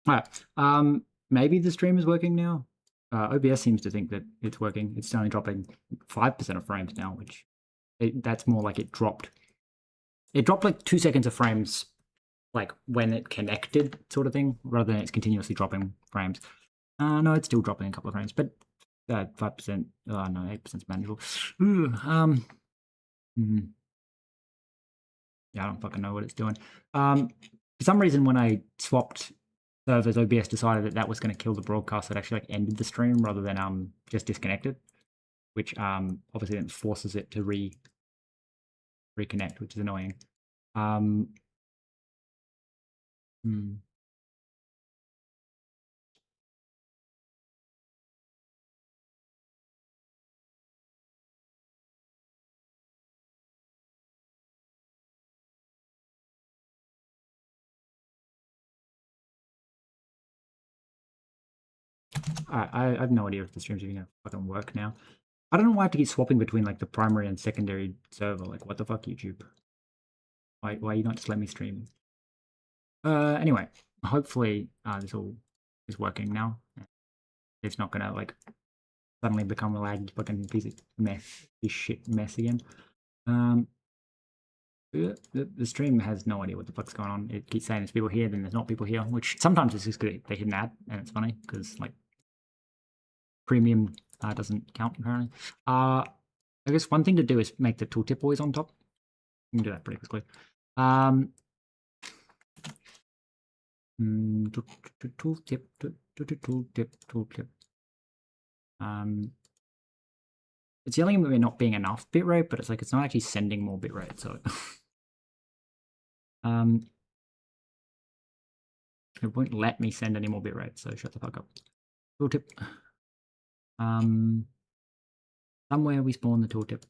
Alright, maybe the stream is working now. OBS seems to think that it's working. It's only dropping 5% of frames now, which that's more like it dropped. It dropped like 2 seconds of frames, like when it connected, sort of thing, rather than it's continuously dropping frames. No, it's still dropping a couple of frames, but 5%. No, 8% is manageable. Yeah, I don't fucking know what it's doing. For some reason, when I swapped servers, OBS decided that that was going to kill the broadcast. That actually like ended the stream rather than just disconnected, which obviously then forces it to reconnect, which is annoying. I have no idea if the stream's even gonna fucking work now. I don't know why I have to keep swapping between like the primary and secondary server. Like, what the fuck, YouTube? Why you not just let me stream? Anyway, hopefully this all is working now. It's not gonna like suddenly become a laggy fucking piece of mess, this shit mess again. The stream has no idea what the fuck's going on. It keeps saying there's people here, then there's not people here, which sometimes it's just good they hit an ad, and it's funny because like premium doesn't count apparently. I guess one thing to do is make the tooltip always on top. You can do that pretty quickly. Tooltip. It's yelling at me not being enough bitrate, but it's like it's not actually sending more bitrate, so it won't let me send any more bitrate, so shut the fuck up. Tooltip. Somewhere we spawn the tooltip.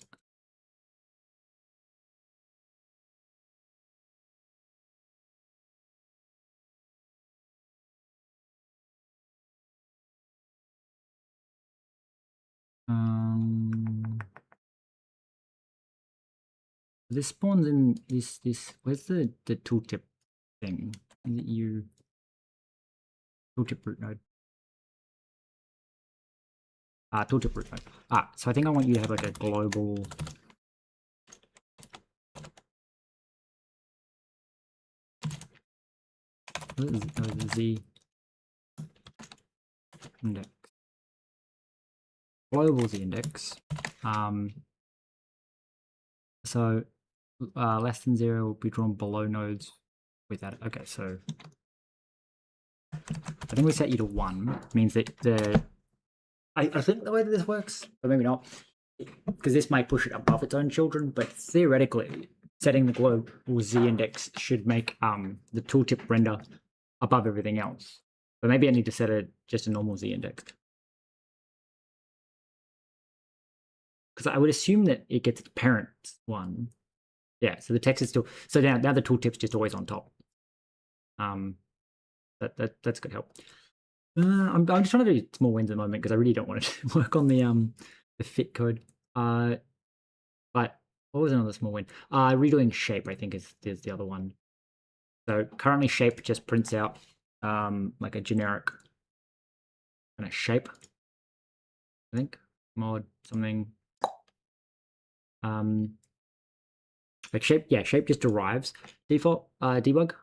This spawns in this. Where's the tooltip thing? Is it you? Tooltip root node. Tooltip root node. So I think I want you to have like a global. Z index. Global Z index. So less than 0 will be drawn below nodes with that. Okay, so I think we set you to 1. Means that I think the way that this works, but maybe not, because this might push it above its own children, but theoretically, setting the global Z index should make the tooltip render above everything else. But maybe I need to set it just a normal Z index. Because I would assume that it gets its parent one. Yeah, so the text is still... So now the tooltip's just always on top. That's good help. I'm just trying to do small wins at the moment because I really don't want to work on the fit code. But what was another small win? Redoing shape, I think, is the other one. So currently shape just prints out like a generic kind of shape. I think mod something. Like shape just derives default debug.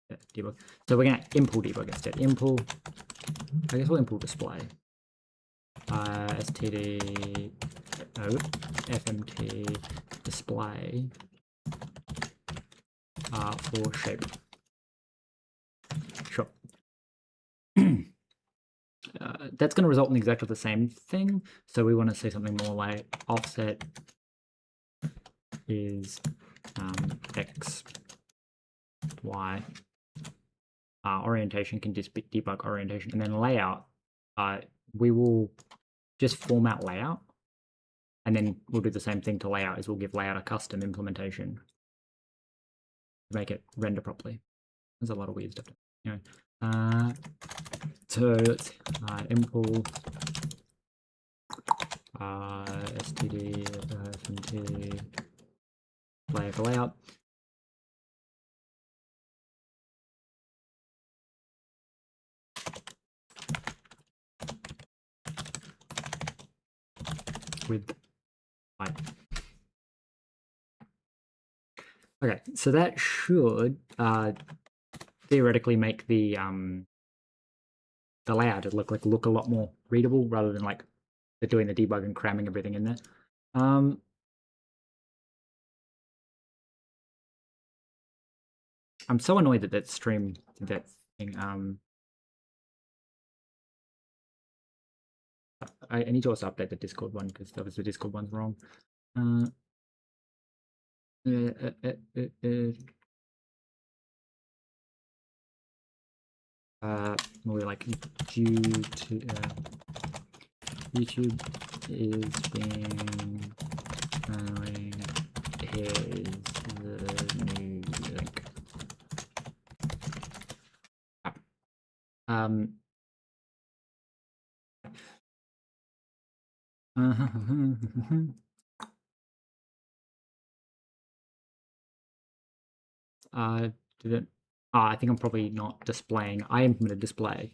Yeah, debug. So we're gonna impl debug instead. Impl, I guess we'll impl display. Std fmt display for shape. Sure. That's going to result in exactly the same thing. So we want to say something more like offset is x, y. Orientation can just be debug orientation, and then layout. We will just format layout, and then we'll do the same thing to layout. Is we'll give layout a custom implementation to make it render properly. There's a lot of weird stuff. Anyway, so let's impl std fmt layer for layout. width height. Okay, so that should theoretically make the layout look a lot more readable rather than like they're doing the debug and cramming everything in there. I'm so annoyed that that stream did that thing. I need to also update the Discord one because obviously the Discord one's wrong. More like due to YouTube is being here's the new link. Did it? I think I'm probably not displaying. I implemented display,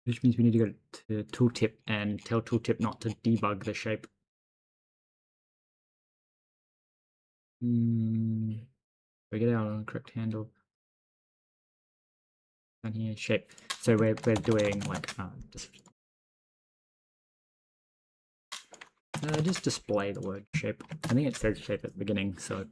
which means we need to go to tooltip and tell tooltip not to debug the shape. We get out on the correct handle. Down here, shape. So we're doing like just display the word shape. I think it says shape at the beginning, so.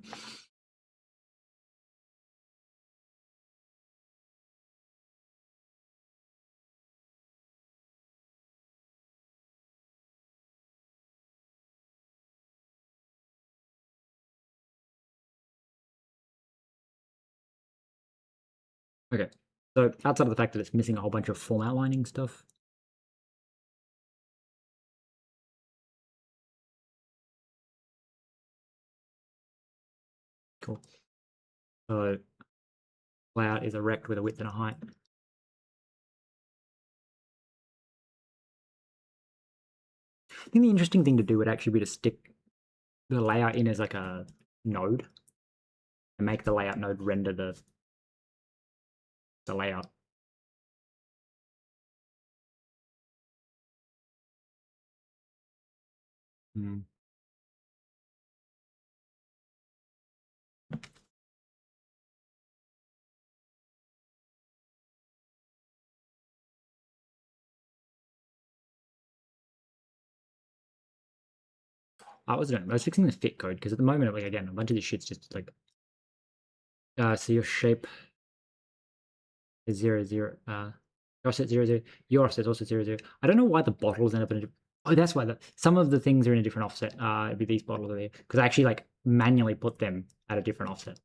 Okay, so outside of the fact that it's missing a whole bunch of form outlining stuff. Cool. So layout is a rect with a width and a height. I think the interesting thing to do would actually be to stick the layout in as like a node and make the layout node render the layout. I was fixing the fit code because at the moment, like again, a bunch of this shit's just like so your shape is 0, 0. Your offset 0, 0. Your offset is also 0, 0. I don't know why the bottles end up in a. Oh, that's why some of the things are in a different offset. It'd be these bottles over here because I actually like manually put them at a different offset.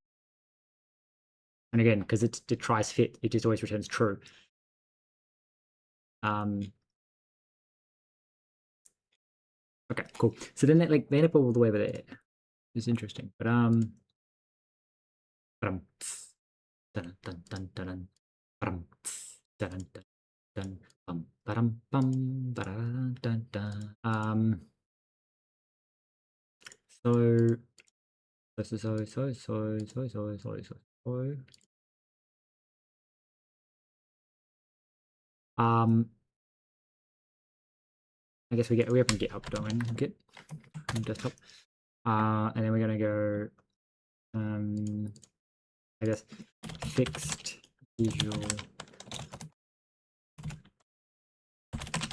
And again, because it tries fit, it just always returns true. Okay, cool. So then they end up all the way over there. It's interesting, but dun, dun, dun, dun, dun, dun, dun, dun, bum, ba-dum, bum, ba-da, dun, dun. So I guess we open GitHub, don't we? Git on desktop. And then we're gonna go I guess fixed visual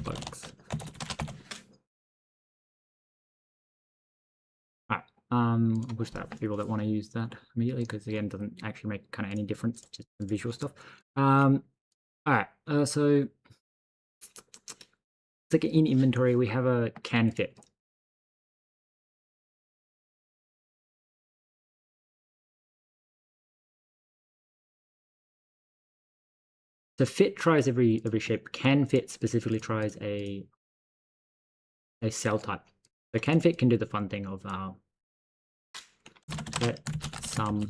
bugs. I'll push that for people that want to use that immediately because again, it doesn't actually make kind of any difference, just the visual stuff. All right, so it's like in inventory we have a can fit. So fit tries every shape. Can fit specifically tries a cell type. So can fit can do the fun thing of let some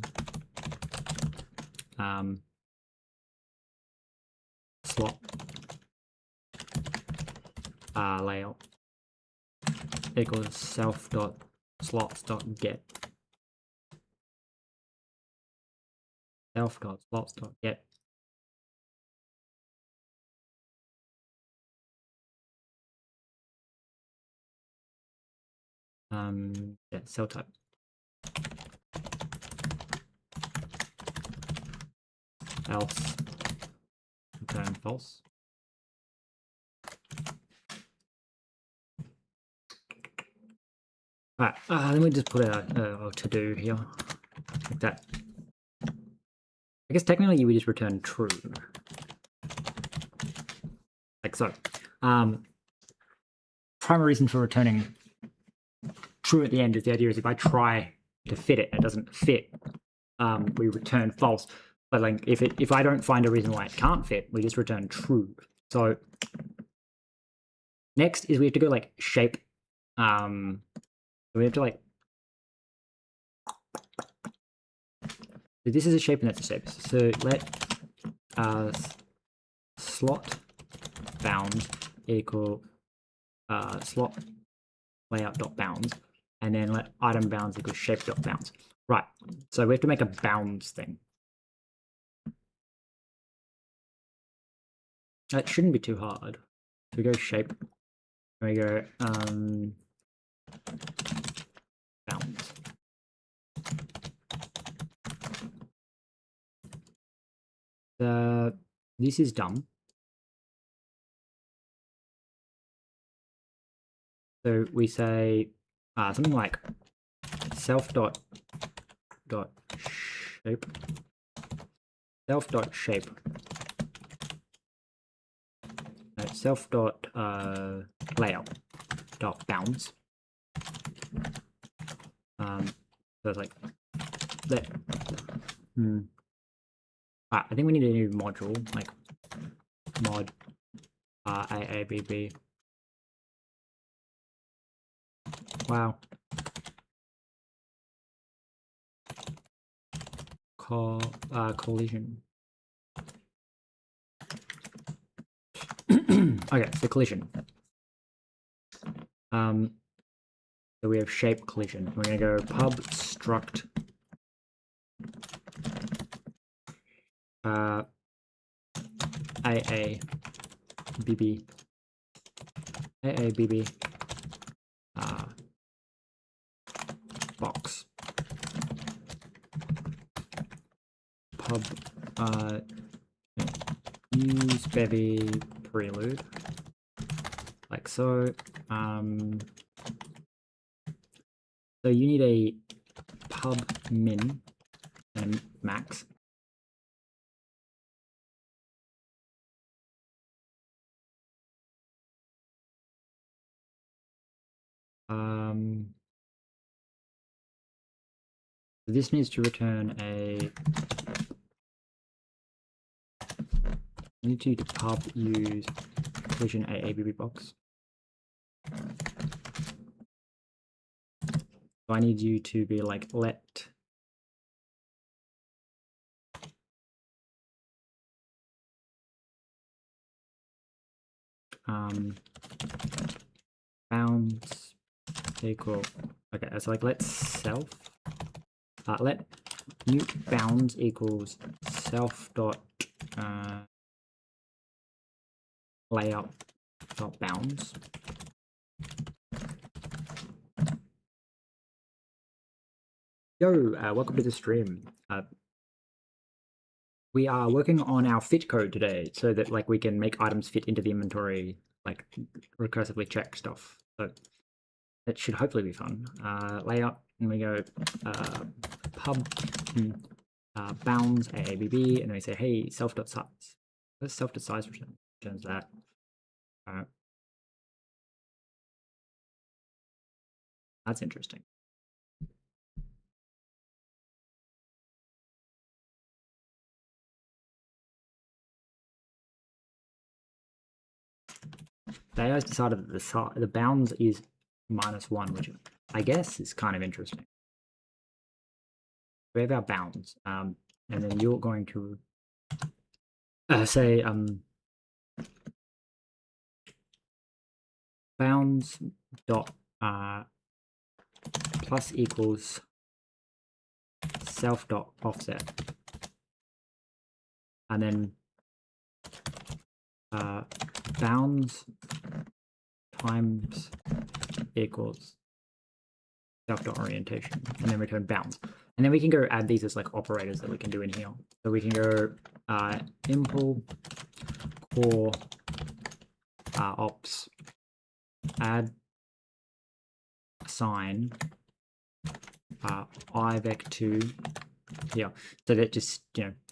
slot layout equals self dot slots dot get self dot slots dot get. yeah, cell type. Else return false. Alright, let me just put a to-do here, like that. I guess technically you would just return true. Like so. Primary reason for returning true at the end is the idea is if I try to fit it and it doesn't fit, we return false. But like if I don't find a reason why it can't fit, we just return true. So next is we have to go like shape. We have to like, so this is a shape and that's a shape. So let slot bounds equal slot layout dot bounds, and then let item bounds equal shape dot bounds. Right. So we have to make a bounds thing. That shouldn't be too hard. So we go shape. And we go bounds. This is dumb. So we say something like self dot shape, self dot shape, no, self dot layout dot bounds. So it's like let. I think we need a new module like mod AABB. Wow. Collision. Okay, so collision. So we have shape collision. We're gonna go pub struct AABB box pub use Bevy prelude like so. So you need a pub min and max. This needs to return a. I need to pub use collision AABB box. So I need you to be like let bounds equal. Okay, so like let self let mute bounds equals self dot layout dot bounds. Yo, welcome to the stream. We are working on our fit code today so that like we can make items fit into the inventory, like recursively check stuff. So that should hopefully be fun. Layout, and we go pub bounds AABB, and we say, hey, self.size. What's self.size returns that? That's interesting. They always decided that the bounds is -1, which I guess is kind of interesting. We have our bounds, and then you're going to say bounds dot plus equals self dot offset, and then bounds times equals self.orientation, and then return bounds. And then we can go add these as like operators that we can do in here. So we can go impl core ops add assign ivec2 here. So that just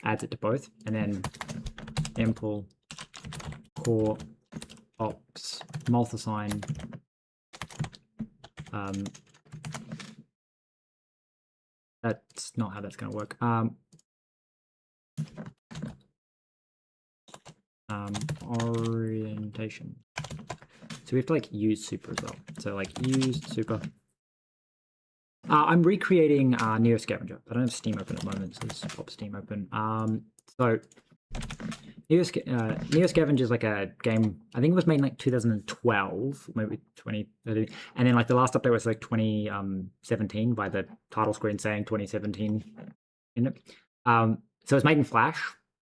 adds it to both, and then impl core ops multi-assign that's not how that's going to work. Orientation. So we have to like use super as well. So like use super. I'm recreating Neo Scavenger. I don't have Steam open at the moment, so let's pop Steam open. So Neo Scavenger is like a game. I think it was made in like 2012, maybe 2013, and then like the last update was like 2017 by the title screen saying 2017 in it. So it's made in Flash,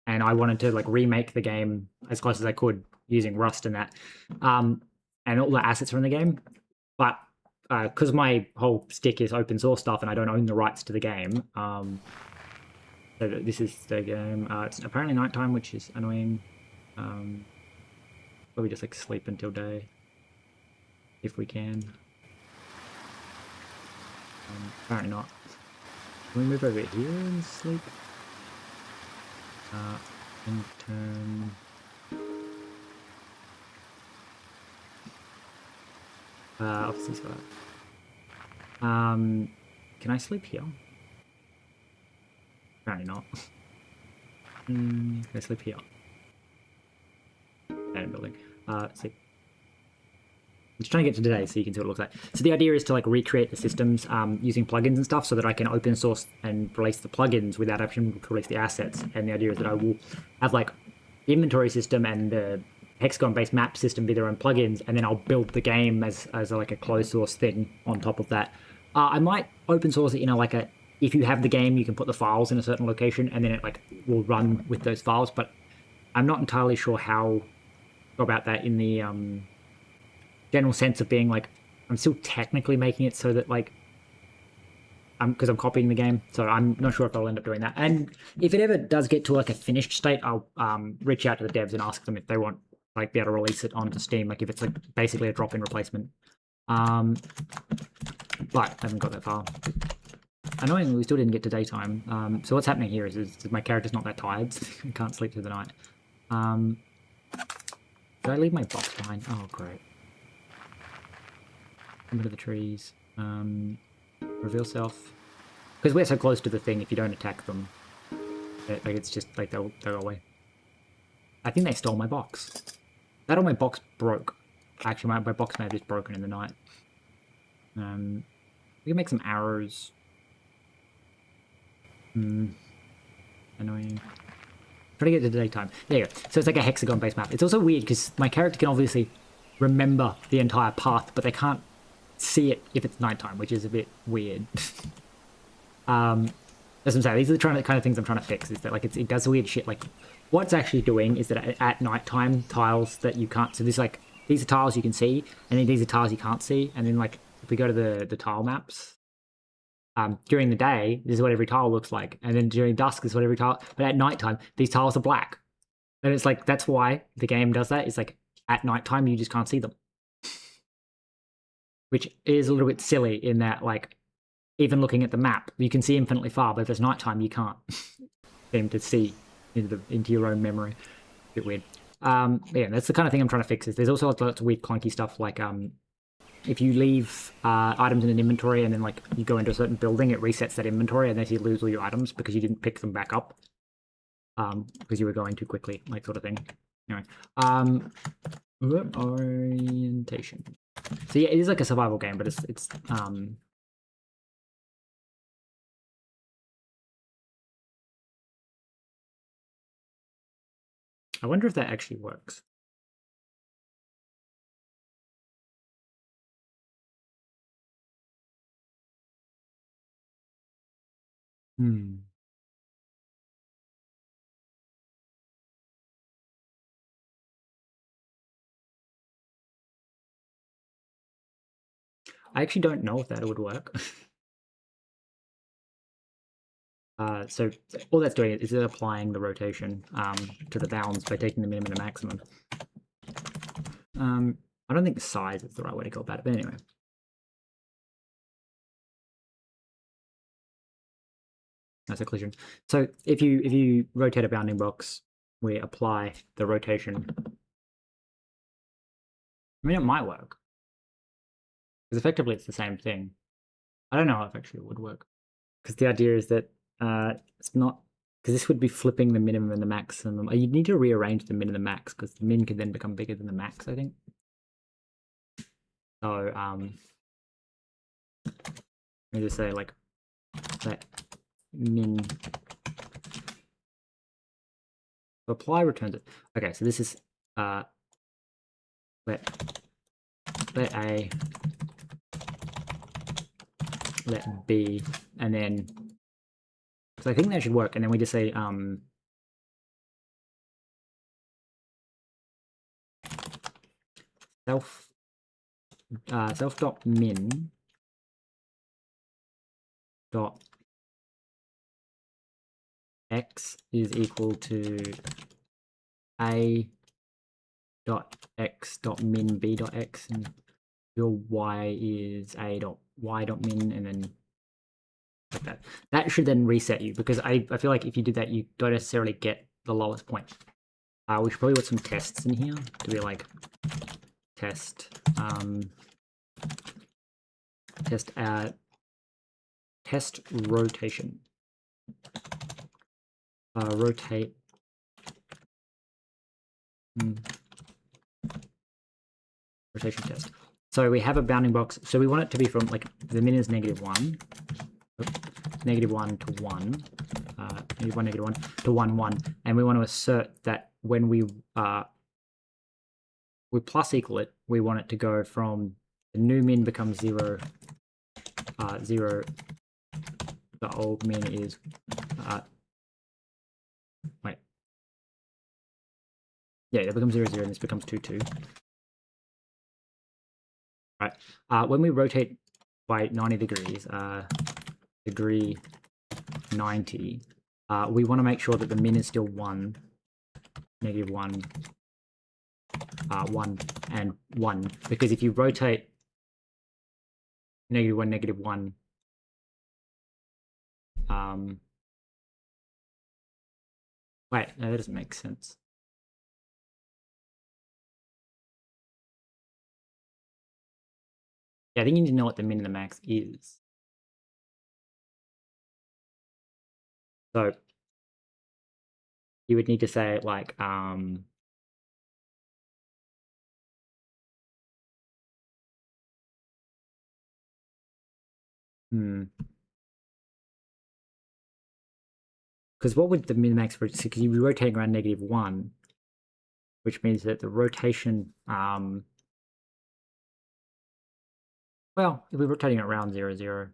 and I wanted to like remake the game as close as I could using Rust and that, and all the assets are in the game, but because my whole stick is open source stuff and I don't own the rights to the game. So this is the game. It's apparently nighttime, which is annoying. Probably just like sleep until day, if we can. Apparently not. Can we move over here and sleep? Intern. Obviously, got that. Can I sleep here? Apparently not. Can I sleep here? That building. Sleep. I'm just trying to get to today so you can see what it looks like. So the idea is to like recreate the systems using plugins and stuff so that I can open source and release the plugins without having to release the assets. And the idea is that I will have like the inventory system and the hexagon-based map system be their own plugins, and then I'll build the game as like a closed source thing on top of that. I might open source it, like if you have the game, you can put the files in a certain location, and then it like will run with those files. But I'm not entirely sure how to go about that in the general sense of being like I'm still technically making it so that like because I'm copying the game, so I'm not sure if I'll end up doing that. And if it ever does get to like a finished state, I'll reach out to the devs and ask them if they want like be able to release it onto Steam, like if it's like basically a drop-in replacement. But I haven't got that far. Annoyingly, we still didn't get to daytime. So what's happening here is my character's not that tired. So I can't sleep through the night. Did I leave my box behind? Oh, great. Come to the trees. Reveal self. Because we're so close to the thing, if you don't attack them, like it's just like they'll go away. I think they stole my box. That or my box broke. Actually, my box may have just broken in the night. We can make some arrows. Annoying. Try to get to the daytime. There you go. So it's like a hexagon-based map. It's also weird because my character can obviously remember the entire path, but they can't see it if it's nighttime, which is a bit weird. As I'm saying, these are the kind of things I'm trying to fix. Is that like it does weird shit. Like what's actually doing is that at nighttime, tiles that you can't. So there's like these are tiles you can see, and then these are tiles you can't see. And then like if we go to the tile maps, during the day, this is what every tile looks like, and then during dusk, this is what every tile. But at nighttime, these tiles are black, and it's like that's why the game does that. It's like at nighttime you just can't see them, which is a little bit silly in that like even looking at the map, you can see infinitely far, but if it's nighttime, you can't seem to see into your own memory. A bit weird. Yeah, that's the kind of thing I'm trying to fix. Is there's also lots of weird clunky stuff like if you leave items in an inventory and then like you go into a certain building, it resets that inventory and then you lose all your items because you didn't pick them back up because you were going too quickly, like sort of thing. Anyway, orientation. So yeah, it is like a survival game, but it's I wonder if that actually works. I actually don't know if that would work. So all that's doing is applying the rotation to the bounds by taking the minimum and the maximum. I don't think size is the right way to go about it, but anyway. That's a collision. So if you rotate a bounding box, we apply the rotation. I mean, it might work. Because effectively it's the same thing. I don't know if actually it would work. Because the idea is that it's not, because this would be flipping the minimum and the maximum. You'd need to rearrange the min and the max, because the min could then become bigger than the max, I think. So let me just say like let min apply returns it. Okay, so this is let A, let B, and then, so I think that should work, and then we just say self dot min dot x is equal to a dot x dot min b dot x, and your y is a dot y dot min, and then like that. That should then reset you, because I feel like if you do that, you don't necessarily get the lowest point. We should probably put some tests in here to be like test test rotation. Rotate rotation test. So we have a bounding box. So we want it to be from like the min is -1, -1 to 1, -1 to 1, 1, and we want to assert that when we plus equal it, we want it to go from the new min becomes 0, 0. The old min is wait. Yeah, it becomes 0, 0, and this becomes 2, 2. Right. When we rotate by 90 degrees, degree 90, we want to make sure that the min is still 1, -1, 1, and 1, because if you rotate -1, -1, wait, no, that doesn't make sense. Yeah, I think you need to know what the min and the max is. So you would need to say like because what would the min max for, because you'd be rotating around -1, which means that the rotation well, if we're rotating it around 0, 0,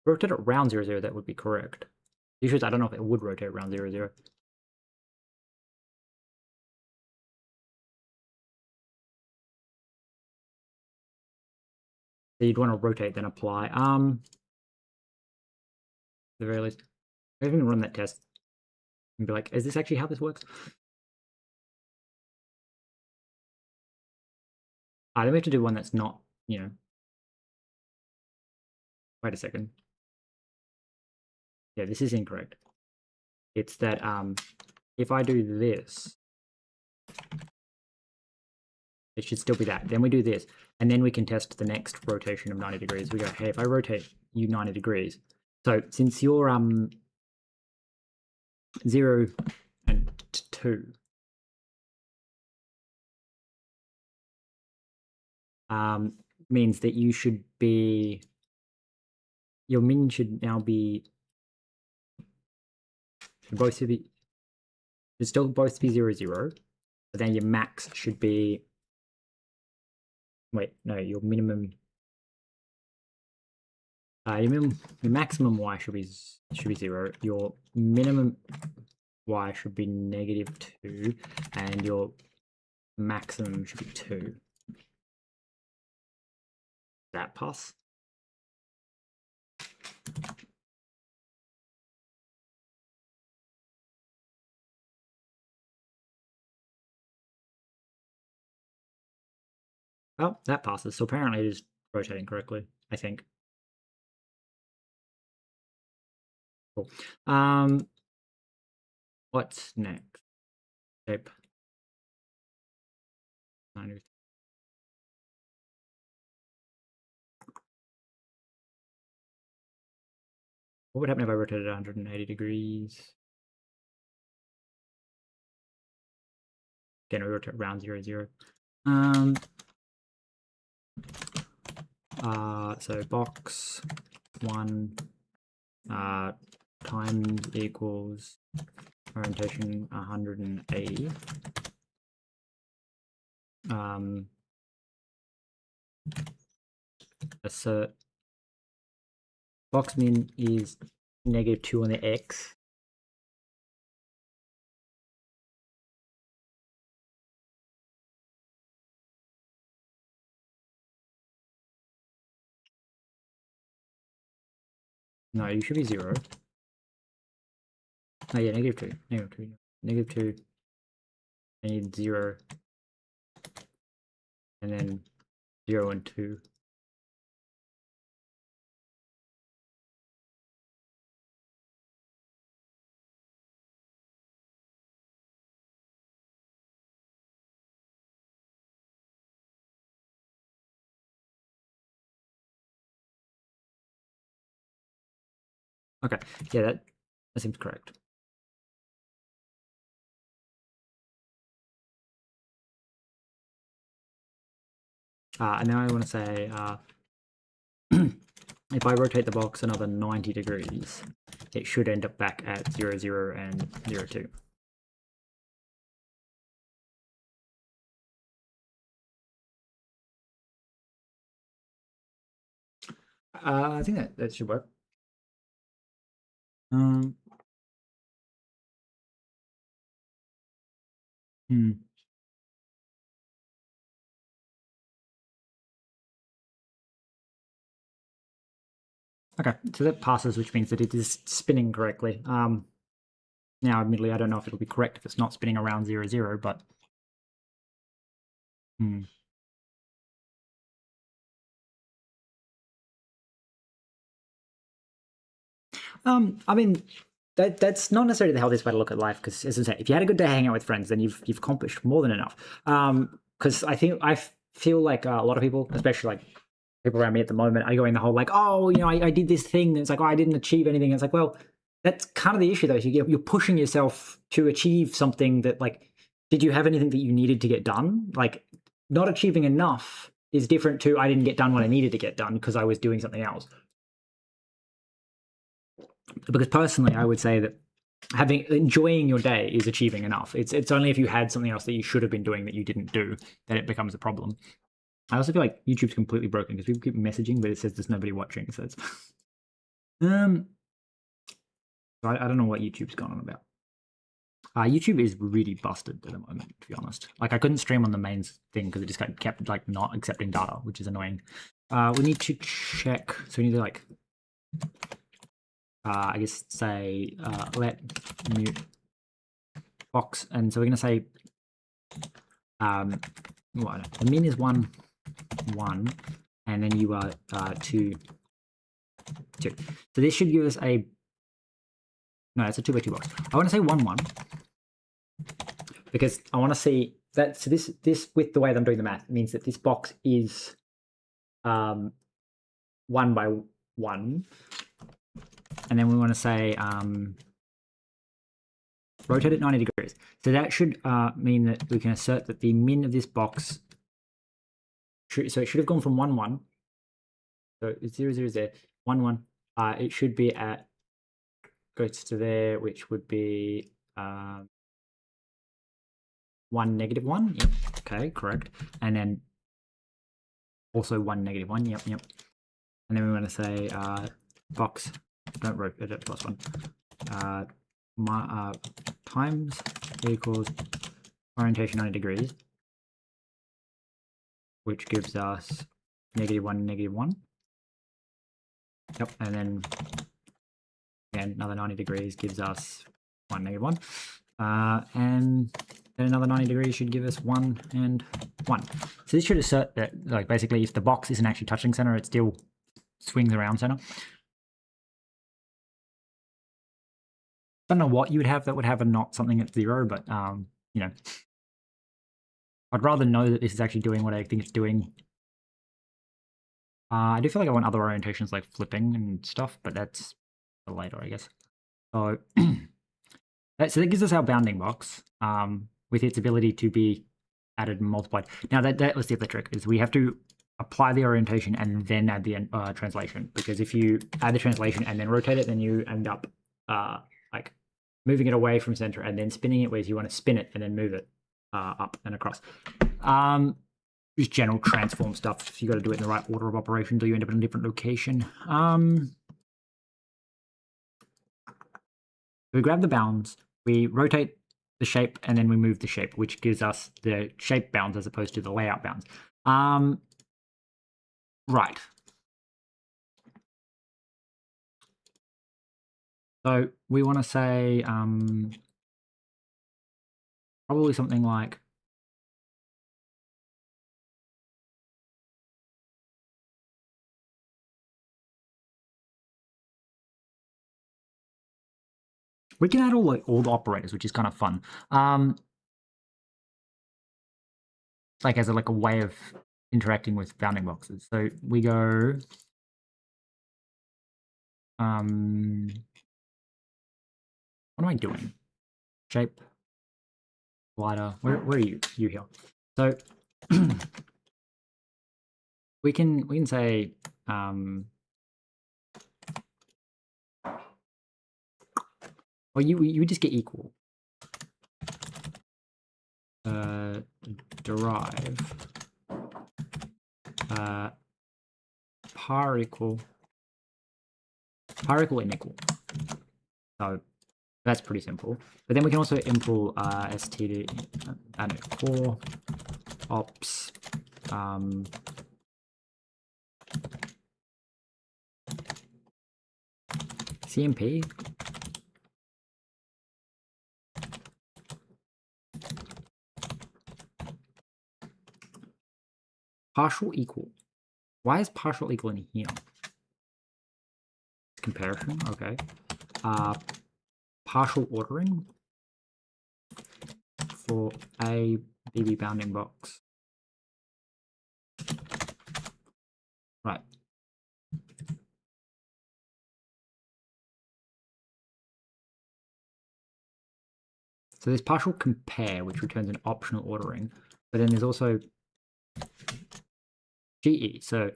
rotate it around 0, 0, that would be correct. The issue is I don't know if it would rotate around 0, 0. So you'd want to rotate, then apply. At the very least, I can run that test and be like, is this actually how this works? Then we have to do one that's not, you know. Wait a second. Yeah, this is incorrect. It's that if I do this, it should still be that. Then we do this, and then we can test the next rotation of 90 degrees. We go, hey, if I rotate you 90 degrees, so since you're 0 and 2, means that you should be, your min should now be, should still both be 0, 0, but then your max should be, wait, no, your minimum, your maximum y should be 0, your minimum y should be -2, and your maximum should be 2. that pass? Oh, that passes. So apparently it is rotating correctly, I think. Cool. What's next? Shape. What would happen if I rotated 180 degrees? Again, we rotate around 0, 0. So box 1 times equals orientation 180. Assert box min is -2 on the x. No, you should be 0. Oh yeah, -2, -2, -2. I need 0, and then 0 and 2. Okay, yeah, that seems correct. And now I want to say if I rotate the box another 90 degrees, it should end up back at 0, 0 and 0, 2. I think that should work. Okay, so that passes, which means that it is spinning correctly. Now, admittedly, I don't know if it'll be correct if it's not spinning around 0, 0, but I mean, that's not necessarily the healthiest way to look at life, because, as I say, if you had a good day hanging out with friends, then you've accomplished more than enough. Because I feel like a lot of people, especially like people around me at the moment, are going the whole like, oh, you know, I did this thing. And it's like, oh, I didn't achieve anything. It's like, well, that's kind of the issue, though. You're pushing yourself to achieve something that, like, did you have anything that you needed to get done? Like, not achieving enough is different to I didn't get done what I needed to get done because I was doing something else. Because personally, I would say that enjoying your day is achieving enough. It's only if you had something else that you should have been doing that you didn't do that it becomes a problem. I also feel like YouTube's completely broken because people keep messaging, but it says there's nobody watching. So it's I don't know what YouTube's gone on about. YouTube is really busted at the moment, to be honest. Like, I couldn't stream on the main thing because it just kept like not accepting data, which is annoying. We need to check. So we need to like, I guess say let mute box, and so we're gonna say what the min is 1, 1, and then you are 2, 2. So this should give us a it's a 2 by 2 box. I want to say 1, 1 because I want to see that. So this with the way that I'm doing the math means that this box is 1 by 1, and then we want to say rotate it 90 degrees. So that should mean that we can assert that the min of this box, so it should have gone from 1, 1. So it's 0, 0 is there, 1, 1. It should be at, goes to there, which would be 1, -1. Yep. Okay, correct. And then also 1, -1. Yep, yep. And then we want to say box, don't rotate it, +1. Times equals orientation 90 degrees, which gives us -1, -1. Yep, and then again, another 90 degrees gives us 1, -1. And then another 90 degrees should give us 1 and 1. So this should assert that, like, basically if the box isn't actually touching center, it still swings around center. I don't know what you would have that would have a not something at 0, but you know, I'd rather know that this is actually doing what I think it's doing. I do feel like I want other orientations like flipping and stuff, but that's for later, I guess. So, so that gives us our bounding box with its ability to be added and multiplied. Now, let's see if the trick is we have to apply the orientation and then add the translation, because if you add the translation and then rotate it, then you end up like moving it away from center and then spinning it, whereas you want to spin it and then move it up and across. Just general transform stuff. If you got to do it in the right order of operations, or you end up in a different location. We grab the bounds, we rotate the shape, and then we move the shape, which gives us the shape bounds as opposed to the layout bounds. Right. So we want to say probably something like we can add all the operators, which is kind of fun. Like as a way of interacting with bounding boxes. So we go what am I doing? Shape, slider. Where are you? You here. So we can say well, you just get equal. Derive par equal unequal. So that's pretty simple. But then we can also impl std core ops CMP. Partial equal. Why is partial equal in here? Comparison, okay. Partial ordering for a Bevy bounding box. Right. So there's partial compare, which returns an optional ordering, but then there's also GE, so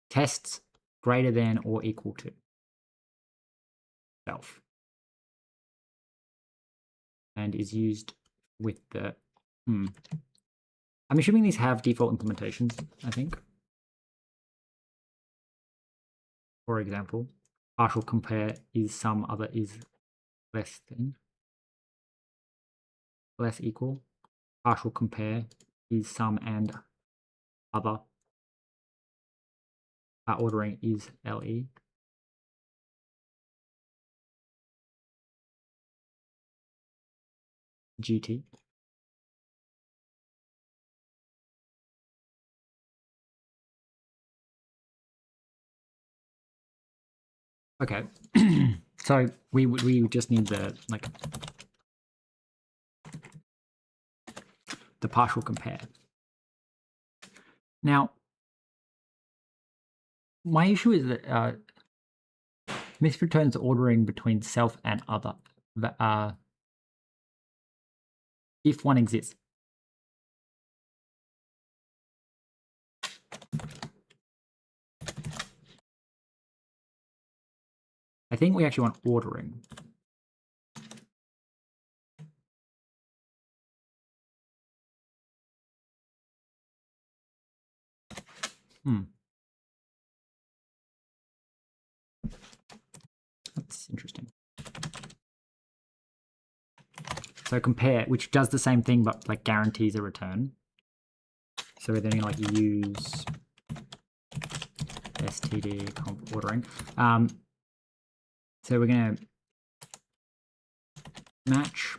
tests greater than or equal to self, and is used with the I'm assuming these have default implementations, I think. For example, partial compare is some other is less than, less equal. Partial compare is some and other. Ordering is LE. GT. Okay, so we just need the the partial compare. Now, my issue is that this returns ordering between self and other if one exists. I think we actually want ordering. That's interesting. So compare, which does the same thing, but guarantees a return. So we're then use std comp ordering. So we're gonna match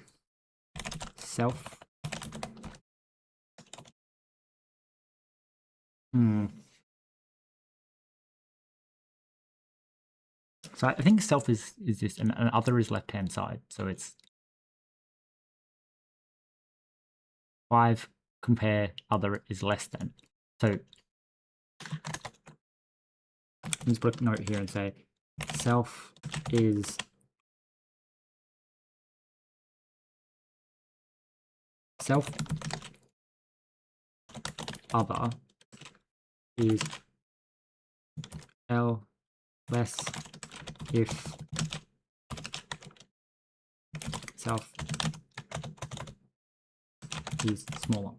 self. So I think self is this, and other is left hand side. So it's 5 compare other is less than. So let's put a note here and say self is self other is L less if self is smaller.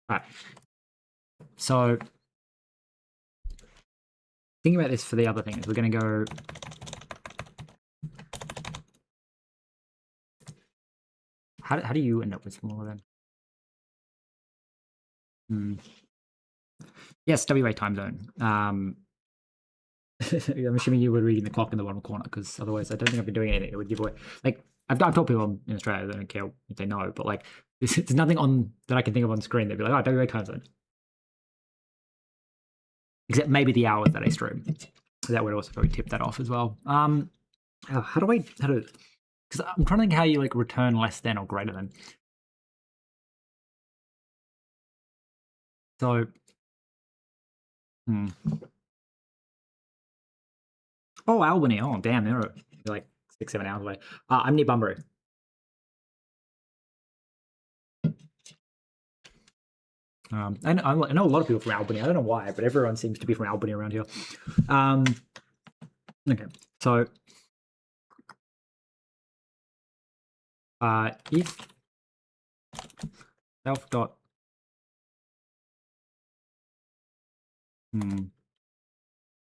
Right. So thinking about this for the other thing is we're going to go how do you end up with smaller then? Yes, WA time zone. I'm assuming you were reading the clock in the bottom corner, because otherwise I don't think I've been doing anything that would give away. Like I've told people in Australia they don't care if they know, but like there's nothing on that I can think of on screen that'd be like, oh, WA time zone. Except maybe the hours that I stream. That would also probably tip that off as well. How do because I'm trying to think how you like return less than or greater than. So oh, Albany. Oh, damn, they're like 6-7 hours away. I'm near Bunbury. I know a lot of people from Albany. I don't know why, but everyone seems to be from Albany around here. Okay, so if self dot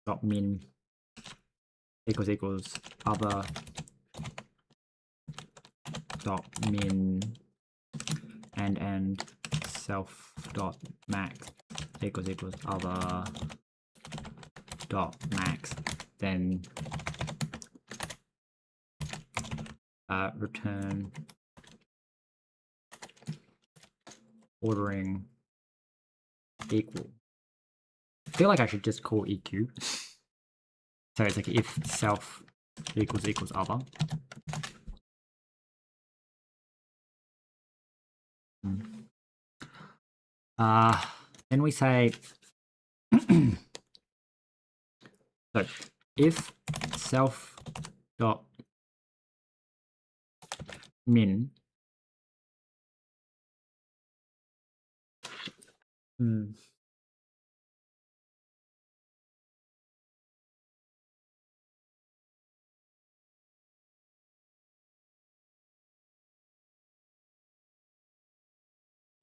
dot min equals other dot min and self dot max equals other dot max, then return ordering equal. I feel like I should just call EQ. So it's like if self equals other. Then we say so if self dot min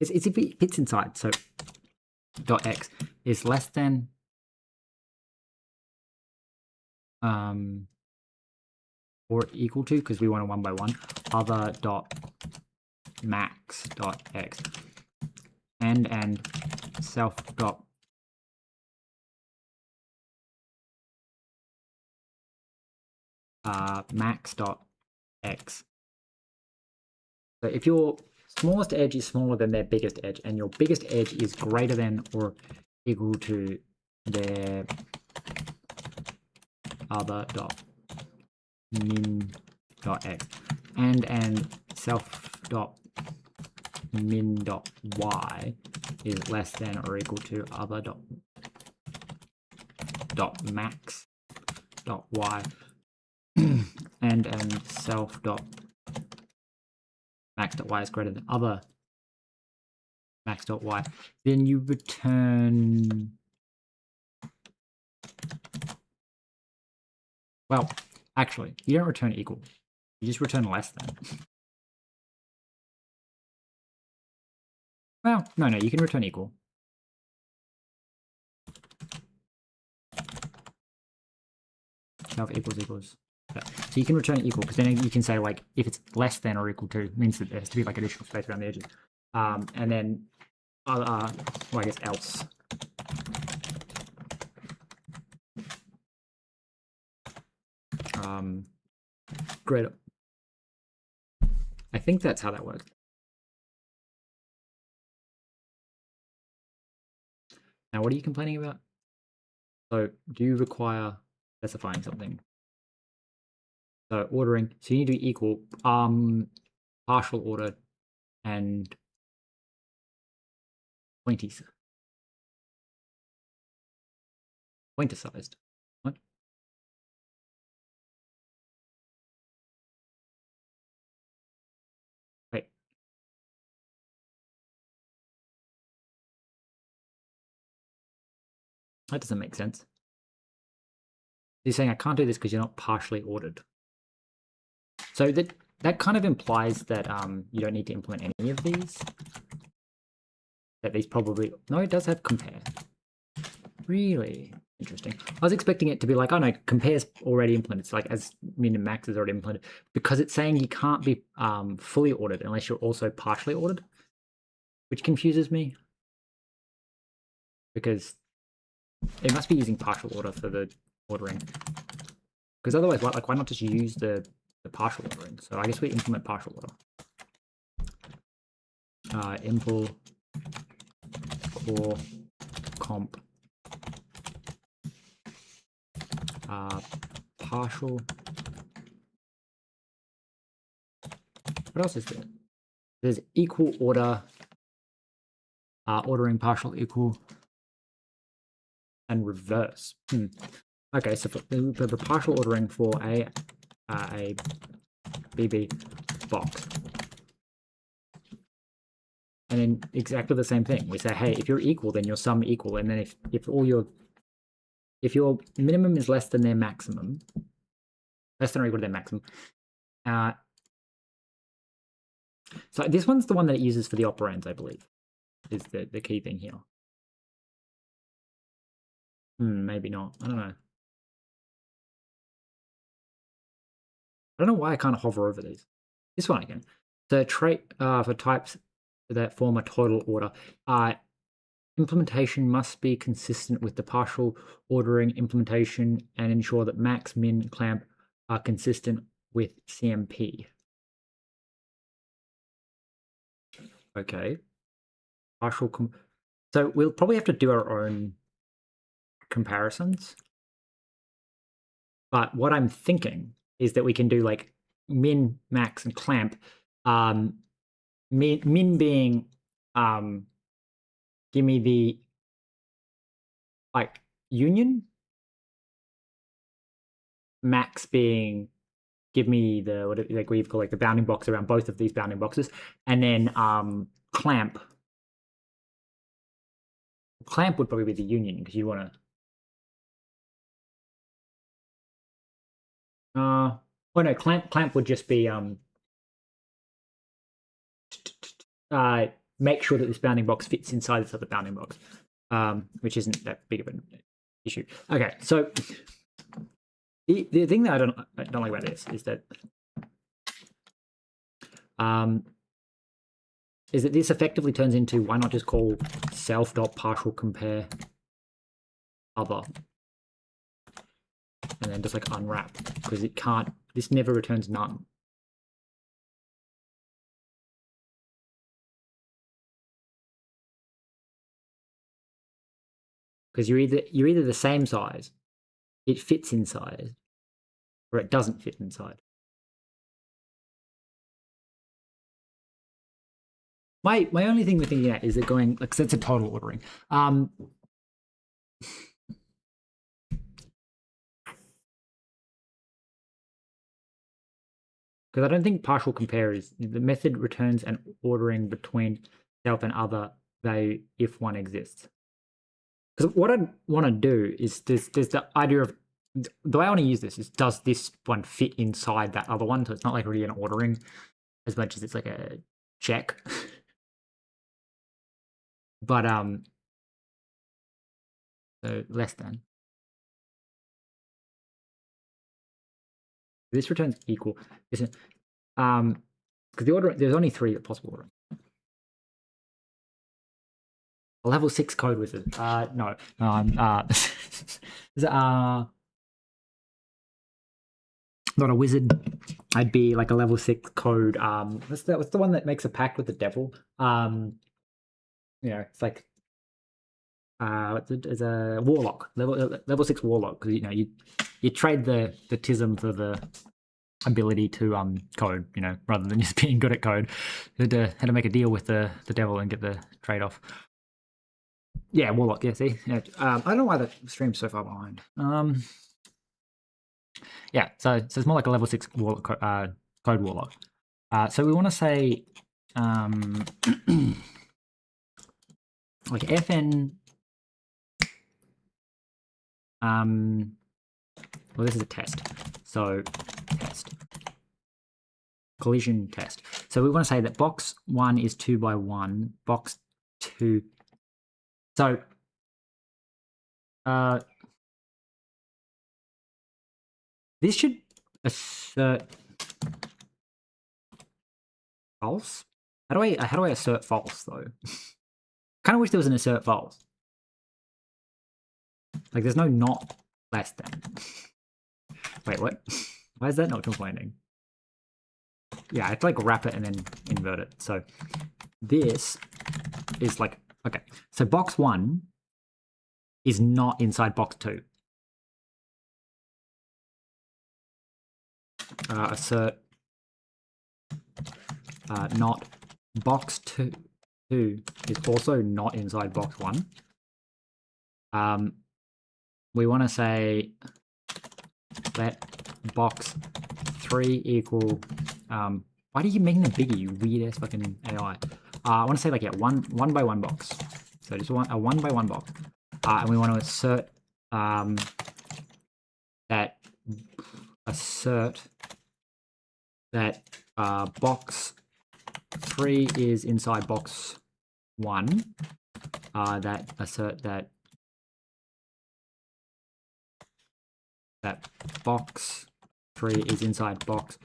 it's if it fits inside. So dot x is less than or equal to, because we want a 1 by 1, other dot max dot x and self dot max dot x. So if your smallest edge is smaller than their biggest edge, and your biggest edge is greater than or equal to their other dot min dot x and self dot min dot y is less than or equal to other dot max dot y and self dot max dot y is greater than other max dot y, then you return, well, actually, you don't return equal. You just return less than. Well, no, you can return equal. Self equals. Yeah. So you can return equal, because then you can say, like, if it's less than or equal to, it means that there has to be like additional space around the edges. And then well, I guess else. Greater. I think that's how that works. Now, what are you complaining about? So, do you require specifying something? So, ordering. So, you need to equal partial order and pointer sized. What? Wait. That doesn't make sense. You're saying I can't do this because you're not partially ordered. So that kind of implies that you don't need to implement any of these. That these probably... No, it does have compare. Really interesting. I was expecting it to be like, oh no, compare's already implemented. It's like as min and max is already implemented. Because it's saying you can't be fully ordered unless you're also partially ordered. Which confuses me. Because it must be using partial order for the ordering. Because otherwise, why not just use the partial ordering? So I guess we implement partial order. Impl core comp partial. What else is there? There's equal order, ordering partial equal, and reverse. Okay, so for the partial ordering for a BB box. And then exactly the same thing. We say, hey, if you're equal, then your sum equal. And then if your minimum is less than their maximum, less than or equal to their maximum. So this one's the one that it uses for the operands, I believe, is the key thing here. Maybe not. I don't know. I don't know why I can't hover over these. This one I can. So trait for types that form a total order. Implementation must be consistent with the partial ordering implementation and ensure that max, min, clamp are consistent with CMP. Okay. Partial. So we'll probably have to do our own comparisons. But what I'm thinking is that we can do like min, max, and clamp. Min being give me the like union. Max being give me the what you've called like the bounding box around both of these bounding boxes, and then clamp. Clamp would probably be the union because you want to. Oh no, clamp would just be make sure that this bounding box fits inside this other bounding box, which isn't that big of an issue. Okay, so the thing that I don't like about this is that this effectively turns into why not just call self.partial compare other and then just like unwrap, because it can't, this never returns none. Because you're either the same size, it fits inside, or it doesn't fit inside. My only thing with thinking that is that going like, so it's a total ordering. Because I don't think partial compare is the method returns an ordering between self and other value if one exists. Because what I want to do is there's the idea of the way I want to use this is, does this one fit inside that other one? So it's not like really an ordering as much as it's like a check. But so less than. This returns equal. Because the order, there's only 3 possible ordering. A level 6 code wizard. No, I'm not a wizard. I'd be like a level 6 code. What's the one that makes a pact with the devil? It's like it's a warlock, level 6 warlock, because you trade the tism for the ability to code, rather than just being good at code. Had to make a deal with the devil and get the trade off. Yeah, warlock. Yeah, see, yeah. I don't know why the stream's so far behind. Yeah, so it's more like a level 6 warlock, code warlock. So we want to say like FN. Well, this is a test. So test. Collision test. So we want to say that box 1 is 2 by 1, box 2. So this should assert false. How do I assert false though? Kind of wish there was an assert false. Like there's no not less than. Wait, what? Why is that not complaining? Yeah, I have to like wrap it and then invert it. So this is like, okay. So box 1 is not inside box 2. Assert not box 2 is also not inside box 1. We want to say let box 3 equal. Why do you keep making them bigger, you weird ass fucking AI? I want to say like, yeah, one by one box. So just a 1 by 1 box. And we want to assert that box 3 is inside box 1. That assert that box 3 is inside box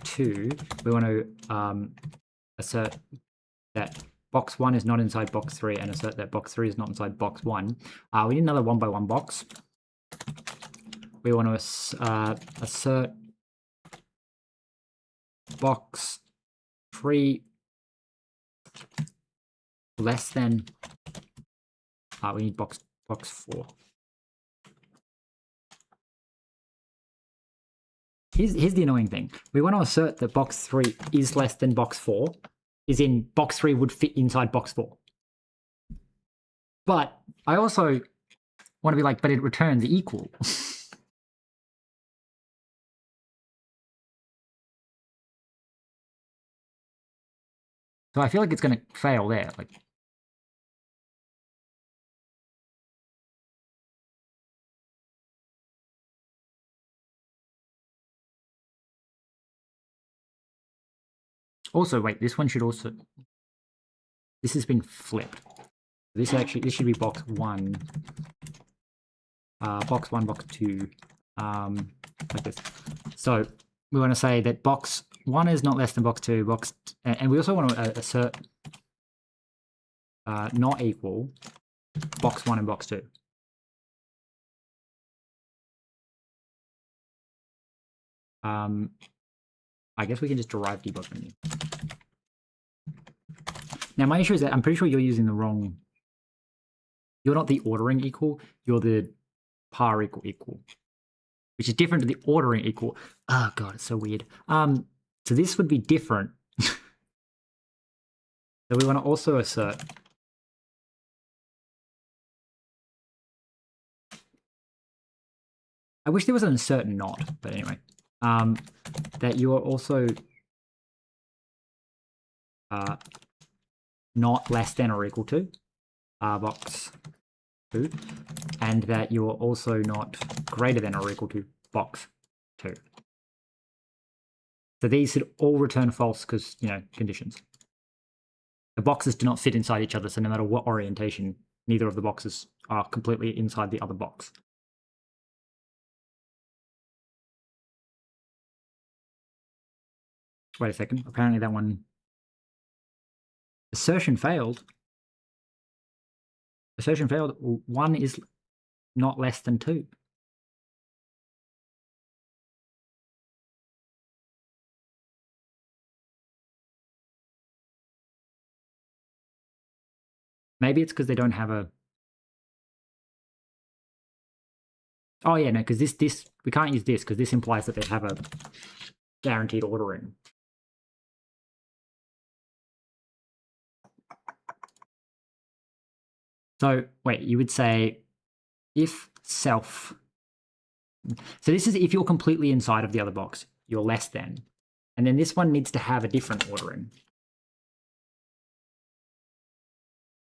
2. We want to assert that box 1 is not inside box 3 and assert that box 3 is not inside box 1. We need another 1 by 1 box. We want to assert box 3 less than. We need box 4. Here's the annoying thing. We want to assert that box 3 is less than box 4, is in box 3 would fit inside box 4. But I also want to be like, but it returns equal. So I feel like it's going to fail there. Like, also, wait, this one should also. This has been flipped. This should be box 1. Box 1, box 2, like this. So we want to say that box 1 is not less than box 2, and we also want to assert not equal box 1 and box 2. I guess we can just derive debug menu. Now my issue is that I'm pretty sure you're using the wrong. You're not the ordering equal. You're the par equal, which is different to the ordering equal. Oh god, it's so weird. So this would be different. So we want to also assert I wish there was an assert not, but anyway. That you are also not less than or equal to box 2, and that you are also not greater than or equal to box 2. So these should all return false because, conditions. The boxes do not fit inside each other, so no matter what orientation, neither of the boxes are completely inside the other box. Wait a second. Apparently that one assertion failed. Assertion failed. 1 is not less than 2. Maybe it's because they don't have a... Oh yeah, no, because this we can't use this because this implies that they have a guaranteed ordering. So wait, you would say if self... So this is if you're completely inside of the other box, you're less than. And then this one needs to have a different ordering.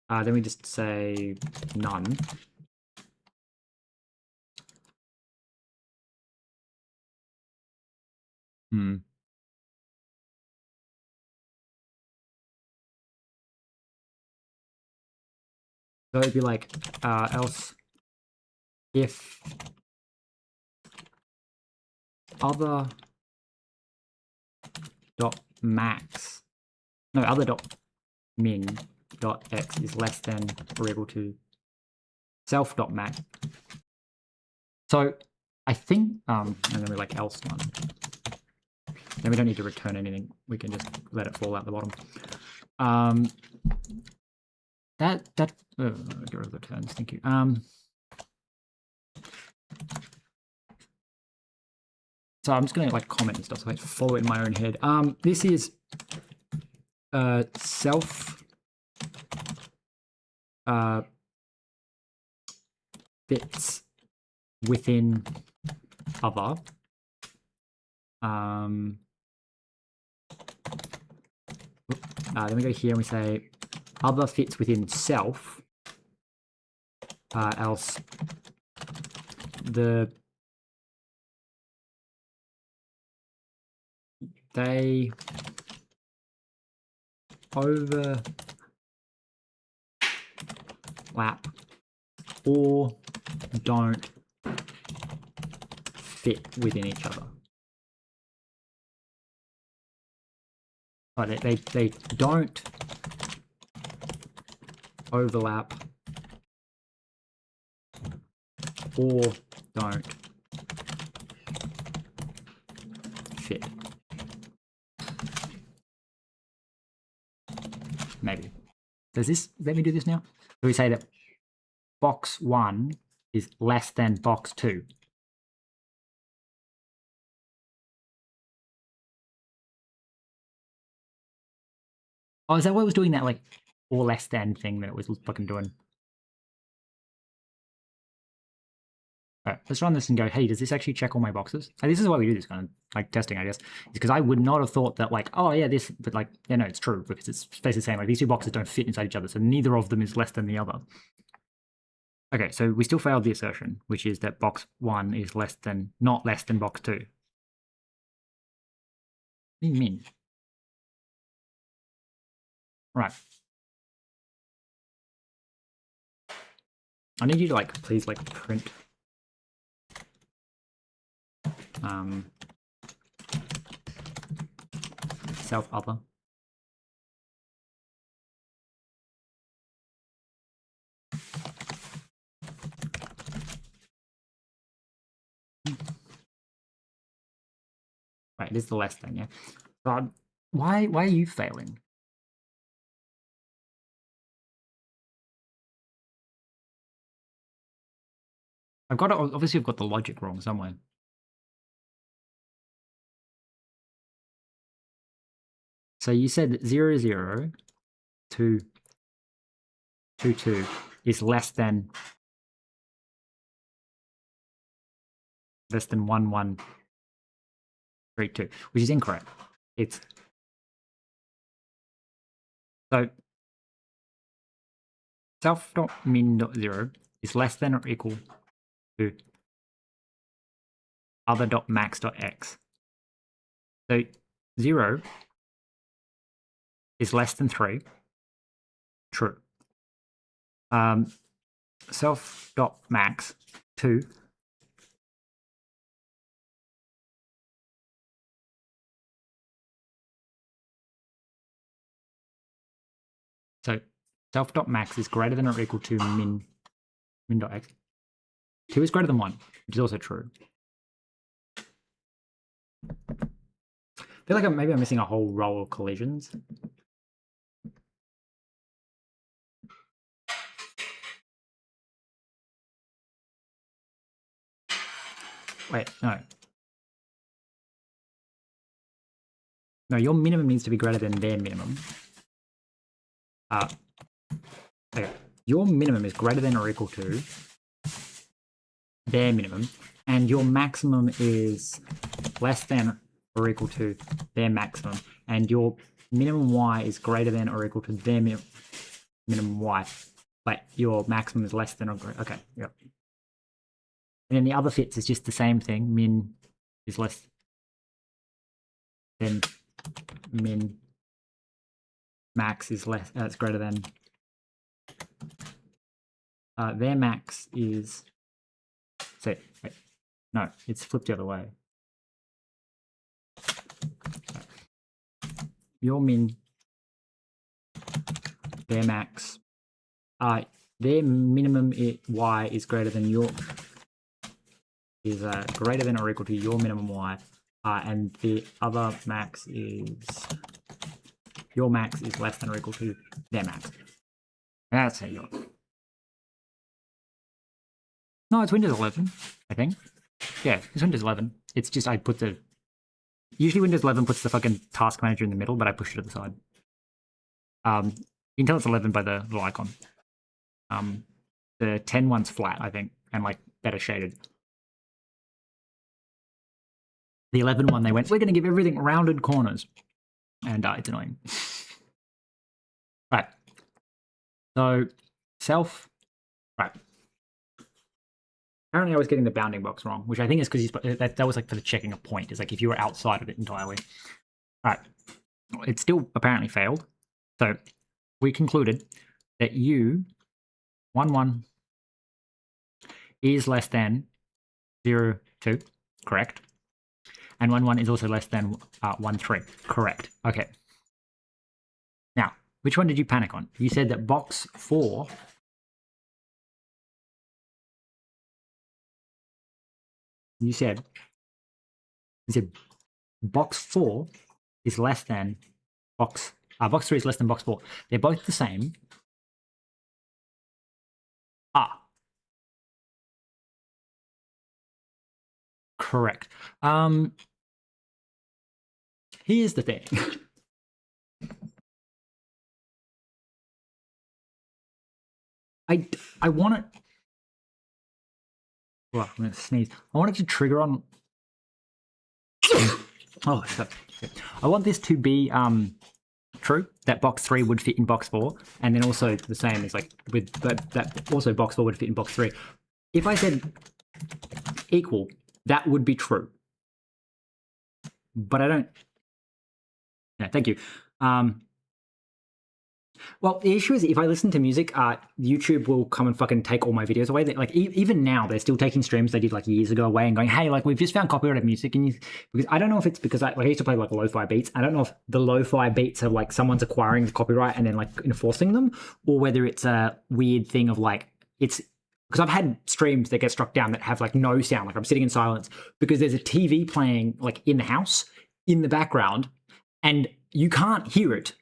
Then we just say none. So it'd be like, else if other dot max, no, other dot min dot x is less than or equal to self dot max. So I think, and then we like else one. Then we don't need to return anything. We can just let it fall out the bottom. Get rid of the returns. Thank you. So I'm just gonna like comment and stuff so I follow it in my own head. This is self bits within other. Then we go here and we say other fits within self, else they overlap or don't fit within each other. Oh, they don't overlap or don't fit. Maybe. Does this let me do this now? So we say that box 1 is less than box 2. Oh, is that what it was doing that like or less than thing that it was fucking doing? All right, let's run this and go, hey, does this actually check all my boxes? This is why we do this kind of like testing, I guess. It's because I would not have thought that like, oh yeah, this, but like, yeah, no, it's true because it's basically saying like these two boxes don't fit inside each other. So neither of them is less than the other. Okay, so we still failed the assertion, which is that box 1 is not less than box 2. What do you mean? Right. I need you to like, please like print self other. Right, it is the less than, yeah. But why are you failing? Obviously I've got the logic wrong somewhere. So you said 0, 0, 2, 2, 2 is less than 1, 1, 3, 2, which is incorrect. It's so self.min.0 is less than or equal to other.max.x. So 0 is less than 3. True. Self.max 2 so self.max is greater than or equal to min.x. 2 is greater than 1, which is also true. I feel like maybe I'm missing a whole row of collisions. Wait, no. No, your minimum needs to be greater than their minimum. Okay. Your minimum is greater than or equal to their minimum, and your maximum is less than or equal to their maximum, and your minimum y is greater than or equal to their minimum y, but your maximum is less than or greater. Okay, yep. And then the other fits is just the same thing. Min is less than min. Max is less. It's greater than. Their max is. So wait, no, it's flipped the other way. Your min. Their max. Their minimum y is greater than your. Is greater than or equal to your minimum y, and the other max is your max is less than or equal to their max. That's how you. No, it's Windows 11, I think. Yeah, it's Windows 11. It's just I put the. Usually Windows 11 puts the fucking task manager in the middle, but I pushed it to the side. You can tell it's 11 by the little icon. The 10 one's flat, I think, and like better shaded. The 11 one, they went, we're going to give everything rounded corners. And it's annoying. Right. So, self. Right. Apparently I was getting the bounding box wrong, which I think is because that was like for the checking a point. It's like if you were outside of it entirely. Right. It still apparently failed. So, we concluded that u, 1, 1, is less than 0, 2. Correct. And 1, 1 is also less than 1, 3. Correct. Okay. Now, which one did you panic on? You said that box 4... You said box 4 is less than box 3 is less than box 4. They're both the same. Correct. Here's the thing. I want it. Well, I'm gonna sneeze. I want it to trigger on. Oh, shit. I want this to be true, that box 3 would fit in box 4, and then also the same as like with that also box 4 would fit in box 3. If I said equal, that would be true. But I don't. Yeah, thank you. Well, the issue is if I listen to music, YouTube will come and fucking take all my videos away. Like even now, they're still taking streams they did like years ago away and going, "Hey, like we've just found copyrighted music." And because I don't know if it's because I used to play like lo-fi beats. I don't know if the lo-fi beats are like someone's acquiring the copyright and then like enforcing them, or whether it's a weird thing of like it's because I've had streams that get struck down that have like no sound, like I'm sitting in silence because there's a TV playing like in the house in the background, and you can't hear it.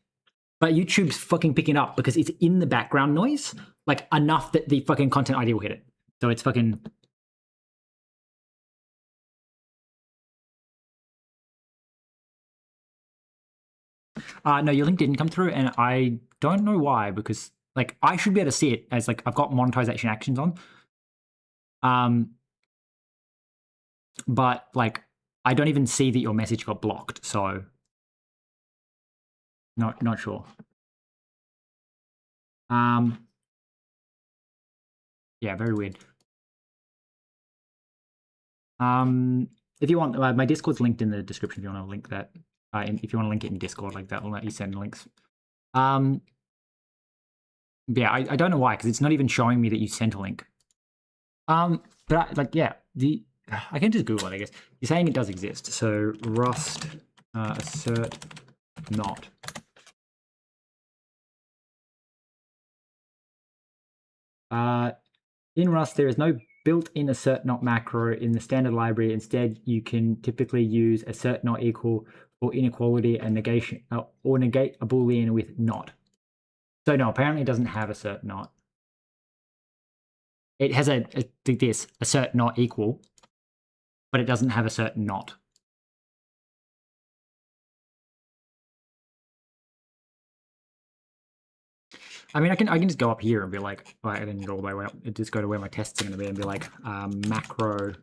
But YouTube's fucking picking it up because it's in the background noise, like enough that the fucking content ID will hit it. So it's fucking. No, your link didn't come through, and I don't know why because like I should be able to see it as like I've got monetization actions on. But like I don't even see that your message got blocked, so not sure. Yeah, very weird. If you want, my Discord's linked in the description. If you want to link that, if you want to link it in Discord, like that will let you send links. Yeah, I don't know why because it's not even showing me that you sent a link. But yeah, I can just Google it. I guess you're saying it does exist. So Rust assert not. In Rust, there is no built-in assert not macro in the standard library. Instead, you can typically use assert not equal for inequality and negation, or negate a boolean with not. So no, apparently it doesn't have assert not. It has this assert not equal, but it doesn't have assert not. I mean, I can just go up here and be like, and then go all the way up, just go to where my tests are going to be and be like, macro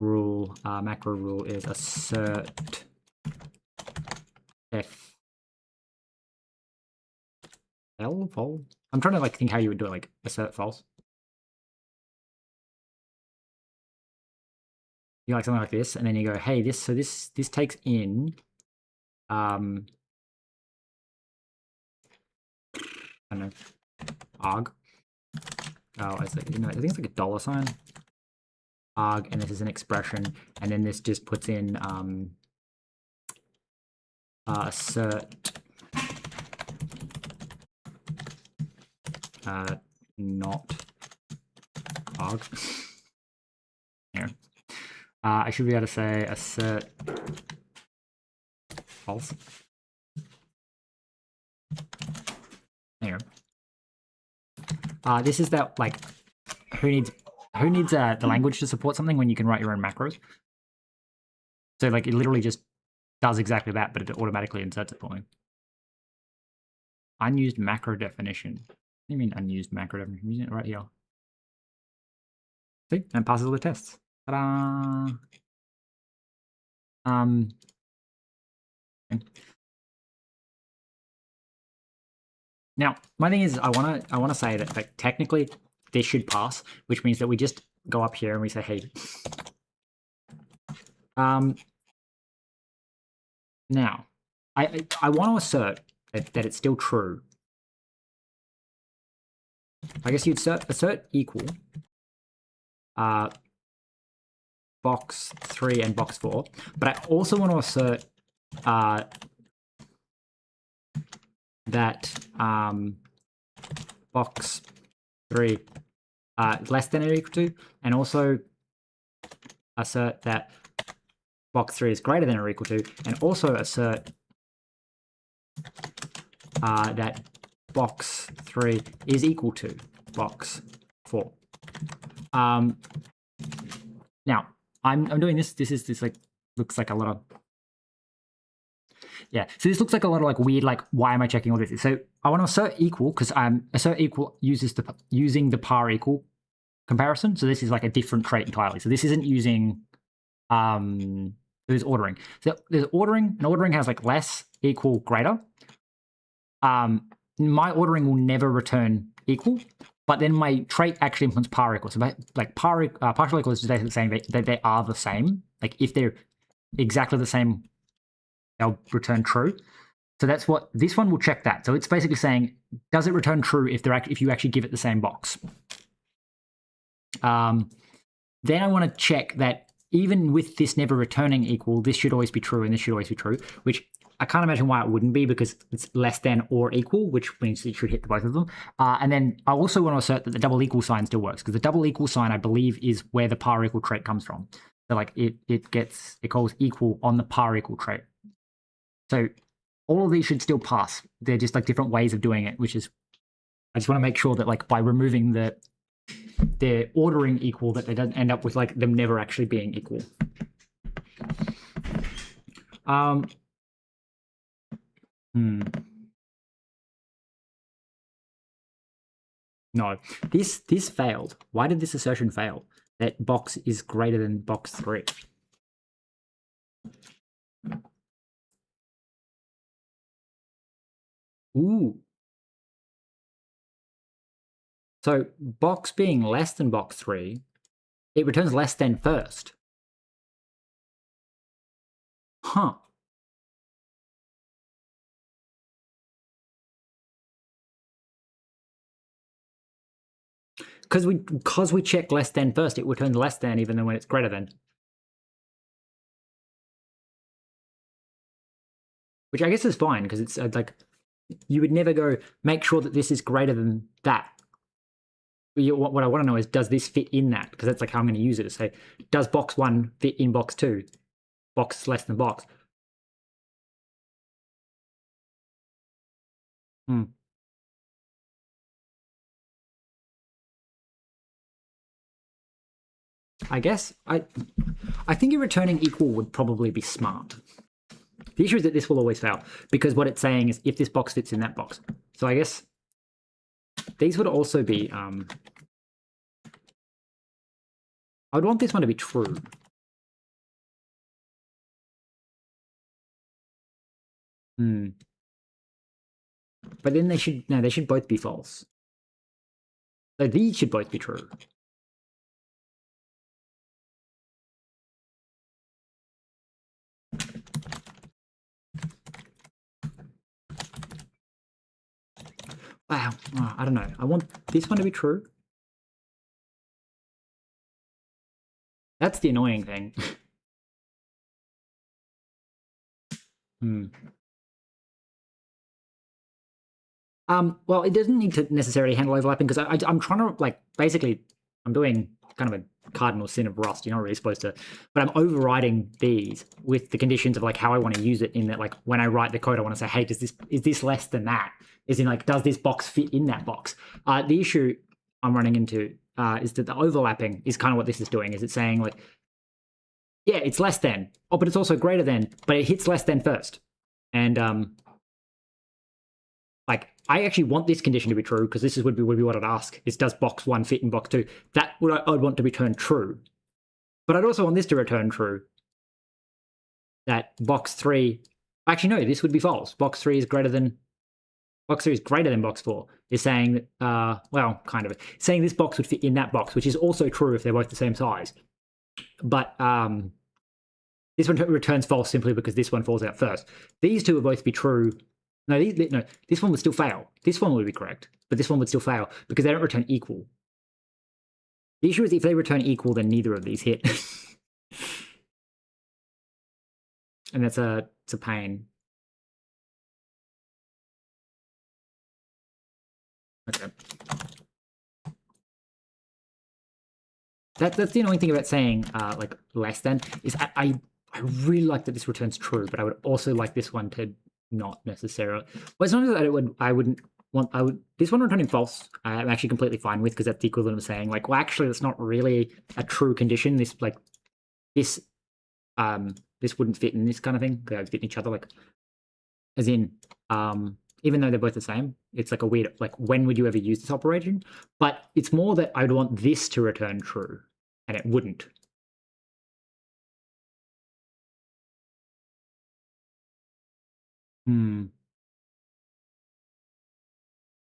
rule is assert f l false. I'm trying to like think how you would do it, like assert false. You like something like this, and then you go, hey, this takes in I don't know, arg. Oh, I think it's like a dollar sign. Arg, and this is an expression, and then this just puts in assert not arg. Here. I should be able to say assert false. Here. This is that, like, who needs the language to support something when you can write your own macros? So like it literally just does exactly that, but it automatically inserts it for me. Unused macro definition. What do you mean unused macro definition? I'm using it right here. See, and it passes all the tests. Ta-da! Now, my thing is, I wanna say that, like, technically this should pass, which means that we just go up here and we say, hey. Now, I want to assert that it's still true. I guess you'd assert equal box 3 and box 4, but I also want to assert that box 3 less than or equal to, and also assert that box 3 is greater than or equal to, and also assert that box 3 is equal to box 4. Now, I'm doing this. This like looks like a lot of, yeah. So this looks like a lot of like weird, like, why am I checking all this? So I want to assert equal because assert equal uses using the par equal comparison. So this is like a different trait entirely. So this isn't using there's ordering. So there's ordering, and ordering has like less, equal, greater. My ordering will never return equal, but then my trait actually implements par equal. So like partial equal is basically saying that they are the same. Like if they're exactly the same, they'll return true. So that's what this one will check that. So it's basically saying, does it return true if you actually give it the same box? Then I want to check that even with this never returning equal, this should always be true and this should always be true, which I can't imagine why it wouldn't be, because it's less than or equal, which means it should hit both of them. And then I also want to assert that the double equal sign still works, because the double equal sign, I believe, is where the par equal trait comes from. So like it calls equal on the par equal trait. So all of these should still pass. They're just like different ways of doing it, which is, I just want to make sure that like by removing they're ordering equal, that they don't end up with like them never actually being equal. No, this failed. Why did this assertion fail? That box is greater than box 3. Ooh. So box being less than box 3, it returns less than first. Huh. Because we check less than first, it returns less than even though when it's greater than. Which I guess is fine, because it's like, you would never go make sure that this is greater than that. what I want to know is, does this fit in that? Because that's like how I'm going to use it to say, does box 1 fit in box 2? Box less than box. I guess I think returning equal would probably be smart. The issue is that this will always fail, because what it's saying is if this box fits in that box. So I guess these would also be, I would want this one to be true. But then they should both be false. So these should both be true. Wow, oh, I don't know. I want this one to be true. That's the annoying thing. Well, it doesn't need to necessarily handle overlapping, because I'm trying to, like, basically, I'm doing kind of a cardinal sin of Rust. You're not really supposed to, but I'm overriding these with the conditions of like how I want to use it, in that, like, when I write the code, I want to say, hey, is this less than that? Is in, like, does this box fit in that box? The issue I'm running into is that the overlapping is kind of what this is doing. Is it saying, like, yeah, it's less than, oh, but it's also greater than, but it hits less than first. And like, I actually want this condition to be true, because this would be what I'd ask, is does box 1 fit in box 2? That I'd want to return true. But I'd also want this to return true, that box 3, actually no, this would be false. Box 3 is greater than box 4, is saying that, well, kind of, saying this box would fit in that box, which is also true if they're both the same size. But this one returns false simply because this one falls out first. These two would both be true. No, this one would still fail. This one would be correct, but this one would still fail because they don't return equal. The issue is if they return equal, then neither of these hit. And it's a pain. Okay. That's the annoying thing about saying like less than, is I really like that this returns true, but I would also like this one to not necessarily. Well, it's not that this one returning false, I'm actually completely fine with, because that's the equivalent of saying, like, well, actually, that's not really a true condition. This, like, this wouldn't fit in this kind of thing. They would fit in each other, like, as in, even though they're both the same, it's like a weird, like, when would you ever use this operation? But it's more that I'd want this to return true, and it wouldn't.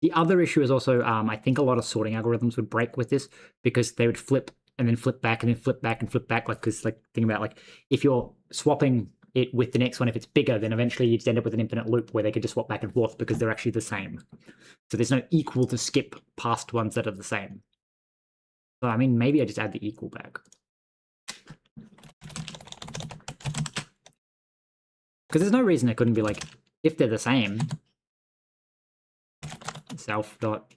The other issue is also, I think a lot of sorting algorithms would break with this, because they would flip and then flip back and then flip back and flip back. Like, because, like, think about, like, if you're swapping it with the next one, if it's bigger, then eventually you'd end up with an infinite loop where they could just swap back and forth because they're actually the same. So there's no equal to skip past ones that are the same. So, I mean, maybe I just add the equal back. Because there's no reason it couldn't be, like, if they're the same, self dot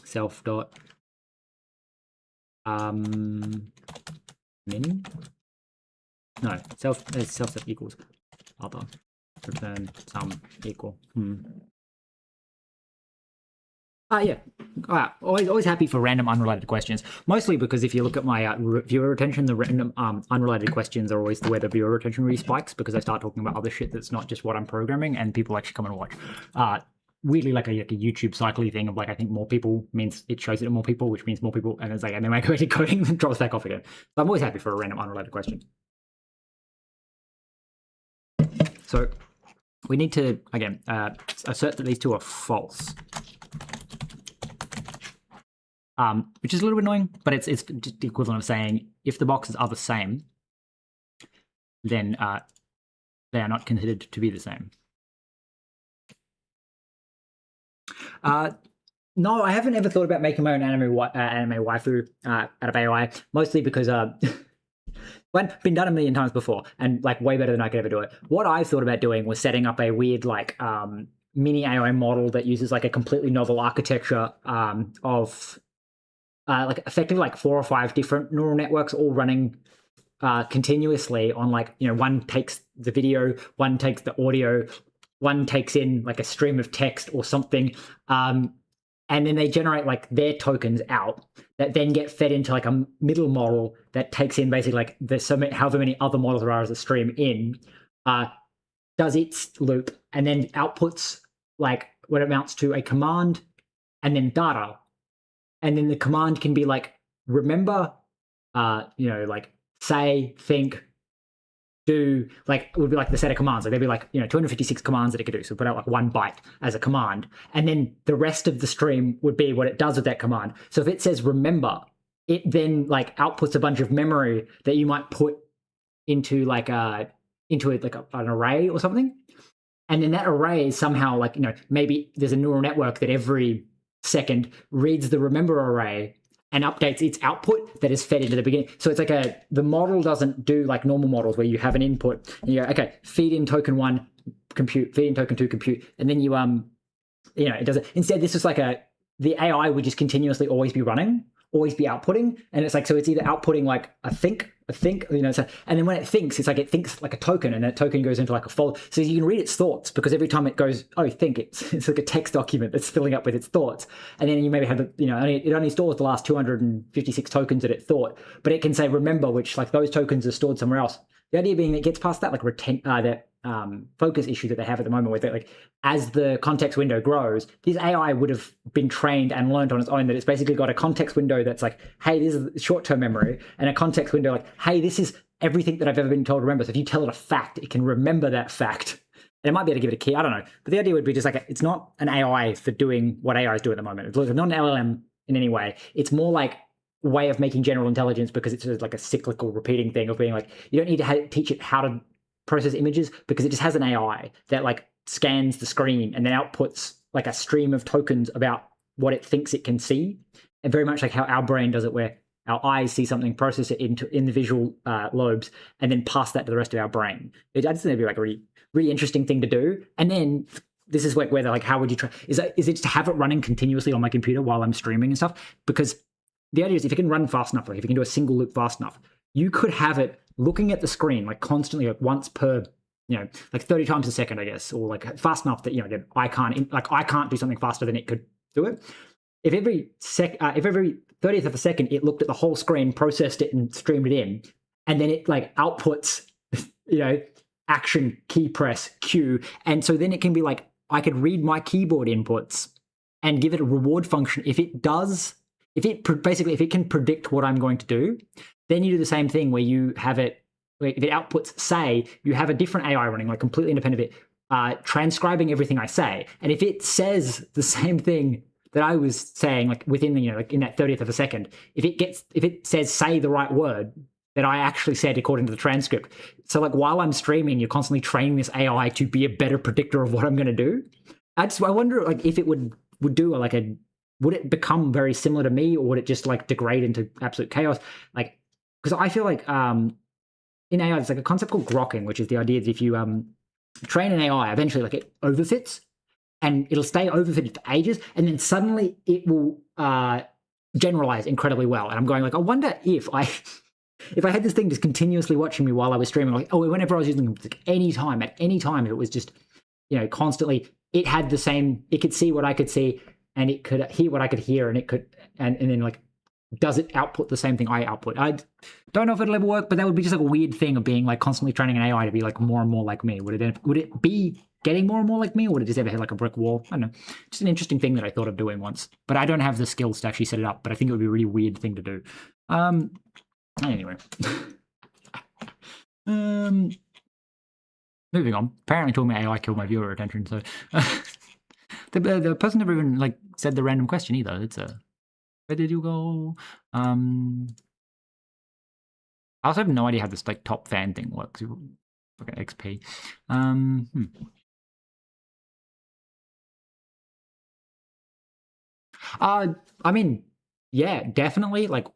self dot min, no, self equals other, return sum equal. Yeah. Always happy for random unrelated questions. Mostly because if you look at my viewer retention, the random unrelated questions are always where the viewer retention really spikes, because I start talking about other shit that's not just what I'm programming, and people actually come and watch. Weirdly, like a YouTube cycly thing of, like, I think more people means it shows it to more people, which means more people, and it's like, and then I go into coding and drops back off again. So I'm always happy for a random unrelated question. So we need to, again, assert that these two are false. Which is a little bit annoying, but it's just the equivalent of saying if the boxes are the same, then they are not considered to be the same. No, I haven't ever thought about making my own anime waifu out of AI, mostly because been done a million times before, and like way better than I could ever do it. What I thought about doing was setting up a weird like mini AI model that uses like a completely novel architecture of like effectively like 4 or 5 different neural networks all running continuously on like, you know, one takes the video, one takes the audio, one takes in like a stream of text or something, and then they generate like their tokens out that then get fed into like a middle model that takes in basically like the however many other models there are as a stream in, does its loop and then outputs like what amounts to a command and then data, and then the command can be like remember, you know, like say, think, do, like it would be like the set of commands. Like there'd be like, you know, 256 commands that it could do. So put out like 1 byte as a command. And then the rest of the stream would be what it does with that command. So if it says remember, it then like outputs a bunch of memory that you might put into like an array or something. And then that array is somehow like, you know, maybe there's a neural network that every second reads the remember array and updates its output that is fed into the beginning. So it's like the model doesn't do like normal models where you have an input and you go, okay, feed in token 1, compute, feed in token 2, compute. And then you know, it doesn't. Instead, this is like the AI would just continuously always be running, always be outputting. And it's like, so it's either outputting like a think, you know, so, and then when it thinks, it's like it thinks like a token, and that token goes into like a folder. So you can read its thoughts, because every time it goes, oh, think, it's like a text document that's filling up with its thoughts. And then you maybe have, you know, it only stores the last 256 tokens that it thought, but it can say remember, which like those tokens are stored somewhere else. The idea being that it gets past that like focus issue that they have at the moment, with it, like as the context window grows, this AI would have been trained and learned on its own that it's basically got a context window that's like, hey, this is short-term memory, and a context window like, hey, this is everything that I've ever been told to remember. So if you tell it a fact, it can remember that fact. And it might be able to give it a key, I don't know. But the idea would be just like, it's not an AI for doing what AIs do at the moment. It's not an LLM in any way. It's more like a way of making general intelligence, because it's just like a cyclical repeating thing of being like, you don't need to teach it how to process images, because it just has an AI that like scans the screen and then outputs like a stream of tokens about what it thinks it can see. And very much like how our brain does it, where our eyes see something, process it in the visual lobes, and then pass that to the rest of our brain. I just think it'd be like a really, really interesting thing to do. And then this is like where they're like, how would you try? Is it just to have it running continuously on my computer while I'm streaming and stuff? Because the idea is, if it can run fast enough, like if you can do a single loop fast enough, you could have it looking at the screen like constantly, like once per, you know, like 30 times a second, I guess, or like fast enough that, you know, that I can't do something faster than it could do it. If every 30th of a second it looked at the whole screen, processed it, and streamed it in, and then it like outputs, you know, action, key press, Q, and so then it can be like, I could read my keyboard inputs and give it a reward function if it can predict what I'm going to do. Then you do the same thing where you have it, if it outputs say, you have a different AI running, like completely independent of it, transcribing everything I say. And if it says the same thing that I was saying, like within the, you know, like in that 30th of a second, if it says say the right word that I actually said according to the transcript. So like while I'm streaming, you're constantly training this AI to be a better predictor of what I'm going to do. I wonder like if it would do like would it become very similar to me, or would it just like degrade into absolute chaos? Like, because I feel like in AI, there's like a concept called grokking, which is the idea that if you train an AI, eventually like it overfits, and it'll stay overfitted for ages, and then suddenly it will generalize incredibly well. And I'm going like, I wonder if I had this thing just continuously watching me while I was streaming, like, oh, whenever I was using it, like at any time, it was just, you know, constantly, it had the same, it could see what I could see, and it could hear what I could hear, and it could, and then like, does it output the same thing I output? I don't know if it'll ever work, but that would be just like a weird thing of being like constantly training an AI to be like more and more like me. Would it be getting more and more like me, or would it just ever hit like a brick wall? I don't know. Just an interesting thing that I thought of doing once, but I don't have the skills to actually set it up. But I think it would be a really weird thing to do. Anyway, moving on. Apparently, told me AI killed my viewer attention. So the person never even like said the random question either. It's a where did you go? I also have no idea how this like top fan thing works. Okay, XP. I mean, yeah, definitely. Like,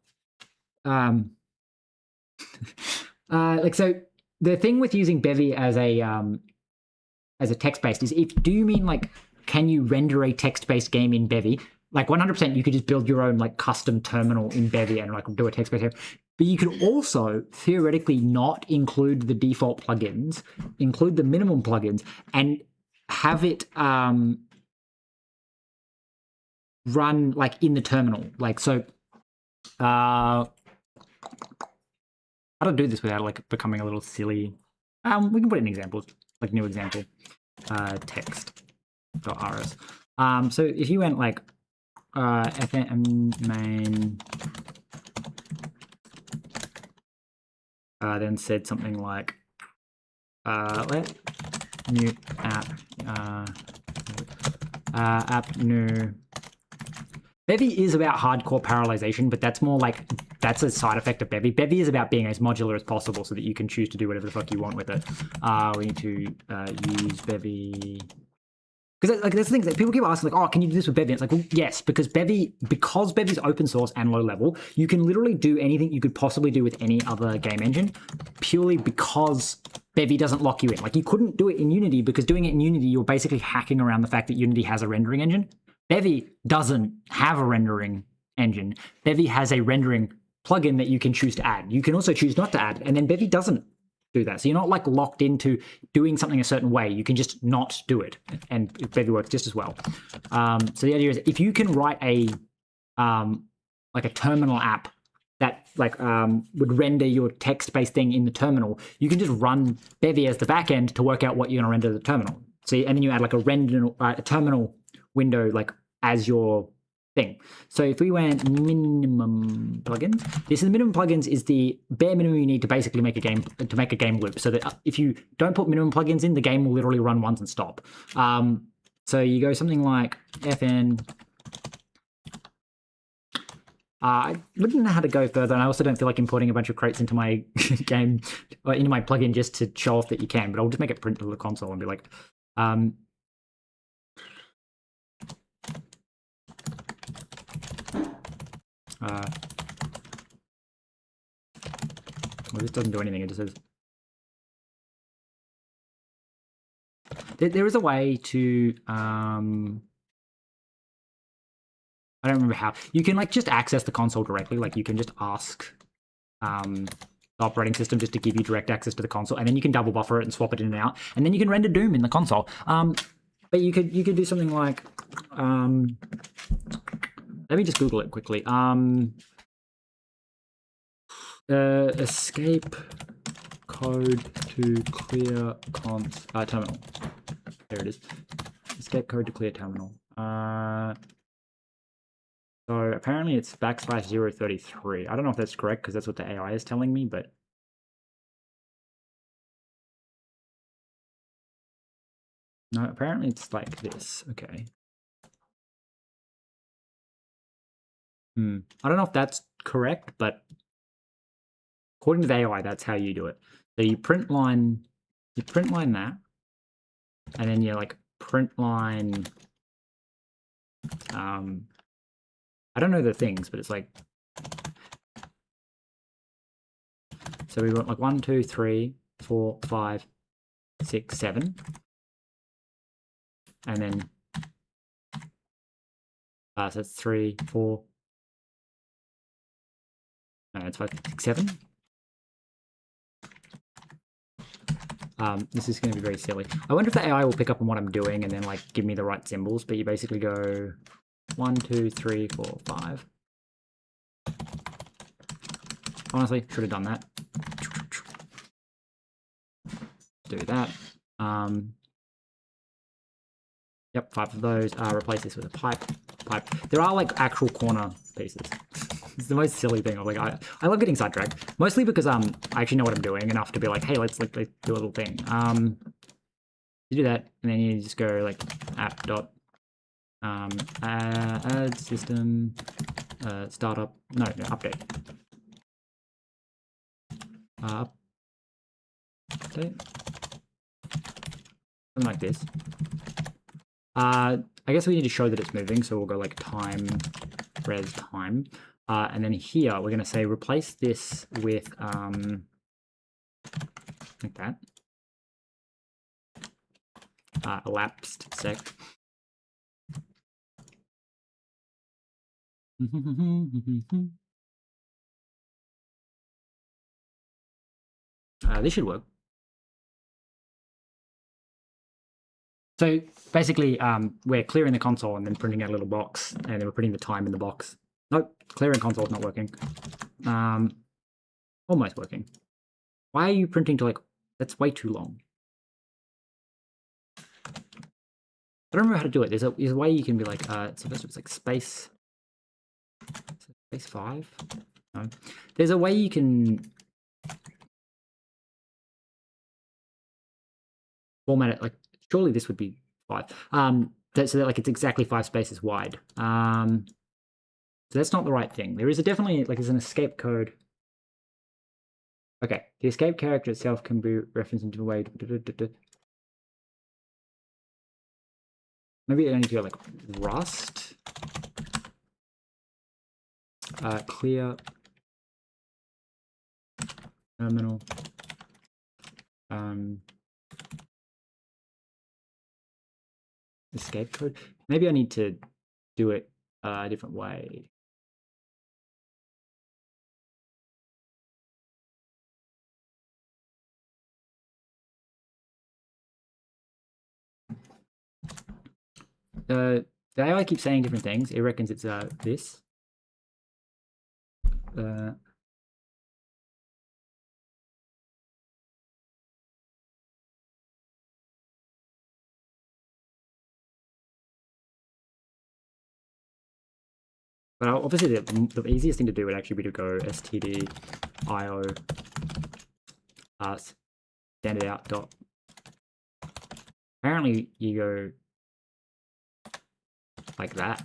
Like, so the thing with using Bevy as a text-based is, if, do you mean like, can you render a text-based game in Bevy? Like 100% you could just build your own like custom terminal in Bevy and like do a text-based game. But you could also theoretically not include the default plugins, include the minimum plugins, and have it run like in the terminal. Like, so how to do this without like becoming a little silly? We can put in examples, like new example, text.rs. So if you went like fn main, then said something like let new app new. Bevy is about hardcore parallelization, but that's more like, that's a side effect of Bevy. Bevy is about being as modular as possible so that you can choose to do whatever the fuck you want with it. We need to use Bevy. Because like, there's things that people keep asking, like, oh, can you do this with Bevy? And it's like, well, yes, because Bevy's open source and low level, you can literally do anything you could possibly do with any other game engine, purely because Bevy doesn't lock you in. Like, you couldn't do it in Unity, because doing it in Unity, you're basically hacking around the fact that Unity has a rendering engine. Bevy doesn't have a rendering engine. Bevy has a rendering plugin that you can choose to add. You can also choose not to add, and then Bevy doesn't do that. So you're not like locked into doing something a certain way. You can just not do it, and Bevy works just as well. So the idea is, if you can write a like a terminal app that like would render your text-based thing in the terminal, you can just run Bevy as the backend to work out what you're going to render to the terminal. So, and then you add like a terminal window like as your thing. So if we went minimum plugins, this is the minimum plugins is the bare minimum you need to basically make a game loop. So that if you don't put minimum plugins in, the game will literally run once and stop. So you go something like fn. I wouldn't know how to go further, and I also don't feel like importing a bunch of crates into my game or into my plugin just to show off that you can. But I'll just make it print to the console and be like, well, this doesn't do anything. It just says there is a way to I don't remember how. You can like just access the console directly. Like you can just ask the operating system just to give you direct access to the console, and then you can double buffer it and swap it in and out, and then you can render Doom in the console. But you could do something like let me just Google it quickly. Escape code to clear terminal. There it is. Escape code to clear terminal. So apparently it's \033. I don't know if that's correct because that's what the AI is telling me, but no, apparently it's like this. Okay. I don't know if that's correct, but according to the AI, that's how you do it. So you print line that, and then you like print line. I don't know the things, but it's like, so we want like 1, 2, 3, 4, 5, 6, 7, and then so it's 3, 4. No, it's 5, 6, 7. This is going to be very silly. I wonder if the AI will pick up on what I'm doing and then like give me the right symbols, but you basically go 1, 2, 3, 4, 5. Honestly, should have done that. Do that. Yep, 5 of those. Replace this with a pipe. There are like actual corner pieces. It's the most silly thing. Like I love getting sidetracked, mostly because I actually know what I'm doing enough to be like, hey, let's do a little thing. You do that, and then you just go like app dot add system startup. No, update. Update. Something like this. I guess we need to show that it's moving, so we'll go like time res time. And then here we're going to say replace this with like that. Elapsed sec. This should work. So basically, we're clearing the console and then printing out a little box, and then we're putting the time in the box. Nope, clearing console is not working. Almost working. Why are you printing to like? That's way too long. I don't remember how to do it. There's a way you can be like, so it's like space 5. No. There's a way you can format it like. Surely this would be 5. So that like it's exactly 5 spaces wide. So that's not the right thing. There is definitely like there's an escape code. Okay, the escape character itself can be referenced into a way. Maybe I need to go like Rust, clear terminal, escape code. Maybe I need to do it a different way. The AI keeps saying different things. It reckons it's this. But obviously the easiest thing to do would actually be to go std io standard out dot. Apparently you go like that.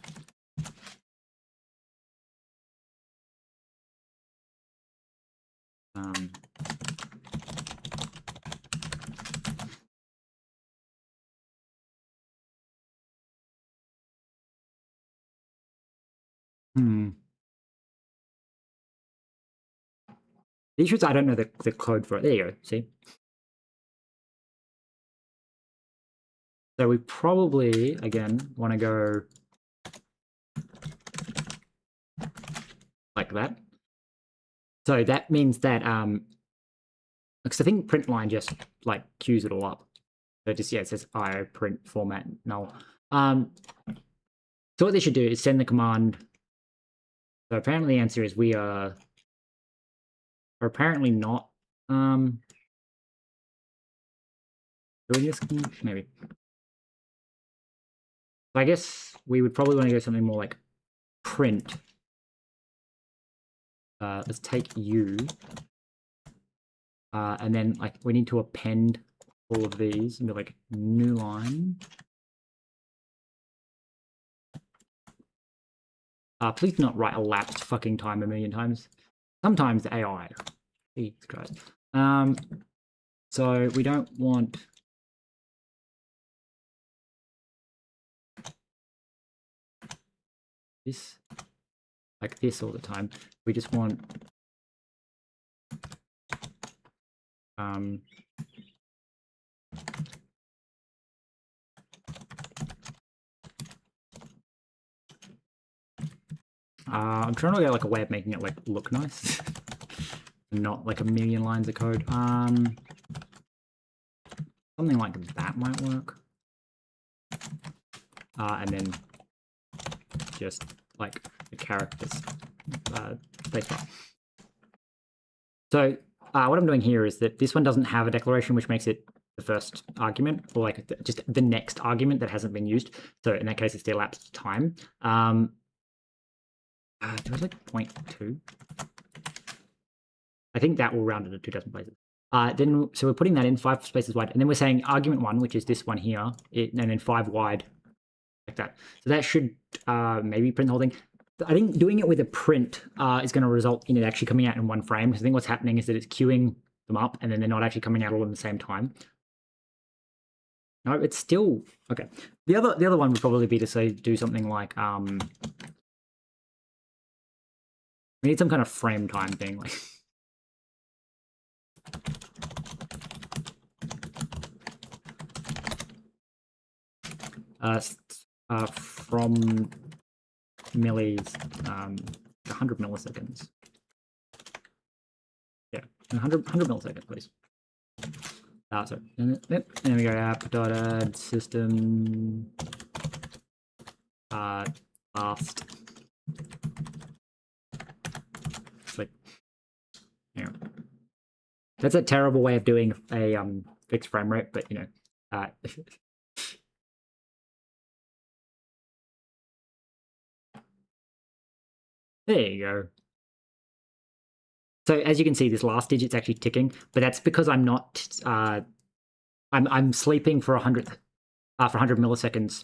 The issue is I don't know the code for it. There you go, see? So we probably, again, want to go like that. So that means that, because I think print line just like queues it all up. So just, yeah, it says IO print format null. So what they should do is send the command. So apparently the answer is we are apparently not doing this, maybe. So I guess we would probably want to go something more like print. Let's take U. And then like we need to append all of these and be like new line. Please do not write elapsed fucking time a million times. Sometimes the AI. Jesus Christ. So we don't want this like this all the time. We just want I'm trying to get like a way of making it like look nice. Not like a million lines of code. Something like that might work. And then just like the characters spacebar. So what I'm doing here is that this one doesn't have a declaration, which makes it the first argument, or like just the next argument that hasn't been used. So in that case, it's the elapsed time. Do I like 0.2? I think that will round it to 2 decimal places. Then, so we're putting that in 5 spaces wide, and then we're saying argument 1, which is this one here, and then 5 wide, like that. So that should maybe print the whole thing. I think doing it with a print is going to result in it actually coming out in 1 frame. Because I think what's happening is that it's queuing them up, and then they're not actually coming out all at the same time. No, it's still okay. The other one would probably be to say do something like we need some kind of frame time thing, like. from millis, 100 milliseconds. Yeah, 100 milliseconds, please. So and then we go app.add system last. Like, yeah, that's a terrible way of doing a fixed frame rate, but you know, there you go. So as you can see, this last digit's actually ticking, but that's because I'm not. I'm sleeping for 100 milliseconds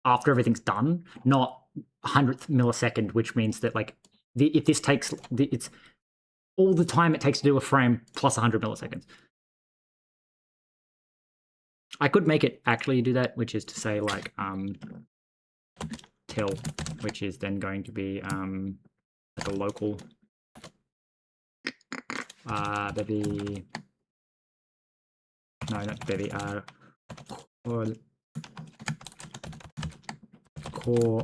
after everything's done, not 100th millisecond, which means that like if this takes it's all the time it takes to do a frame plus 100 milliseconds. I could make it actually do that, which is to say like till, which is then going to be like a local Bevy. No, not Bevy. Core.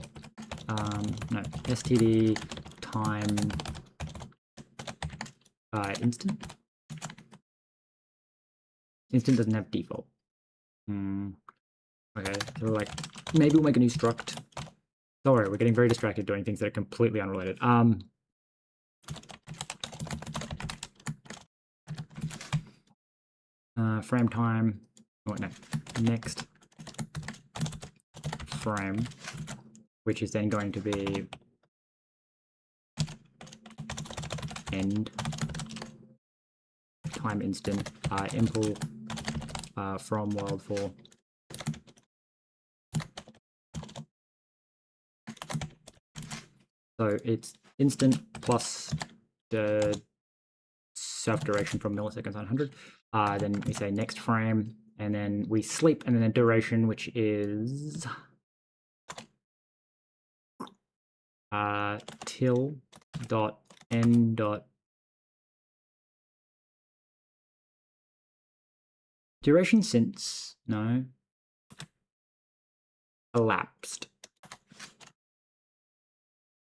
No, std time instant. Instant doesn't have default. Okay, so like maybe we'll make a new struct. Sorry, we're getting very distracted doing things that are completely unrelated. Frame time. Oh, no, next frame, which is then going to be end time instant impl from world 4. So it's instant plus the self duration from milliseconds on 100. Then we say next frame, and then we sleep, and then the duration, which is till dot n dot duration since elapsed.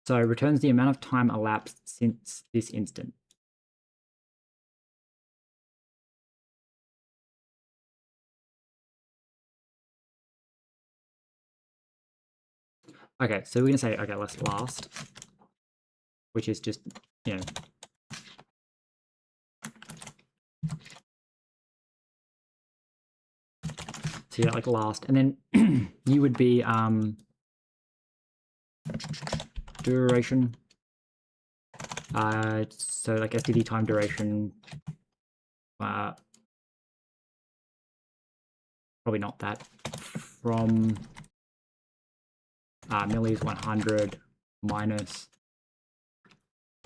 So it returns the amount of time elapsed since this instant. Okay, so we're gonna say, okay, let's last, which is just, you know, so yeah, like last, and then you would be duration. So like std time duration. Probably not that. From millis 100 minus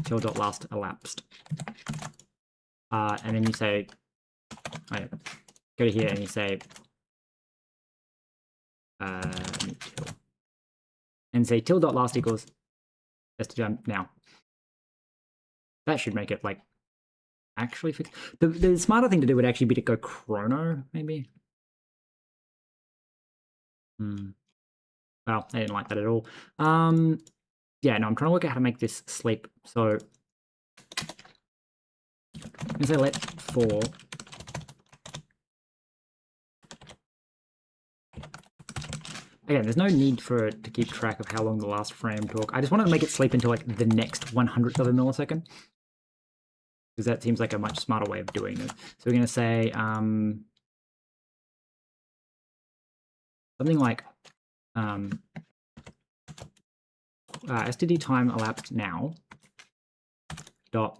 till dot last elapsed. And then you say, go to here and you say, till, and say till dot last equals std now. That should make it like actually fix. The smarter thing to do would actually be to go chrono, maybe. Well, I didn't like that at all. Yeah, no, I'm trying to work out how to make this sleep. So I'm gonna say let for again, there's no need for it to keep track of how long the last frame took. I just want to make it sleep until like the next 100th of a millisecond, because that seems like a much smarter way of doing it. So we're gonna say something like std time elapsed now dot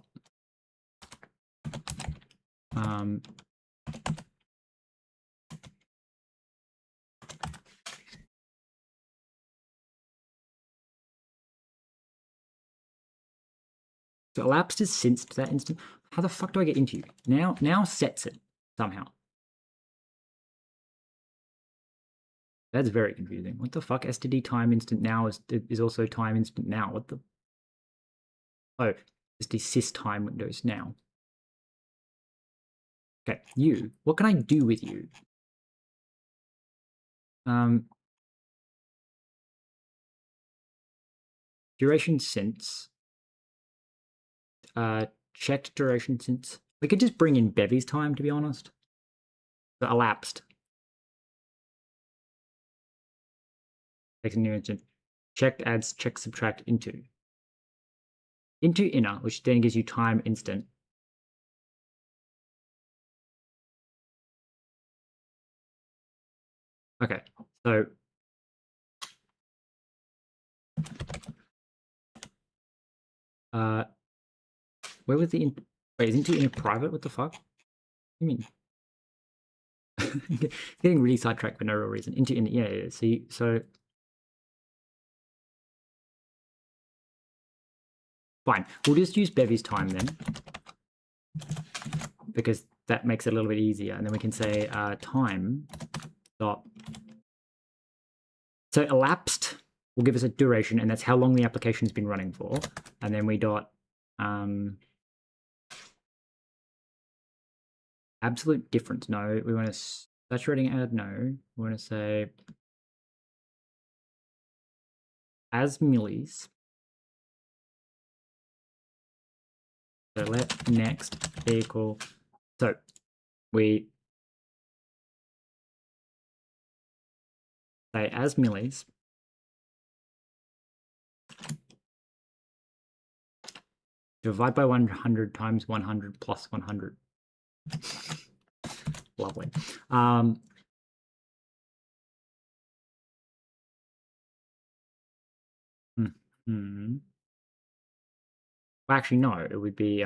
so elapsed is since that instant. How the fuck do I get into you? Now sets it somehow. That's very confusing. What the fuck? std time instant now is also time instant now. What the? Oh, it's the sys time windows now. Okay, you. What can I do with you? Duration since. Checked duration since. We could just bring in Bevy's time, to be honest. The elapsed. Takes a new instant. Checked adds check subtract into. Into inner, which then gives you time instant. Okay, so where was the wait, is into inner private? What the fuck? What do you mean? Getting really sidetracked for no real reason. Into inner, yeah. See, so fine. We'll just use Bevy's time then, because that makes it a little bit easier. And then we can say time dot. So elapsed will give us a duration, and that's how long the application's been running for. And then we dot absolute difference. No, we want to saturating add. No, we want to say as millis. So let next equal. So we say as millis. Divide by 100 times 100 plus 100. Lovely. Well, actually, no, it would be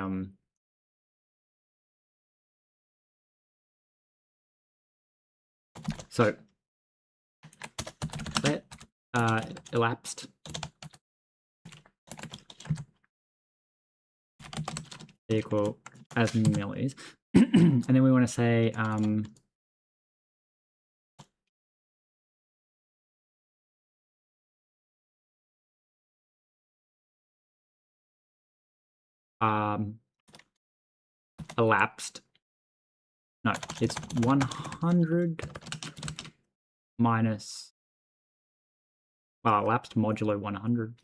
so let elapsed equal as millis. And then we want to say elapsed. No, it's 100 minus elapsed modulo 100.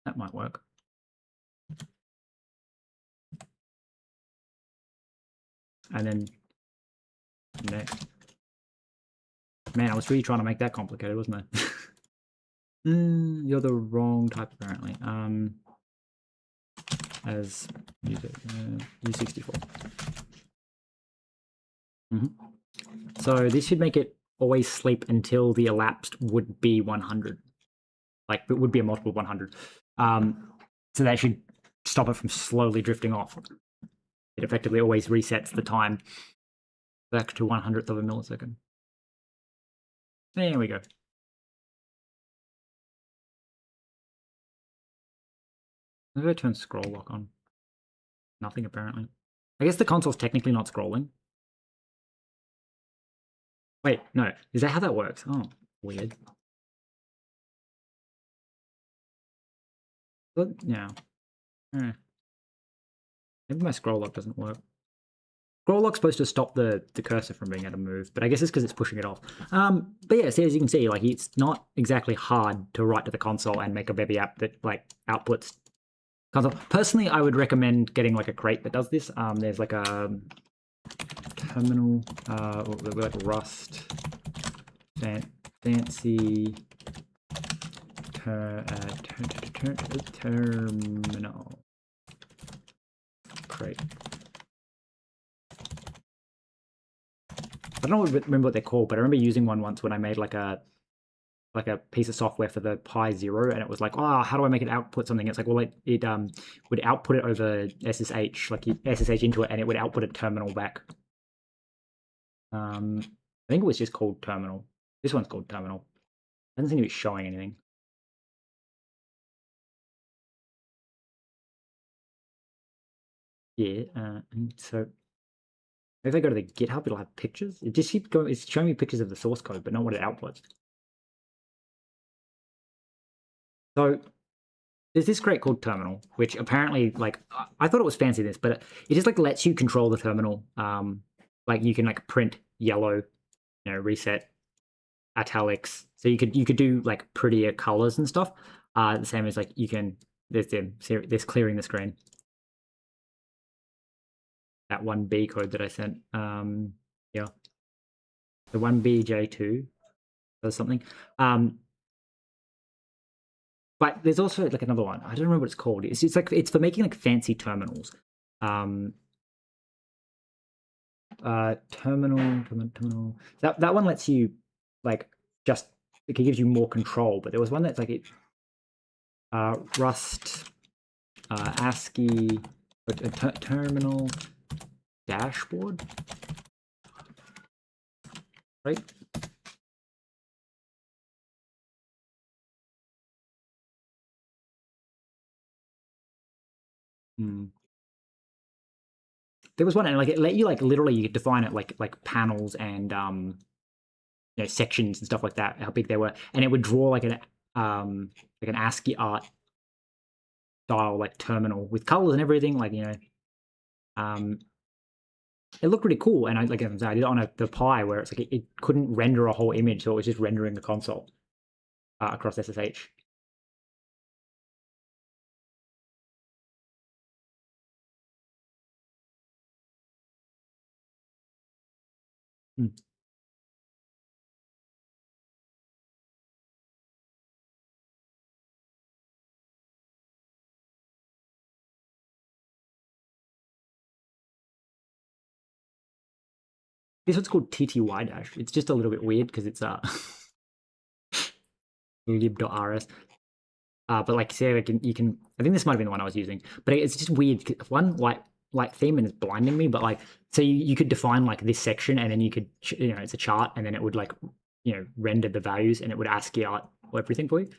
That might work. And then next. Man, I was really trying to make that complicated, wasn't I? You're the wrong type, apparently. As U64. So this should make it always sleep until the elapsed would be 100. Like, it would be a multiple 100. So that should stop it from slowly drifting off. It effectively always resets the time back to 100th of a millisecond. There we go. Maybe I turn scroll lock on. Nothing, apparently. I guess the console's technically not scrolling. Wait, no. Is that how that works? Oh, weird. But, yeah. Maybe my scroll lock doesn't work. Scroll lock's supposed to stop the cursor from being able to move, but I guess it's because it's pushing it off. But yeah, see, as you can see, like, it's not exactly hard to write to the console and make a Bevy app that like outputs console. Personally, I would recommend getting like a crate that does this. There's like a terminal, like Rust, fancy terminal crate. I don't remember what they're called, but I remember using one once when I made like a piece of software for the Pi Zero, and it was like, oh, how do I make it output something? It's like, well, it would output it over SSH, like you SSH into it, and it would output a terminal back. I think it was just called terminal. This one's called terminal. Doesn't seem to be showing anything. Yeah, so if I go to the GitHub, it'll have pictures. It just keeps going. It's showing me pictures of the source code, but not what it outputs. So there's this crate called terminal, which apparently, like, I thought it was fancy this, but it just like lets you control the terminal. Like you can like print yellow reset italics. So you could do like prettier colors and stuff. The same as like you can there's clearing the screen. That 1B code that I sent. Yeah. The 1BJ2 does something. But there's also like another one. I don't remember what it's called. It's like it's for making like fancy terminals. Terminal. That one lets you like just it gives you more control. But there was one that's like Rust ASCII terminal dashboard, right? There was one, and like it let you like literally you could define it like panels and sections and stuff like that, how big they were, and it would draw like an ASCII art style like terminal with colors and everything, like it looked really cool. And I did it on the Pi where it's like it couldn't render a whole image, so it was just rendering the console across SSH. This one's called TTY dash. It's just a little bit weird because it's lib.rs. But like say you can I think this might have been the one I was using, but it's just weird. One light theme and it's blinding me, but like so you could define like this section and then you could it's a chart and then it would like render the values and it would ASCII art everything for you.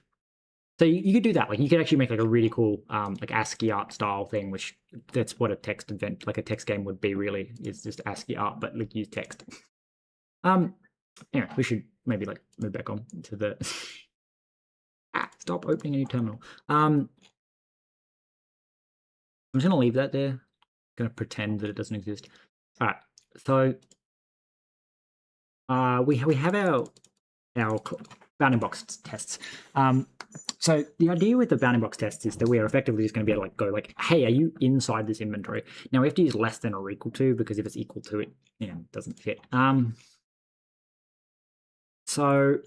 So you could do that. Like you could actually make like a really cool like ASCII art style thing, which that's what a text event like a text game would be really, is just ASCII art but like use text. Anyway, we should maybe like move back on to the stop opening a new terminal. I'm just gonna leave that there. I'm gonna pretend that it doesn't exist. All right, so we have our bounding box tests. So the idea with the bounding box tests is that we are effectively just going to be able to like go like, hey, are you inside this inventory? Now we have to use less than or equal to, because if it's equal to it, doesn't fit. So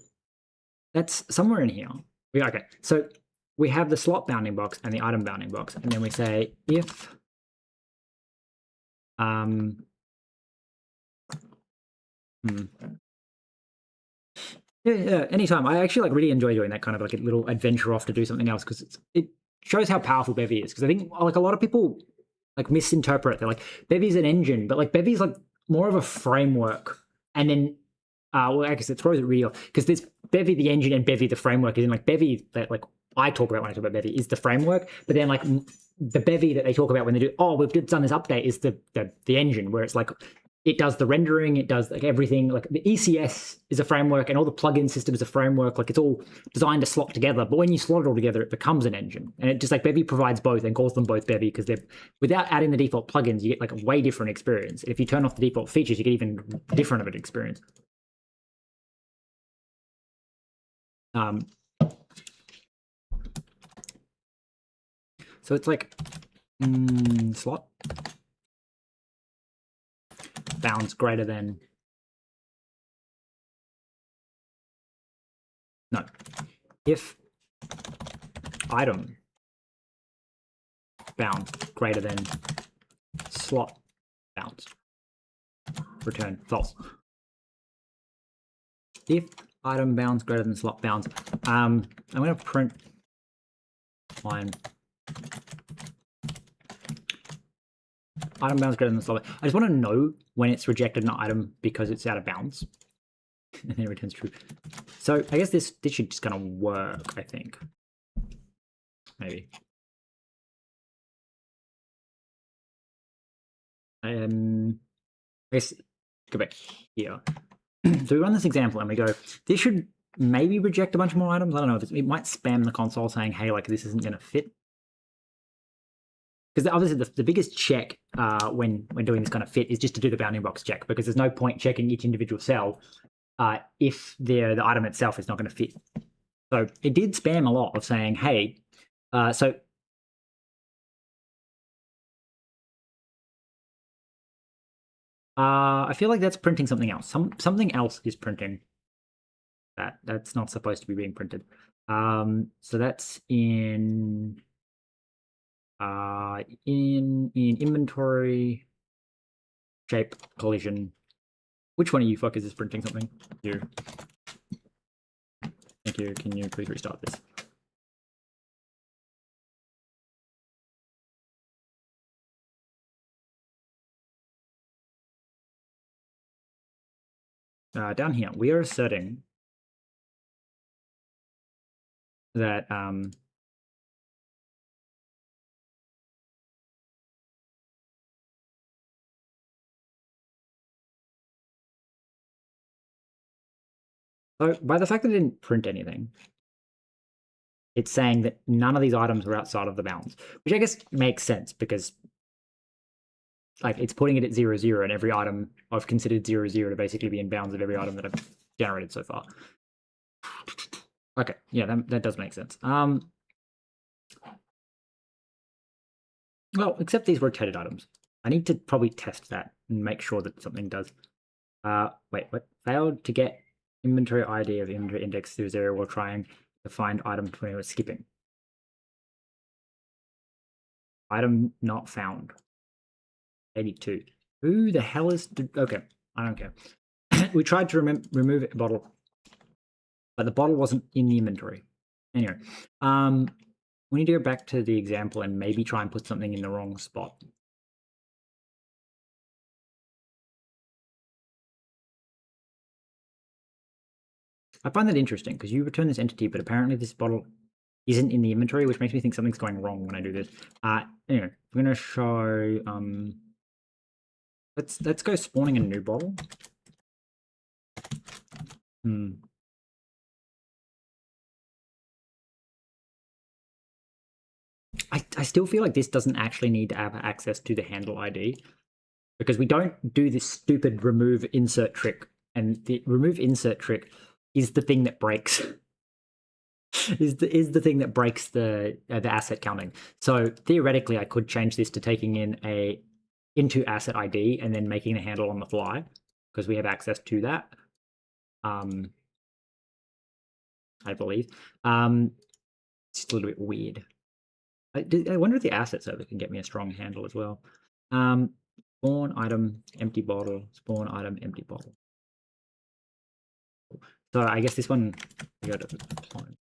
that's somewhere in here. Okay, so we have the slot bounding box and the item bounding box, and then we say if Yeah, anytime. I actually like really enjoy doing that kind of like a little adventure off to do something else, because it shows how powerful Bevy is. Because I think like a lot of people like misinterpret. They're like, Bevy's an engine, but like Bevy's like more of a framework. And then well, I guess it throws it really off, because there's Bevy the engine and Bevy the framework. And then like Bevy that like I talk about when I talk about Bevy is the framework, but then like the Bevy that they talk about when they do, we've done this update, is the engine, where it's like it does the rendering, it does like everything. Like the ECS is a framework, and all the plugin system is a framework. Like it's all designed to slot together. But when you slot it all together, it becomes an engine. And it just like Bevy provides both and calls them both Bevy, because they're without adding the default plugins, you get like a way different experience. And if you turn off the default features, you get even different of an experience. So it's like slot bounds greater than if item bounds greater than slot bounds, return false. If item bounds greater than slot bounds, I'm going to print line item bounds greater than slot. I just want to know when it's rejected an item because it's out of bounds, and then it returns true. So I guess this should just kind of work, I think. Maybe. I guess go back here. So we run this example and we go, this should maybe reject a bunch more items. I don't know if it might spam the console saying, hey, like this isn't going to fit. Because obviously the biggest check when doing this kind of fit is just to do the bounding box check, because there's no point checking each individual cell if the item itself is not going to fit. So it did spam a lot of saying, hey, so I feel like that's printing something else. Something else is printing that. That's not supposed to be being printed. So that's in inventory, shape, collision. Which one of you fuckers is printing something? You. Thank you. Can you please restart this? Down here, we are asserting that so by the fact that it didn't print anything, it's saying that none of these items were outside of the bounds, which I guess makes sense because like it's putting it at 0, 0, and every item I've considered 0, 0 to basically be in bounds of every item that I've generated so far. Okay, yeah, that does make sense. Well, except these rotated items. I need to probably test that and make sure that something does. Wait, what? Failed to get inventory ID of inventory index 0, 0 while trying to find item 20 with skipping. Item not found. 82. Who the hell is... Okay, I don't care. We tried to remove a bottle, but the bottle wasn't in the inventory. Anyway, we need to go back to the example and maybe try and put something in the wrong spot. I find that interesting because you return this entity, but apparently this bottle isn't in the inventory, which makes me think something's going wrong when I do this. Anyway, I'm going to show... Let's go spawning a new bottle. I still feel like this doesn't actually need to have access to the handle ID because we don't do this stupid remove insert trick, and the remove insert trick is the thing that breaks is the thing that breaks the asset counting. So theoretically, I could change this to taking in into asset ID and then making the handle on the fly because we have access to that. I believe. It's a little bit weird. I wonder if the asset server can get me a strong handle as well. Spawn item, empty bottle, spawn item, empty bottle. So I guess this one, we go to clone.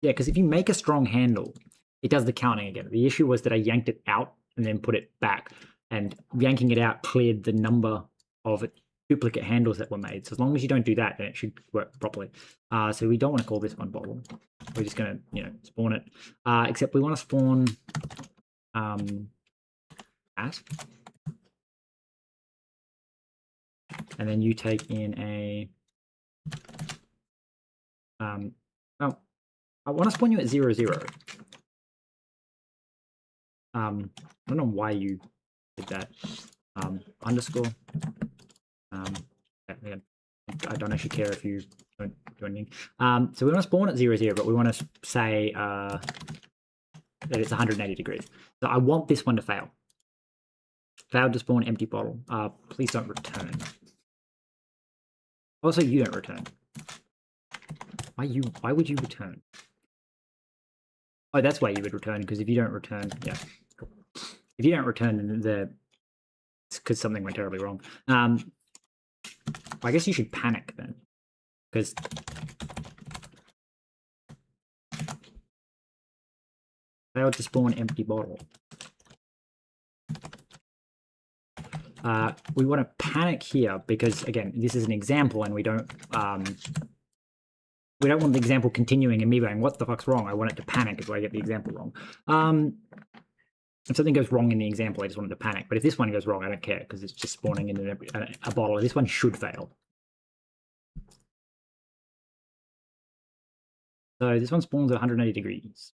Yeah, because if you make a strong handle, it does the counting again. The issue was that I yanked it out and then put it back, and yanking it out cleared the number of duplicate handles that were made. So as long as you don't do that, then it should work properly. So we don't want to call this one bottle. We're just going to, spawn it. Except we want to spawn at. And then you take in a... oh, I want to spawn you at 0, 0. I don't know why you did that. Underscore. Yeah, I don't actually care if you don't do anything. So we want to spawn at 0, 0, but we want to say that it's 180 degrees. So I want this one to fail. Failed to spawn empty bottle. Please don't return. Also, you don't return. Why would you return? Oh, that's why you would return, because if you don't return, yeah. If you don't return, it's because something went terribly wrong. I guess you should panic then, because failed to spawn empty bottle. We want to panic here because, again, this is an example, and we don't want the example continuing and me going, "What the fuck's wrong?" I want it to panic if I get the example wrong. If something goes wrong in the example, I just want it to panic. But if this one goes wrong, I don't care because it's just spawning in a bottle. This one should fail. So this one spawns at 180 degrees.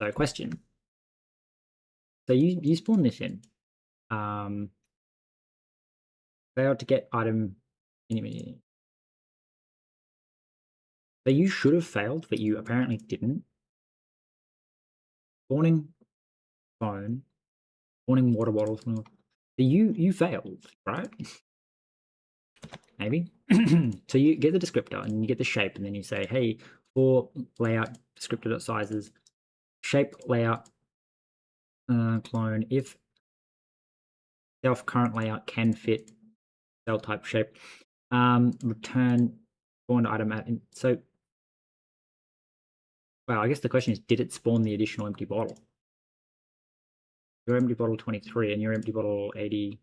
So question. So you spawn this in. Failed to get item. So you should have failed, but you apparently didn't. Spawning phone, spawning water bottles. So you failed, right? Maybe. So you get the descriptor and you get the shape, and then you say, hey, for layout descriptor.sizes, shape layout clone if self current layout can fit cell type shape, return spawned item at. So, well, I guess the question is, did it spawn the additional empty bottle? Your empty bottle 23 and your empty bottle 88.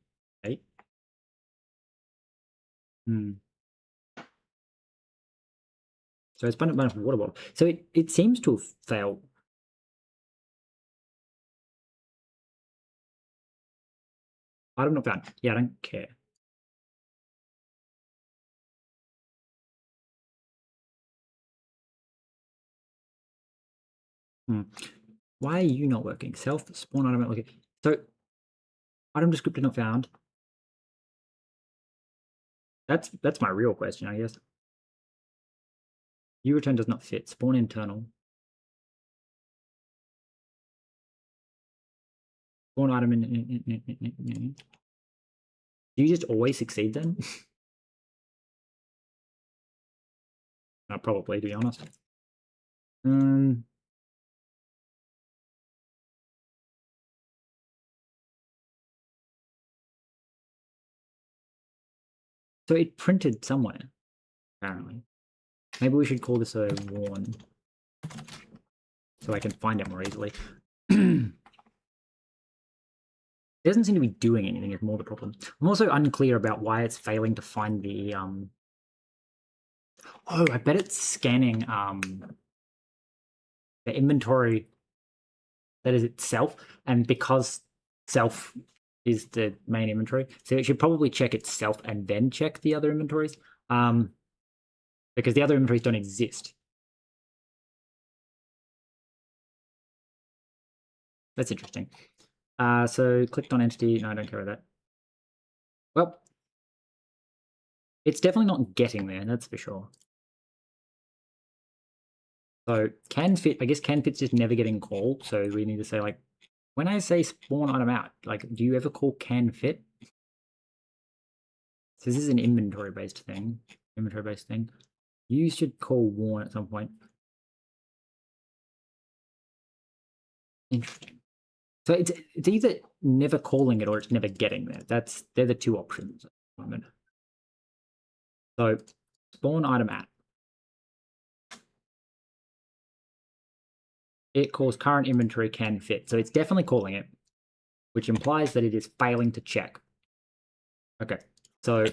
So it's been a water bottle. So it seems to have failed. Item not found. Yeah, I don't care. Why are you not working? Self spawn item. Okay. So item descriptor not found. That's my real question, I guess. U return does not fit. Spawn internal. Spawn item in. Do you just always succeed then? Probably, to be honest. So it printed somewhere, apparently. Maybe we should call this a warn, so I can find it more easily. It doesn't seem to be doing anything, is more the problem. I'm also unclear about why it's failing to find the oh, I bet it's scanning the inventory that is itself, and because self is the main inventory, so it should probably check itself and then check the other inventories, because the other inventories don't exist. That's interesting. So clicked on entity. No, I don't care about that. Well, it's definitely not getting there, that's for sure. So can fit, I guess can fit's just never getting called. So we need to say, like, when I say spawn item out, like, do you ever call can fit? So this is an inventory-based thing. Inventory-based thing. You should call warn at some point. Interesting. So it's either never calling it or it's never getting there. They're the two options at the moment. So spawn item at. It calls current inventory can fit. So it's definitely calling it, which implies that it is failing to check. Okay, so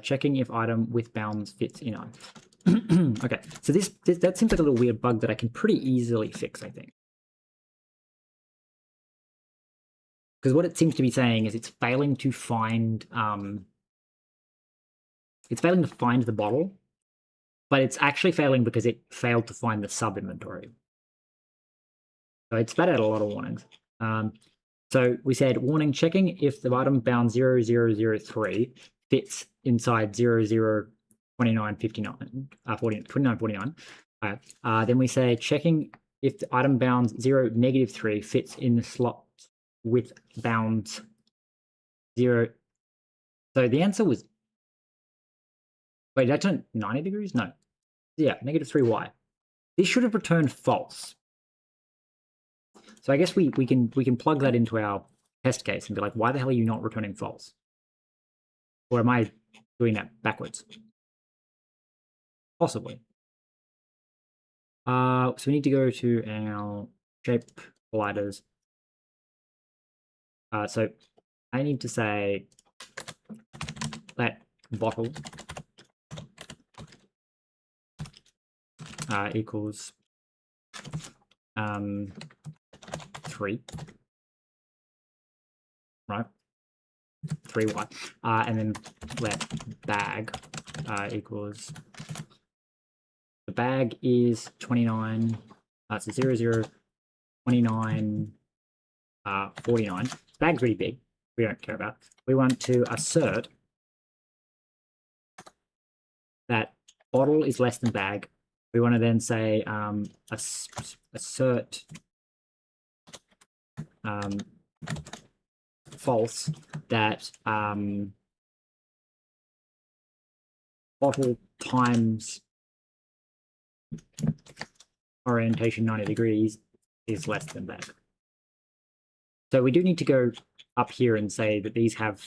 checking if item with bounds fits in item. Okay, so that seems like a little weird bug that I can pretty easily fix, I think. Because what it seems to be saying is it's failing to find the bottle, but it's actually failing because it failed to find the sub inventory. So it spat out a lot of warnings. So we said warning, checking if the item bound 0003 fits inside 002959 2949. Then we say checking if the item bounds 0-3 fits in the slot with bounds 0. So the answer was, wait, did I turn 90 degrees? No. Yeah, -3y. This should have returned false. So I guess we can plug that into our test case and be like, why the hell are you not returning false? Or am I doing that backwards? Possibly. So we need to go to our shape colliders. So I need to say that bottle equals 3, right? 3y, and then let bag equals bag is 29. So 0, 0, 29, 49. Bag's really big. We don't care about. We want to assert that bottle is less than bag. We want to then say assert false that bottle times orientation 90 degrees is less than bag. So we do need to go up here and say that these have,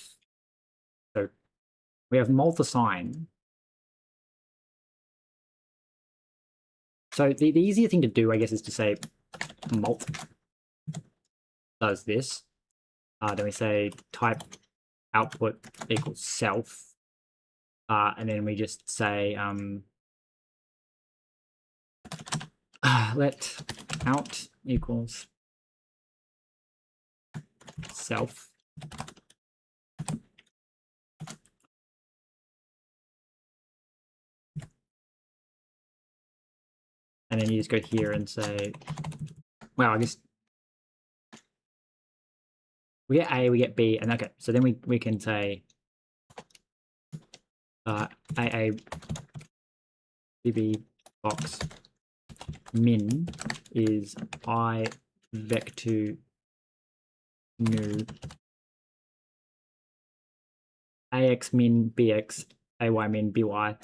so we have multi-sign. So the easier thing to do, I guess, is to say mult does this. Then we say type output equals self. And then we just say let out equals self. And then you just go here and say, well, I guess we get A, we get B, and okay, so then we can say AA BB box min is I vector new AX min BX AY min BY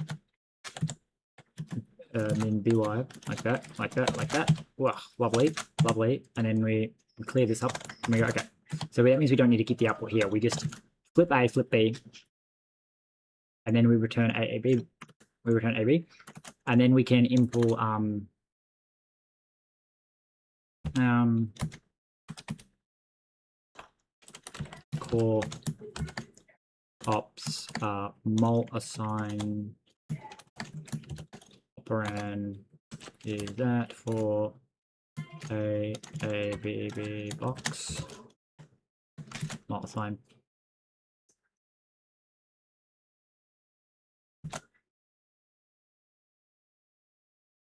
min BY like that, like that, like that. Wow, lovely, lovely. And then we clear this up and we go, okay. So that means we don't need to keep the output here. We just flip A, flip B, and then we return AAB. We return AB, and then we can import core ops mul assign operand is that for a B B box mul assign.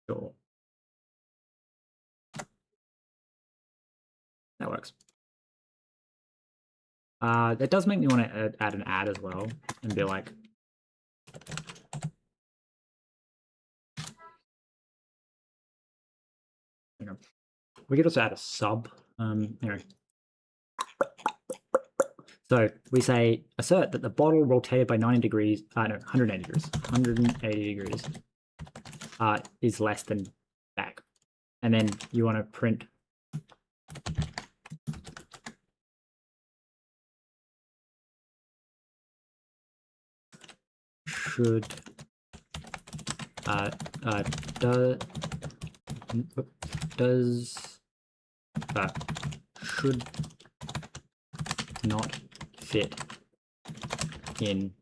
Sure. That works. That does make me want to add an add as well and be like, you know, we could also add a sub, you know. So we say assert that the bottle rotated by 90 degrees, no, 180 degrees, 180 degrees is less than bag. And then you want to print should does should not fit in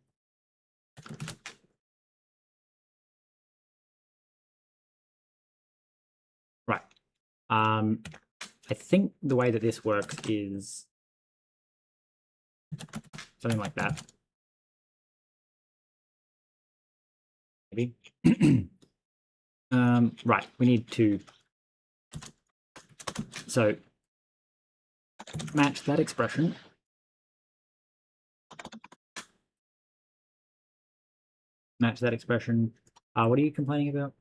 right. I think the way that this works is something like that. Maybe. Right, we need to so match that expression. Match that expression. What are you complaining about?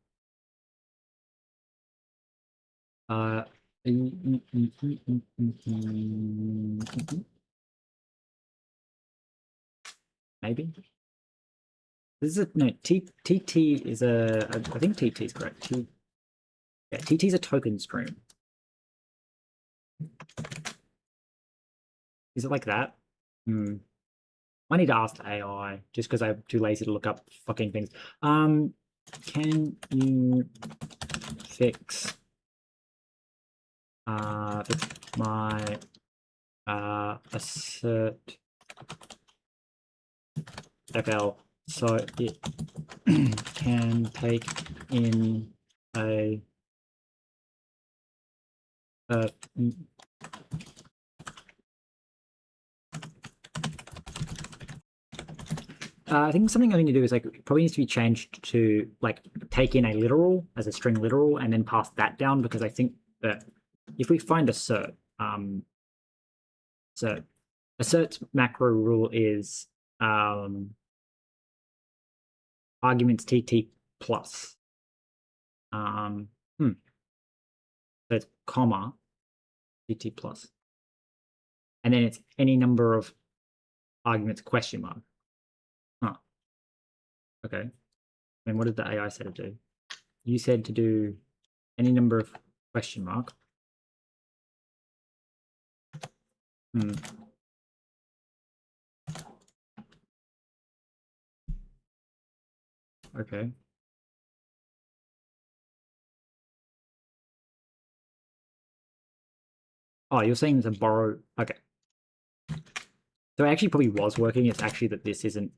Maybe. This is a no. TT is a. I think TT is correct. Yeah, TT is a token stream. Is it like that? I need to ask the AI just because I'm too lazy to look up fucking things. Can you fix my assert FL so it can take in a I think something I need to do is like probably needs to be changed to like take in a literal as a string literal and then pass that down, because I think that if we find assert, so assert's macro rule is arguments tt plus. So it's comma tt plus, and then it's any number of arguments question mark. Huh. Okay. And what did the AI say to do? You said to do any number of question mark. Okay. Oh, you're saying to borrow. Okay. So it actually probably was working. It's actually that this isn't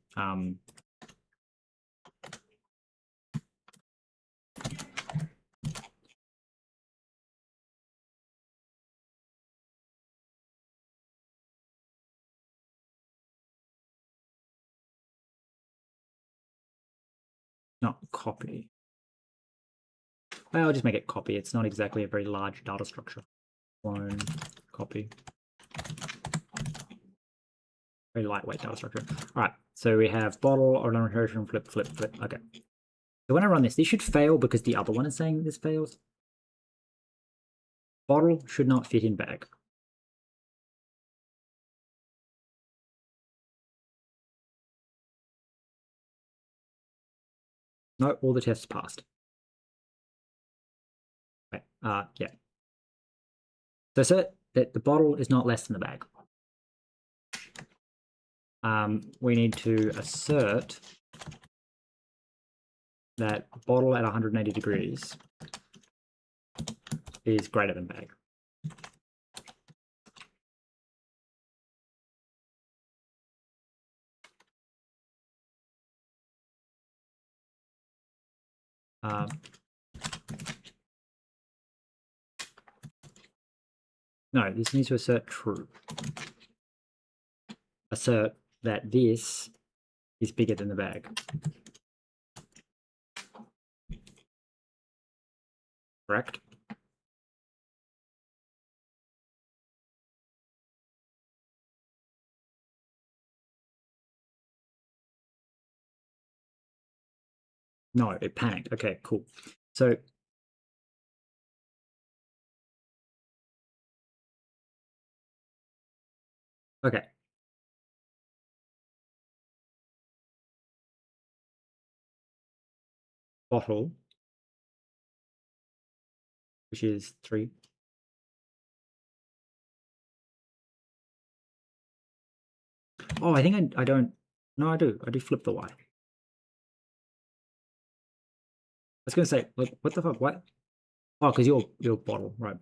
not copy. Well, I'll just make it copy. It's not exactly a very large data structure. Clone, copy. Very lightweight data structure. All right, so we have bottle, ordinary version, flip, flip, flip. Okay. So when I run this should fail because the other one is saying this fails. Bottle should not fit in bag. No, all the tests passed. Okay. Yeah. So assert that the bottle is not less than the bag. We need to assert that bottle at 180 degrees is greater than bag. No, this needs to assert true. Assert that this is bigger than the bag. Correct? No, it panicked. Okay, cool. So okay. Bottle, which is 3. Oh, I think I don't. No, I do. I do flip the Y. I was going to say, what the fuck? What? Oh, because your bottle, right?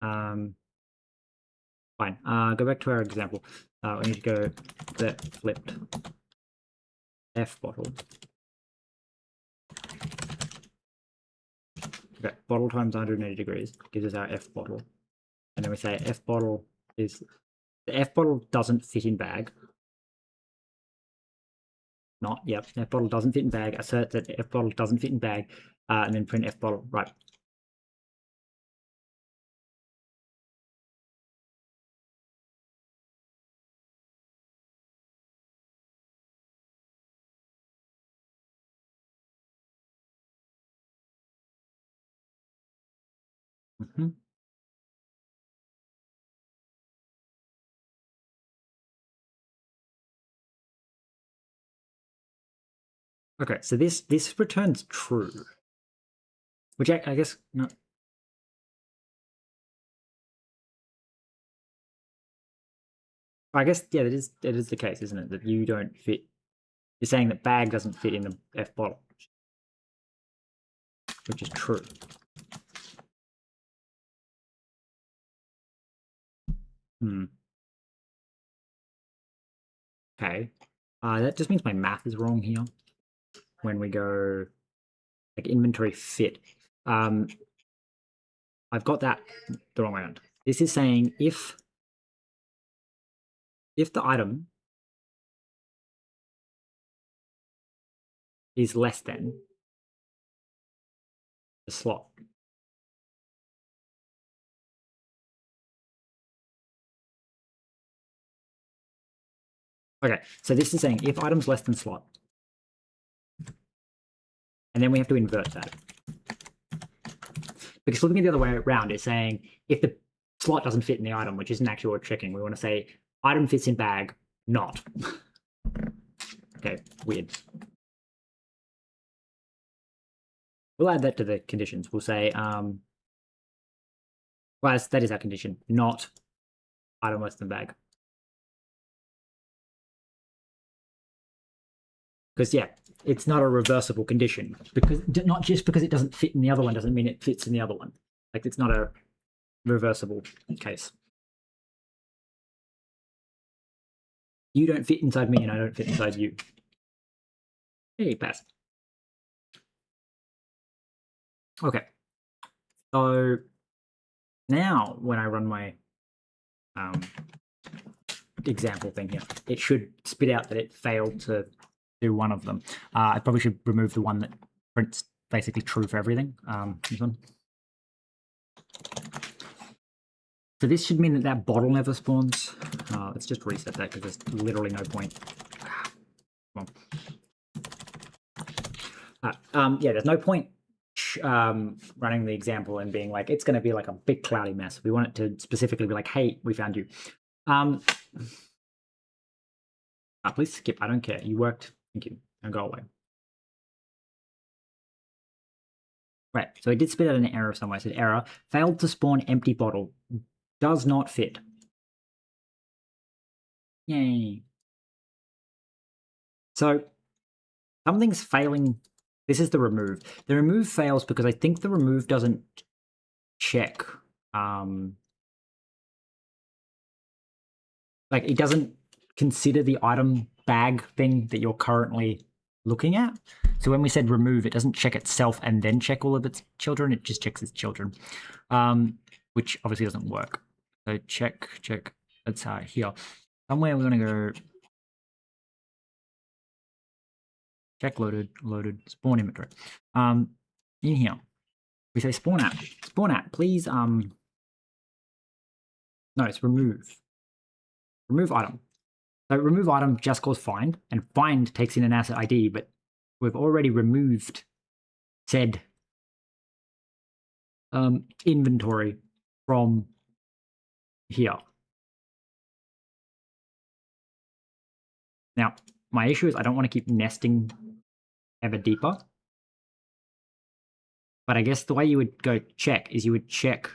Fine. Go back to our example. I need to go that flipped F bottle. Okay, bottle times 180 degrees gives us our F bottle. And then we say F bottle is, the F bottle doesn't fit in bag. Not, yep, F bottle doesn't fit in bag. Assert that F bottle doesn't fit in bag, and then print F bottle, right. Okay, so this returns true, which I guess no. I guess yeah, that is the case, isn't it? That you don't fit. You're saying that bag doesn't fit in the F bottle, which is true. Okay, that just means my math is wrong here. When we go like inventory fit, I've got that the wrong way around. This is saying if the item is less than the slot. Okay, so this is saying if item's less than slot, and then we have to invert that. Because looking at the other way around is saying if the slot doesn't fit in the item, which isn't actually what we're checking, we want to say item fits in bag, not. Okay, weird. We'll add that to the conditions. We'll say, well, that is our condition, not item less than bag. Because, yeah, it's not a reversible condition. Because not just because it doesn't fit in the other one doesn't mean it fits in the other one. Like, it's not a reversible case. You don't fit inside me and I don't fit inside you. Hey, pass. Okay. So now when I run my example thing here, it should spit out that it failed to do one of them. I probably should remove the one that prints basically true for everything. This one. So this should mean that that bottle never spawns. Let's just reset that because there's literally no point. Come on. Yeah, there's no point running the example and being like, it's going to be like a big cloudy mess. We want it to specifically be like, hey, we found you. Please skip. I don't care. You worked. Thank you. And go away. Right. So it did spit out an error somewhere. It said error. Failed to spawn empty bottle. Does not fit. Yay. So something's failing. This is the remove. The remove fails because I think the remove doesn't check. Like it doesn't consider the item bag thing that you're currently looking at. So when we said remove, it doesn't check itself and then check all of its children. It just checks its children, which obviously doesn't work. So check. Let's here. Somewhere we're going to go check loaded, spawn inventory. In here, we say spawn at, please. No, it's remove. Remove item. So remove item just calls find, and find takes in an asset ID, but we've already removed said inventory from here. Now, my issue is I don't want to keep nesting ever deeper. But I guess the way you would go check is you would check.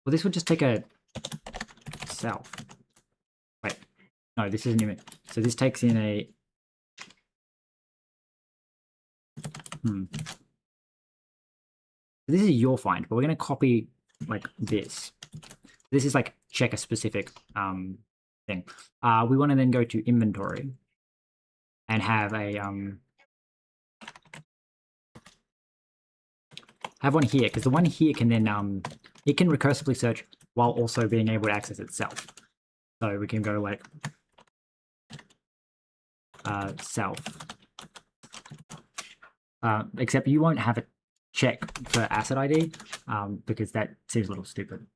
Well, this would just take a self. Wait, no, this isn't even. So this takes in a. This is your find, but we're going to copy like this. This is like check a specific thing. We want to then go to inventory and have a have one here, because the one here can then it can recursively search while also being able to access itself. So we can go like self. Except you won't have a check for asset ID because that seems a little stupid.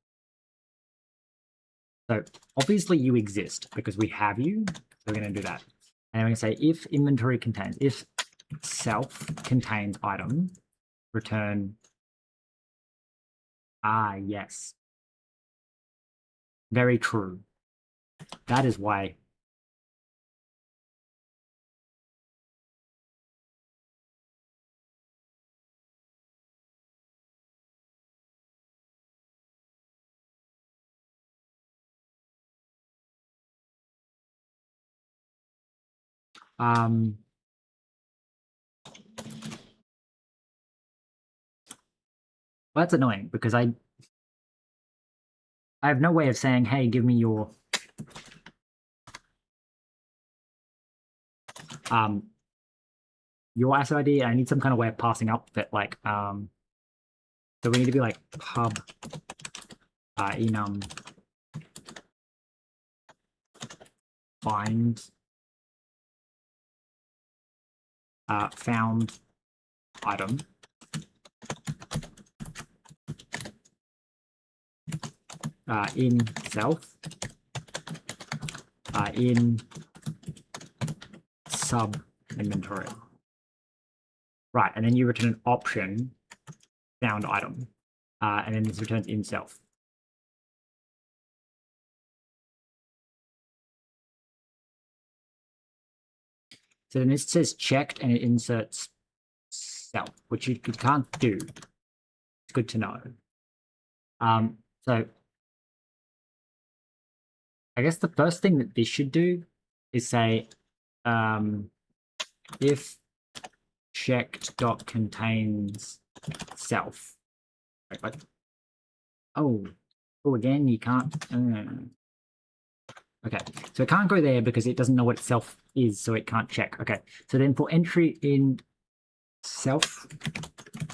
So obviously you exist because we have you. So we're going to do that. And we're going to say if inventory contains, if self contains item, return. Yes. Very true. That is why. Well, that's annoying because I have no way of saying, hey, give me your asset ID. I need some kind of way of passing up that like so we need to be like pub enum find found item in self in sub inventory. Right, and then you return an option found item, and then this returns in self. So then this says checked and it inserts self, which you can't do. It's good to know. So I guess the first thing that this should do is say if checked dot contains self. Wait, oh, again you can't. Okay, so it can't go there because it doesn't know what self is, so it can't check. Okay, so then for entry in self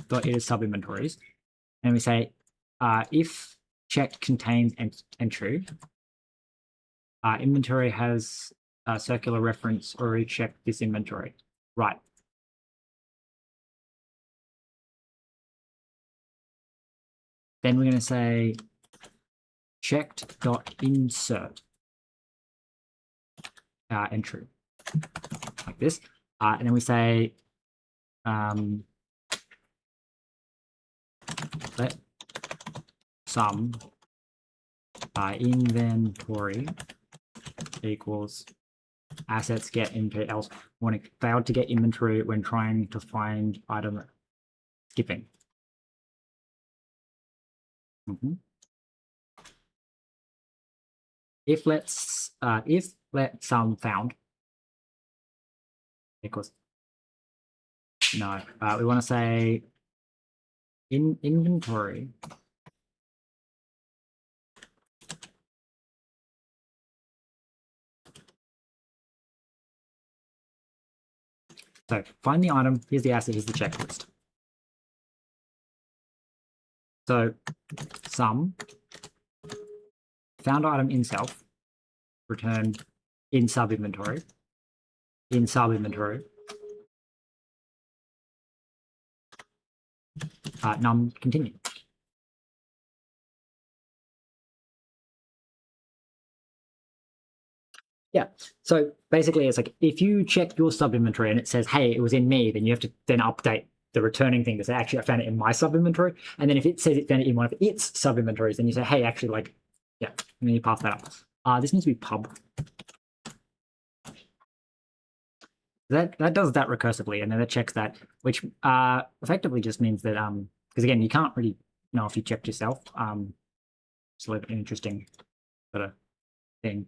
dot is sub inventories, and we say if check contains entry, inventory has a circular reference already checked this inventory. Right. Then we're going to say checked dot insert entry like this, and then we say let sum inventory equals assets get inventory else when it failed to get inventory when trying to find item skipping. If let sum found equals no, we want to say in inventory so find the item, here's the asset, here's the checklist. So sum found item in self return in sub inventory num continue. Yeah, so basically it's like if you check your sub inventory and it says, hey, it was in me, then you have to then update the returning thing to say, actually, I found it in my sub inventory. And then if it says it found it in one of its sub inventories, then you say, hey, actually, like, yeah, and then you pass that up. This needs to be pub. That does that recursively, and then it checks that, which effectively just means that because again, you can't really know if you checked yourself. It's a little bit interesting sort of thing.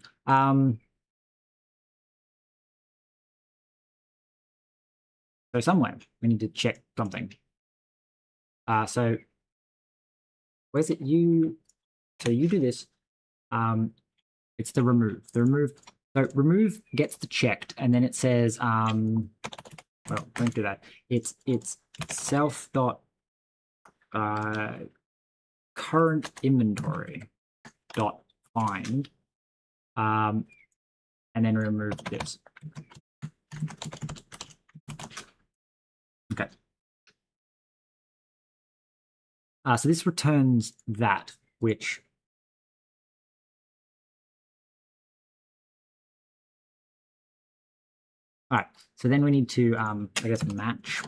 So somewhere we need to check something. So where's it? So you do this. It's the remove. So remove gets the checked, and then it says well, don't do that. It's self dot current inventory dot find, and then remove this. Okay. So this returns that, which all right. So then we need to, I guess, match.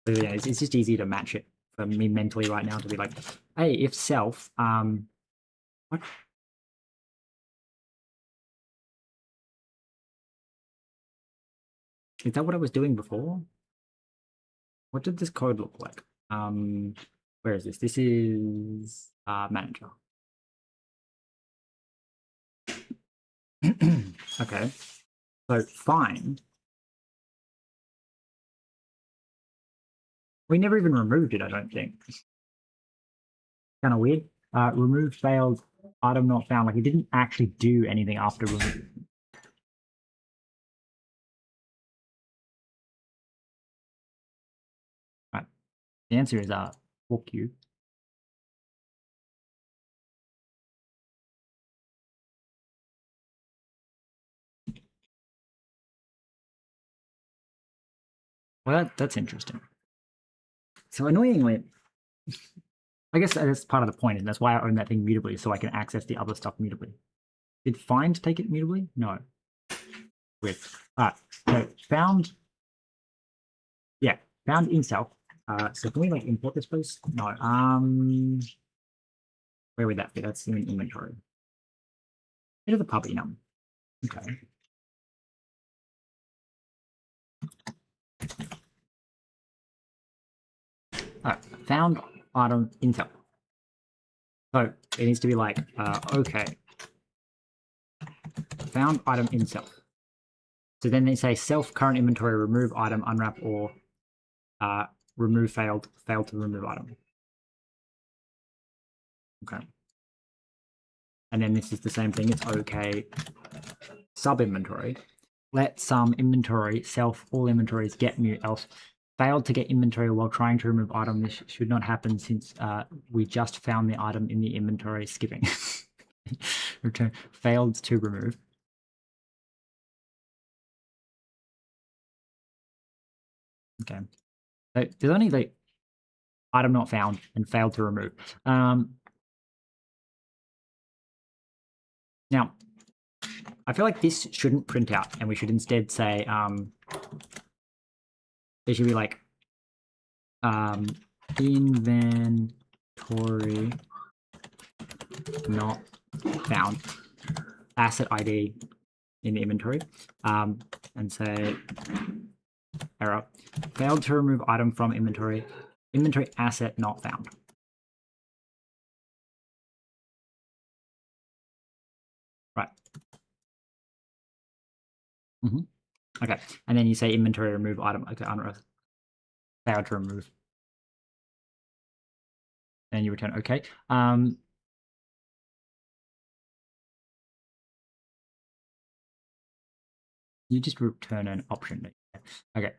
So yeah, it's just easy to match it for me mentally right now to be like, hey, if self, what? Is that what I was doing before? What did this code look like? Where is this? This is manager. Okay. So find. We never even removed it, I don't think. Kind of weird. Remove failed, item not found. Like it didn't actually do anything after remove. Right. The answer is fuck you. Well, that's interesting. So annoyingly, I guess that's part of the point, and that's why I own that thing mutably, so I can access the other stuff mutably. Did find take it mutably? No. Weird. Alright, so found, yeah, found in self. So can we like import this, please? No. Where would that be? That's in inventory. Bit of the puppy num. Okay. Alright, found item in self. So it needs to be like, okay. Found item in self. So then they say self current inventory, remove item, unwrap, or remove failed to remove item. Okay. And then this is the same thing. It's okay. Sub inventory. Let some inventory, self, all inventories get mute, else failed to get inventory while trying to remove item. This should not happen since we just found the item in the inventory, skipping. Return failed to remove. Okay. So there's only the item not found and failed to remove. Now, I feel like this shouldn't print out, and we should instead say there should be like inventory not found, asset ID in the inventory, and say error, failed to remove item from inventory, inventory asset not found. Right. Okay, and then you say inventory remove item. Okay, unearth, failed to remove. And you return okay. You just return an option. Okay.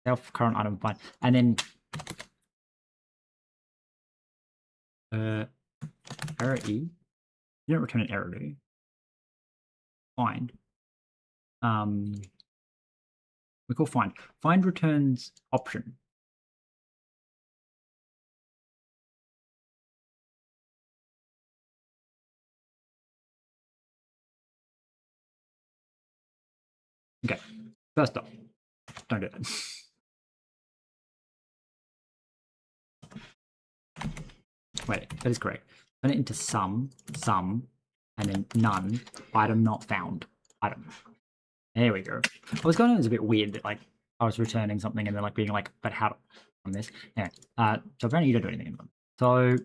Self current item find, and then error E. You don't return an error, do you? Find. We call find. Find returns option. Okay. First off, don't do that. Wait, that is correct. Turn it into some, and then none, item not found, item. There we go. I was going, it was a bit weird that like I was returning something and then like being like, but how on this? Anyway, so apparently you don't do anything in them. So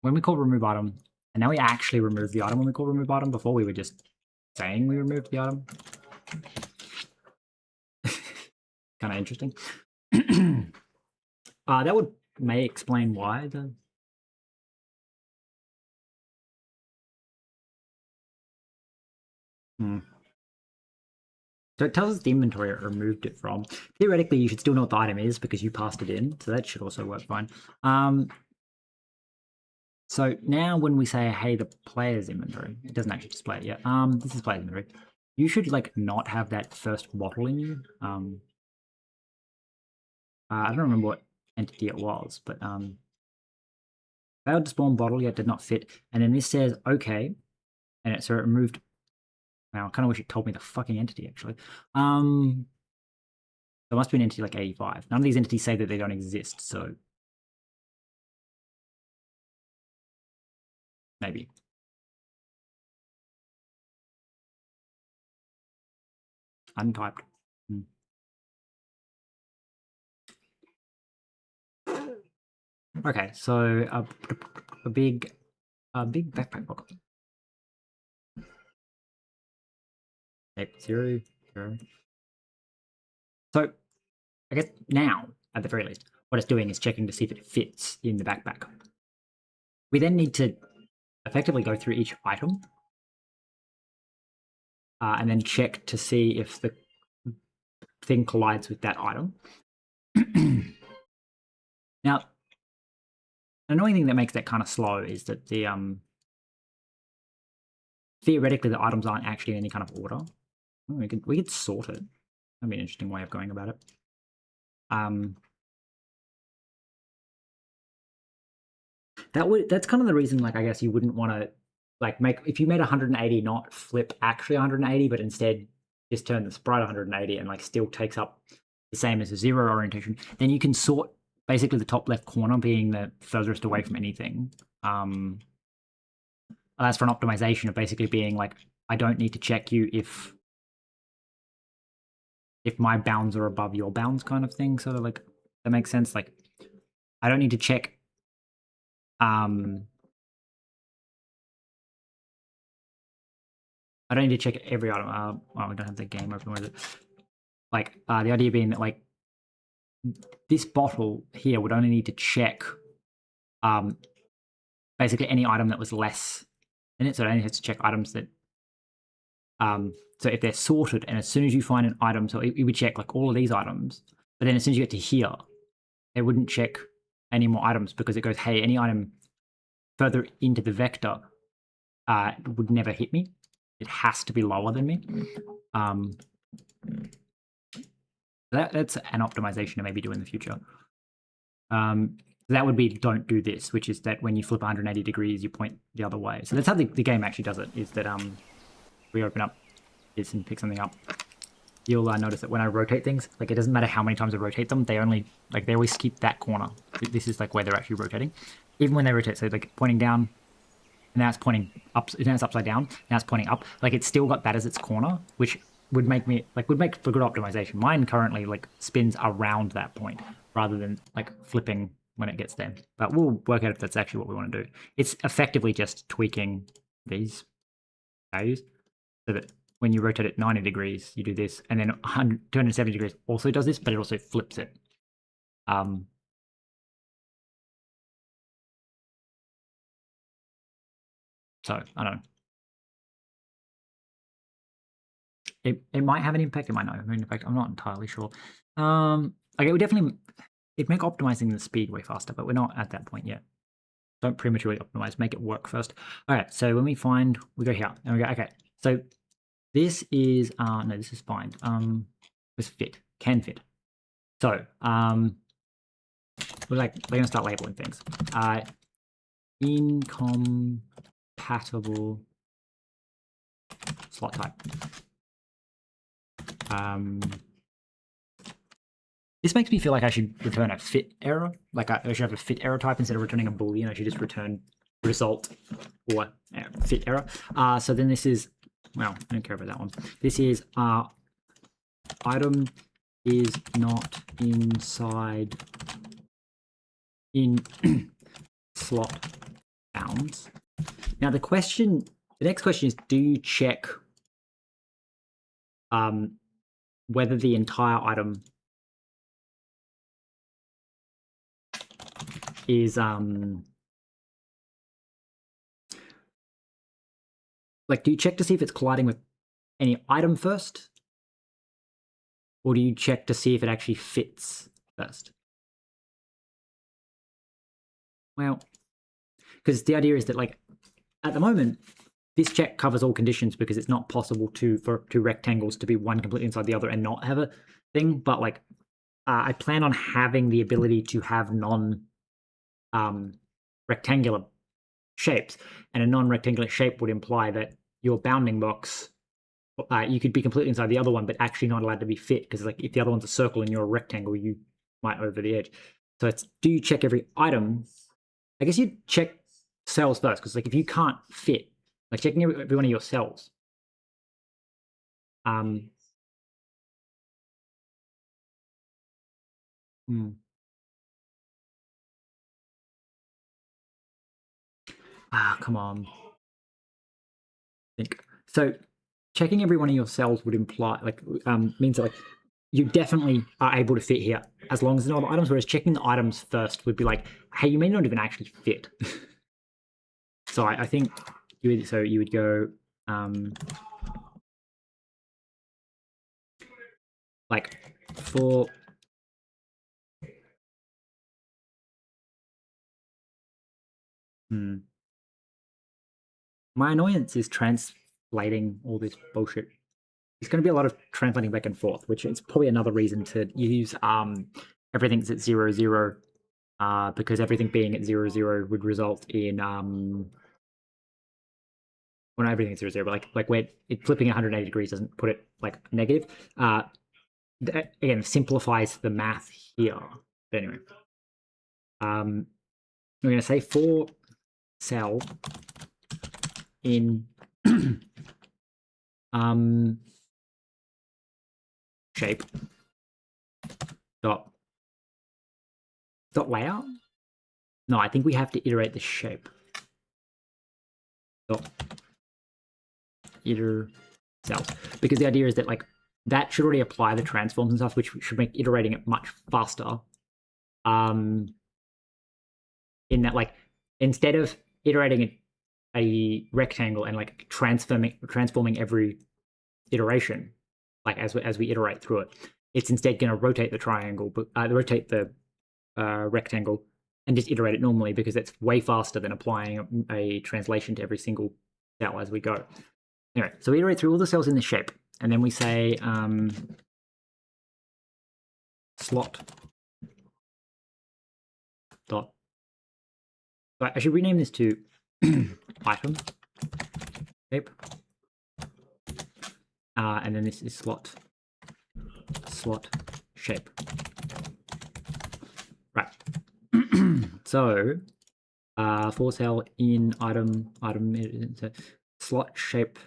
when we call remove item, and now we actually remove the item when we call remove item, before we were just saying we removed the item. Kind of interesting. That may explain why the So it tells us the inventory it removed it from. Theoretically, you should still know what the item is because you passed it in, so that should also work fine. So now when we say, hey, the player's inventory, it doesn't actually display it yet. This is player's inventory. You should like not have that first bottle in you. I don't remember what entity it was, but failed to spawn bottle yet did not fit. And then this says okay, and so it removed. Now I kind of wish it told me the fucking entity actually. There must be an entity like 85. None of these entities say that they don't exist, so maybe. Untyped. Okay, so a big backpack book. Okay, 0, 0. So I guess now, at the very least, what it's doing is checking to see if it fits in the backpack. We then need to effectively go through each item and then check to see if the thing collides with that item. Now, an annoying thing that makes that kind of slow is that the theoretically the items aren't actually in any kind of order. We could sort it. That'd be an interesting way of going about it. That's kind of the reason, like, I guess you wouldn't want to, like, if you made 180 not flip actually 180, but instead just turn the sprite 180 and like still takes up the same as a 0 orientation, then you can sort basically the top left corner being the furthest away from anything. That's for an optimization of basically being like, I don't need to check you if my bounds are above your bounds, kind of thing. So like, that makes sense. Like, I don't need to check I don't need to check every item. Oh, we don't have the game open. Where is it? Like, the idea being that, like, this bottle here would only need to check basically any item that was less in it. So it only has to check items that so if they're sorted, and as soon as you find an item, so it would check like all of these items, but then as soon as you get to here, it wouldn't check any more items because it goes, hey, any item further into the vector would never hit me. It has to be lower than me. That's an optimization to maybe do in the future. That would be don't do this, which is that when you flip 180 degrees, you point the other way. So that's how the game actually does it, is that we open up this and pick something up. You'll notice that when I rotate things, like, it doesn't matter how many times I rotate them, they always keep that corner. This is like where they're actually rotating. Even when they rotate, so like pointing down, and now it's pointing up, now it's upside down, now it's pointing up. Like, it's still got that as its corner, which would make for good optimization. Mine currently like spins around that point rather than like flipping when it gets there. But we'll work out if that's actually what we want to do. It's effectively just tweaking these values so that when you rotate it 90 degrees, you do this, and then 270 degrees also does this, but it also flips it. So I don't know. It might have an impact. It might not have an impact. I'm not entirely sure. Like, it would definitely make optimizing the speed way faster, but we're not at that point yet. Don't prematurely optimize. Make it work first. All right. So when we go here and we go, okay. So this is no, this is fine. This can fit. So we're gonna start labeling things. Incompatible slot type. This makes me feel like I should return a fit error. Like, I should have a fit error type instead of returning a boolean. I should just return result or fit error. So then this is, well, I don't care about that one. This is item is not inside in slot bounds. Now the next question is, do you check whether the entire item is like, do you check to see if it's colliding with any item first? Or do you check to see if it actually fits first? Well, because the idea is that, like, at the moment, this check covers all conditions because it's not possible for two rectangles to be one completely inside the other and not have a thing. But like, I plan on having the ability to have rectangular shapes, and a non-rectangular shape would imply that your bounding box, you could be completely inside the other one, but actually not allowed to be fit, because like, if the other one's a circle and you're a rectangle, you might over the edge. So it's, do you check every item? I guess you'd check cells first, because like, if you can't fit, like checking every one of your cells. Come on. Think. So checking every one of your cells would imply, like, means that, like, you definitely are able to fit here as long as there's no other items, whereas checking the items first would be like, hey, you may not even actually fit. So I think you would go like, for my annoyance is translating all this bullshit. there's going to be a lot of translating back and forth, which is probably another reason to use everything's at 0, 0, because everything being at 0, 0 would result in well, not everything's 0, 0, but like where it flipping 180 degrees doesn't put it like negative. Again, simplifies the math here. But anyway, we're going to say for cell in shape dot layout. No, I think we have to iterate the shape. Dot iter cells, because the idea is that like that should already apply the transforms and stuff, which should make iterating it much faster. In that, like, instead of iterating a rectangle and like transforming every iteration, like as we iterate through it, it's instead going to rotate the triangle, but rotate the rectangle and just iterate it normally, because it's way faster than applying a translation to every single cell as we go. Anyway, so we iterate through all the cells in the shape, and then we say slot dot. I should rename this to item shape, and then this is slot shape. Right. So for cell in item slot shape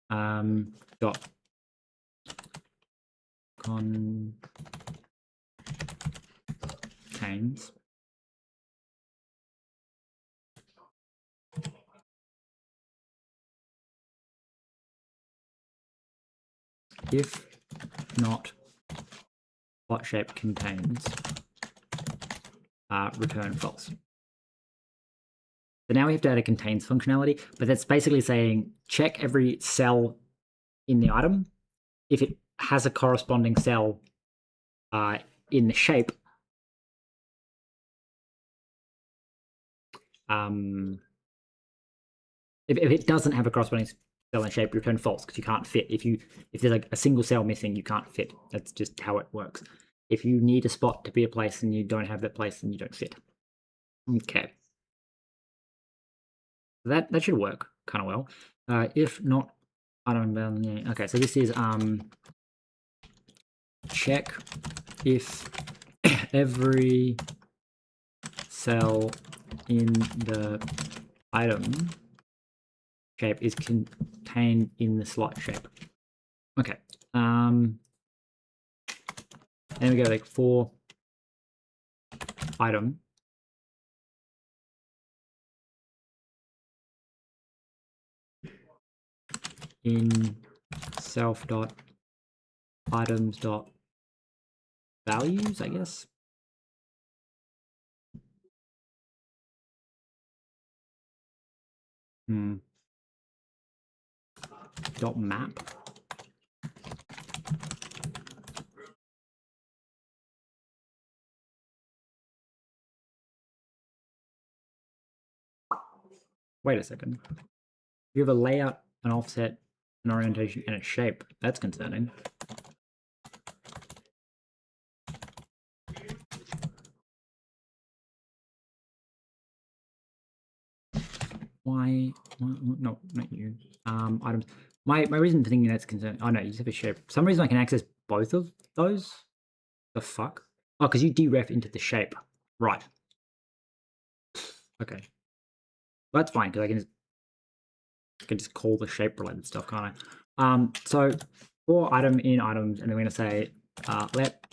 dot contains if not slot shape contains return false. So now we have to add a contains functionality, but that's basically saying check every cell in the item. If it has a corresponding cell in the shape, if it doesn't have a corresponding cell in shape, return false, because you can't fit. If there's like a single cell missing, you can't fit. That's just how it works. If you need a spot to be a place and you don't have that place, then you don't fit. Okay. That should work kind of well. If not, I don't know. Okay, so this is check if every cell in the item shape is contained in the slot shape. Okay. Then we go like for item in self dot items dot values, I guess. Dot map. Wait a second. You have a layout, an offset, an orientation, and a shape. That's concerning. Why? No, not you. Items. My reason for thinking that's concerning. Oh no, you just have a shape. For some reason I can access both of those. The fuck? Oh, because you deref into the shape. Right. Okay. Well, that's fine, because I can just call the shape related stuff, can't I? So for item in items, and then we're going to say let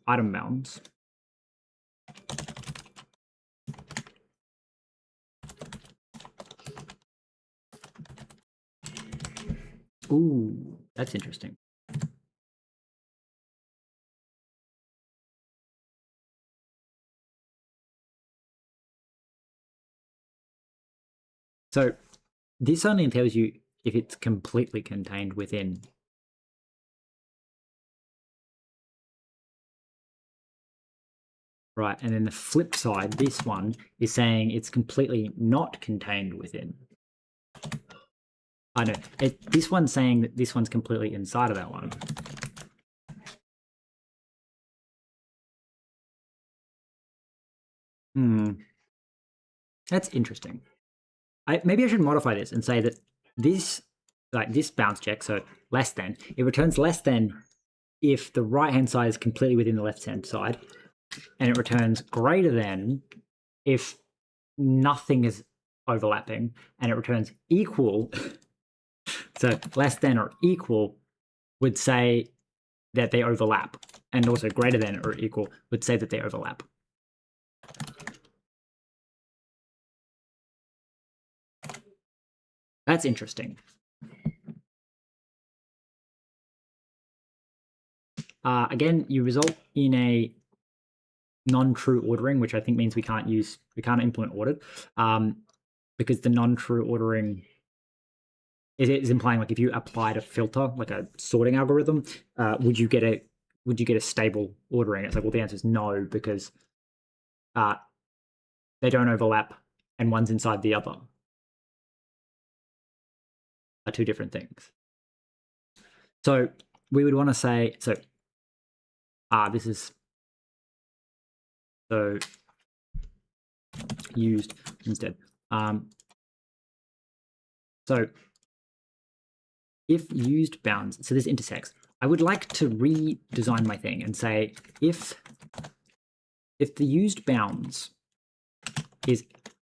item bounds ooh, that's interesting. So this only tells you if it's completely contained within. Right, and then the flip side, this one, is saying it's completely not contained within. I know. This one's saying that this one's completely inside of that one. That's interesting. Maybe I should modify this and say that this bounce check, so less than, it returns less than if the right-hand side is completely within the left-hand side, and it returns greater than if nothing is overlapping, and it returns equal. So less than or equal would say that they overlap, and also greater than or equal would say that they overlap. That's interesting. Again, you result in a non-true ordering, which I think means we can't implement ordered, because the non-true ordering is implying, like, if you applied a filter, like a sorting algorithm, would you get a stable ordering? It's like, well, the answer is no, because they don't overlap, and one's inside the other. Are two different things. So we would want to say, so this is so used instead. So if used bounds, so this intersects, I would like to redesign my thing and say if the used bounds is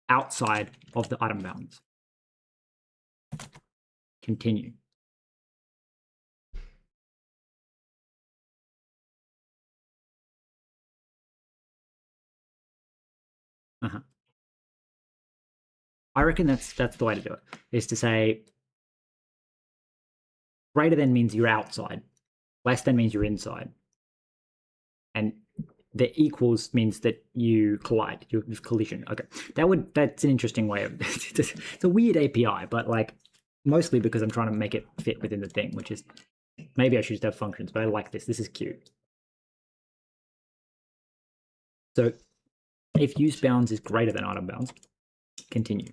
outside of the item bounds, continue. I reckon that's the way to do it, is to say greater than means you're outside, less than means you're inside, and the equals means that you collide, you've collision. Okay, that's an interesting way of it's a weird API, but like mostly because I'm trying to make it fit within the thing, which is, maybe I should just have functions, but I like this. This is cute. So if use bounds is greater than item bounds, continue.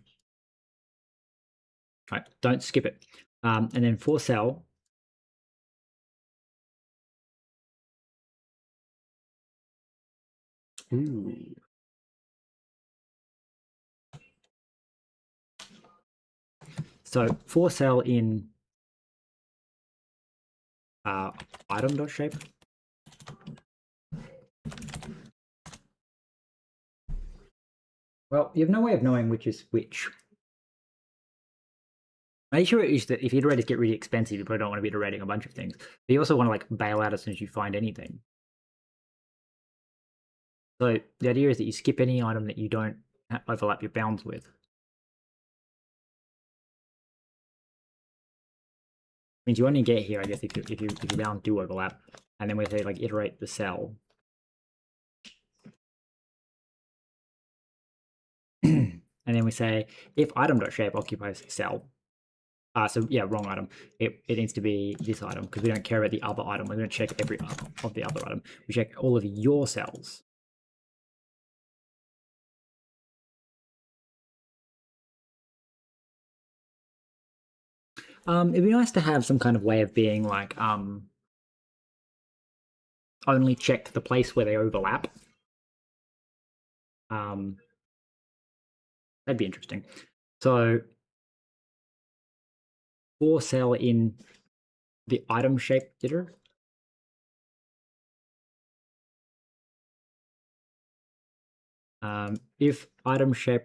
All right, don't skip it. And then for cell, ooh. So for cell in item.shape. Well, you have no way of knowing which is which. The issue is that if iterators get really expensive, you probably don't want to be iterating a bunch of things. But you also want to like bail out as soon as you find anything. So the idea is that you skip any item that you don't overlap your bounds with. Means you only get here, I guess, if your bounds do overlap, and then we say like iterate the cell. And then we say if item.shape occupies cell. So yeah, wrong item. It needs to be this item, because we don't care about the other item. We're going to check every item of the other item. We check all of your cells. It'd be nice to have some kind of way of being like only check the place where they overlap. That'd be interesting. So for cell in the item shape iter, if item.shape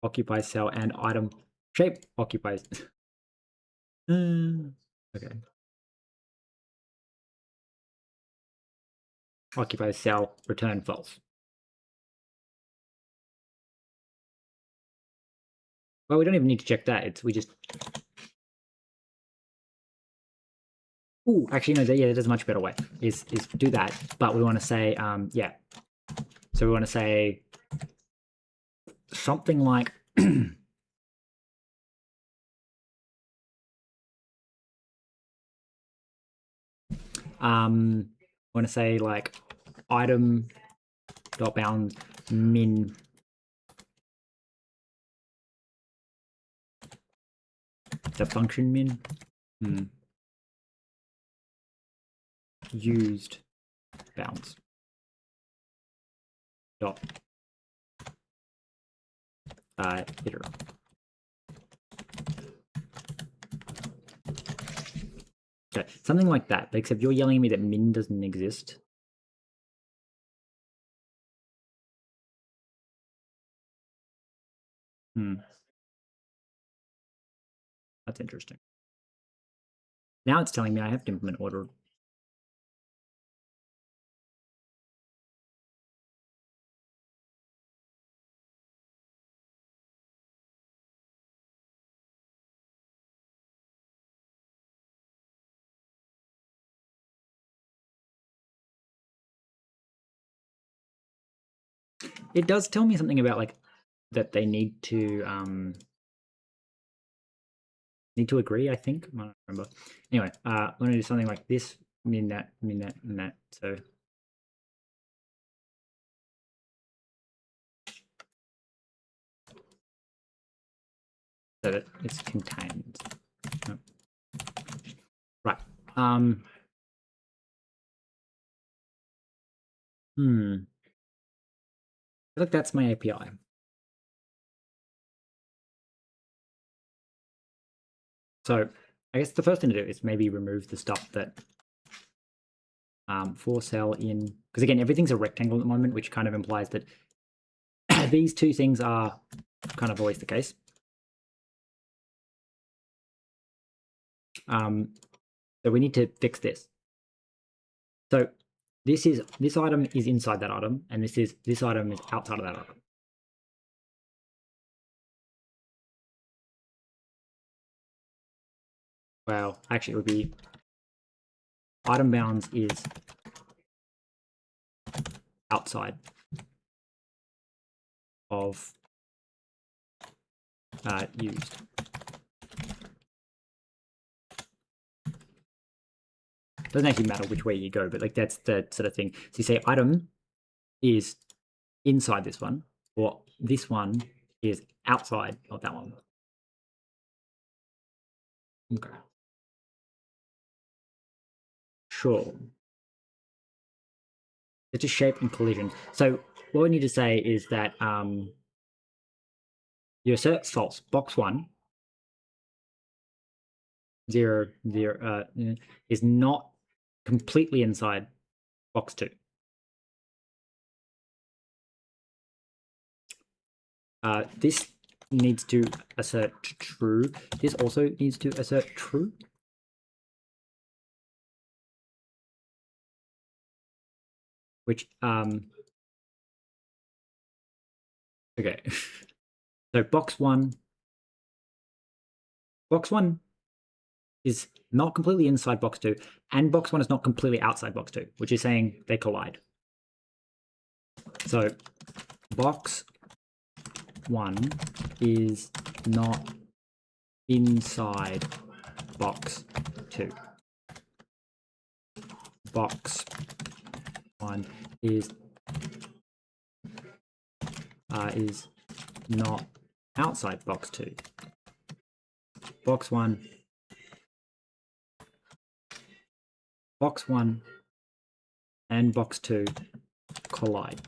occupies cell and item shape occupies okay, occupies cell, return false. Well, we don't even need to check that. We just. Ooh, actually, no. Yeah, there's a much better way. Is do that, but we want to say yeah. So we want to say something like I want to say like item dot bound min the function min used bounds dot iter. Okay, something like that, except you're yelling at me that min doesn't exist. That's interesting. Now it's telling me I have to implement order. It does tell me something about like that they need to agree, I think. I don't remember. Anyway, I'm gonna do something like this, min that, min that, min that. So that it's contained. Oh. Right. I feel like that's my API. So I guess the first thing to do is maybe remove the stuff that for cell in, because again, everything's a rectangle at the moment, which kind of implies that these two things are kind of always the case. So we need to fix this. So this item is inside that item, and this item is outside of that item. Well, actually, it would be item bounds is outside of used. Doesn't actually matter which way you go, but like that's the sort of thing. So you say item is inside this one, or this one is outside of that one. Okay. Sure. It's a shape and collision. So what we need to say is that you assert false. Box 1, 0, 0 is not completely inside box 2. This needs to assert true. This also needs to assert true. Which okay. So box 1 is not completely inside box 2, and box 1 is not completely outside box 2, which is saying they collide. So box 1 is not inside box 2. Box 1 is not outside box 2. Box 1 and box 2 collide.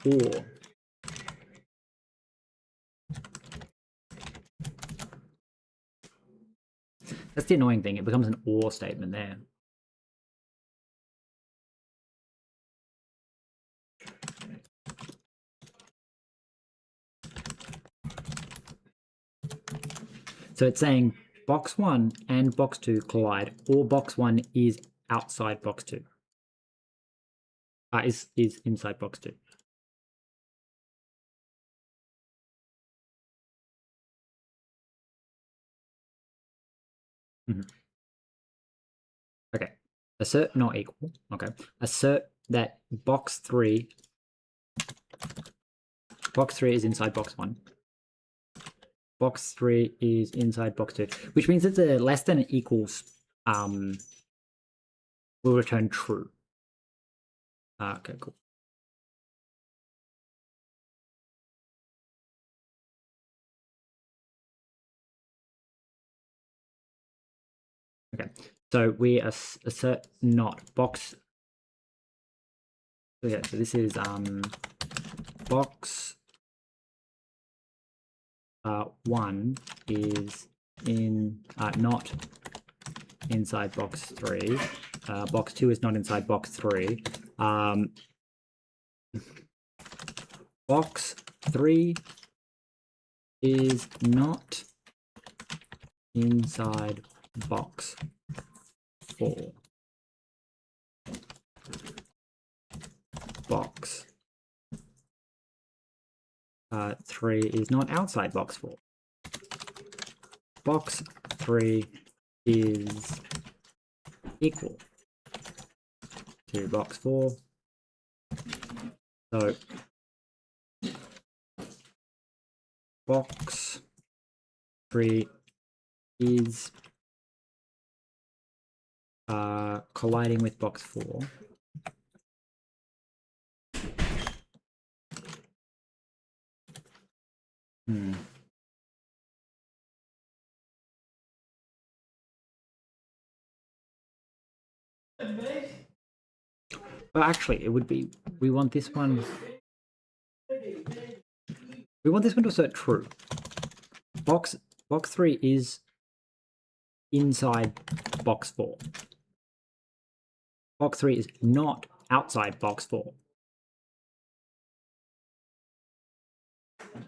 Or that's the annoying thing. It becomes an or statement there. So it's saying box 1 and box 2 collide, or box 1 is outside box 2. Is inside box 2. Okay, assert not equal. Okay, assert that box 3 is inside box 1. Box 3 is inside box 2, which means that the less than equals will return true. Okay, cool. Okay, so we assert not box. Okay, so this is box 1 is not inside box 3. Box 2 is not inside box 3. Box 3 is not inside box 4. Box 3 is not outside box 4. Box 3 is equal to box 4. So box 3 is colliding with box 4. Well, actually, it would be, we want this one to assert true. Box 3 is inside box 4. Box 3 is not outside box 4.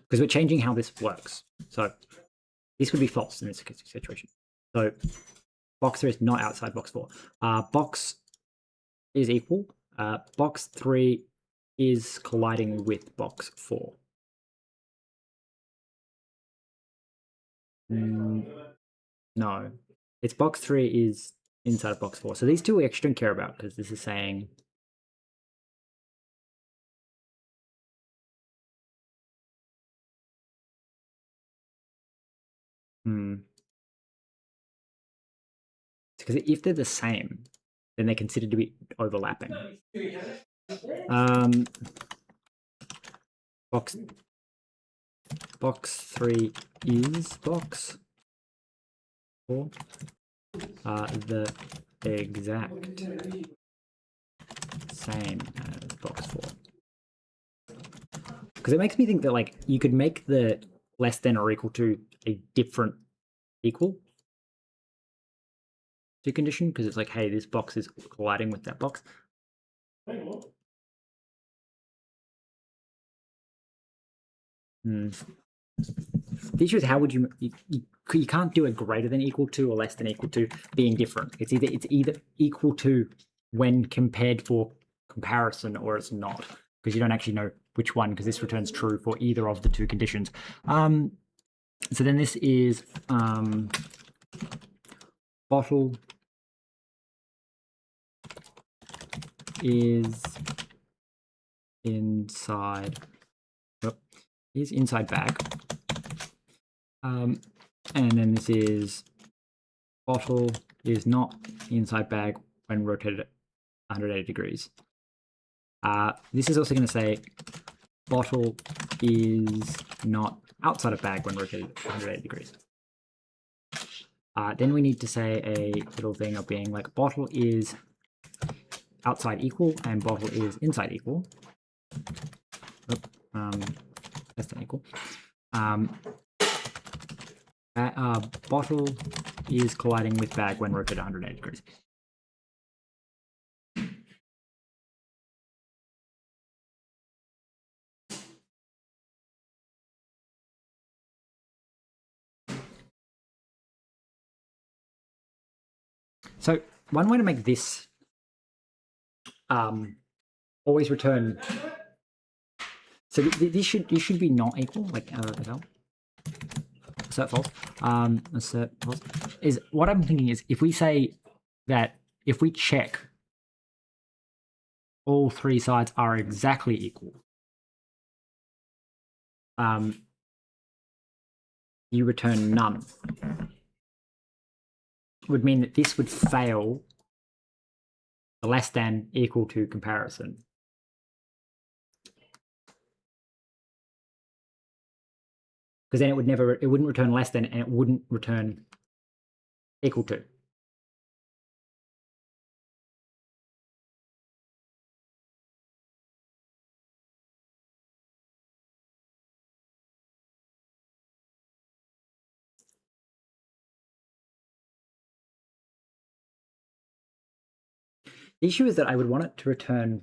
Because we're changing how this works. So this would be false in this situation. So box 3 is not outside box 4. Box is equal. Box 3 is colliding with box 4. No, it's box 3 is inside of box 4. So these two we actually don't care about because this is saying because if they're the same, then they're considered to be overlapping. Box 3 is box 4. The exact same as box 4. Because it makes me think that like you could make the less than or equal to a different equal to condition, because it's like, hey, this box is colliding with that box. The issue is how would you can't do a greater than equal to or less than equal to being different. It's either equal to when compared for comparison or it's not, because you don't actually know which one, because this returns true for either of the two conditions. So then this is bottle is inside bag. And then this is bottle is not inside bag when rotated at 180 degrees. This is also going to say bottle is not outside of bag when rotated at 180 degrees. Then we need to say a little thing of being like bottle is outside equal and bottle is inside equal. Less than equal. Bottle is colliding with bag when rotated 180 degrees. So one way to make this always return. So this should be not equal, like assert false. Assert false. is what I'm thinking is if we say that if we check all three sides are exactly equal, you return none. Would mean that this would fail the less than equal to comparison. Because then it wouldn't return less than, and it wouldn't return equal to. The issue is that I would want it to return.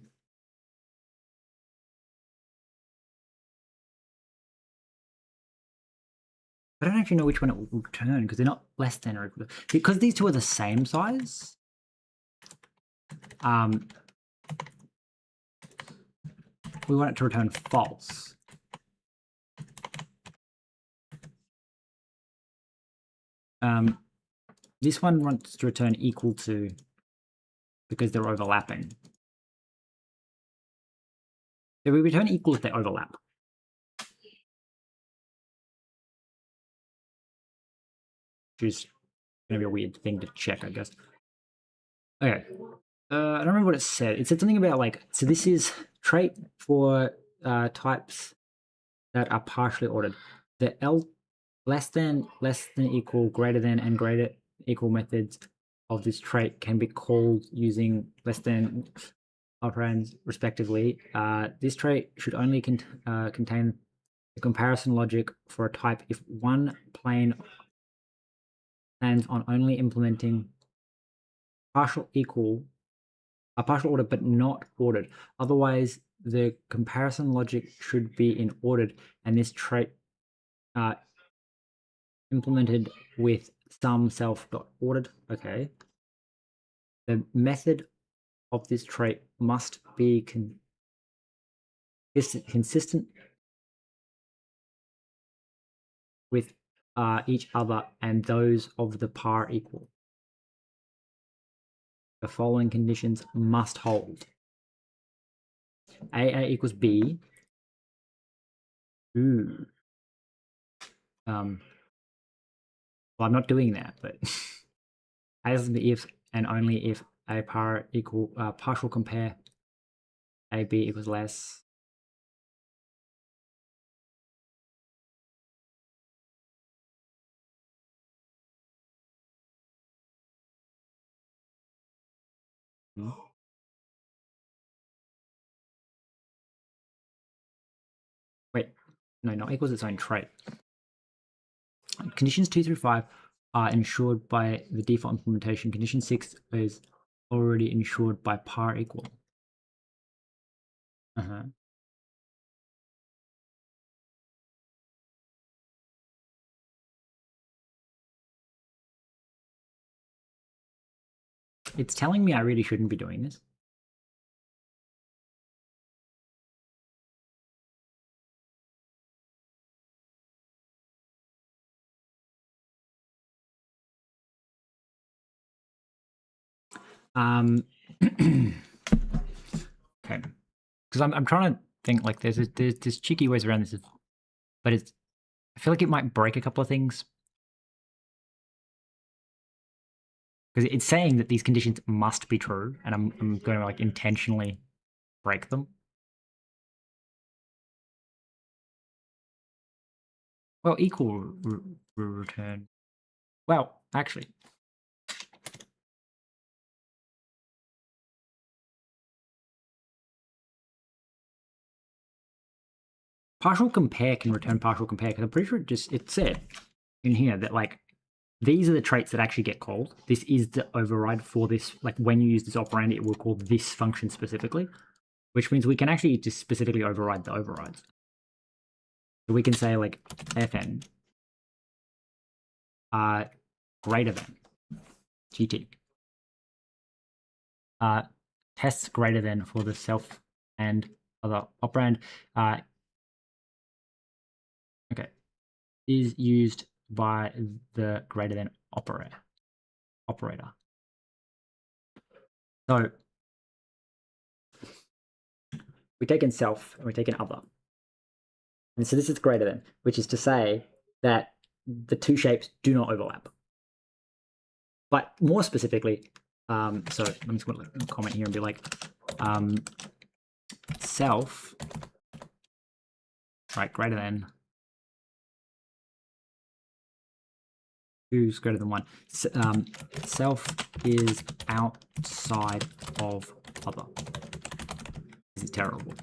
I don't actually know which one it will return because they're not less than or equal to. Because these two are the same size. We want it to return false. This one wants to return equal to because they're overlapping. So we return equal if they overlap. Which is going to be a weird thing to check, I guess. Okay. I don't remember what it said. It said something about like, so this is trait for types that are partially ordered. The less than, equal, greater than, and greater equal methods of this trait can be called using less than operands respectively. This trait should only contain the comparison logic for a type if one plane plans on only implementing partial order but not ordered. Otherwise, the comparison logic should be in ordered, and this trait implemented with some self.ordered. Okay. The method of this trait must be consistent with each other and those of the par equal. The following conditions must hold. AA equals B. Ooh. Well, I'm not doing that, but as the if and only if a par equal partial compare AB equals less. Wait, no, not equals its own trait. Conditions 2 through 5 are ensured by the default implementation. Condition 6 is already ensured by par equal. It's telling me I really shouldn't be doing this. Okay, because I'm trying to think like there's cheeky ways around this, but I feel like it might break a couple of things because it's saying that these conditions must be true, and I'm going to like intentionally break them. Well, equal return. Well, actually. Partial compare can return partial compare because I'm pretty sure it said in here that like these are the traits that actually get called. This is the override for this. Like when you use this operand, it will call this function specifically, which means we can actually just specifically override the overrides. So we can say like fn greater than gt. Tests greater than for the self and other operand. Okay, is used by the greater than operator. operator. So we take in self and we take in other. And so this is greater than, which is to say that the two shapes do not overlap. But more specifically, so I'm just going to comment here and be like, self, right, greater than 2 is greater than 1. Self is outside of other. This is terrible.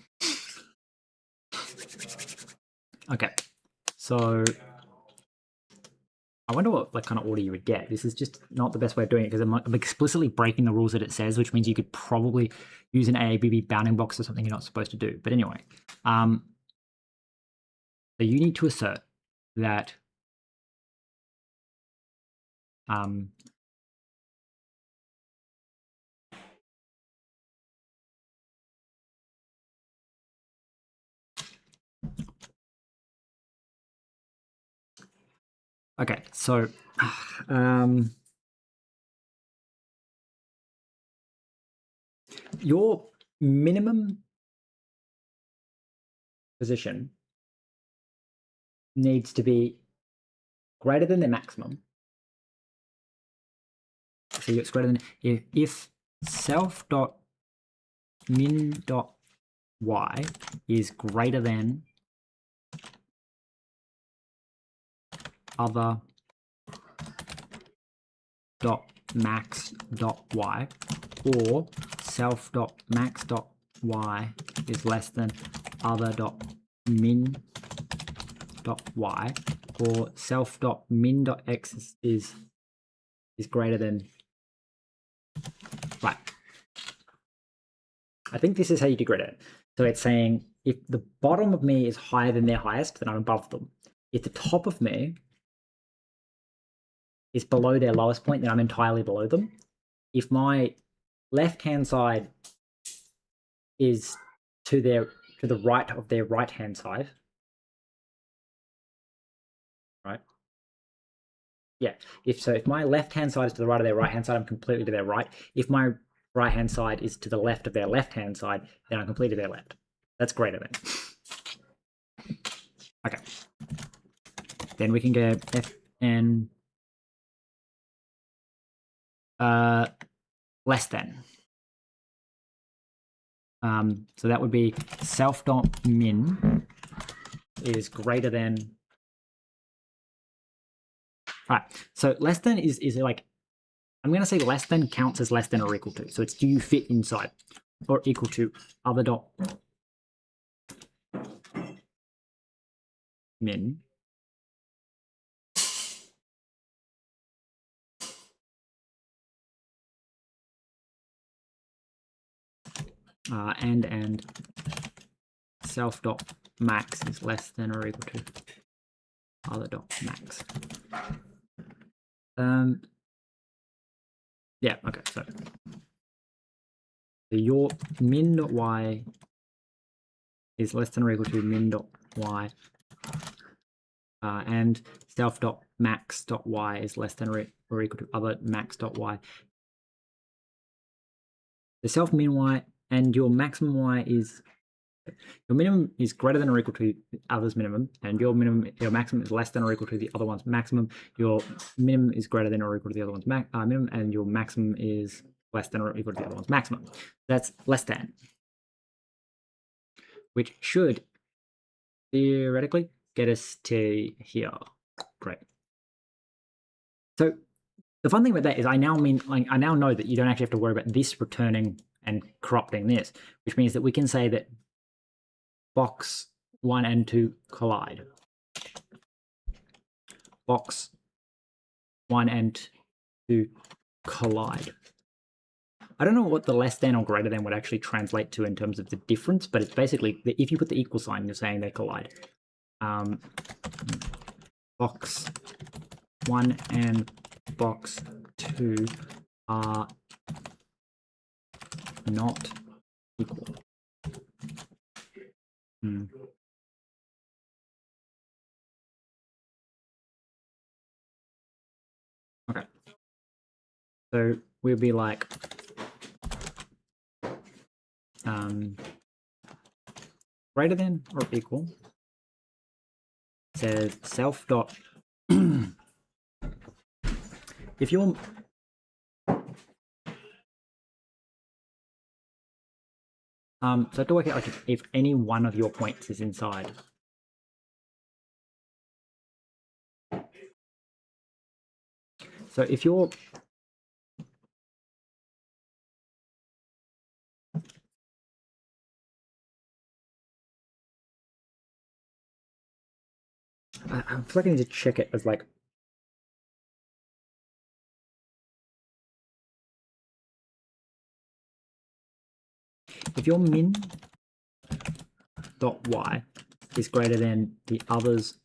Okay, so I wonder what kind of order you would get. This is just not the best way of doing it because I'm explicitly breaking the rules that it says, which means you could probably use an AABB bounding box or something you're not supposed to do. But anyway, so you need to assert that okay, so your minimum position needs to be greater than the maximum. So it's greater than if self dot min dot y is greater than other dot max dot y, or self dot max dot y is less than other dot min dot y, or self dot min dot x is greater than, right. I think this is how you degrade it. So it's saying if the bottom of me is higher than their highest, then I'm above them. If the top of me is below their lowest point, then I'm entirely below them. If my left-hand side is to the right of their right-hand side, right? Yeah. If my left-hand side is to the right of their right-hand side, I'm completely to their right. If my right-hand side is to the left of their left-hand side, then I'm completely to their left. That's greater than. Okay. Then we can get fn less than. So that would be self dot min is greater than. Right. So less than is like, I'm going to say less than counts as less than or equal to. So it's do you fit inside or equal to other dot min. And self dot max is less than or equal to other dot max. Yeah, okay, so your min dot y is less than or equal to min dot y, and self dot max dot y is less than or equal to other max dot y. The self min y and your maximum y is, your minimum is greater than or equal to the other's minimum, and your maximum is less than or equal to the other one's maximum. Your minimum is greater than or equal to the other one's minimum, and your maximum is less than or equal to the other one's maximum. That's less than, which should theoretically get us to here. Great. So the fun thing about that is I now know that you don't actually have to worry about this returning and corrupting this, which means that we can say that box 1 and 2 collide. Box 1 and 2 collide. I don't know what the less than or greater than would actually translate to in terms of the difference, but it's basically, if you put the equal sign, you're saying they collide. Box 1 and box 2 are not equal. Okay. So we'll be like greater than or equal says self dot if you're so to work out like if any one of your points is inside. So if you're I feel like I need to check it as like if your min dot y is greater than the other's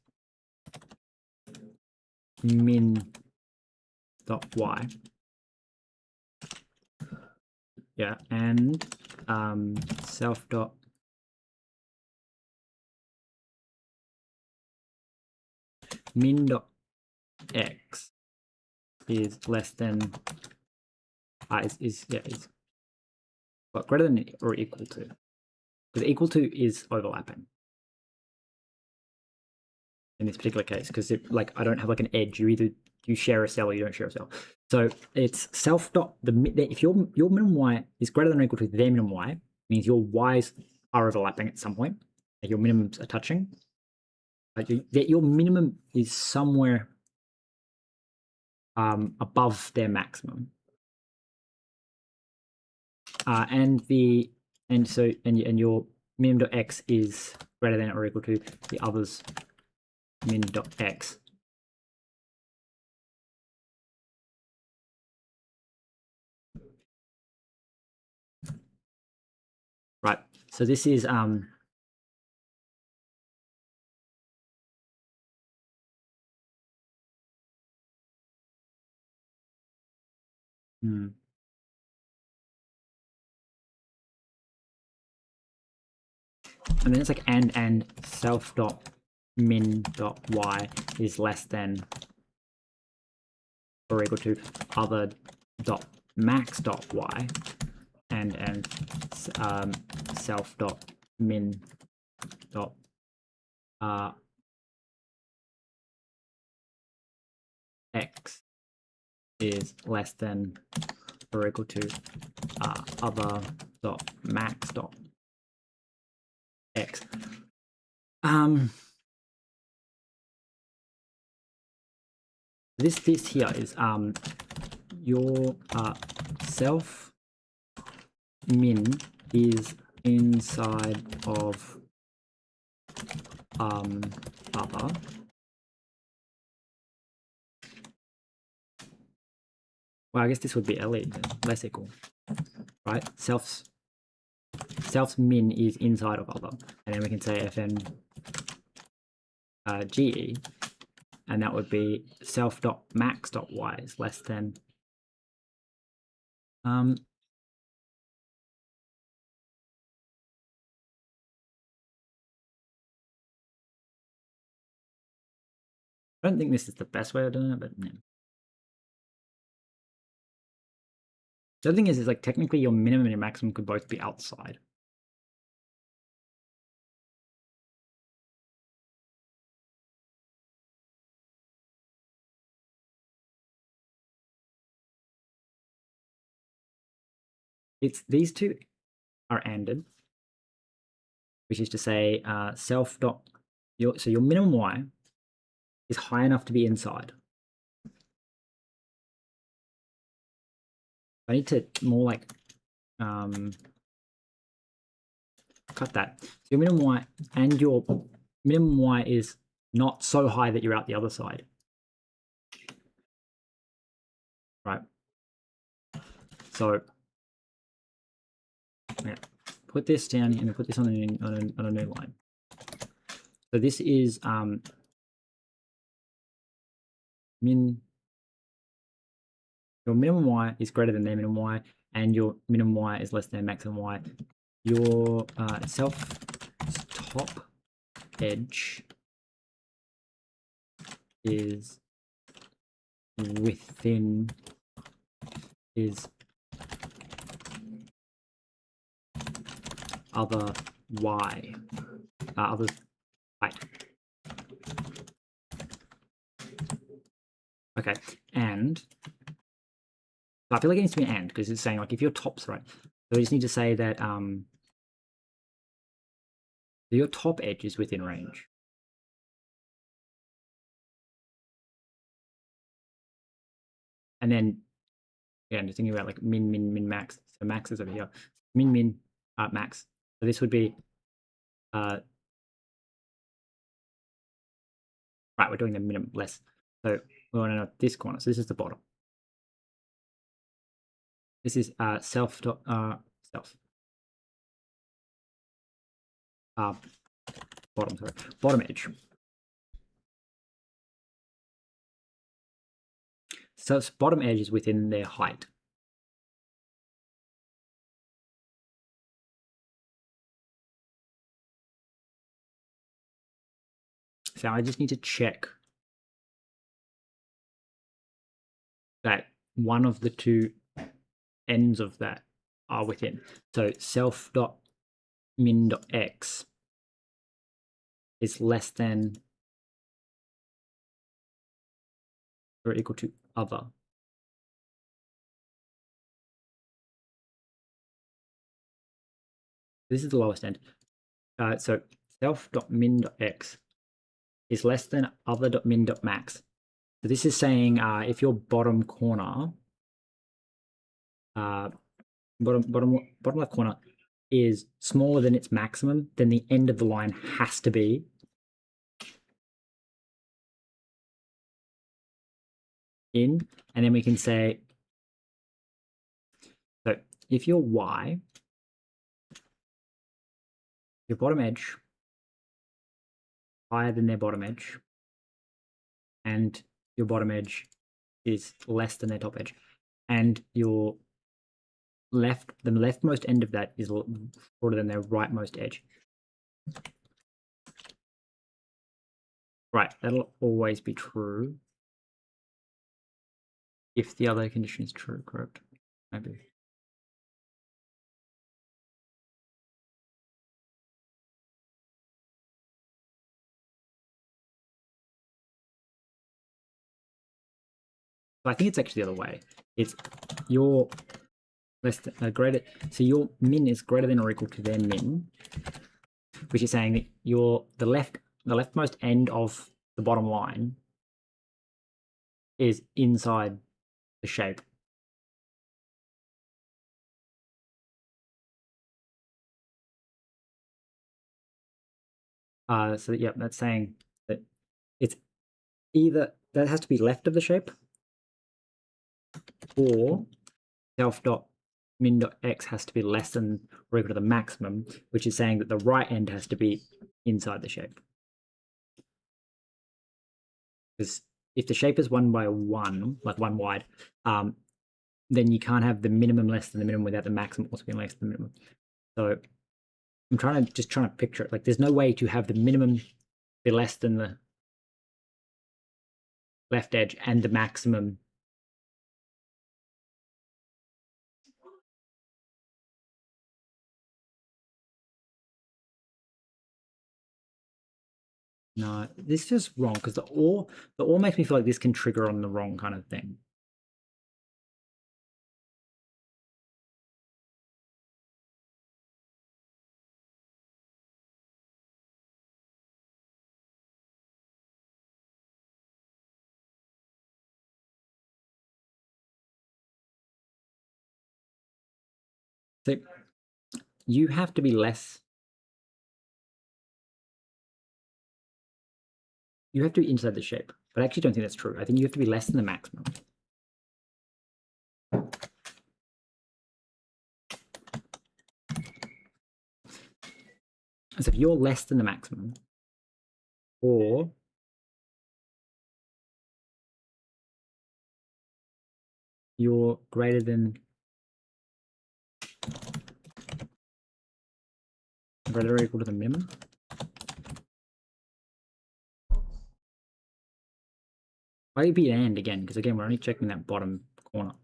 min dot y, yeah, and self dot min dot x is less than is but greater than or equal to, because equal to is overlapping in this particular case, because like I don't have like an edge. You share a cell or you don't share a cell. So it's self dot if your minimum y is greater than or equal to their minimum y, means your y's are overlapping at some point. Your minimums are touching. That your minimum is somewhere above their maximum, and your min dot x is greater than or equal to the other's min dot x. Right. So this is and then it's like and self dot min dot y is less than or equal to other dot max dot y, and self dot min dot x is less than or equal to other dot max dot x. This here is your self min is inside of other. Well, I guess this would be LE, less equal, right? Self's min is inside of other, and then we can say fn ge, and that would be self dot max dot y is less than I don't think this is the best way of doing it, but yeah. The other thing is like technically your minimum and your maximum could both be outside. These two are ANDed, which is to say self dot so your minimum y is high enough to be inside. I need to more like cut that. So your minimum y and your minimum y is not so high that you're out the other side, right? So yeah, put this down and put this on a new line. So this is your minimum y is greater than their minimum y, and your minimum y is less than maximum y. Your self top edge is within is other y, other height. Okay, and I feel like it needs to be an and because it's saying like if your top's right. So we just need to say that your top edge is within range. And then, yeah, I'm just thinking about like min, max. So max is over here. Min, max. So this would be, right, we're doing the minimum less. So we want to know this corner. So this is the bottom. This is self, bottom edge. So it's bottom edge is within their height. So I just need to check that one of the two ends of that are within. So self.min.x is less than or equal to other. This is the lowest end. So self.min.x is less than other.min.max. So this is saying if your bottom corner, bottom left corner is smaller than its maximum, then the end of the line has to be in, and then we can say, so if your y, your bottom edge higher than their bottom edge, and your bottom edge is less than their top edge, and your the leftmost end of that is shorter than their rightmost edge. Right, that'll always be true if the other condition is true, correct? Maybe. So I think it's actually the other way. It's your less than, greater. So your min is greater than or equal to their min, which is saying that the leftmost end of the bottom line is inside the shape. So yeah, that's saying that it's either that has to be left of the shape, or self.min.x has to be less than or equal to the maximum, which is saying that the right end has to be inside the shape. Because if the shape is 1 by 1, like 1 wide, then you can't have the minimum less than the minimum without the maximum also being less than the minimum. So I'm trying to picture it. Like there's no way to have the minimum be less than the left edge and the maximum no, this is wrong because the or makes me feel like this can trigger on the wrong kind of thing. So you have to be less. You have to be inside the shape, but I actually don't think that's true. I think you have to be less than the maximum. So if you're less than the maximum, or you're greater than or equal to the minimum, why would it be an and again? Because again, we're only checking that bottom corner.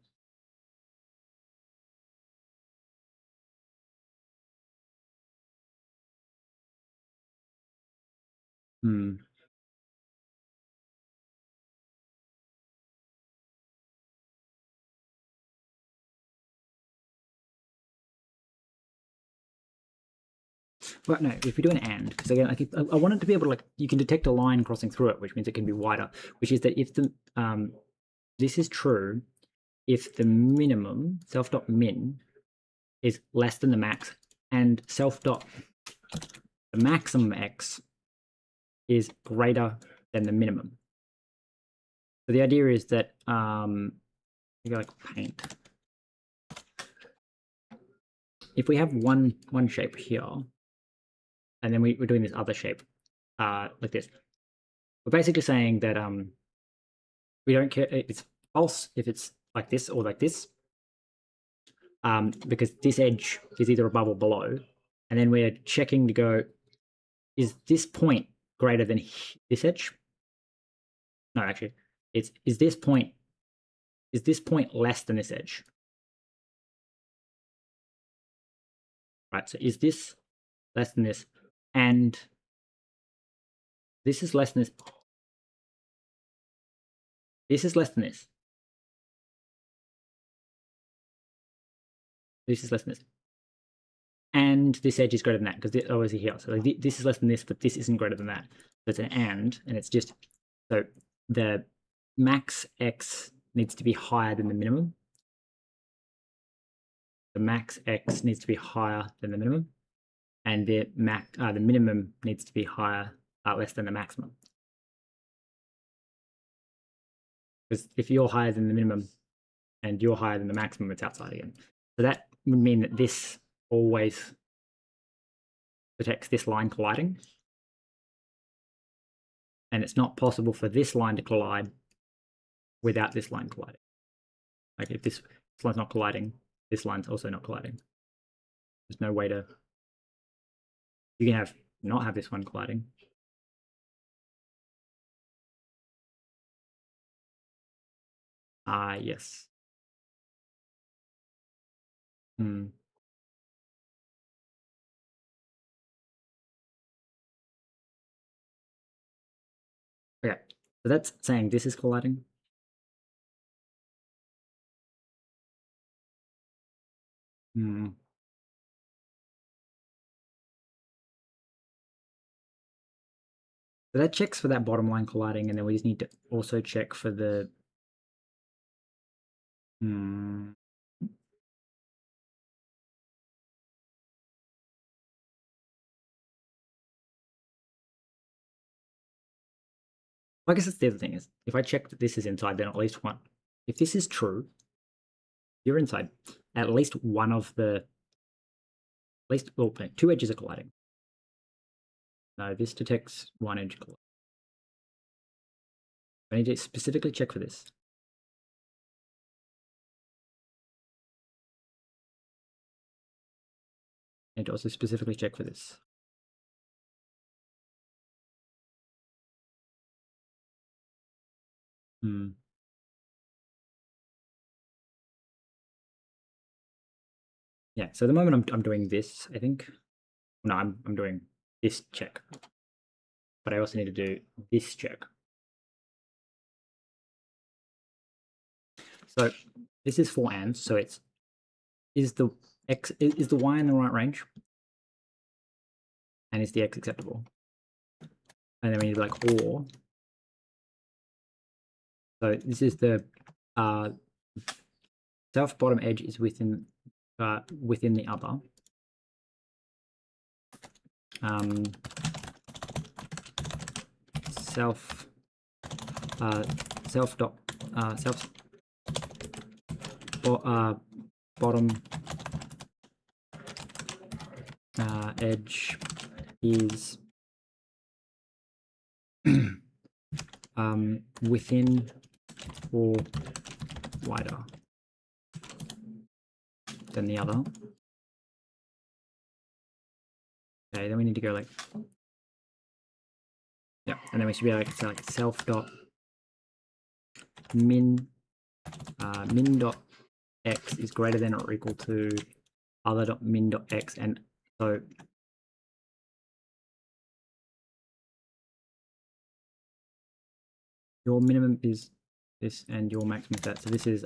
Hmm. Well, no, if we do an and, because again, like I want it to be able to, like, you can detect a line crossing through it, which means it can be wider, which is that if the, this is true, if the minimum, self.min, is less than the max, and the maximum x is greater than the minimum. So the idea is that, you go like paint. If we have one shape here, and then we're doing this other shape, like this, we're basically saying that we don't care. It's false if it's like this or like this, because this edge is either above or below, and then we're checking to go, is this point greater than this edge? No, actually, it's is this point less than this edge? Right. So is this less than this, and this is less than this. This is less than this. This is less than this. And this edge is greater than that, because obviously here. So like this is less than this, but this isn't greater than that. So it's an and it's just, so the max x needs to be higher than the minimum. The max x needs to be higher than the minimum, and the minimum needs to be higher, less than the maximum. Because if you're higher than the minimum and you're higher than the maximum, it's outside again. So that would mean that this always detects this line colliding, and it's not possible for this line to collide without this line colliding. Like if this line's not colliding, this line's also not colliding. There's no way to, you can not have this one colliding. Yes. Hmm. Okay, so that's saying this is colliding. Hmm. So that checks for that bottom line colliding, and then we just need to also check for the. Hmm. Well, I guess that's the other thing is, if I check that this is inside, then at least one. If this is true, you're inside. At least one of the, at least, well, two edges are colliding. No, this detects one edge colliding. I need to specifically check for this. I need to also specifically check for this. Hmm. Yeah, so at the moment I'm doing this, I think. No, I'm doing this check. But I also need to do this check. So this is for and, so it's, is the y in the right range? And is the x acceptable? And then we need to be like or. So this is the self bottom edge is within the other. Self bottom edge is within or wider than the other. Okay, then we need to go like, yeah, and then we should be able to say like self dot min dot x is greater than or equal to other dot min dot x, and so your minimum is this and your maximum is that. So this is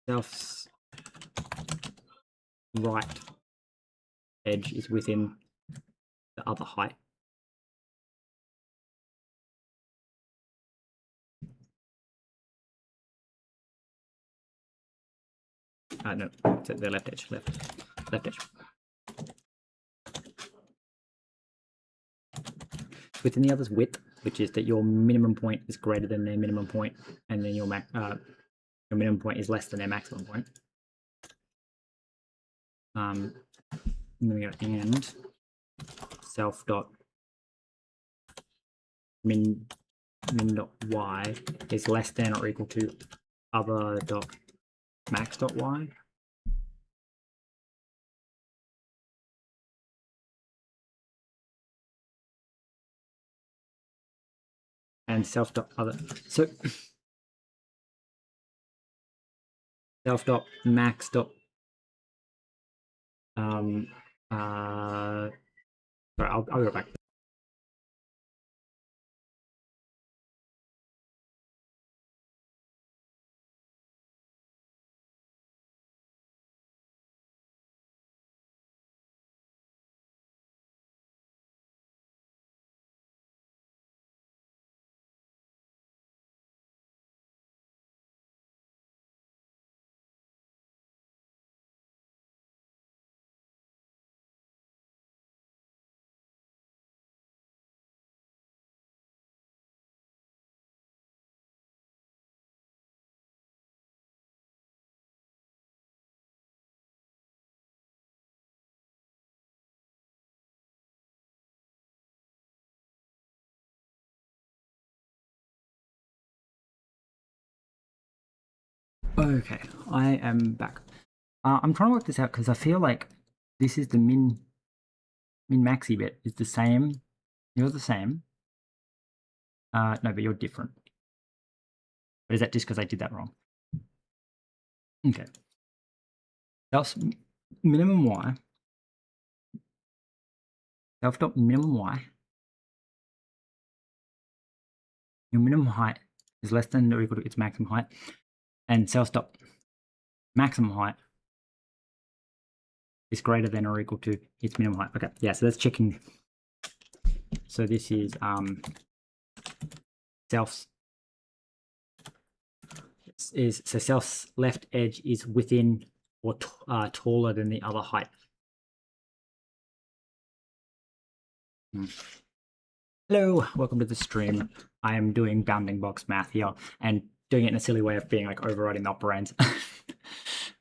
self's right edge is within the other height. No, it's at the left edge, left edge. Within the other's width, which is that your minimum point is greater than their minimum point, and then your minimum point is less than their maximum point. And then we go and self dot min dot y is less than or equal to other dot max dot y. And self dot other. So self dot max dot sorry, I'll go back. Okay, I am back. I'm trying to work this out because I feel like this is the min maxi bit is the same. You're the same. No, but you're different. But is that just because I did that wrong? Okay. Self minimum y. Self dot minimum y. Your minimum height is less than or equal to its maximum height, and self dot maximum height is greater than or equal to its minimum height. Okay, yeah, so that's checking. So this is self's left edge is within or taller than the other height. Hello, welcome to the stream. I am doing bounding box math here and doing it in a silly way of being like overriding the operands.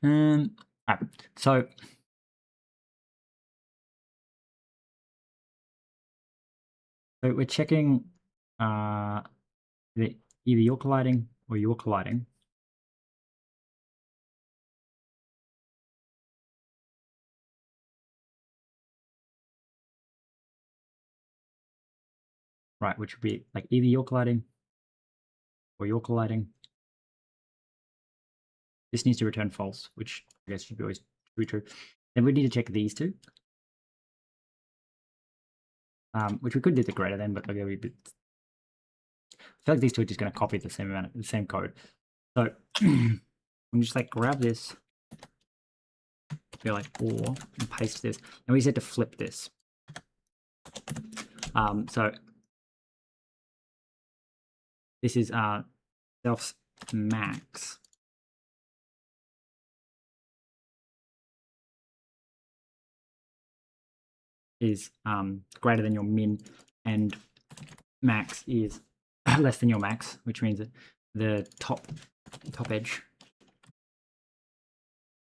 All right, so we're checking that either you're colliding or you're colliding. Right, which would be like either you're colliding or you're colliding. This needs to return false, which I guess should be always true. Then we need to check these two. Which we could do the greater than, but okay, I feel like these two are just going to copy the same code. So I'm just like grab this, go like or and paste this, and we just had to flip this. So this is self's max is greater than your min, and max is less than your max, which means that the top edge.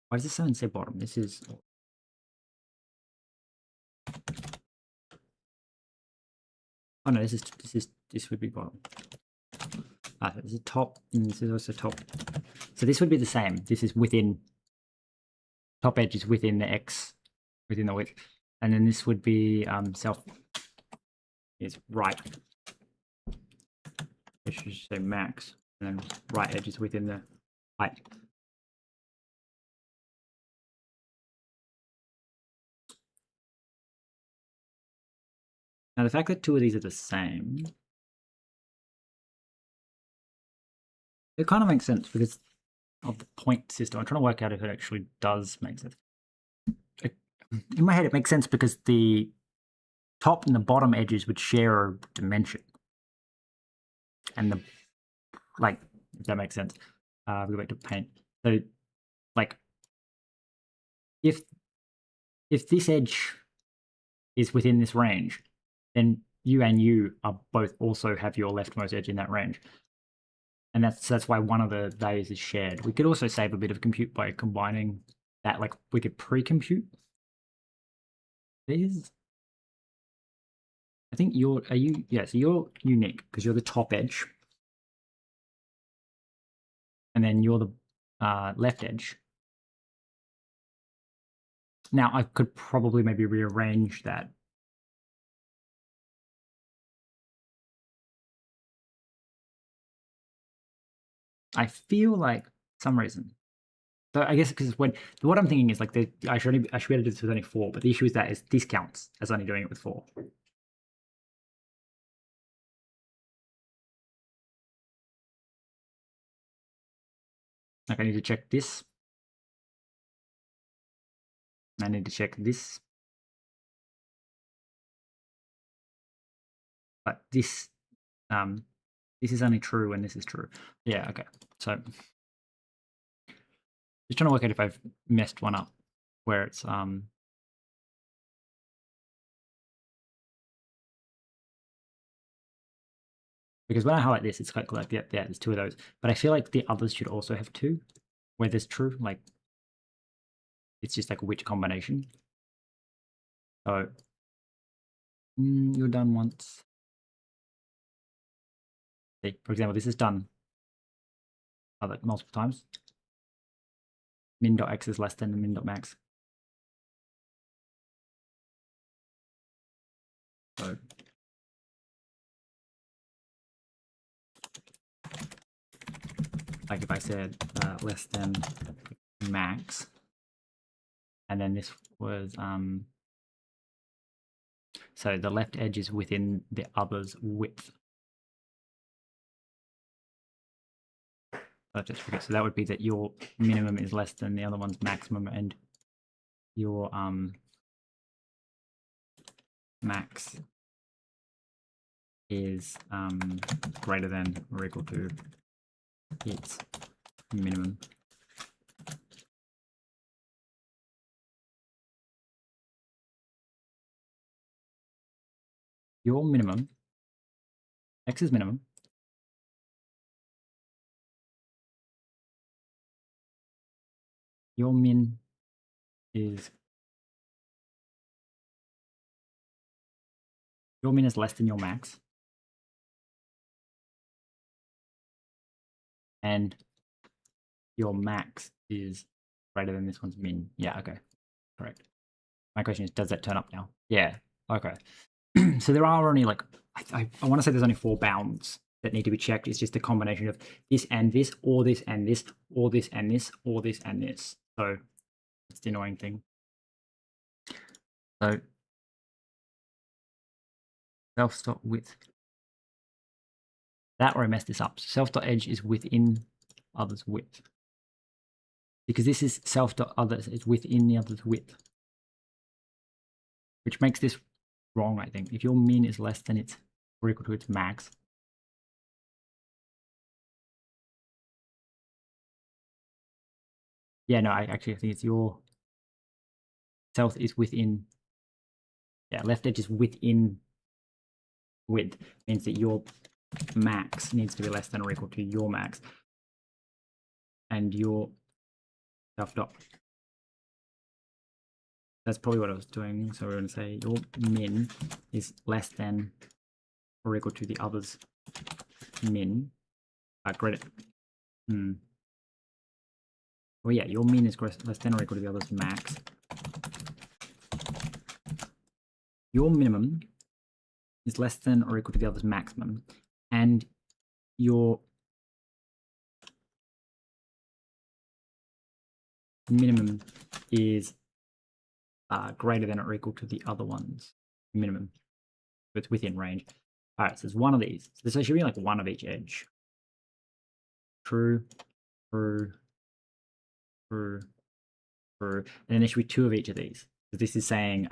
Why does this sound say bottom? This is oh no, this would be bottom. This is top, and this is also top. So this would be the same. This is within top edge is within the x, within the width, and then this would be self is right. It should say max, and then right edge is within the height. Now the fact that two of these are the same it kind of makes sense because of the point system. I'm trying to work out if it actually does make sense. In my head, it makes sense because the top and the bottom edges would share a dimension. And the, like, if that makes sense. We go back to paint. So, like, if this edge is within this range, then you and you are both also have your leftmost edge in that range. And that's why one of the values is shared. We could also save a bit of compute by combining that. Like, we could pre-compute these. I think so you're unique because you're the top edge. And then you're the left edge. Now, I could probably maybe rearrange that. I feel like some reason. So I guess because what I'm thinking is like I should be able to do this with only 4, but the issue is that this counts as only doing it with 4. Like I need to check this. I need to check this. But this is only true when this is true. Yeah, okay. So just trying to work out if I've messed one up where it's because when I highlight this, it's like yeah, there's 2 of those. But I feel like the others should also have 2 where there's true. Like it's just like which combination. So you're done once. See, for example, this is done multiple times. Min.x is less than min.max. So like if I said less than max, and then this was so the left edge is within the other's width. So that would be that your minimum is less than the other one's maximum, and your max is greater than or equal to its minimum. Your minimum, x is minimum, your min is less than your max, and your max is greater than this one's min. Yeah, okay, correct. My question is, does that turn up now? Yeah, okay. So there are only like, I want to say there's only 4 bounds that need to be checked. It's just a combination of this and this, or this and this, or this and this, or this and this. So that's the annoying thing. So self.width. That where I messed this up. Self.edge is within other's width. Because this is self.others is within the other's width. Which makes this wrong, I think. If your min is less than its or equal to its max. Yeah, no, I think it's your self is within. Yeah, left edge is within width. Means that your max needs to be less than or equal to your max. And your self dot. That's probably what I was doing. So we're going to say your min is less than or equal to the other's min. Greater. Well, yeah, your min is less than or equal to the other's max. Your minimum is less than or equal to the other's maximum, and your minimum is greater than or equal to the other one's minimum. It's within range. All right, so there's one of these. So there should be like one of each edge. true, true, true, true. And then there should be 2 of each of these. So this is saying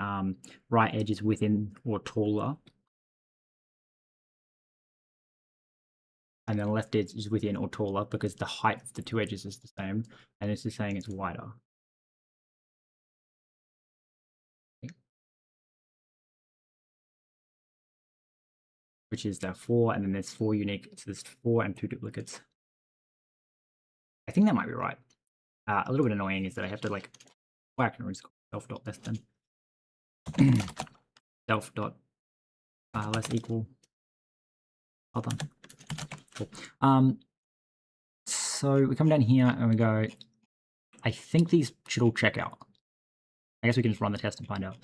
right edge is within or taller. And then left edge is within or taller because the height of the 2 edges is the same. And this is saying it's wider. Which is the 4, and then there's 4 unique. So there's 4 and 2 duplicates. I think that might be right. A little bit annoying is that I have to like, well, I can always self dot less than self dot less equal other. Cool. So we come down here and we go, I think these should all check out. I guess we can just run the test and find out.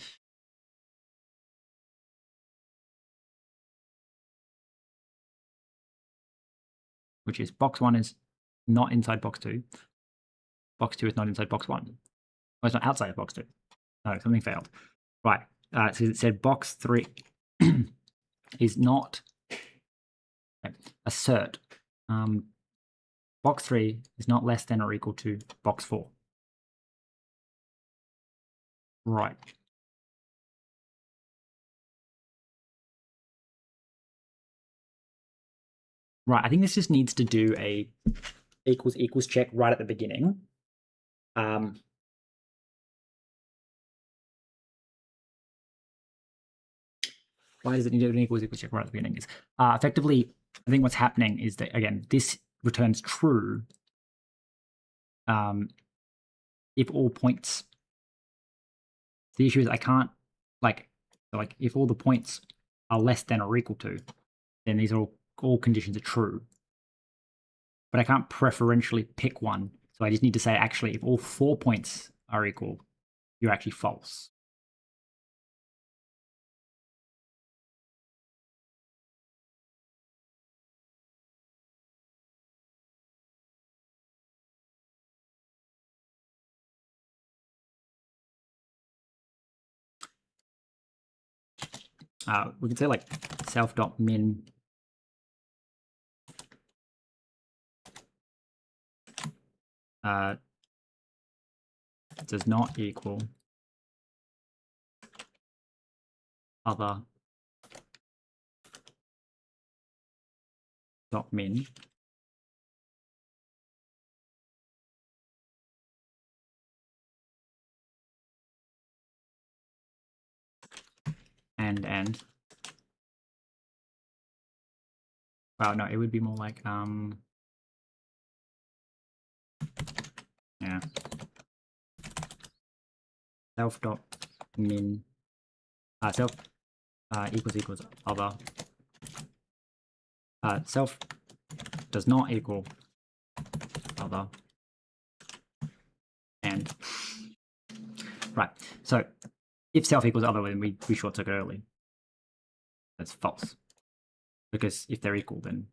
Which is box 1 is not inside box 2. Box 2 is not inside box 1. Well, it's not outside of box 2. No, something failed. Right. So it said box 3 is not assert. Box 3 is not less than or equal to box 4. Right. Right, I think this just needs to do a equals check right at the beginning. Why does it need to do an equals check right at the beginning? Is effectively, I think what's happening is that, again, this returns true if all points. The issue is I can't, like if all the points are less than or equal to, then these are all conditions are true. But I can't preferentially pick one. So I just need to say, actually, if all 4 points are equal, you're actually false. We could say like self.min does not equal other dot min and well, no, it would be more like yeah, self dot min self equals other self does not equal other and right. So if self equals other, then we short circuit early. That's false, because if they're equal, then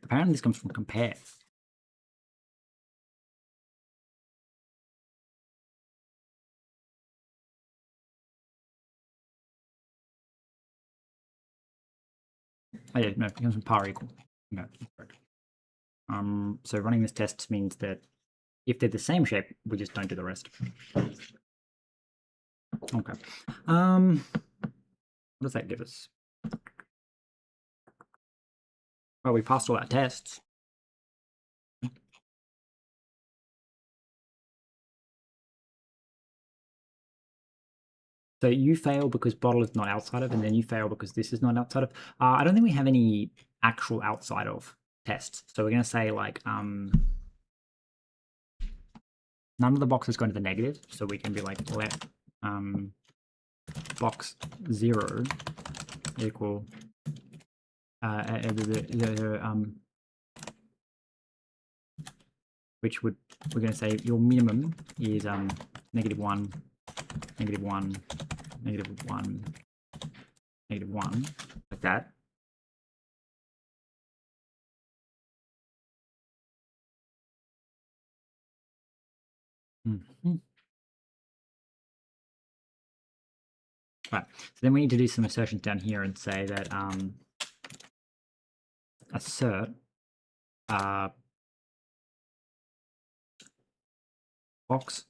apparently this comes from compare. Oh yeah, no, it comes from par equal. No, correct. So running this test means that if they're the same shape, we just don't do the rest. Okay. What does that give us? Well, we passed all our tests. So you fail because bottle is not outside of, and then you fail because this is not outside of. I don't think we have any actual outside of tests. So we're going to say like none of the boxes go into the negative. So we can be like let box 0 equal which would, we're going to say your minimum is -1, -1, -1, -1, like that. Right. So then we need to do some assertions down here and say that assert box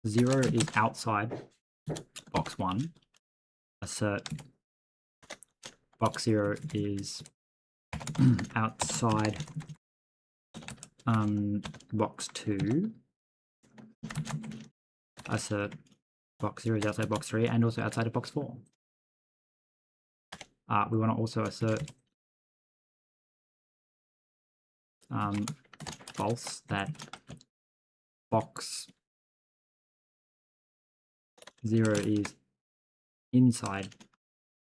0 is outside box 1. Assert box 0 is outside box 2. Assert box 0 is outside box 3 and also outside of box 4. We want to also assert false that box 0 is inside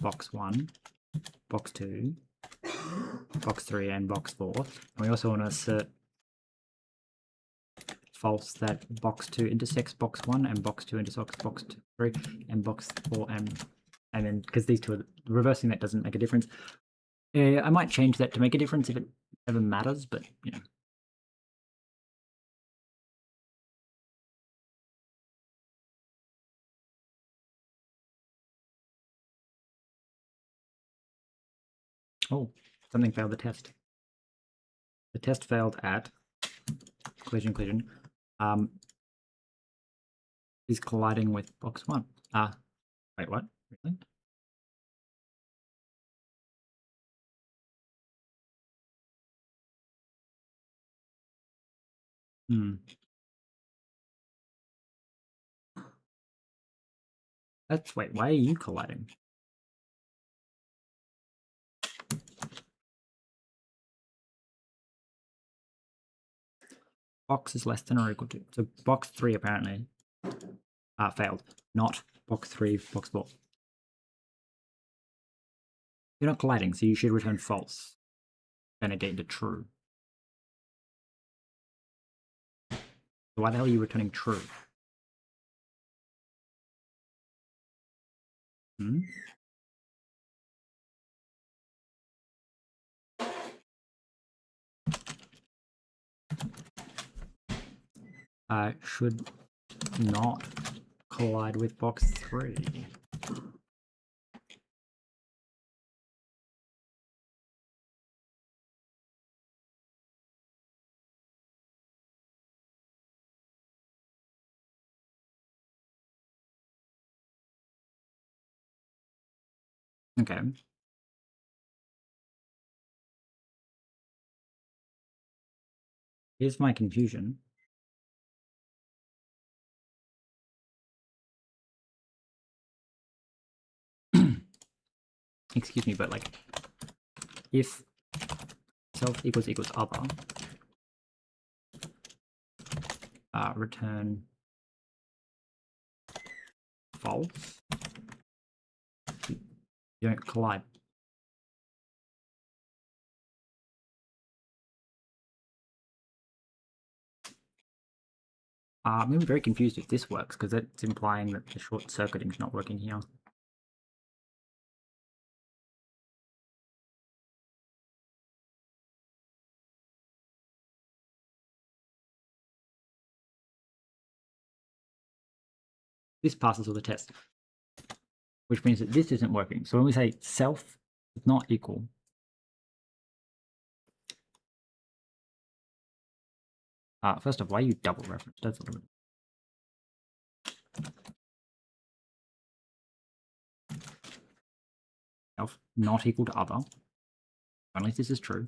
box 1, box 2, box 3, and box 4. And we also want to assert false that box 2 intersects box 1 and box 2 intersects box 3 and box 4 and then because these two are reversing that doesn't make a difference. I might change that to make a difference if it ever matters, but you know. Oh, something failed the test. The test failed at collision. Is colliding with box 1. Wait, what? Really? Wait, why are you colliding? Box is less than or equal to. So box 3 apparently failed, not box 3, box 4. You're not colliding, so you should return false. Then again to true. So why the hell are you returning true? Should not collide with box 3. Okay. Here's my confusion. Excuse me, but like, if self equals other, return false. You don't collide. I'm very confused if this works, because it's implying that the short circuiting is not working here. This passes all the tests, which means that this isn't working. So when we say self is not equal, first off, why are you double referenced? That's a little bit. Self not equal to other, unless this is true.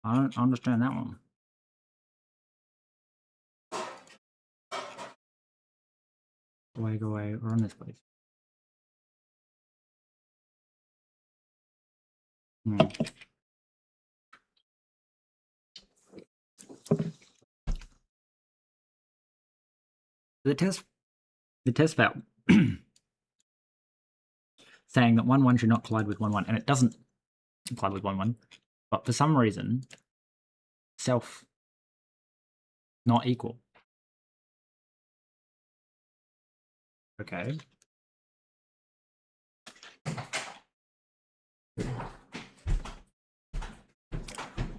I don't understand that one. Go away, we're on this place. The test failed, saying that 1, 1 should not collide with 1, 1, and it doesn't collide with 1, 1, but for some reason, self not equal. Okay.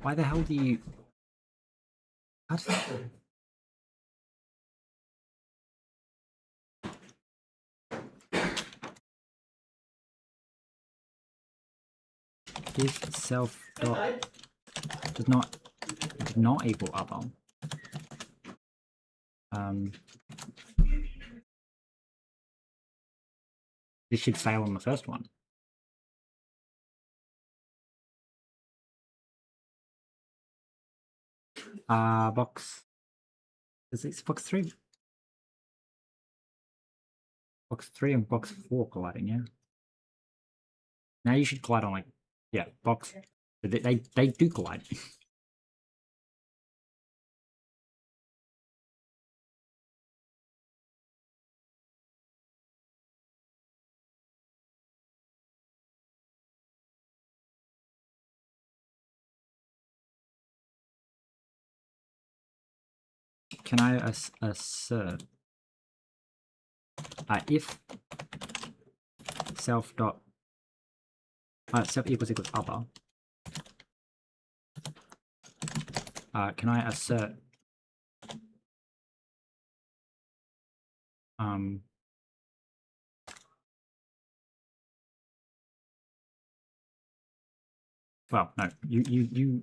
Why the hell do you... What? If self dot does not equal other, this should fail on the first one. Box. Is it box 3? Box 3 and box 4 colliding, yeah. Now you should collide on like, yeah, box. They do collide. Can I assert if self dot self equals other, can I assert well, no, you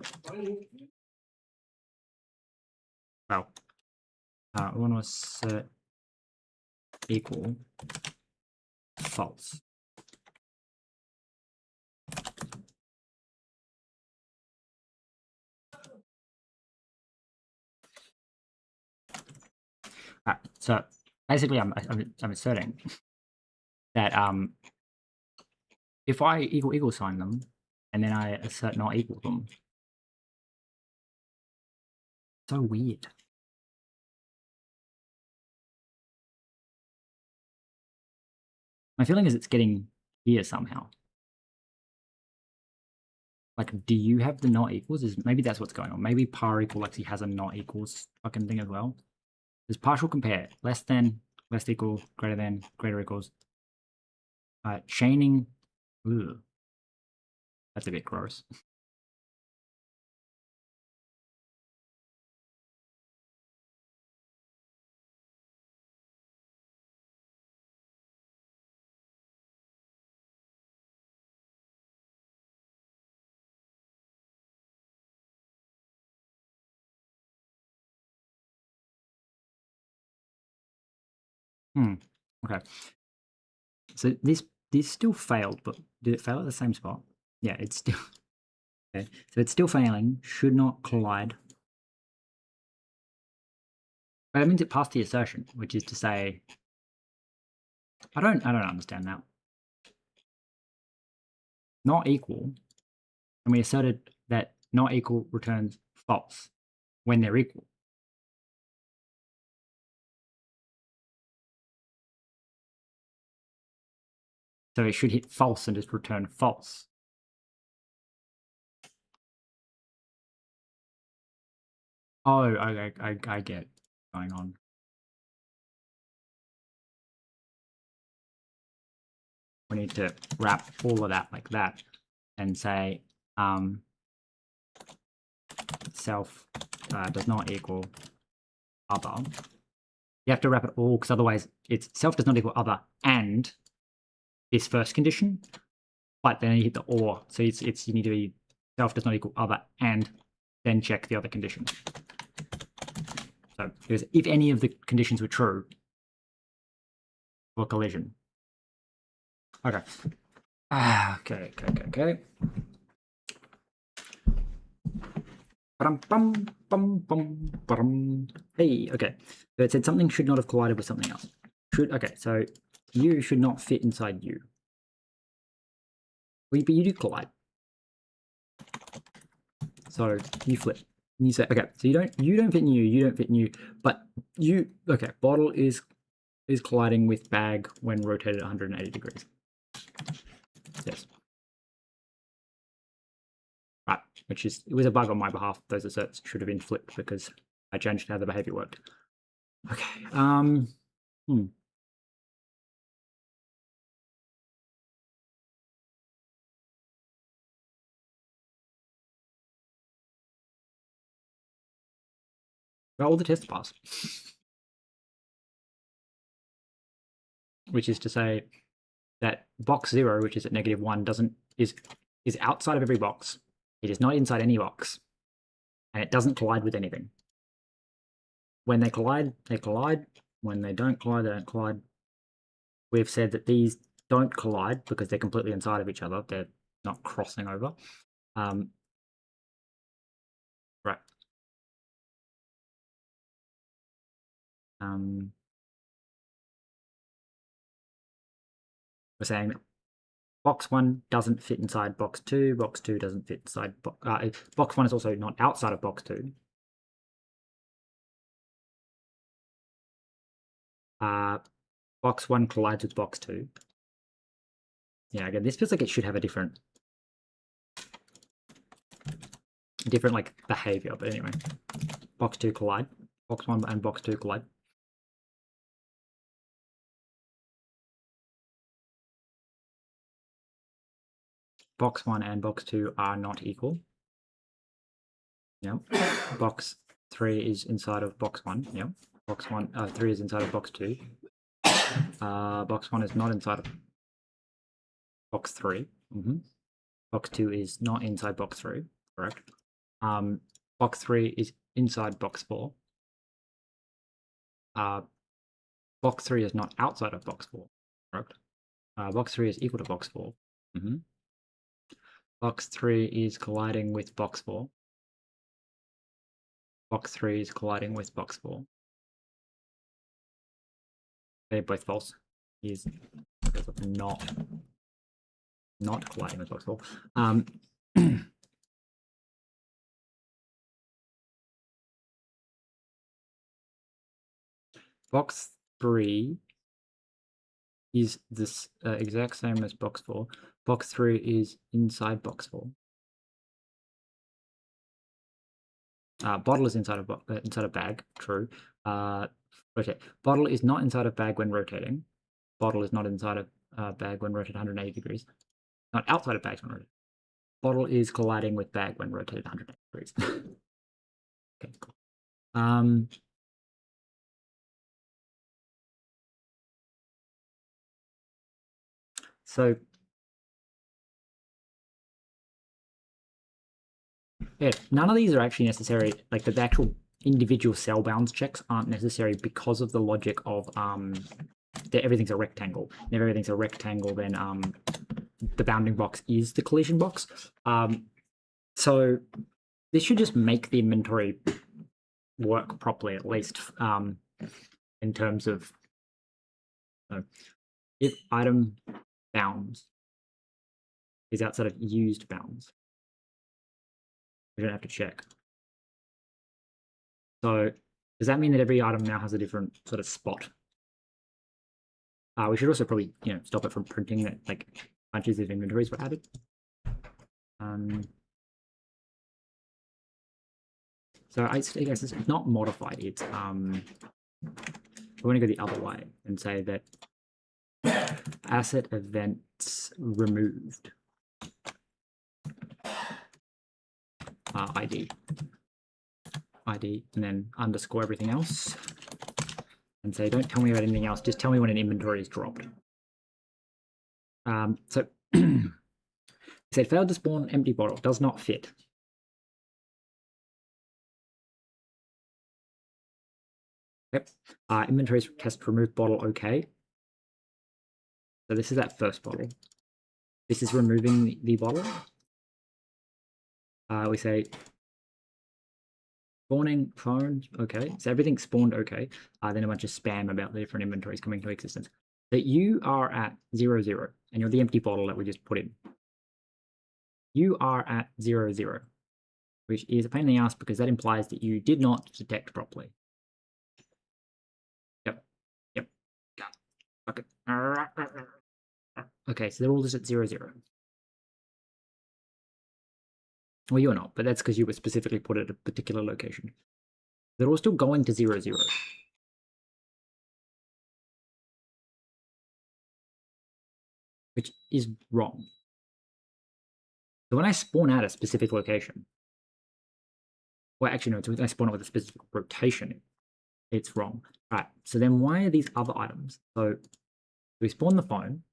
well, we want to assert equal false. So basically, I'm asserting that if I equal sign them, and then I assert not equal them, so weird. My feeling is it's getting here somehow. Like, do you have the not equals? Maybe that's what's going on. Maybe par equal actually has a not equals fucking thing as well. There's partial compare, less than, less equal, greater than, greater equals. Chaining, ugh, that's a bit gross. Okay. So this still failed, but did it fail at the same spot? Yeah, it's still okay. So it's still failing. Should not collide. But that means it passed the assertion, which is to say, I don't understand that. Not equal, and we asserted that not equal returns false when they're equal. So it should hit false and just return false. Oh, I get going on. We need to wrap all of that like that and say self does not equal other. You have to wrap it all because otherwise it's self does not equal other and this first condition, but then you hit the or. So it's you need to be self does not equal other and then check the other condition. So because if any of the conditions were true for collision. Okay. Okay. Hey, okay. So it said something should not have collided with something else. Okay, so you should not fit inside you. Well, but you do collide. So you flip. And you say, okay, so you don't fit in you don't fit in you, but you okay, bottle is colliding with bag when rotated 180 degrees. Yes. Right, it was a bug on my behalf. Those asserts should have been flipped because I changed how the behavior worked. Okay. all the tests pass. Which is to say that box 0, which is at -1, is outside of every box. It is not inside any box. And it doesn't collide with anything. When they collide, they collide. When they don't collide, they don't collide. We've said that these don't collide because they're completely inside of each other. They're not crossing over. Right. We're saying that box 1 doesn't fit inside box 2. Box 2 doesn't fit inside box 1 is also not outside of box 2. Box 1 collides with box 2. Yeah, again, this feels like it should have a different like behavior, but anyway. Box 2 collide. Box 1 and box 2 collide. Box 1 and box 2 are not equal. Yep. Box 3 is inside of box 1. Yep. Box 3 is inside of box 2. Box 1 is not inside of box 3. Box 2 is not inside box 3. Correct. Box 3 is inside box 4. Box 3 is not outside of box 4. Correct. Box 3 is equal to box 4. Box 3 is colliding with box 4. Box 3 is colliding with box 4. They're both false. He's not colliding with box 4. Box 3 is this exact same as box 4. Box 3 is inside box 4. Bottle is inside of bag. True. Rotate. Bottle is not inside of bag when rotating. Bottle is not inside of bag when rotated 180 degrees. Not outside of bags when rotated. Bottle is colliding with bag when rotated 180 degrees. Okay, cool. So yeah, none of these are actually necessary. Like the actual individual cell bounds checks aren't necessary because of the logic of that everything's a rectangle. And if everything's a rectangle, then the bounding box is the collision box. So this should just make the inventory work properly, at least in terms of if item bounds is outside of used bounds. We don't have to check. So does that mean that every item now has a different sort of spot? We should also probably stop it from printing that like bunches of inventories were added. So I guess it's not modified. It's I want to go the other way and say that asset events removed ID, and then underscore everything else, and say don't tell me about anything else. Just tell me when an inventory is dropped. So it said failed to spawn empty bottle, does not fit. Yep. Inventories test remove bottle okay. So this is that first bottle. This is removing the bottle. We say spawning phone, okay. So everything spawned okay. Then a bunch of spam about the different inventories coming to existence. That you are at 0, 0, and you're the empty bottle that we just put in. You are at 0, 0, which is a pain in the ass because that implies that you did not detect properly. Yep. Okay. Okay, so they're all just at 0, 0. Well, you're not, but that's because you were specifically put at a particular location. They're all still going to 0, 0. Which is wrong. So when I spawn at a specific location, well, actually, no, it's I spawn it with a specific rotation. It's wrong. All right, so then why are these other items? So we spawn the phone.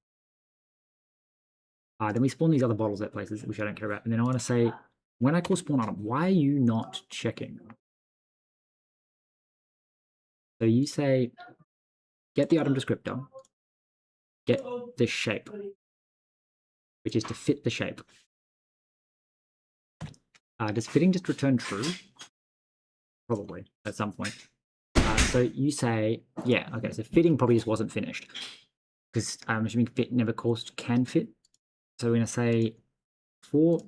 Then we spawn these other bottles at places, which I don't care about. And then I want to say, when I call spawn item, why are you not checking? So you say, get the item descriptor, get the shape, which is to fit the shape. Does fitting just return true? Probably, at some point. So you say, yeah, okay, so fitting probably just wasn't finished. Because I'm assuming fit never caused can fit. So we're going to say for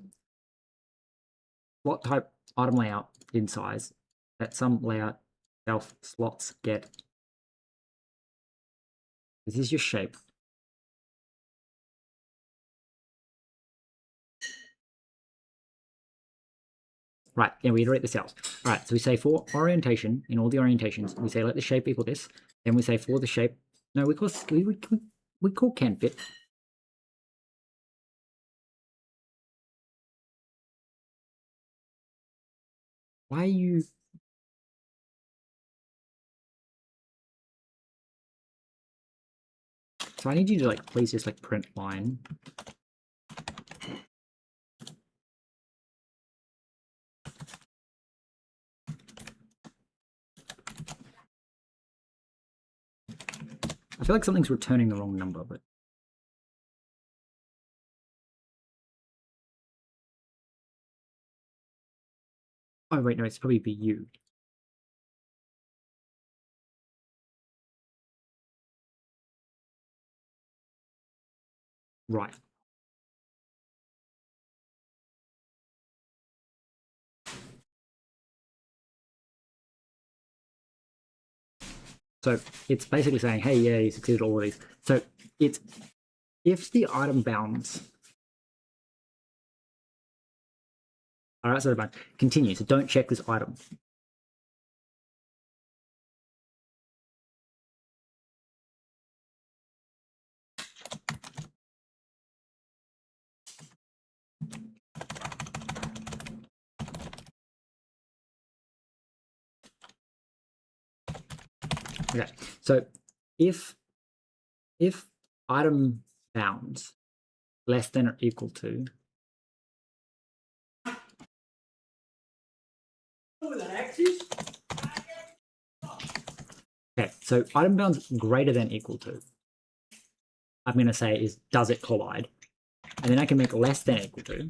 slot type item layout in size, that some layout self slots get. This is your shape. Right, and we iterate the cells. All right, so we say for orientation, in all the orientations, we say let the shape equal this. Then we say for the shape, no, we call can fit. Why are you? So I need you to like please just like print line. I feel like something's returning the wrong number, but oh wait, no, it's probably be you. Right. So it's basically saying, hey, yeah, you succeeded all of these. So it's if the item bounds. All right, so continue. So don't check this item. Okay, so if item bounds less than or equal to okay, so item bounds greater than equal to, I'm going to say is does it collide? And then I can make less than equal to.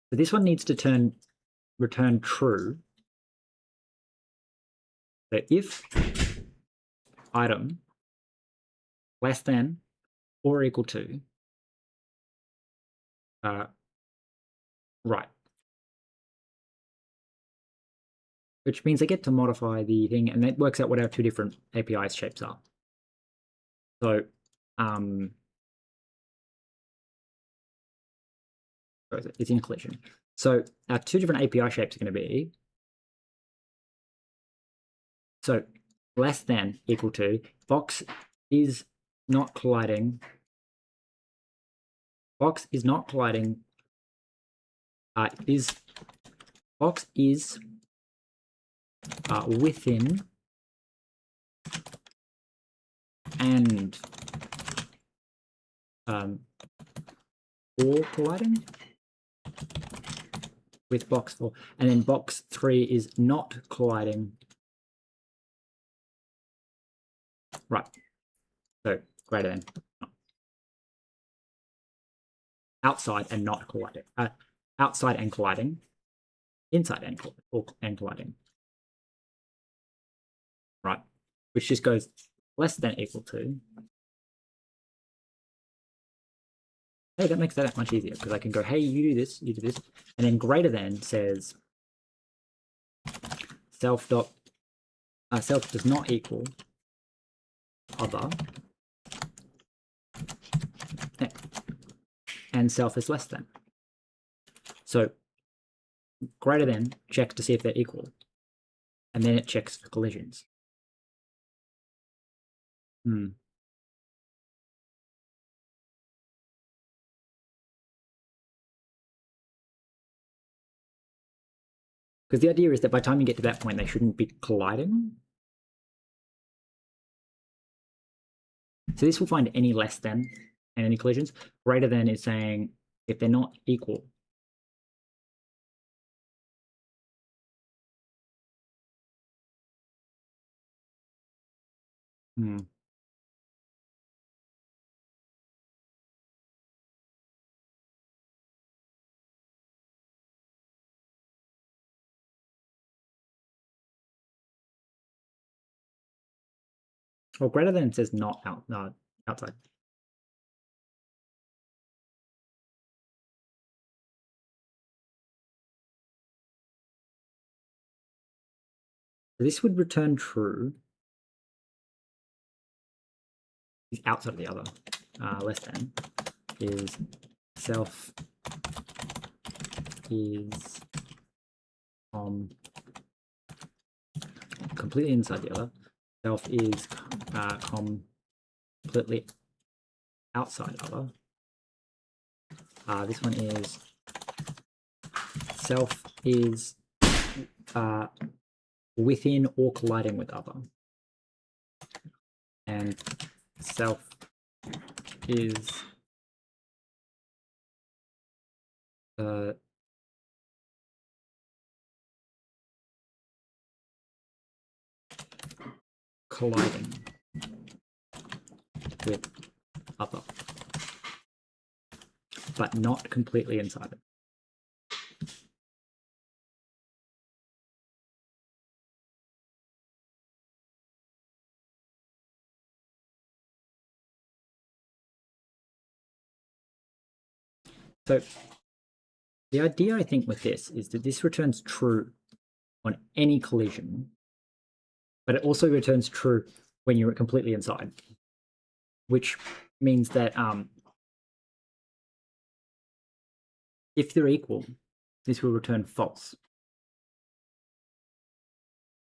So this one needs to return true. So if item less than or equal to, right. Which means I get to modify the thing, and that works out what our two different API shapes are. So, it's in collision. So our two different API shapes are going to be, so less than equal to, box is not colliding. Box is not colliding. Box is within and or colliding with box 4, and then box 3 is not colliding. Right. So greater than. Outside and not colliding. Outside and colliding. Inside and colliding. Right. Which just goes less than equal to. Hey, that makes that much easier because I can go, hey, you do this, and then greater than says self does not equal other, and self is less than. So greater than checks to see if they're equal, and then it checks for collisions. Because the idea is that by the time you get to that point, they shouldn't be colliding. So this will find any less than and any collisions. Greater than is saying if they're not equal. Well, greater than says not outside. So this would return true. Is outside of the other. Less than is self is completely inside the other. Self is completely outside other. This one is self is within or colliding with other. And self is colliding with other, but not completely inside it. So the idea, I think, with this is that this returns true on any collision, but it also returns true when you're completely inside, which means that if they're equal, this will return false.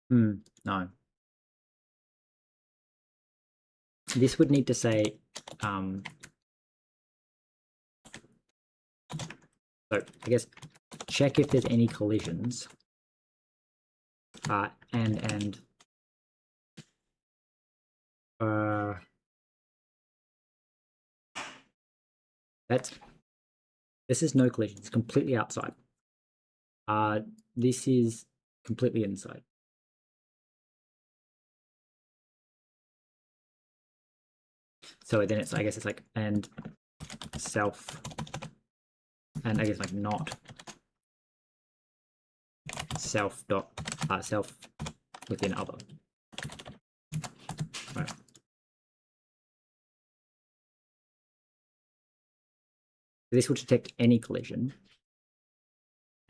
No. This would need to say, so I guess check if there's any collisions, and this is no collision. It's completely outside. This is completely inside. So then it's, I guess it's like, and self, and I guess like not self dot self within other. Right. This will detect any collision,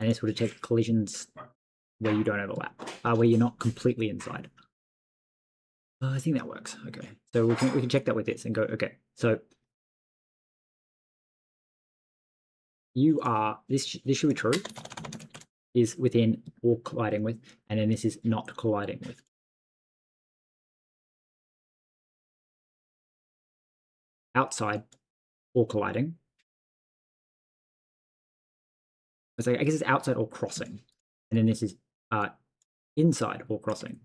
and this will detect collisions where you don't overlap, where you're not completely inside. I think that works. Okay, so we can check that with this and go, okay, so you are, this should be true, is within or colliding with, and then this is not colliding with. Outside or colliding. So I guess it's outside or crossing, and then this is inside or crossing.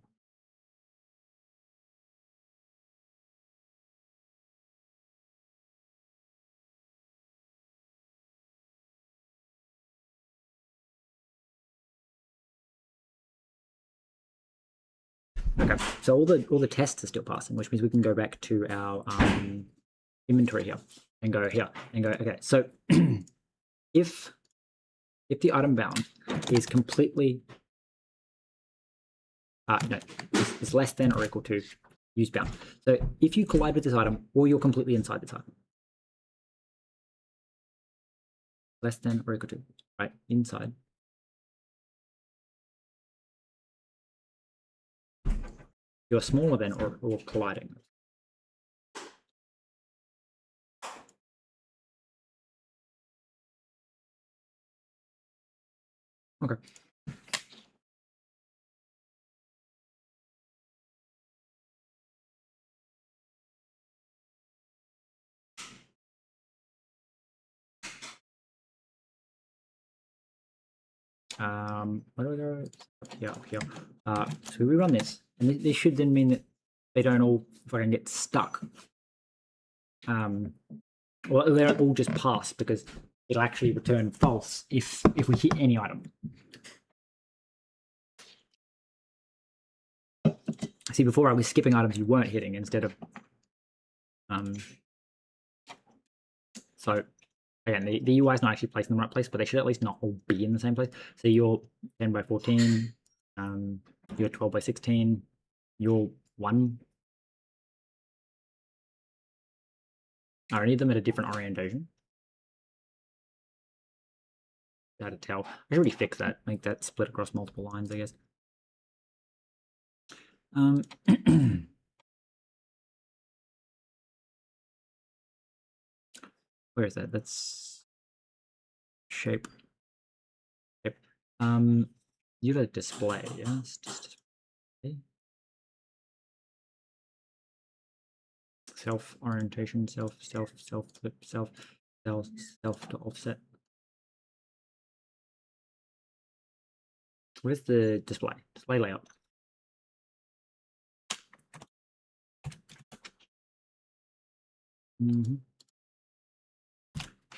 Okay, so all the tests are still passing, which means we can go back to our inventory here and go here and go, okay, so if the item bound is completely no, it's less than or equal to use bound. So if you collide with this item, or you're completely inside this item, less than or equal to, right, inside. You're smaller than or colliding. Okay. Where do I go? Up here. So we run this, and this should then mean that they don't all fucking get stuck. Well, they're all just pass because it'll actually return false if we hit any item. See, before I was skipping items you weren't hitting instead of so again, the UI is not actually placed in the right place, but they should at least not all be in the same place. So you're 10 by 14, you're 12 by 16, you're 1. I need them at a different orientation. How to tell. I should already fix that, make that split across multiple lines, I guess. Where is that? That's shape. Yep. You have a display, yeah? It's just display. Self orientation, self flip, self to offset. Where's the display? Display layout.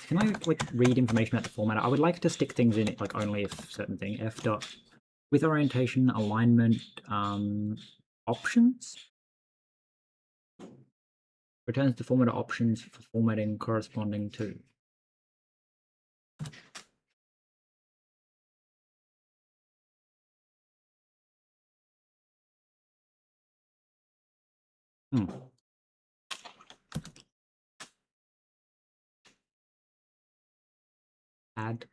Can I like read information about the format? I would like to stick things in it like only if certain thing. F dot with orientation, alignment, options. Returns the format options for formatting corresponding to. Add.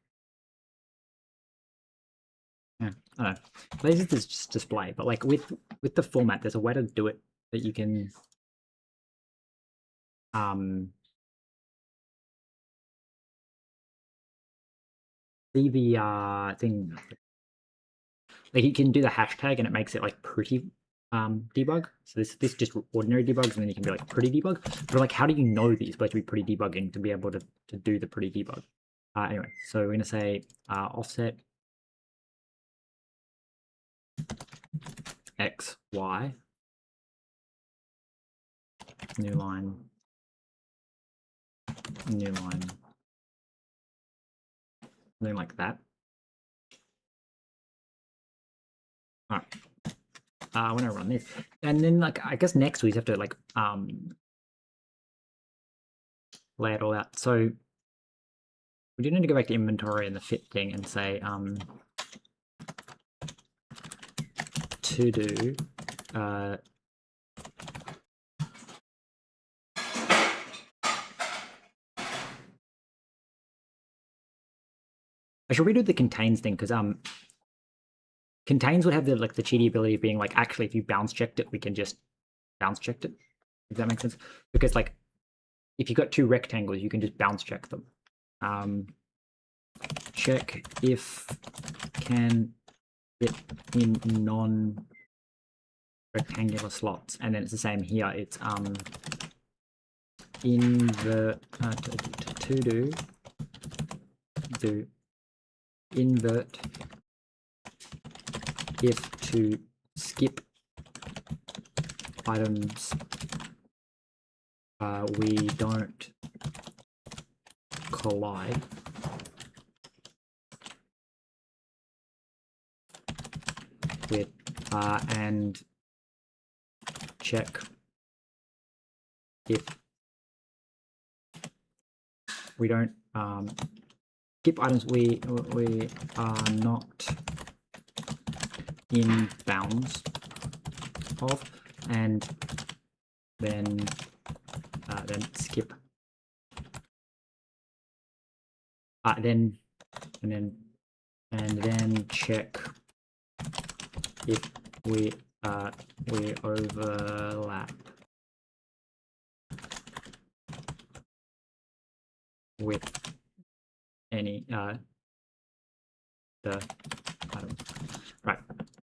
Yeah, I don't know. This is just display, but like with the format, there's a way to do it that you can see the thing. Like you can do the hashtag and it makes it like pretty debug. So this just ordinary debugs, and then you can be like pretty debug. But like, how do you know that you're supposed to be pretty debugging to be able to do the pretty debug? Anyway, so we're gonna say offset x y, new line, something like that. All right. When I run this, and then like I guess next we have to like lay it all out. So we do need to go back to inventory and the fit thing and say to do I should redo the contains thing because contains would have the like the cheaty ability of being like, actually if you bounce checked it, we can just bounce checked it, if that makes sense. Because like if you've got two rectangles, you can just bounce check them. Check if can fit in non-rectangular slots, and then it's the same here. It's invert to do invert if to skip items we don't collide with and check if we don't skip items we are not in bounds of, and then skip then check if we overlap with any the item. Right.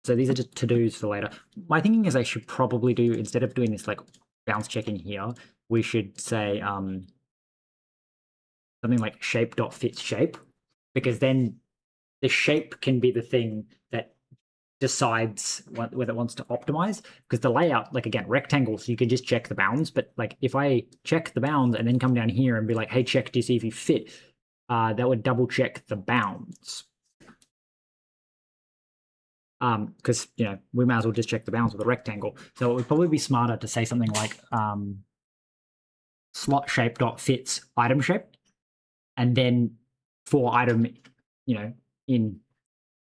So these are just to-dos for later. My thinking is I should probably do, instead of doing this like bounce checking here, we should say something like shape.fit shape, because then the shape can be the thing that decides whether it wants to optimize, because the layout, like again, rectangles, you can just check the bounds, but like if I check the bounds and then come down here and be like, hey, check to see if you fit, that would double check the bounds. Because you know, we might as well just check the bounds with a rectangle. So it would probably be smarter to say something like slot shape dot fits item shape, and then for item, you know, in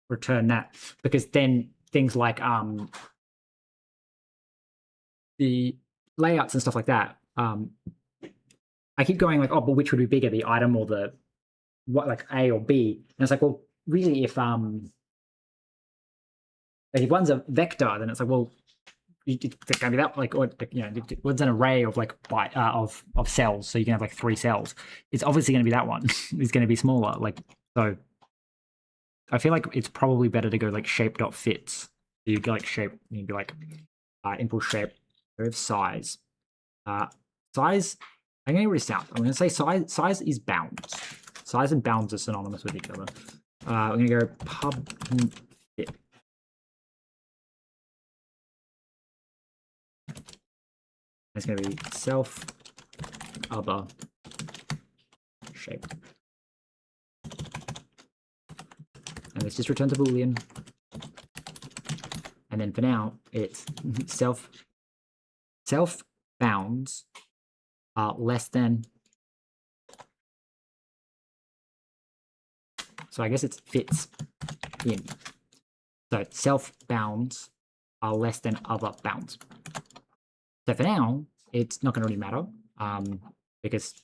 return that, because then things like the layouts and stuff like that, I keep going like, oh, but which would be bigger, the item or the what, like A or B? And it's like, well, really, if one's a vector, then it's like, well, it's going to be that, like, or you know, one's an array of like of cells, so you can have like 3 cells. It's obviously going to be that one. It's going to be smaller, like so. I feel like it's probably better to go like shape dot fits. So you go like shape, you'd be like input shape, of size. Size, I'm going to read this out. I'm going to say size is bounds. Size and bounds are synonymous with each other. We're going to go pub fit. It's going to be self other shape. And this just returns a boolean. And then for now, it's self bounds less than. So I guess it's fits in. So self bounds are less than other bounds. So for now, it's not going to really matter because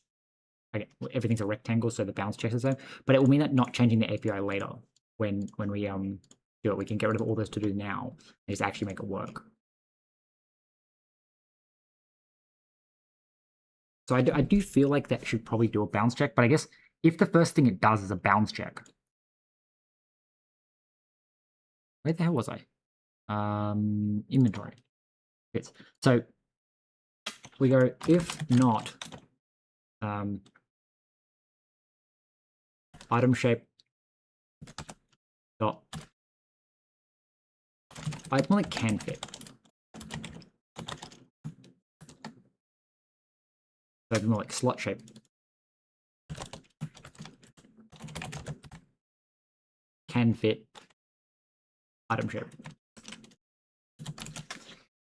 everything's a rectangle, so the bounds checks the same. But it will mean that not changing the API later when we do it, we can get rid of all those to do now and just actually make it work. So I do feel like that should probably do a bounds check, but I guess if the first thing it does is a bounds check, where the hell was I? Inventory. Yes. So we go if not item shape dot. It's more like can fit. So it's more like slot shape. Can fit item shape.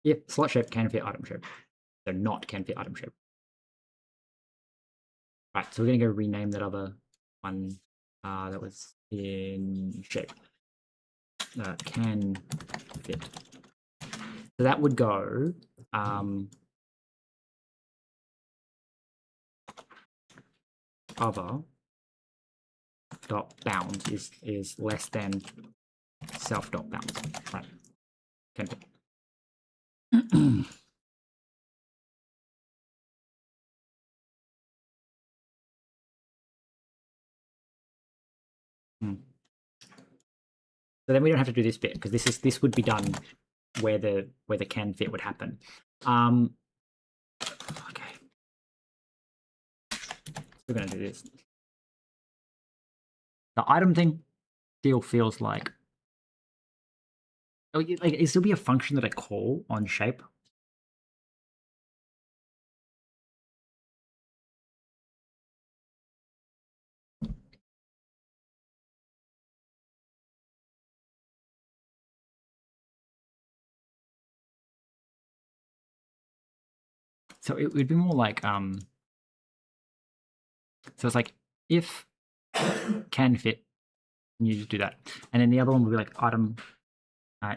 If slot shape can fit item shape, so not can fit item shape. Right, so we're going to go rename that other one that was in shape. Can fit. So that would go other dot bounds is less than self dot bounds. Right. Can fit. So then we don't have to do this bit because this would be done where the can fit would happen. Okay. We're gonna do this. The item thing still feels like it still be a function that I call on shape. So it would be more like so it's like if can fit, you just do that, and then the other one would be like item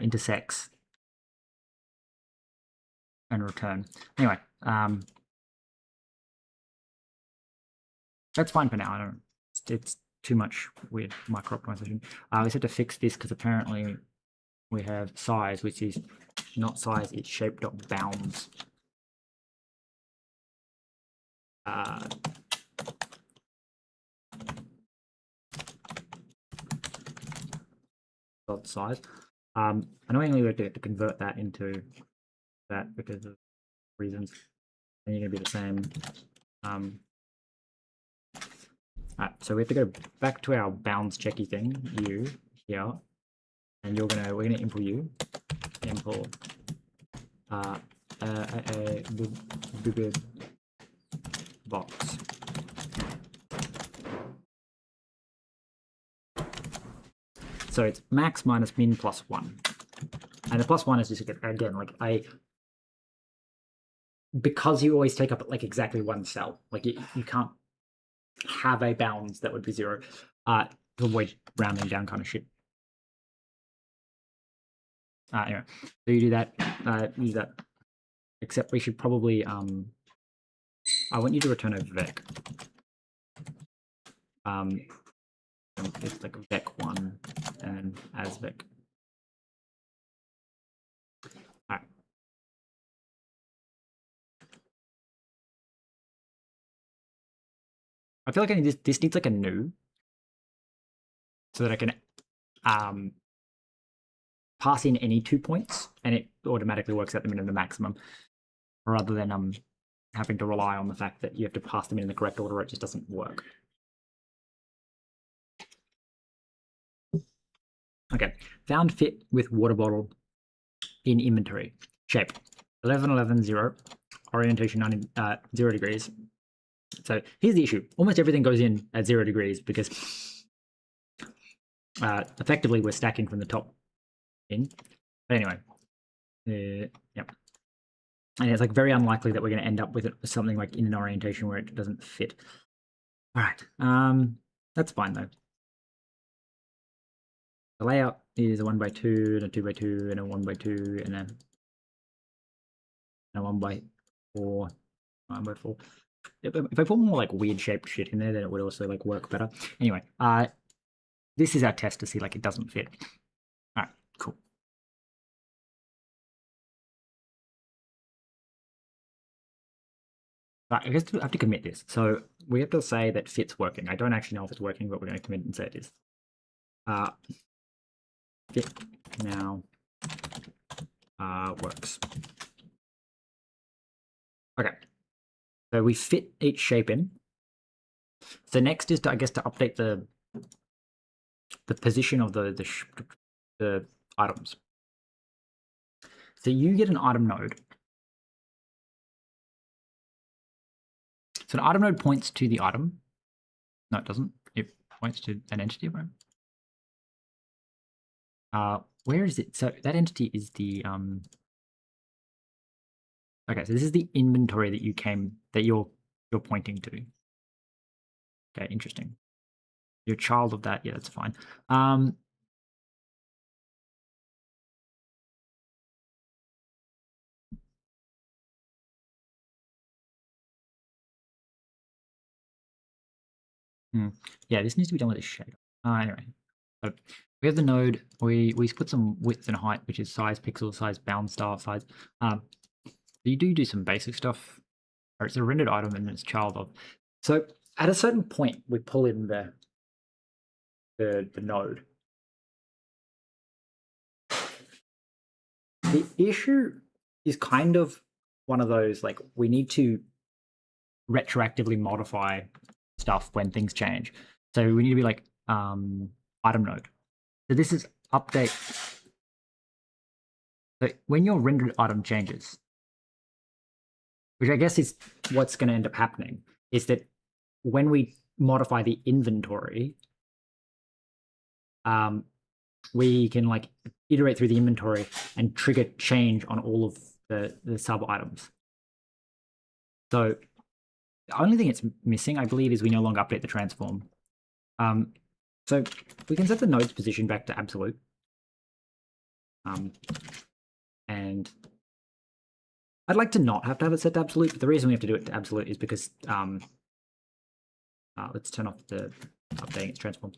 intersects and return. Anyway, that's fine for now. I don't. It's too much weird micro optimization. We just have to fix this because apparently we have size, which is not size. It's shape dot bounds. Dot size. Annoyingly, we have to convert that into that because of reasons. And you're going to be the same. Alright, so we have to go back to our bounds checky thing, you, here, and we're gonna import you, import bigger box. So it's max minus min plus 1. And the plus 1 is just, again, like because you always take up like exactly one cell, like you can't have a bounds that would be 0 to avoid rounding down kind of shit. Anyway, so you do that, use that. Except we should probably, I want you to return a vec. It's like vec1 and as vec. Alright. I feel like this needs like a new, so that I can pass in any 2 points and it automatically works out the minimum and the maximum, rather than having to rely on the fact that you have to pass them in the correct order. It just doesn't work. Okay, found fit with water bottle in inventory. Shape 11, 11, 0. Orientation 0 degrees. So here's the issue. Almost everything goes in at 0 degrees because effectively we're stacking from the top in. But anyway, yep. And it's like very unlikely that we're going to end up with something like in an orientation where it doesn't fit. All right, that's fine though. The layout is a 1x2 and a 2x2 and a 1x2 and a 1x4, 1x4. If I put more like weird shaped shit in there, then it would also like work better. Anyway, this is our test to see like it doesn't fit. All right, cool. Right, I guess I have to commit this. So we have to say that fit's working. I don't actually know if it's working, but we're going to commit and say it is. Fit now works. Okay, so we fit each shape in. So next is to, I guess, to update the position of the items. So you get an item node. So an item node points to the item. No, it doesn't. It points to an entity, right? Where is it? So that entity is the okay, so this is the inventory that you're pointing to. Okay, interesting. You're a child of that, yeah, that's fine. Yeah, this needs to be done with a shader. Anyway, so we have the node. We put some width and height, which is size, pixel size, bound style size. You do some basic stuff. Or it's a rendered item and it's child of. So at a certain point, we pull in the node. The issue is kind of one of those, like, we need to retroactively modify stuff when things change. So we need to be like item node. So this is update. So when your rendered item changes, which I guess is what's going to end up happening, is that when we modify the inventory, we can like iterate through the inventory and trigger change on all of the sub items. So the only thing it's missing, I believe, is we no longer update the transform. So we can set the node's position back to absolute. And I'd like to not have to have it set to absolute, but the reason we have to do it to absolute is because let's turn off the updating its transform.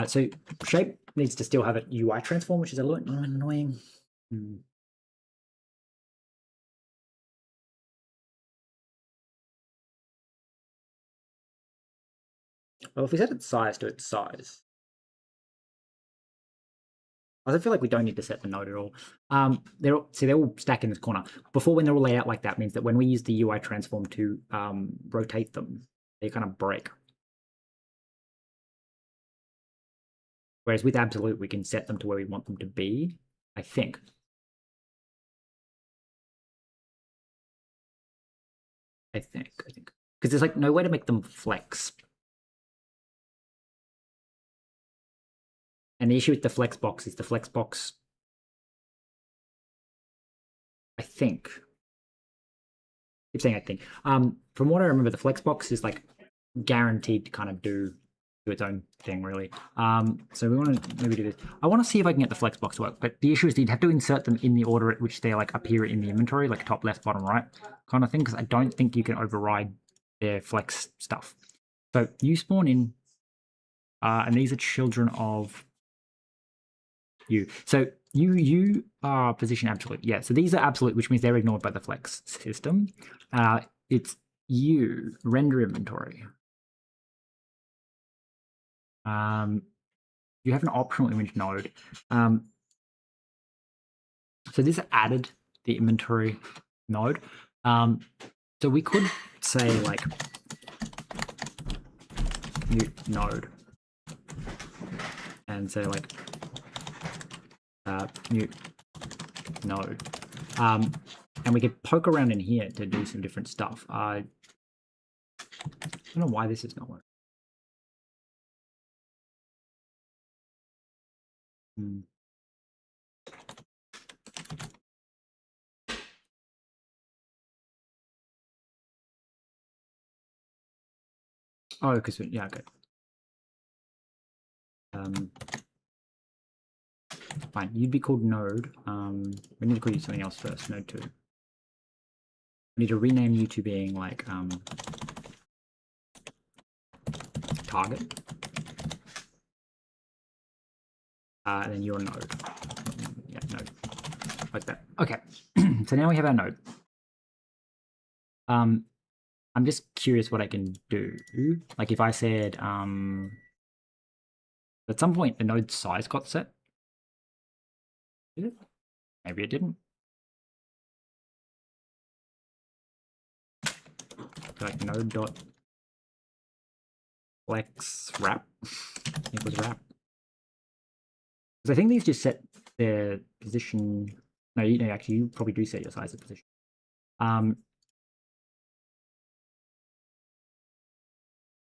So shape needs to still have an UI transform, which is a little annoying. Well, if we set its size to its size, I feel like we don't need to set the node at all. They're all stacked in this corner. Before, when they're all laid out like that, means that when we use the UI transform to rotate them, they kind of break. Whereas with absolute, we can set them to where we want them to be, I think. Because there's like no way to make them flex. And the issue with the flex box is the flex box, I think. I keep saying I think. From what I remember, the flex box is like guaranteed to kind of do its own thing, really. So we want to maybe do this. I want to see if I can get the flex box to work, but the issue is you'd have to insert them in the order at which they like appear in the inventory, like top left, bottom right kind of thing, because I don't think you can override their flex stuff. So you spawn in, and these are children of you. So you are position absolute. Yeah, so these are absolute, which means they're ignored by the flex system. It's you, render inventory. You have an optional image node. So this added the inventory node. So we could say like new node and say like new node. And we could poke around in here to do some different stuff. I don't know why this is not working. Oh, because yeah, okay. Fine, you'd be called node. We need to call you something else first. Node 2. We need to rename you to being like target. And then your node. Yeah, node. Like that. Okay. So now we have our node. I'm just curious what I can do. Like if I said at some point the node size got set. Did it? Maybe it didn't. Like node dot flex wrap equals wrap. Because I think these just set their position. No, actually you probably do set your size of position.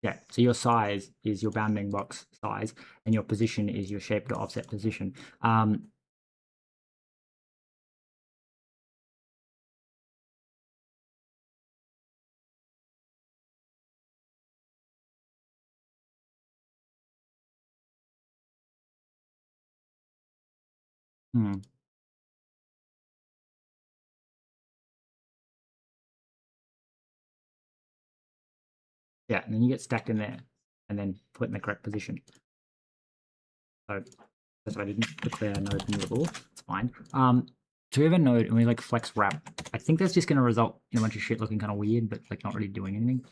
Yeah, so your size is your bounding box size, and your position is your shape to offset position. Yeah, and then you get stacked in there, and then put in the correct position. So that's why I didn't declare node mutable. It's fine. So we have a node, and we like flex wrap. I think that's just going to result in a bunch of shit looking kind of weird, but like not really doing anything.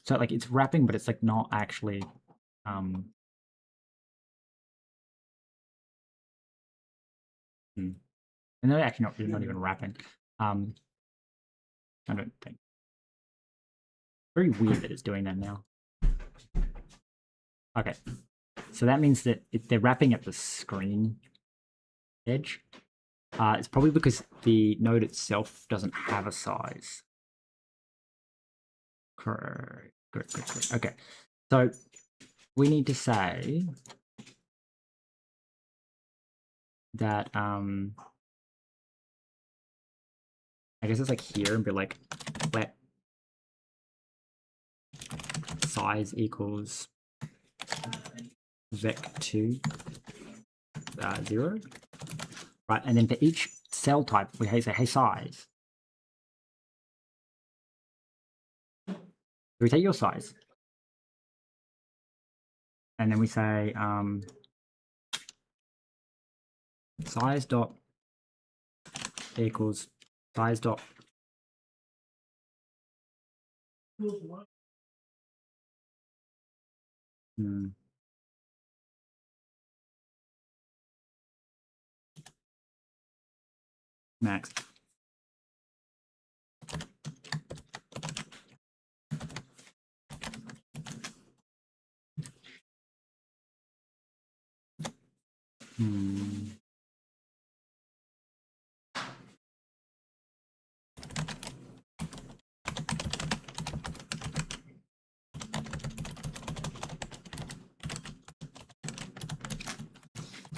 So like it's wrapping, but it's like not actually and they're actually not even wrapping. I don't think. Very weird that it's doing that now. Okay, so that means that they're wrapping at the screen edge. It's probably because the node itself doesn't have a size. Correct. Okay, so we need to say that I guess it's like here and be like let size equals vec2 0, right? And then for each cell type, we say hey size. So we take your size, and then we say size dot equals size dot max.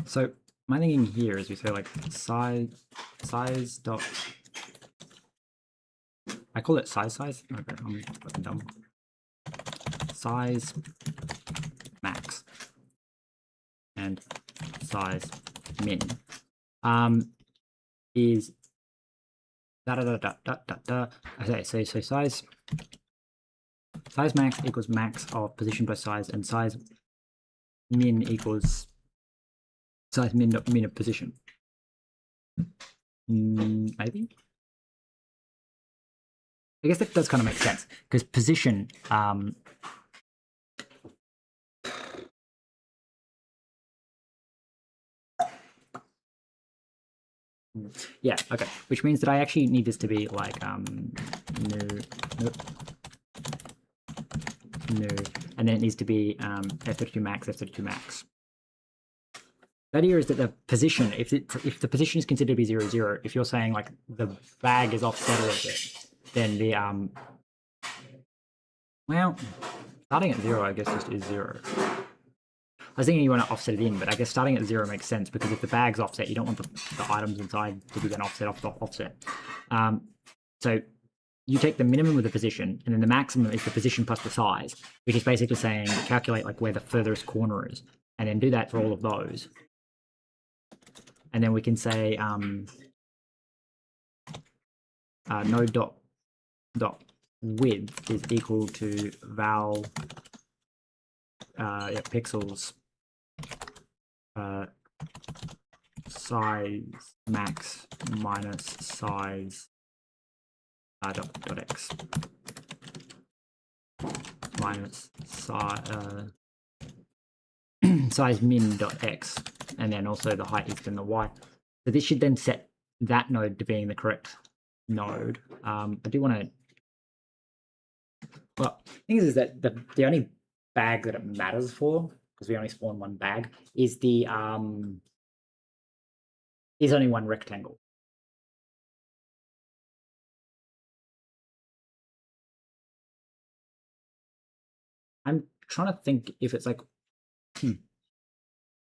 So my thinking here is we say like size dot. I call it size. Okay, I'm fucking dumb. Size max and size min is okay, so size max equals max of position by size, and size min equals size min of position. Maybe. I guess that does kind of make sense because position. Yeah, okay. Which means that I actually need this to be like no, and then it needs to be f32 max, f32 max. The idea is that the position, if the position is considered to be 0, 0, if you're saying like the bag is offset a little bit, then the well, starting at 0, I guess just is 0. I was thinking you want to offset it in, but I guess starting at 0 makes sense because if the bag's offset, you don't want the items inside to be then offset off the offset. So you take the minimum of the position, and then the maximum is the position plus the size, which is basically saying calculate like where the furthest corner is, and then do that for all of those. And then we can say node dot width is equal to val pixels size max minus size dot x minus size size min dot x, and then also the height is then the y. So this should then set that node to being the correct node. I do want to. Well, the thing is that the only bag that it matters for, because we only spawn one bag, is the is only one rectangle. I'm trying to think if it's like,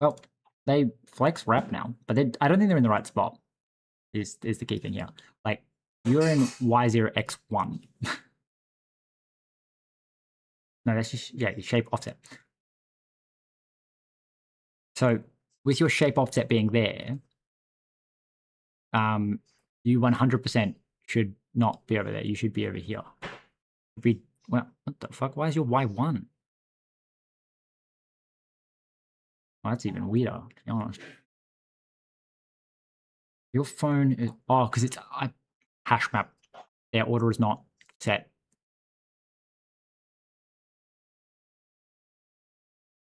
well, they flex wrap now, but I don't think they're in the right spot. Is the key thing here? Like you're in y0x1. No, that's just your shape offset. So with your shape offset being there, you 100% should not be over there. You should be over here. Well, what the fuck? Why is your y1? Oh, that's even weirder, to be honest. Your phone is because it's a hash map. Their order is not set.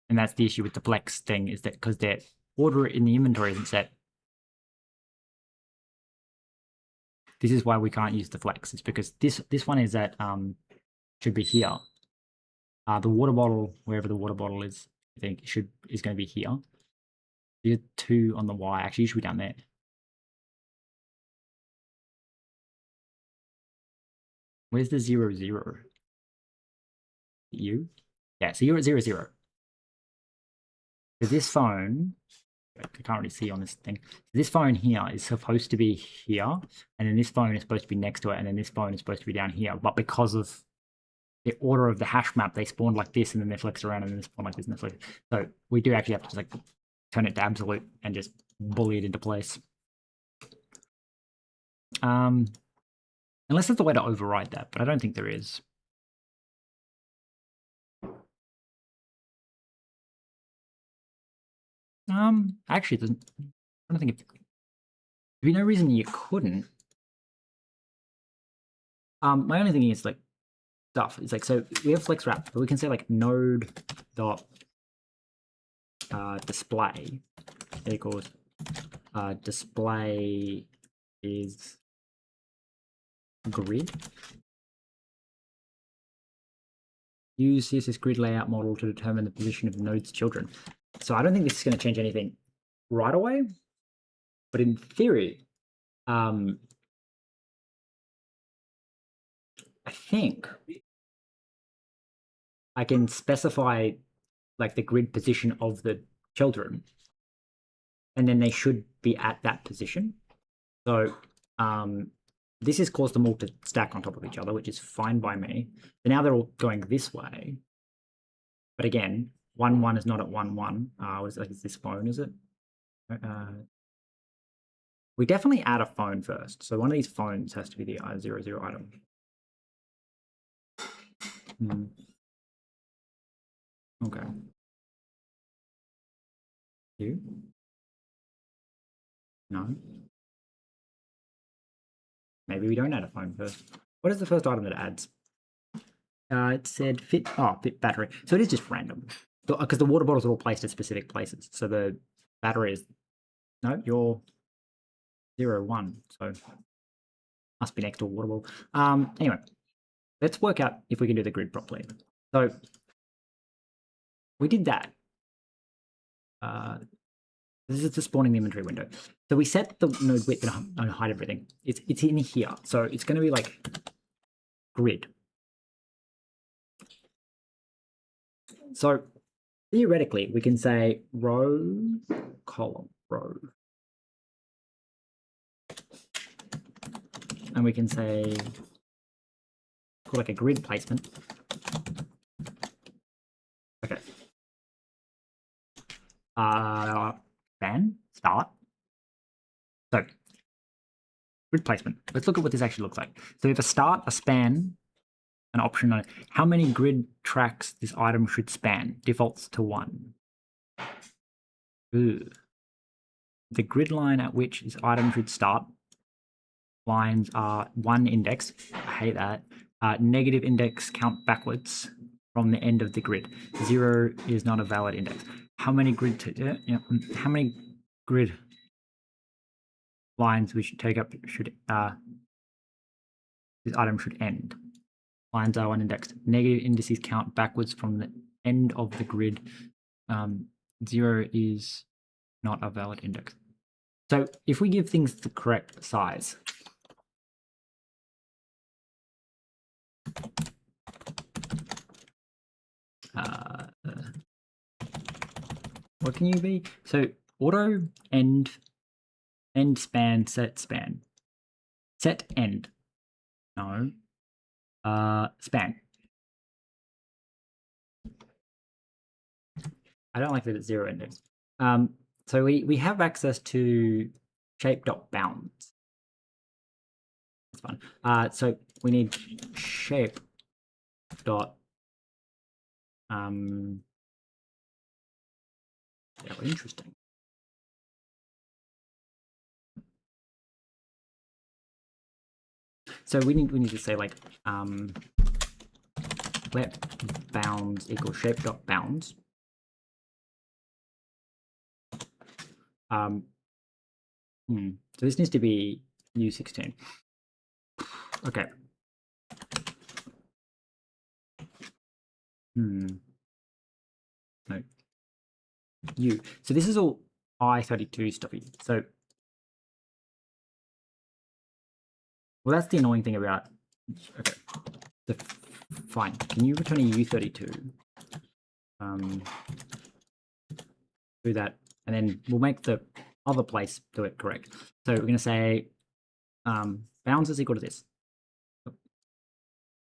And that's the issue with the flex thing, is that because their order in the inventory isn't set. This is why we can't use the flex. It's because this one is at should be here. The water bottle, wherever the water bottle is, I think is going to be here. You're 2 on the Y. Actually, you should be down there. Where's the 0, 0? You? Yeah, so you're at 0, 0. So this phone, I can't really see on this thing. This phone here is supposed to be here, and then this phone is supposed to be next to it, and then this phone is supposed to be down here. But because of the order of the hash map, they spawned like this, and then they flex around, and then they spawn like this, and they flex. So we do actually have to like turn it to absolute and just bully it into place. Unless there's a way to override that, but I don't think there is. Actually, I don't think there'd be no reason you couldn't. My only thing is like stuff. It's like, so we have flex wrap, but we can say like node dot display equals display is grid. Use this grid layout model to determine the position of nodes children. So I don't think this is going to change anything right away, but in theory, I think I can specify like the grid position of the children, and then they should be at that position. So this has caused them all to stack on top of each other, which is fine by me. So now they're all going this way. But again, 1, 1 is not at 1, 1. What is, like, is this phone, is it? We definitely add a phone first. So one of these phones has to be the 0, 0 item. Okay. You? No. Maybe we don't add a phone first. What is the first item that it adds? It said fit battery. So it is just random. Because the water bottles are all placed at specific places. So the battery is, no, you're 0, 1. So must be next to a water bottle. Anyway, let's work out if we can do the grid properly. So we did that. This is the spawning inventory window. So we set the node width and hide everything. It's in here. So it's going to be like grid. So theoretically, we can say row, column, row. And we can say, call like a grid placement. Okay. Span, start. So, grid placement. Let's look at what this actually looks like. So we have a start, a span, an option on how many grid tracks this item should span. Defaults to 1. Ooh. The grid line at which this item should start. Lines are 1 index. I hate that. Negative index count backwards from the end of the grid. 0 is not a valid index. How many grid? How many grid lines we should take up should this item should end? Lines are 1 indexed. Negative indices count backwards from the end of the grid. 0 is not a valid index. So if we give things the correct size, what can you be? So auto end span set span set end. No. Span. I don't like that it's 0 index. So we have access to shape.bounds. That's fun. So we need shape dot yeah, interesting. So we need to say like let bounds equal shape dot bounds. So this needs to be U16. Okay. No. U. So this is all I32 stuffy. So, well, that's the annoying thing about. Okay. Fine. Can you return a U32? Do that, and then we'll make the other place do it correct. So we're going to say bounds is equal to this.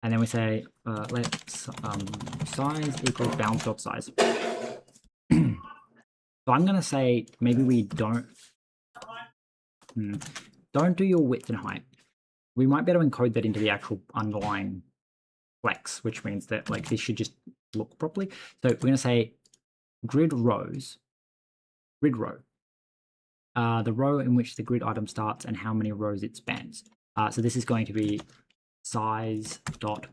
And then we say let size equal bounds.size. So I'm going to say maybe we don't do your width and height. We might be able to encode that into the actual underlying flex, which means that like this should just look properly. So we're going to say grid rows, grid row, the row in which the grid item starts and how many rows it spans. So this is going to be size dot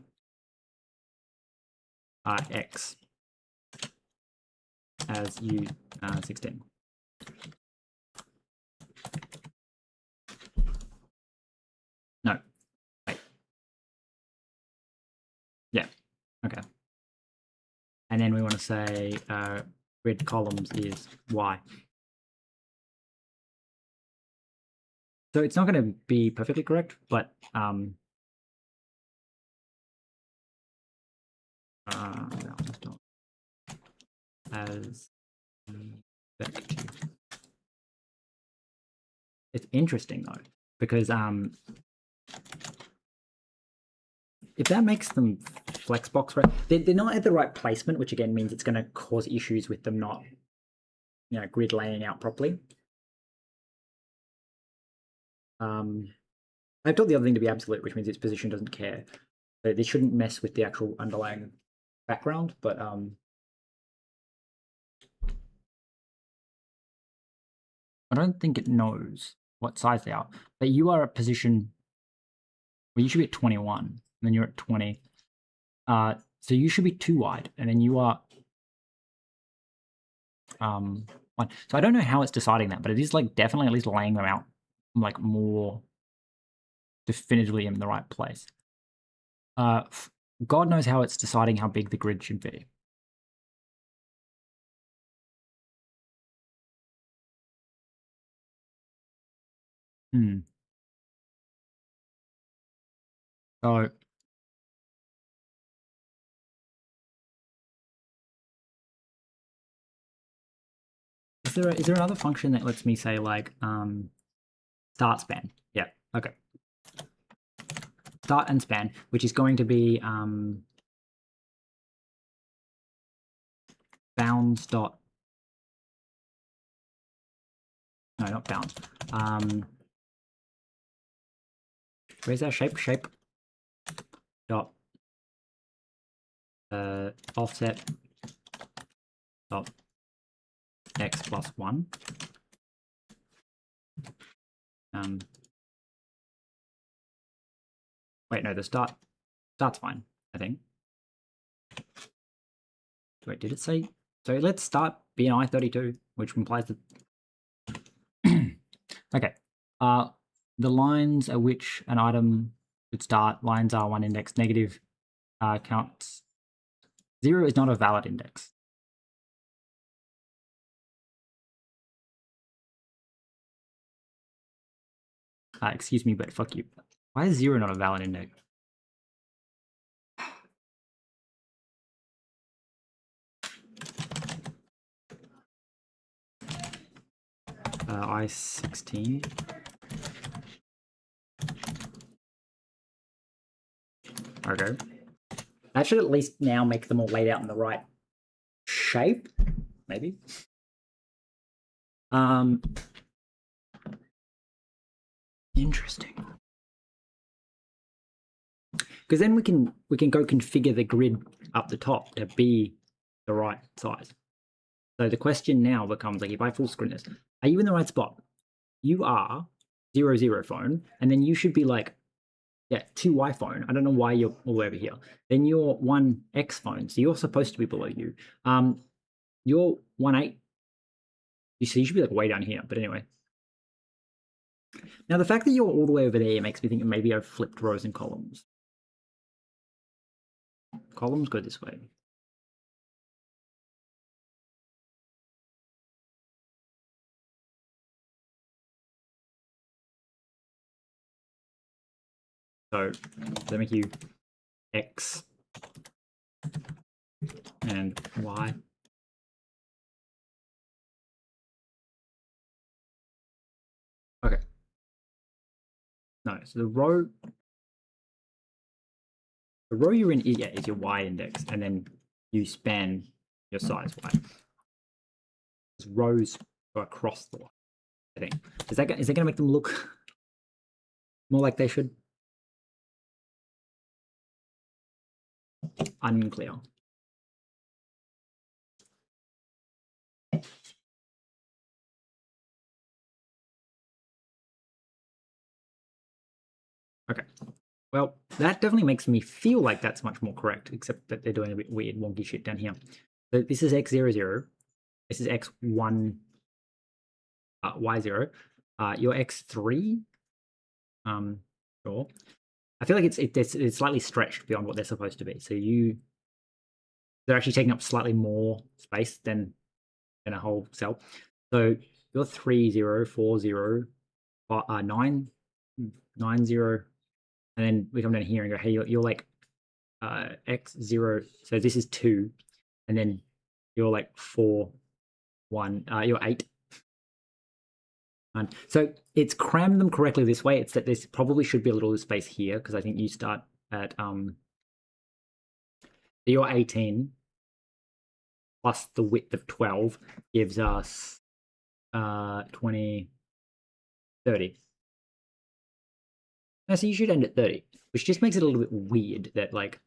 x as U16. Okay. And then we want to say grid columns is Y. So it's not going to be perfectly correct, but as vector. It's interesting though, because if that makes them flexbox right, they're not at the right placement, which again means it's going to cause issues with them not, grid laying out properly. I've told the other thing to be absolute, which means its position doesn't care. So they shouldn't mess with the actual underlying background, but I don't think it knows what size they are. But you are at position, well, you should be at 21, and then you're at 20. So you should be too wide, and then you are 1. So I don't know how it's deciding that, but it is like definitely at least laying them out like more definitively in the right place. God knows how it's deciding how big the grid should be. So is there another function that lets me say like start span? Yeah, okay. Start and span, which is going to be bounds dot, no, not bounds. Where's our shape? Shape dot offset dot x plus 1. Wait, no, the start's fine, I think. Wait, did it say? So let's start BNI 32, which implies that. Okay. The lines at which an item should start, lines are 1 index, negative counts. 0 is not a valid index. Excuse me, but fuck you. Why is 0 not a valid index? I16. Okay. That should at least now make them all laid out in the right shape, maybe. Interesting. Because then we can go configure the grid up the top to be the right size. So the question now becomes like, if I full screen this, are you in the right spot? You are 0, 0 phone, and then you should be like, yeah, 2Y phone. I don't know why you're all over here. Then you're 1X phone, so you're supposed to be below you. You're 1,8. You see, you should be like way down here, but anyway. Now the fact that you're all the way over there makes me think maybe I've flipped rows and columns. Columns go this way. So they make you X and Y. Okay. No, so the row you're in, yeah, is your Y index, and then you span your size Y. Rows go across the Y, I think. Is that going to make them look more like they should? Unclear. Okay. Well, that definitely makes me feel like that's much more correct, except that they're doing a bit weird, wonky shit down here. So this is x00, 0. This is x1, y0. Your x3, sure. I feel like it's slightly stretched beyond what they're supposed to be. So you they're actually taking up slightly more space than a whole cell. So you're 3 0 4 0 9 9 0, and then we come down here and go, hey, you're like x 0, so this is 2, and then you're like 4 1, you're 8. So it's crammed them correctly this way. It's that this probably should be a little space here, because I think you start at you're 18 plus the width of 12 gives us 20 30. Now, so you should end at 30, which just makes it a little bit weird that, like,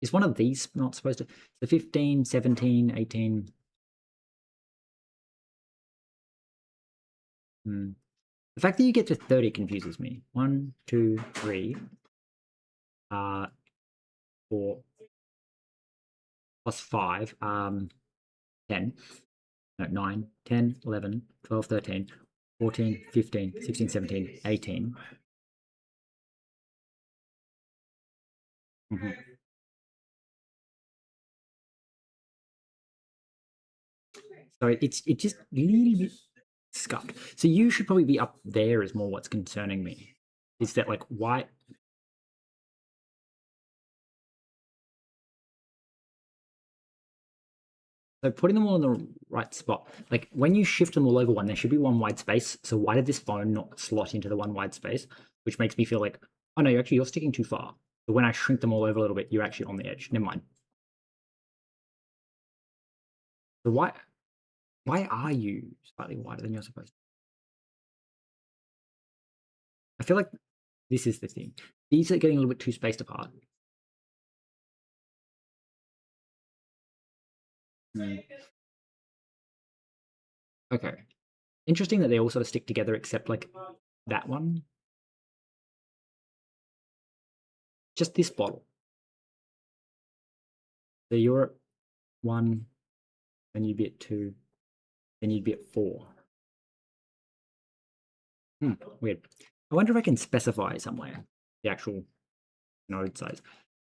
is one of these not supposed to? So 15, 17, 18. The fact that you get to 30 confuses me. 1, 2, 3, 4 plus 5, 10. No, 9, 10, 11, 12, 13, 14, 15, 16, 17, 18. So it's just a little bit scuffed. So you should probably be up there is more what's concerning me. Is that, like, why? So putting them all in the right spot, like when you shift them all over one, there should be one wide space. So why did this phone not slot into the one wide space? Which makes me feel like, oh no, you're sticking too far. But when I shrink them all over a little bit, you're actually on the edge. Never mind. So why are you slightly wider than you're supposed to? I feel like this is the thing. These are getting a little bit too spaced apart. Okay. Interesting that they all sort of stick together except like that one. Just this bottle. So you're at 1, then you'd be at 2, then you'd be at 4. Weird. I wonder if I can specify somewhere the actual node size.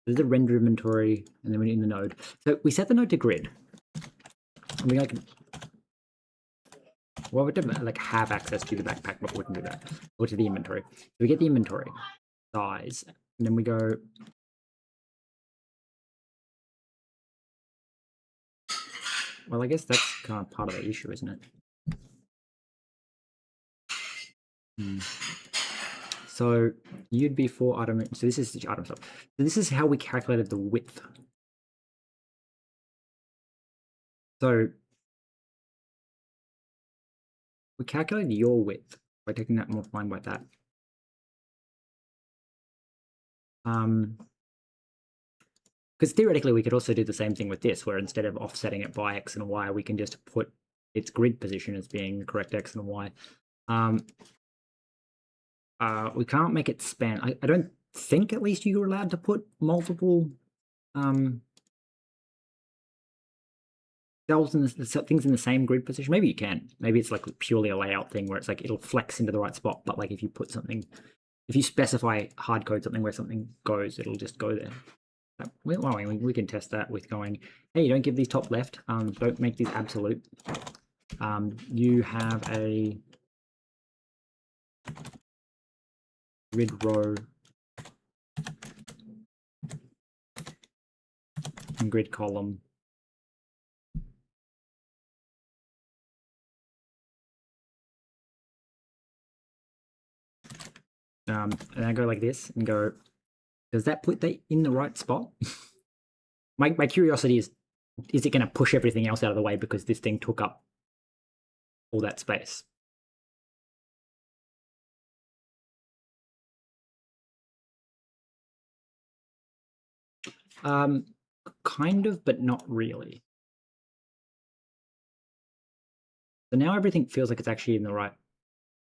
There's the render inventory, and then we're in the node. So we set the node to grid. And we like, well, we have to like have access to the backpack before we can do that, or to the inventory. So we get the inventory size, and then we go. Well, I guess that's kind of part of the issue, isn't it? So you'd be 4 item. So this is the item stuff. So this is how we calculated the width. So we calculated your width by taking that and multiplying by that. Because theoretically we could also do the same thing with this, where instead of offsetting it by x and y, we can just put its grid position as being the correct x and y. We can't make it span. I don't think, at least, you're allowed to put multiple cells in things in the same grid position. Maybe you can. Maybe it's like purely a layout thing where it's like it'll flex into the right spot. But like if you put something, if you specify hard code something where something goes, it'll just go there. Well, we can test that with going, hey, don't give these top left. Don't make these absolute. You have a grid row and grid column. And I go like this and go, does that put that in the right spot? my curiosity is it going to push everything else out of the way because this thing took up all that space? Kind of, but not really. So now everything feels like it's actually in the right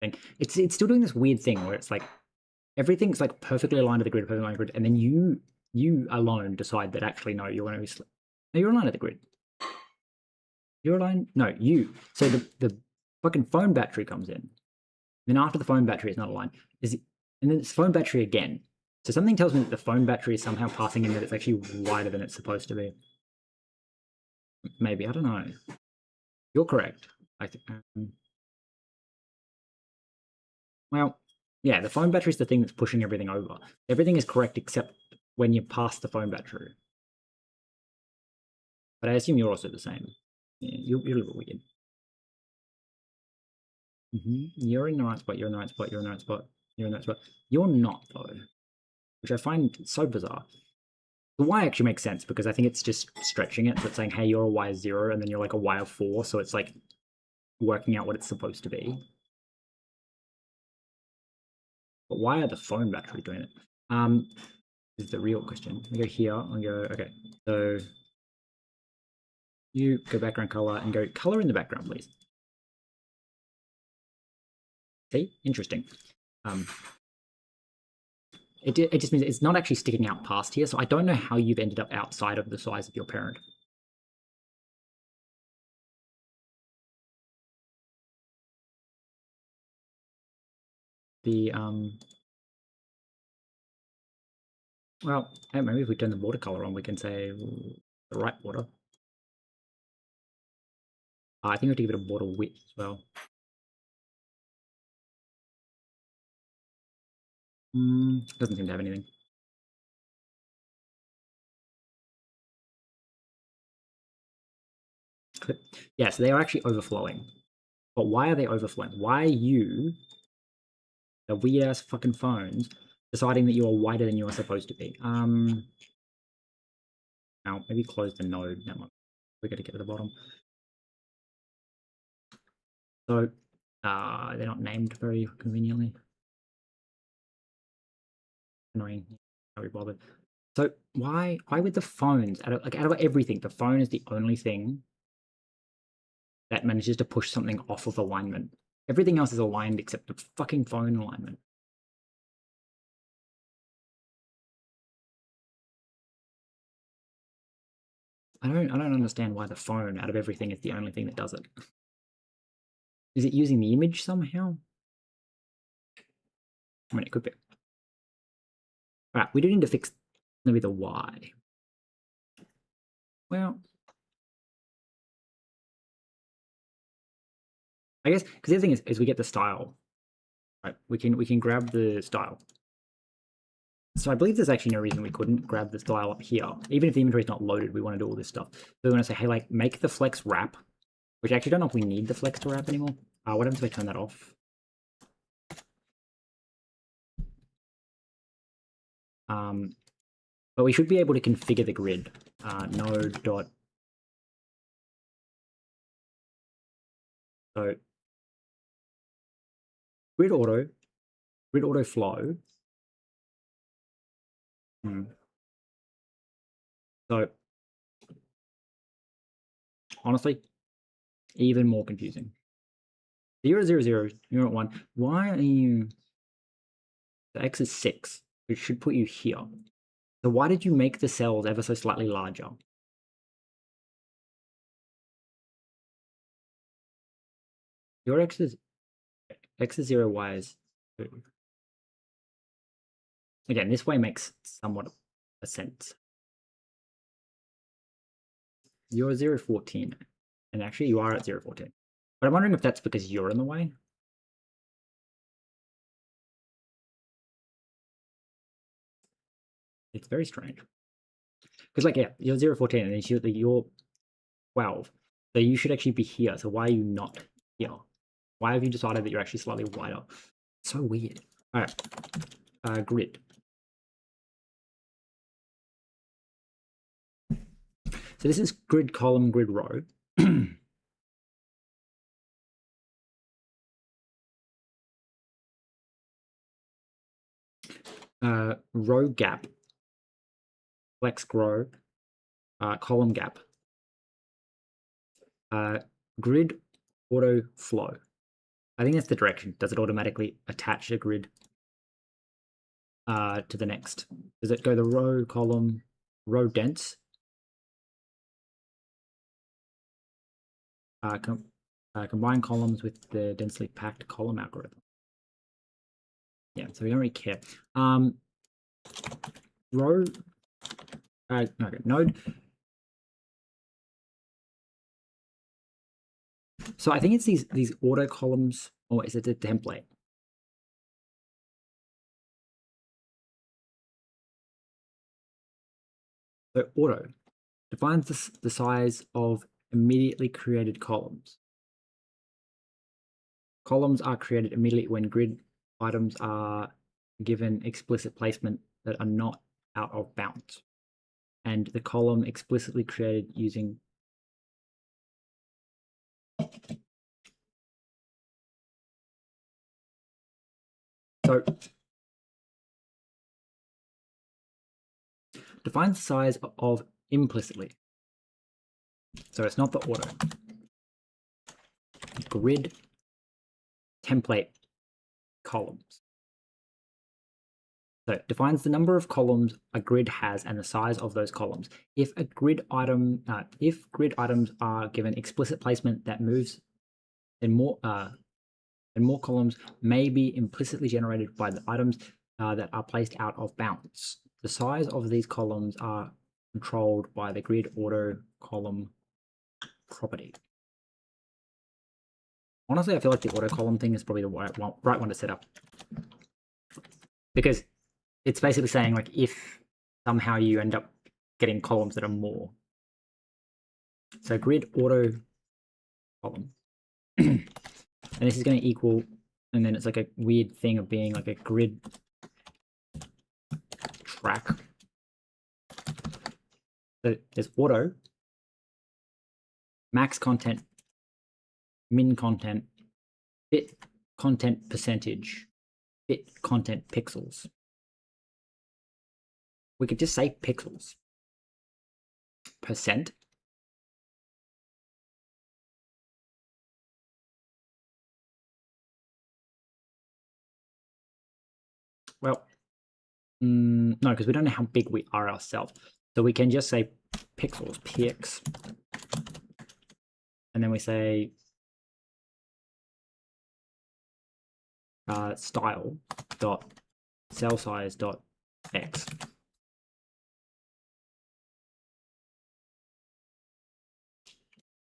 thing. It's still doing this weird thing where it's like everything's like perfectly aligned to the grid, and then you alone decide that actually no, you're going to be no, you're aligned to the grid. You're aligned. No, you. So the fucking phone battery comes in. Then after the phone battery is not aligned, and then it's phone battery again. So something tells me that the phone battery is somehow passing in that it's actually wider than it's supposed to be. Maybe, I don't know. You're correct. I think. Well, yeah, the phone battery is the thing that's pushing everything over. Everything is correct except when you pass the phone battery. But I assume you're also the same. Yeah, you're a little weird. You're in the right spot, you're in the right spot, you're in the right spot, you're in the right spot. You're not, though, which I find so bizarre. The Y actually makes sense because I think it's just stretching it. So it's saying, hey, you're a Y of 0, and then you're like a Y of 4. So it's like working out what it's supposed to be. But why are the phone battery doing it? Is the real question. I go here, I go, okay. So you go background color and go color in the background, please. See? Interesting. It just means it's not actually sticking out past here, so I don't know how you've ended up outside of the size of your parent. The well, maybe if we turn the watercolor on, we can say the right water. I think we have to give it a water width as well. Doesn't seem to have anything. Yeah, so they are actually overflowing. But why are they overflowing? Why are you, the weird ass fucking phones, deciding that you are wider than you are supposed to be? Now maybe close the node. No, we got to get to the bottom. So they're not named very conveniently. Annoying. Can't be bothered. So why with the phones? Out of everything, the phone is the only thing that manages to push something off of alignment. Everything else is aligned except the fucking phone alignment. I don't understand why the phone out of everything is the only thing that does it. Is it using the image somehow? I mean, it could be. All right, we do need to fix maybe the Y. Well, I guess because the other thing is we get the style. Right, we can grab the style. So I believe there's actually no reason we couldn't grab the style up here. Even if the inventory is not loaded, we want to do all this stuff. So we want to say, hey, like, make the flex wrap, which I actually don't know if we need the flex to wrap anymore. What happens if I turn that off? But we should be able to configure the grid. Node dot. So grid auto flow. So honestly, even more confusing. 0, 0, 0, you're at 1. Why are you? The X is 6, which should put you here. So why did you make the cells ever so slightly larger? Your X is 0, Y is 2. Again, this way makes somewhat a sense. You're 0, 14. And actually you are at 0, 14. But I'm wondering if that's because you're in the way. It's very strange. Because like, yeah, you're 0, 14 and then you're 12. So you should actually be here. So why are you not here? Why have you decided that you're actually slightly wider? So weird. All right, grid. So this is grid column, grid row. Row gap, flex grow, column gap, grid auto flow. I think that's the direction. Does it automatically attach a grid to the next? Does it go the row, column, row dense? Combine columns with the densely packed column algorithm. Yeah, so we don't really care. Row, okay, node So I think it's these auto columns, or is it the template? So auto defines the size of immediately created columns. Columns are created immediately when grid items are given explicit placement that are not out of bounds, and the column explicitly created using so defines the size of implicitly. So it's not the auto. Grid template columns. So it defines the number of columns a grid has and the size of those columns. If grid items are given explicit placement that moves, then more columns may be implicitly generated by the items that are placed out of bounds. The size of these columns are controlled by the grid auto column property. Honestly, I feel like the auto column thing is probably the right one to set up, because it's basically saying, like, if somehow you end up getting columns that are more. So grid auto column. And this is going to equal, and then it's like a weird thing of being like a grid track. So there's auto, max content, min content, fit content percentage, fit content pixels. We could just say pixels. Percent. Well, no, because we don't know how big we are ourselves. So we can just say pixels, px. And then we say style dot cell size dot x.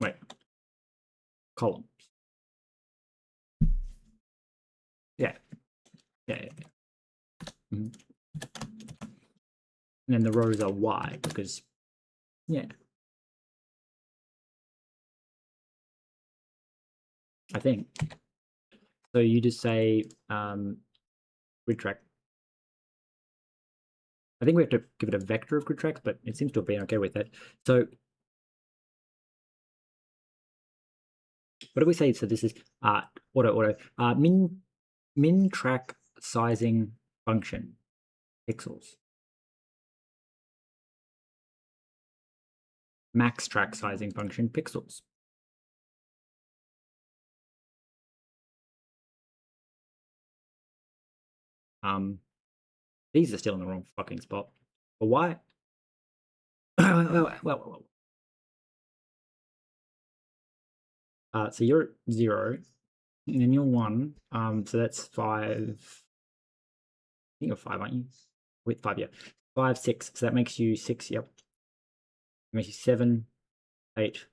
Wait, columns. Yeah. Mm-hmm. And then the rows are y, because, yeah. I think. So you just say grid track. I think we have to give it a vector of grid tracks, but it seems to have been okay with it. So what do we say? So this is auto min track sizing function pixels. Max track sizing function pixels. These are still in the wrong fucking spot. But why? well. So you're 0, and then you're 1. So that's 5. I think you're 5, aren't you? With 5, yeah. 5, 6. So that makes you 6. Yep. It makes you 7, 8,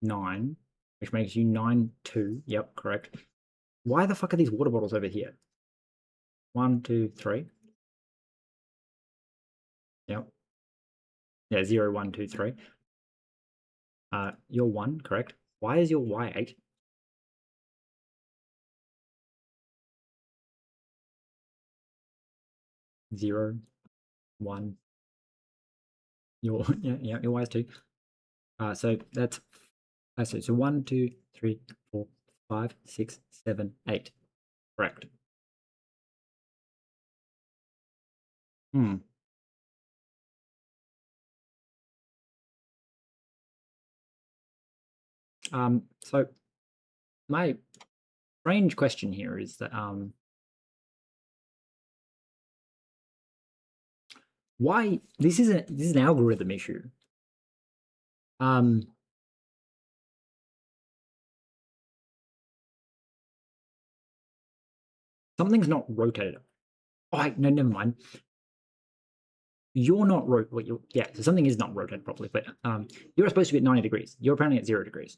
9, which makes you 9, 2. Yep, correct. Why the fuck are these water bottles over here? 1, 2, 3. Yep. Yeah, 0, 1, 2, 3. You're 1, correct. Why is your y 8? Zero, 1. Your your y is 2. So that's so 1, 2, 3, 4, 5, 6, 7, 8. Correct. So my strange question here is that why this is an algorithm issue. Something's not rotated. Oh, no, never mind. You're not yeah, so something is not rotated properly, but you're supposed to be at 90 degrees. You're apparently at 0 degrees.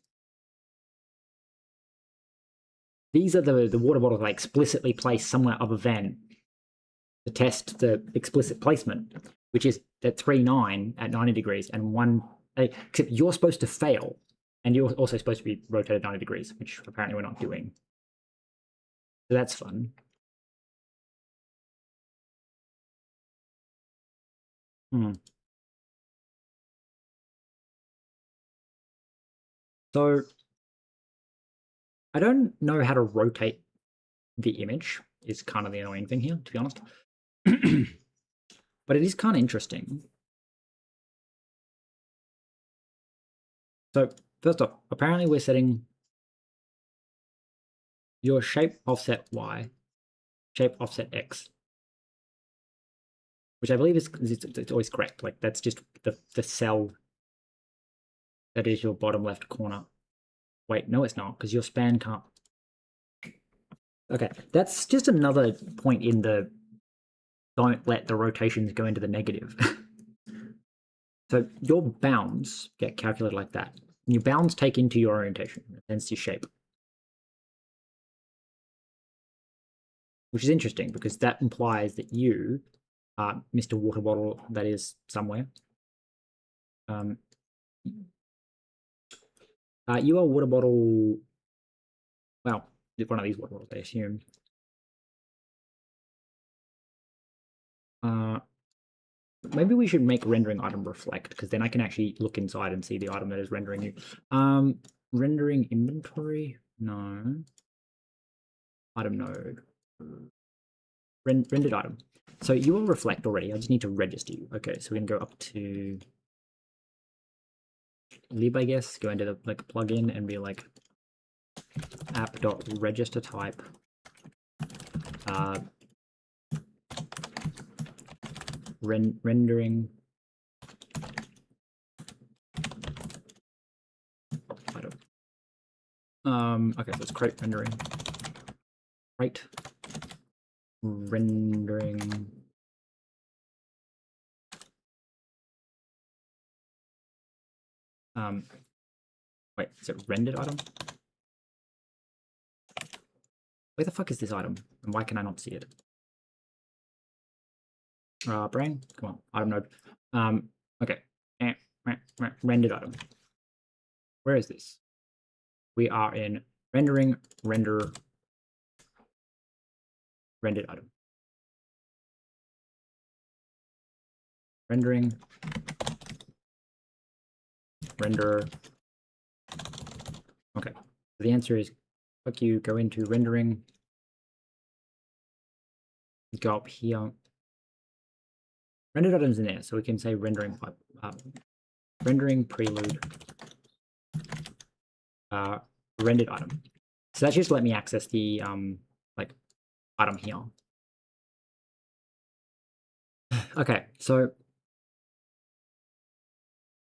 these are the water bottles I explicitly placed somewhere other than to test the explicit placement, which is at 3,9 at 90 degrees and 1, except you're supposed to fail, and you're also supposed to be rotated 90 degrees, which apparently we're not doing. So that's fun. So I don't know how to rotate the image, is kind of the annoying thing here, to be honest. But it is kind of interesting. So first off, apparently we're setting your shape offset Y, shape offset X, which I believe is it's always correct. Like that's just the cell that is your bottom left corner. Wait, no, it's not, because your span can't. Okay, that's just another point in the don't let the rotations go into the negative. So your bounds get calculated like that. And your bounds take into your orientation, hence your shape. Which is interesting because that implies that you are Mr. Water Bottle that is somewhere. You are water bottle. Well, one of these water bottles, I assume. Maybe we should make rendering item reflect, because then I can actually look inside and see the item that is rendering you. Rendering inventory? No. Item node. Rendered item. So you will reflect already. I just need to register you. Okay, so we can go up to lib, I guess. Go into the plugin and be like app.register type. Rendering item. Okay, so it's create rendering. Right. Rendering. Wait, is it rendered item? Where the fuck is this item? And why can I not see it? Brain, come on, item node. Okay. Rendered item. Where is this? We are in rendering, rendered item. Rendering, render. Okay, so the answer is fuck you, go into rendering, go up here. Rendered items in there, so we can say rendering rendering prelude rendered item. So that just let me access the like item here. Okay, so I'm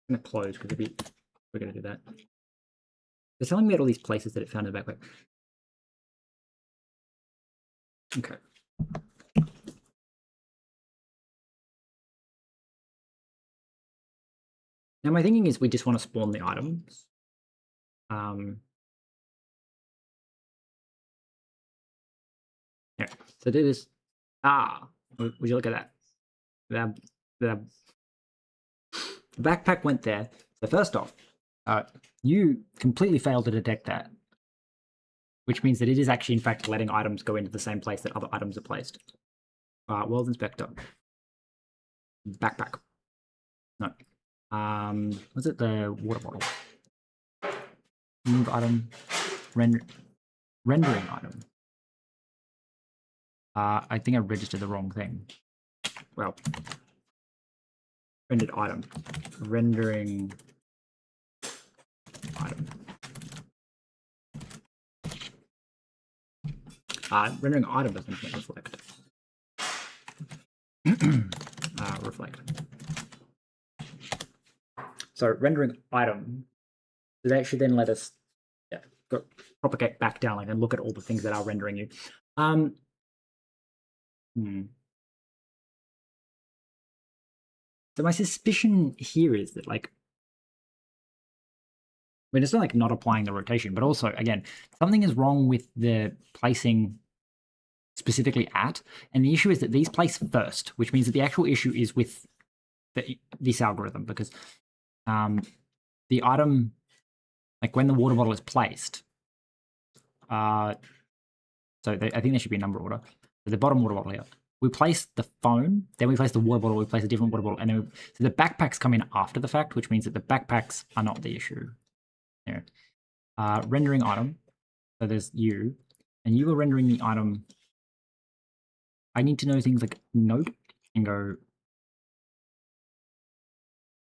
gonna close because we're gonna do that. It's telling me at all these places that it found in the backpack. Okay. Now my thinking is we just want to spawn the items. Yeah. So do this. Would you look at that? The backpack went there. So first off, you completely failed to detect that, which means that it is actually in fact letting items go into the same place that other items are placed. World Inspector. Backpack. No. Was it the water bottle? Move item. Rendering item. I think I registered the wrong thing. Well, rendered item. Rendering item. Rendering item doesn't reflect. Reflect. So rendering item, that should then let us go propagate back down and look at all the things that are rendering you. So my suspicion here is that mean, it's not like not applying the rotation, but also, again, something is wrong with the placing specifically at, and the issue is that these place first, which means that the actual issue is with this algorithm, because the item, like when the water bottle is placed, I think there should be a number order. So the bottom water bottle here, we place the phone, then we place the water bottle, we place a different water bottle, and then so the backpacks come in after the fact, which means that the backpacks are not the issue. Here, rendering item. So there's you, and you are rendering the item. I need to know things like node and go.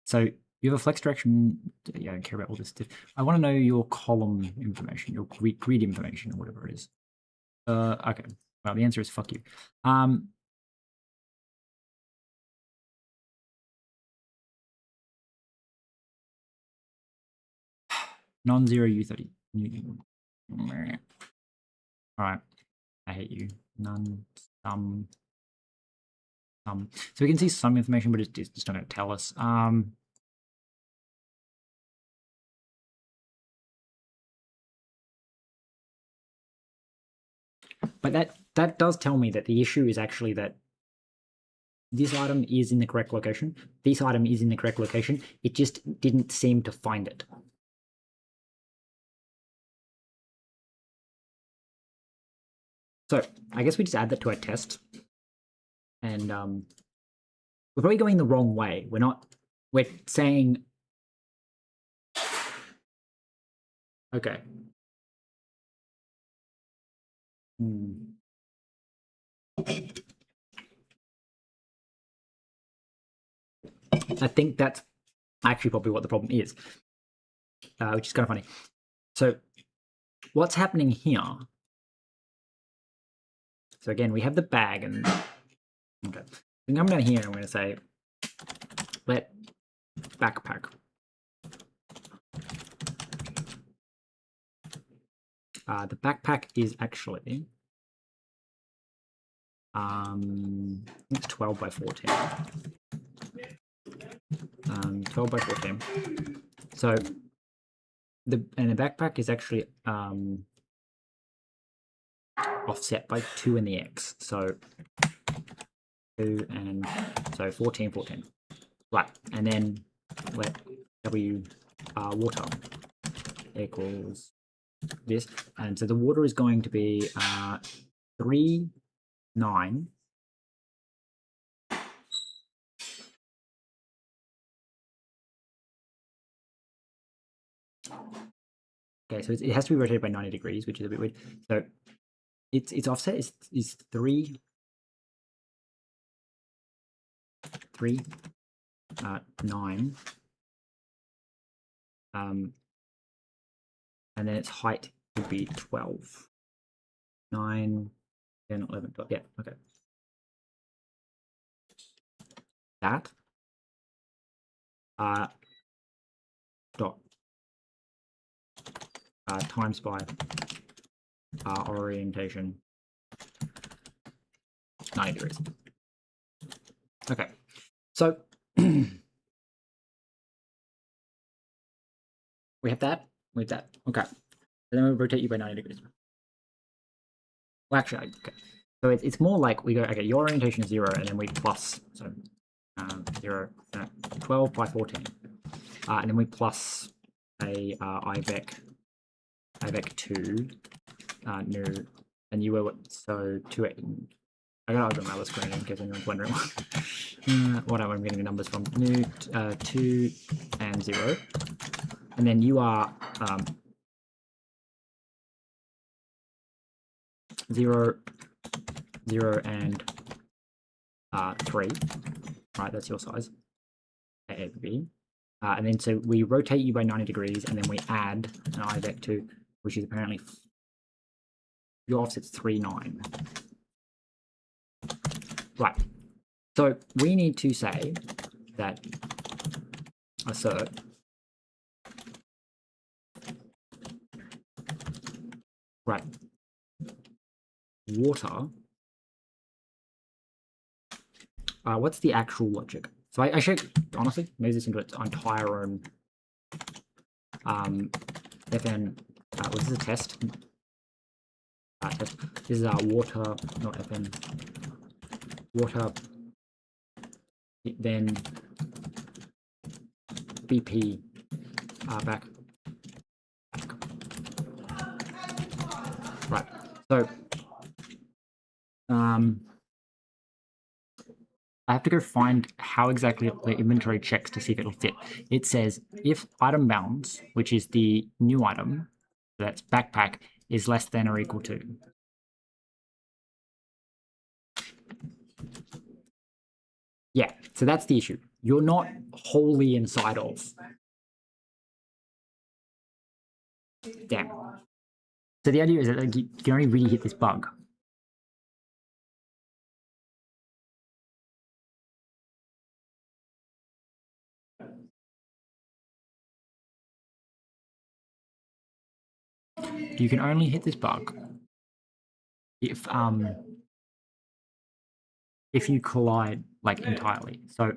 So you have a flex direction. Yeah, I don't care about all this stuff. I want to know your column information, your grid information, or whatever it is. Okay. Well, the answer is fuck you. Non-zero U30. All right. I hate you. None, some. So we can see some information, but it's just not going to tell us. But that does tell me that the issue is actually that this item is in the correct location. This item is in the correct location. It just didn't seem to find it. So I guess we just add that to our test. And we're probably going the wrong way. We're saying, okay. I think that's actually probably what the problem is, which is kind of funny. So what's happening here? So again, we have the bag, and okay, I'm coming down here and I'm going to say let backpack. The backpack is actually it's 12 by 14. 12 by 14. So the backpack is actually offset by 2 in the x. So 2 and so 14, 14. Right, and then let w water equals this, and so the water is going to be 3, 9. Okay, so it has to be rotated by 90 degrees, which is a bit weird. So its offset is 3, 9. And then its height would be 12. 9, 10, 11, 12. Yeah, okay. That dot times by orientation 90 degrees. Okay, so we have that. Okay, and then we rotate you by 90 degrees. Well, actually, okay. So it's more like we go, okay, your orientation is 0, and then we plus, so 0, 12 by 14. And then we plus a IVEC 2 new, and you were what, so 2. I gotta open my other screen in case anyone's wondering what I'm getting the numbers from. New 2 and 0, and then you are 0, 0 and 3. Right, that's your size. A, B. And then so we rotate you by 90 degrees, and then we add an IVEC 2, which is apparently your offset's 3, 9. Right. So we need to say that assert right water. What's the actual logic? So I should honestly move this into its entire own fn, this is a test. Test. This is water, not fn. Water, then BP back. Right. So I have to go find how exactly the inventory checks to see if it'll fit. It says if item bounds, which is the new item, so that's backpack, is less than or equal to. Yeah, so that's the issue. You're not wholly inside of. Damn. So the idea is that like, you can only really hit this bug. You can only hit this bug if you collide like entirely. So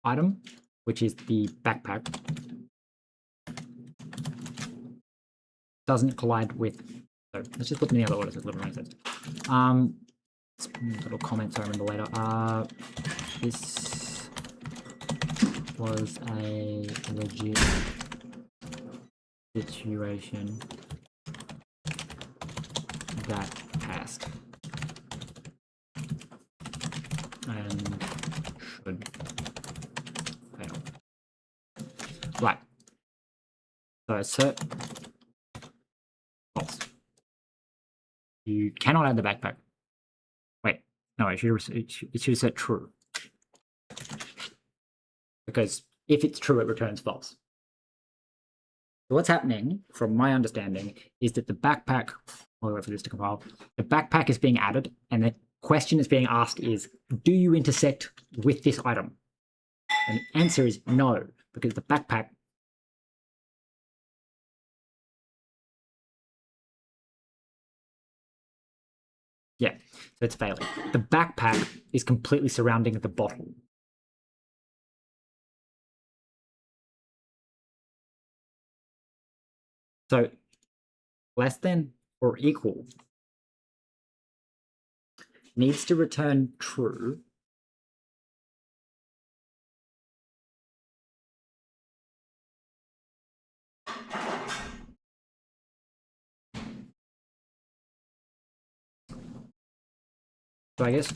item, which is the backpack, doesn't collide with. So let's just put them in the other order so it's a little more sense. Little comments I remember later. This was a legit situation that passed and should fail. Right. So assert false. You cannot add the backpack. Wait, no, it should assert true. Because if it's true, it returns false. So what's happening, from my understanding, is that the backpack, I'll wait for this to compile, the backpack is being added, and the question that's being asked is, do you intersect with this item? And the answer is no, because the backpack so it's failing. The backpack is completely surrounding the bottle. So less than or equal needs to return true So I guess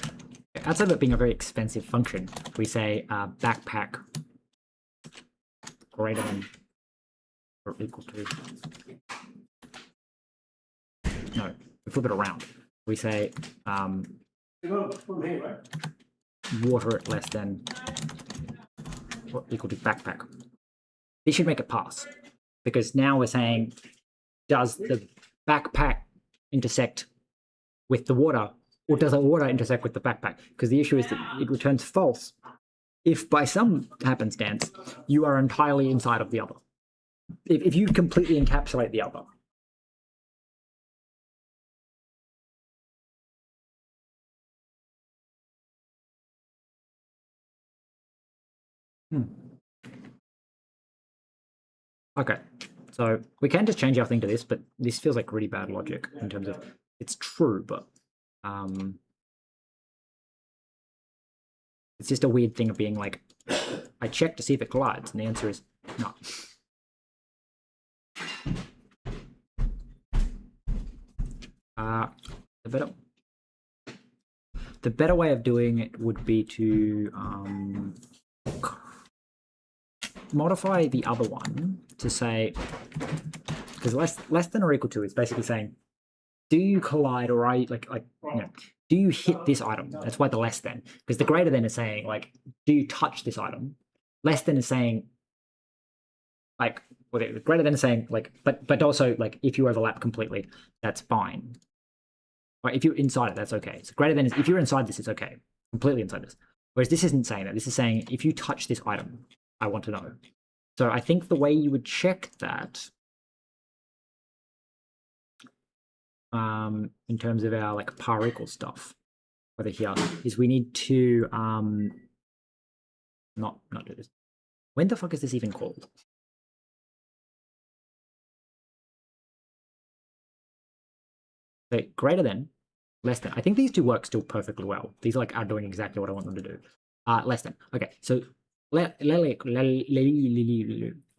outside of it being a very expensive function, we say backpack greater than or equal to. No, we flip it around. We say water at less than or equal to backpack. This should make it pass, because now we're saying, does the backpack intersect with the water, or does the water intersect with the backpack? Because the issue is that it returns false if by some happenstance you are entirely inside of the other. If you completely encapsulate the other. Okay, so we can just change our thing to this, but this feels like really bad logic in terms of it's true, but it's just a weird thing of being like, I check to see if it collides, and the answer is no. The better way of doing it would be to modify the other one to say, because less than or equal to is basically saying, do you collide, or are you do you hit this item? That's why the less than, because the greater than is saying like, do you touch this item? Less than is saying like, well, the greater than is saying like, but also like if you overlap completely, that's fine. Or if you're inside it, that's okay. So greater than is if you're inside this, it's okay, completely inside this. Whereas this isn't saying that. This is saying if you touch this item, I want to know. So I think the way you would check that, in terms of our like par equal stuff over here, is we need to not do this. When the fuck is this even called? So greater than, less than. I think these two work still perfectly well. These like are doing exactly what I want them to do. Less than. Okay, so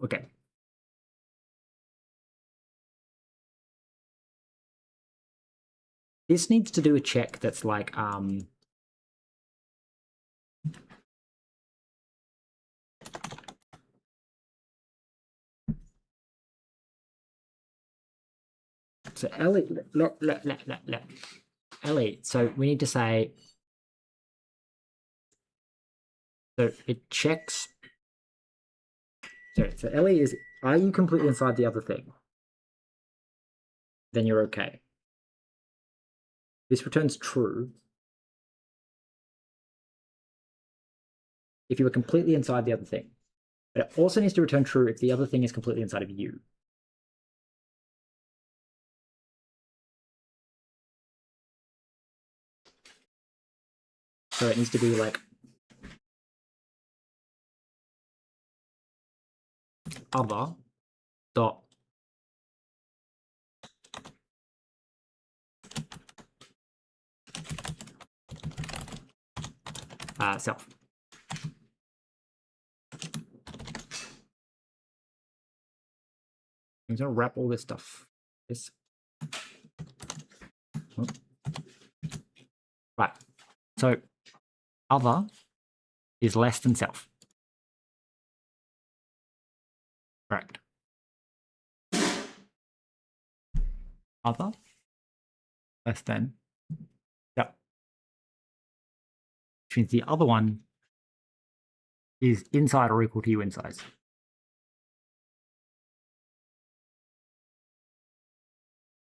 okay. This needs to do a check that's like so Ellie, so we need to say, so it checks. So Ellie is, are you completely inside the other thing? Then you're okay. This returns true if you were completely inside the other thing. But it also needs to return true if the other thing is completely inside of you. So it needs to be like other dot self. I'm gonna wrap all this stuff. This. Oh. Right. So other is less than self. Correct. Other less than. Yep. Which means the other one is inside or equal to you in size.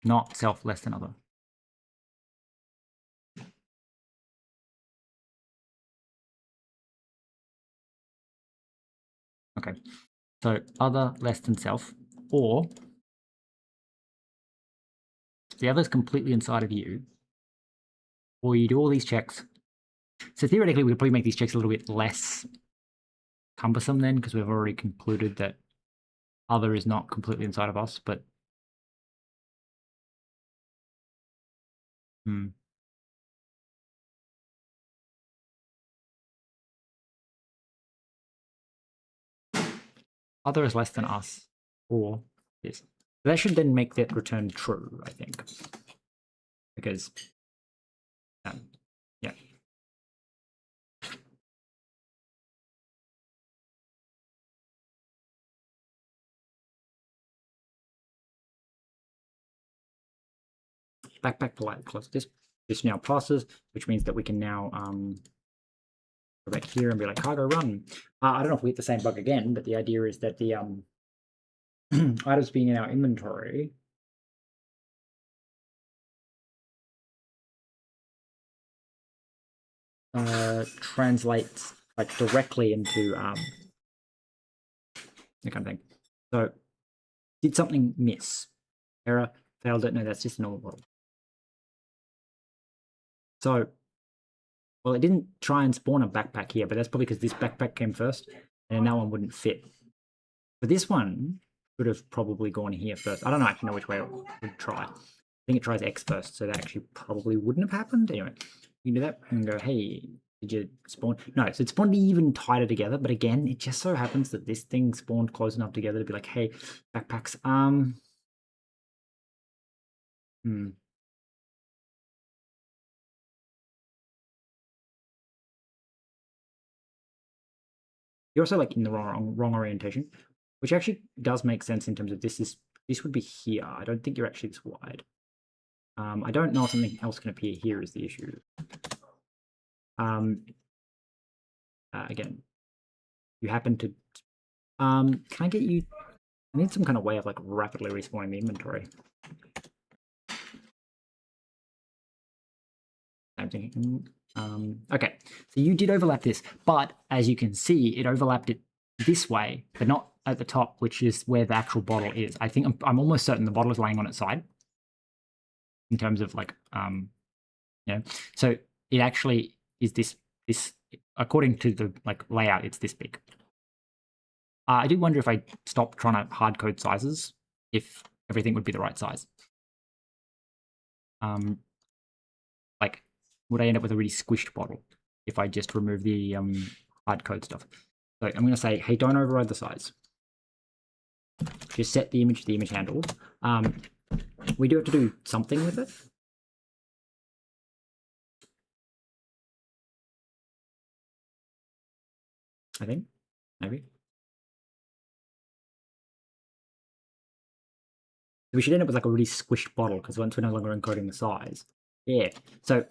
Not self less than other. Okay. So other less than self, or the other is completely inside of you, or you do all these checks. So theoretically, we could probably make these checks a little bit less cumbersome then, because we've already concluded that other is not completely inside of us, but other is less than us, or this. That should then make that return true, I think, because yeah. Backpack to light close. This now passes, which means that we can now go back here and be like cargo run. I don't know if we hit the same bug again, but the idea is that the items being in our inventory translates like directly into that kind of thing. So did something miss? Error, failed it. No, that's just a normal model. So, well, it didn't try and spawn a backpack here, but that's probably because this backpack came first, and that one wouldn't fit. But this one could have probably gone here first. I don't actually know which way it would try. I think it tries X first, so that actually probably wouldn't have happened. Anyway, you can do that and go, hey, did you spawn? No, so it spawned even tighter together, but again, it just so happens that this thing spawned close enough together to be like, hey, backpacks, You're also like in the wrong orientation, which actually does make sense in terms of this would be here. I don't think you're actually this wide. I don't know if something else can appear here is the issue. Again, you happen to can I get you? I need some kind of way of like rapidly respawning the inventory. I'm thinking. Okay, so you did overlap this, but as you can see, it overlapped it this way, but not at the top, which is where the actual bottle is. I think I'm almost certain the bottle is laying on its side in terms of like, yeah. So it actually is this according to the like layout, it's this big. I do wonder if I stop trying to hard code sizes, if everything would be the right size. like, would I end up with a really squished bottle if I just remove the hard code stuff? So I'm going to say, hey, don't override the size. Just set the image handle. We do have to do something with it. I think, maybe. We should end up with like a really squished bottle because once we're no longer encoding the size. Yeah. So,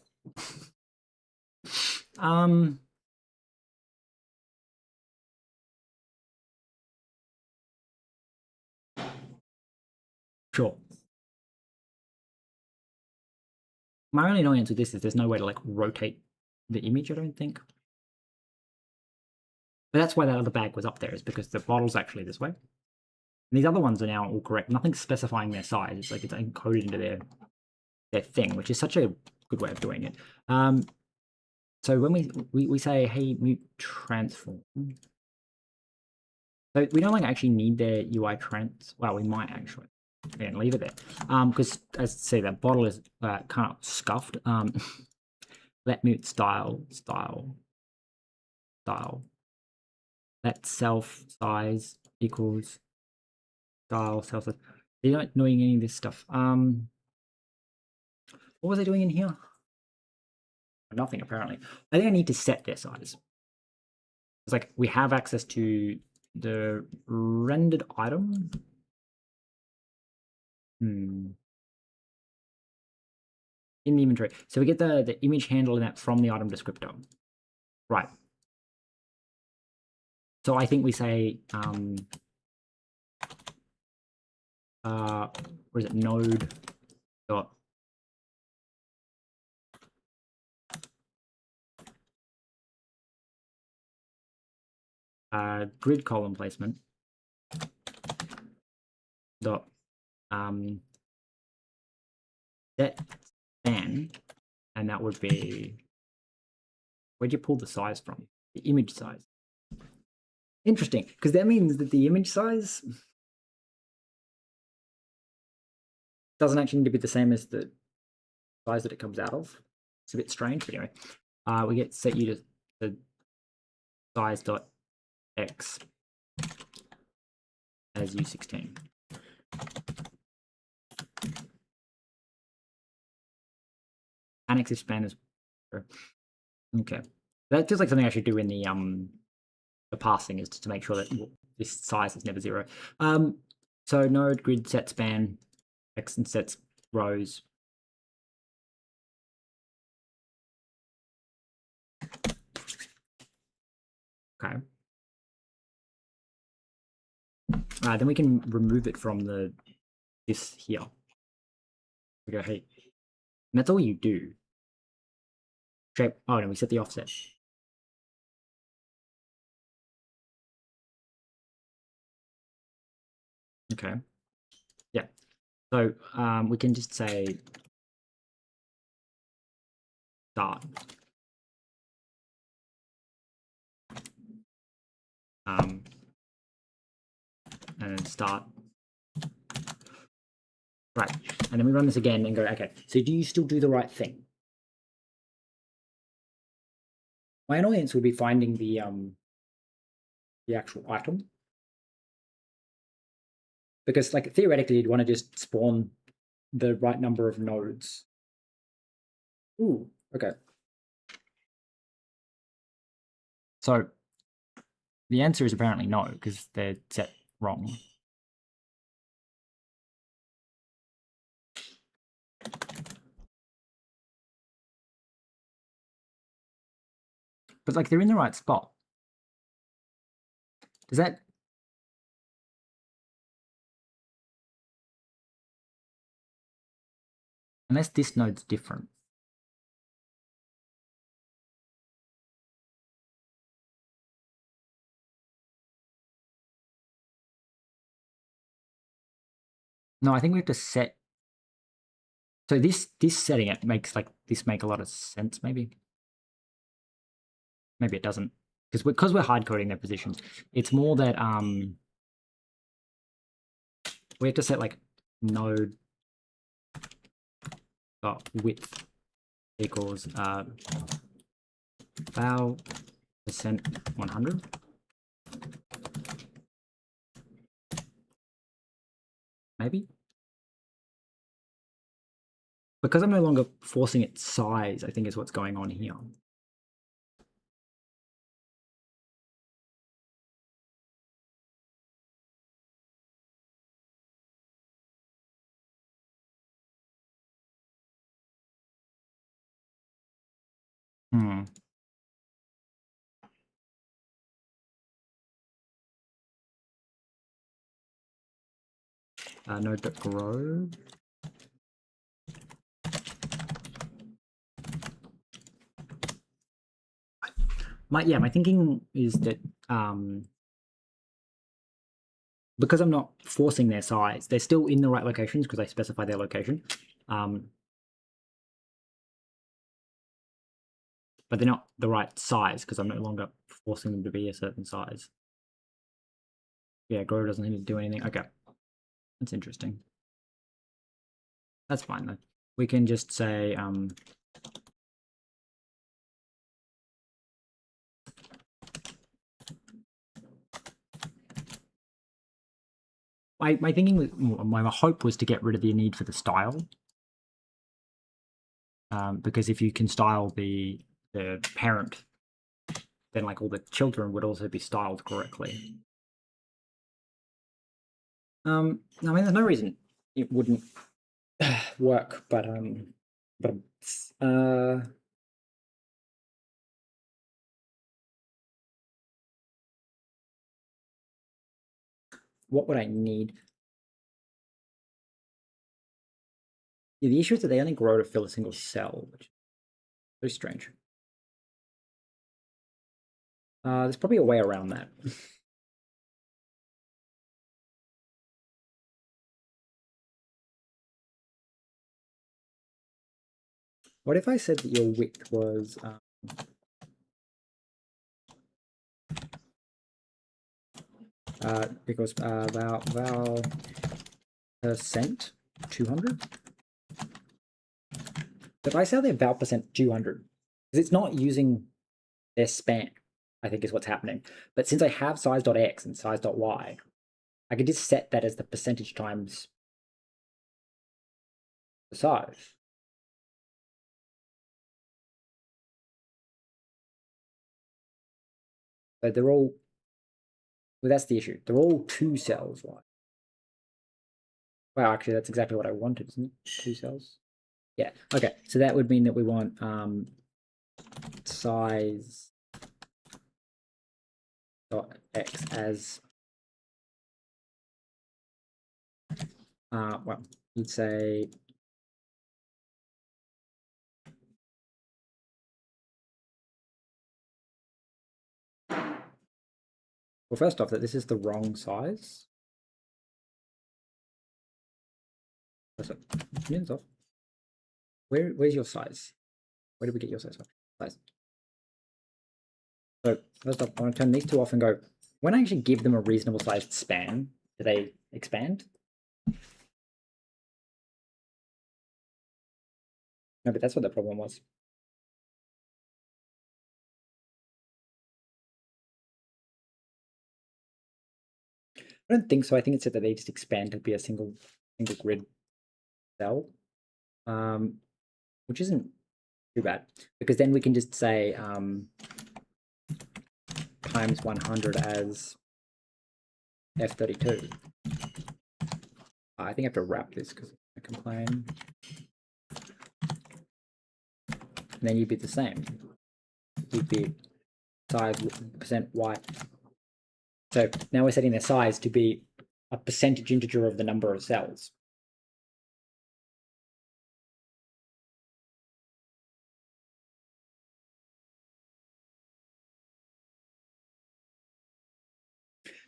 sure. My only annoyance with this is there's no way to like rotate the image, I don't think. But that's why that other bag was up there, is because the bottle's actually this way. And these other ones are now all correct. Nothing's specifying their size. It's like it's encoded into their thing, which is such a good way of doing it. So when we say, hey, mute transform. So we don't like actually need their UI trans. Well, we might actually. Again, leave it there. Because as I say, that bottle is kind of scuffed. Let mute style. Let self size equals style self size. They're not knowing any of this stuff. What was I doing in here? Nothing apparently. I think I need to set their size. It's like we have access to the rendered item. In the inventory. So we get the image handle in that from the item descriptor. Right. So I think we say what is it, node dot grid column placement dot set span, and that would be, where'd you pull the size from? The image size. Interesting, because that means that the image size doesn't actually need to be the same as the size that it comes out of. It's a bit strange, but anyway. We get set u to the size dot x as u16. Annex if span is okay. That feels like something I should do in the parsing, is to make sure that this size is never 0. So node grid set span x and sets rows. Okay. Then we can remove it from this here. We go, hey, and that's all you do. Shape. Oh no, we set the offset. Okay. Yeah. So we can just say start. And then start. Right. And then we run this again and go, okay, so do you still do the right thing? My annoyance would be finding the actual item. Because like theoretically you'd want to just spawn the right number of nodes. Ooh, okay. So the answer is apparently no, because they're set wrong. But like they're in the right spot. Does that? Unless this node's different. No, I think we have to set. So this setting it makes like this make a lot of sense, maybe. Maybe it doesn't. Because we're hard coding their positions. It's more that we have to set like node dot width equals val percent 100. Maybe. Because I'm no longer forcing its size, I think is what's going on here. Node.grow. My thinking is that because I'm not forcing their size, they're still in the right locations because I specify their location. But they're not the right size because I'm no longer forcing them to be a certain size. Yeah, grow doesn't need to do anything. Okay, that's interesting. That's fine though. We can just say my thinking was, my hope was to get rid of the need for the style, because if you can style the parent, then like all the children would also be styled correctly. I mean, there's no reason it wouldn't work, but what would I need? Yeah, the issue is that they only grow to fill a single cell, which is very strange. There's probably a way around that. What if I said that your width was because val percent 200? If I say they're val percent 200, because it's not using their span, I think is what's happening. But since I have size.x and size.y, I could just set that as the percentage times the size. So they're all, well, that's the issue. They're all 2 cells wide. Wow, actually, that's exactly what I wanted, isn't it? 2 cells. Yeah. Okay. So that would mean that we want size dot x as well, you'd say well, first off, that this is the wrong size. Millions off. Where's your size? Where did we get your size from? Size. So first off, I want to turn these two off and go, when I actually give them a reasonable sized span, do they expand? No, but that's what the problem was. I don't think so. I think it said that they just expand to be a single grid cell, which isn't too bad, because then we can just say times 100 as f32. I think I have to wrap this because I complain. And then you'd be the same. You'd be size percent y. So now we're setting their size to be a percentage integer of the number of cells.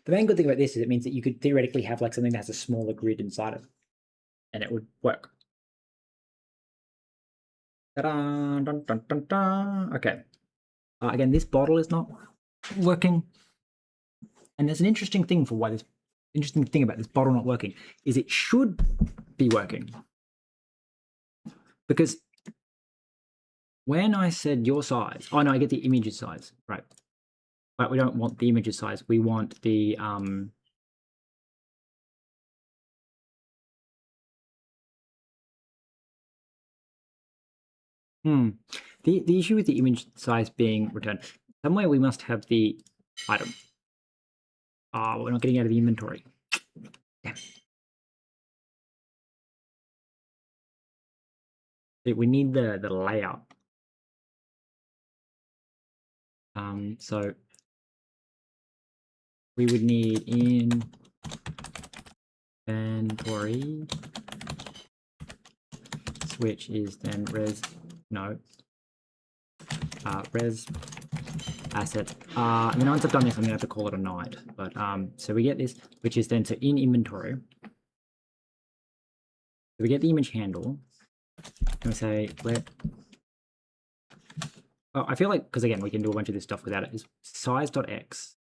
The main good thing about this is it means that you could theoretically have like something that has a smaller grid inside it, and it would work. Ta-da, dun, dun, dun, dun. Okay. Again, this bottle is not working, and there's an interesting thing for why this interesting thing about this bottle not working is it should be working. because when I said your size, oh no, I get the image size, right? But we don't want the image size. We want the the issue with the image size being returned, somewhere we must have the item. Oh, we're not getting out of the inventory. Damn. We need the layout. So we would need inventory, which is then res asset. And then once I've done this, I'm gonna have to call it a night. But so we get this, which is then so in inventory. So we get the image handle, and we say let. Oh, I feel like because again we can do a bunch of this stuff without it. Is size.x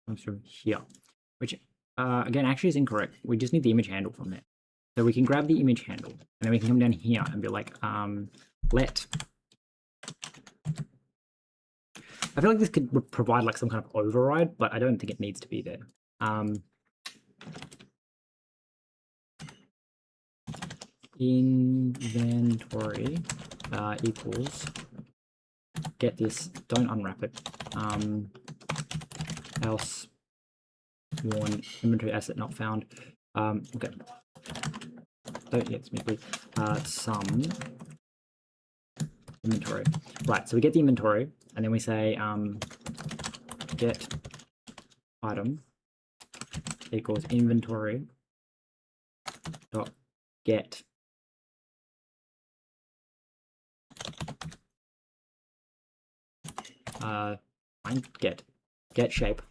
comes from here, which again actually is incorrect. We just need the image handle from there. So we can grab the image handle, and then we can come down here and be like let. I feel like this could provide like some kind of override, but I don't think it needs to be there. Inventory equals get this, don't unwrap it, else warn inventory asset not found. Okay, don't get me please. Some inventory, right? So we get the inventory, and then we say get item equals inventory dot get get shape,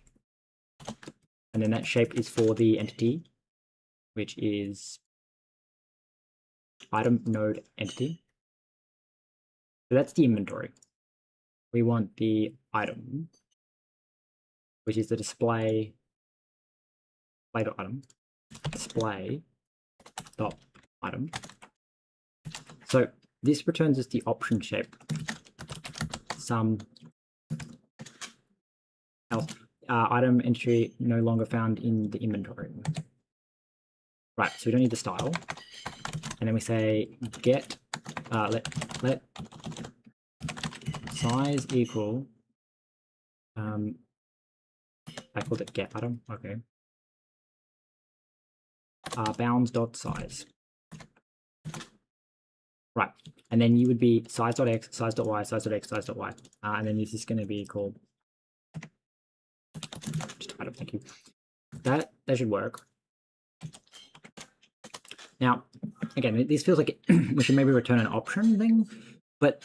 and then that shape is for the entity, which is item node entity. So that's the inventory. We want the item, which is the display dot item, display dot item. So this returns us the option shape. Some else item entry no longer found in the inventory. Right, so we don't need the style. And then we say get let size equal I called it get item, okay. Bounds dot size. Right, and then you would be size.x, size.y, size.x, size.y, and then this is going to be called just item. Thank you. That should work. Now, again, this feels like we should maybe return an option thing, but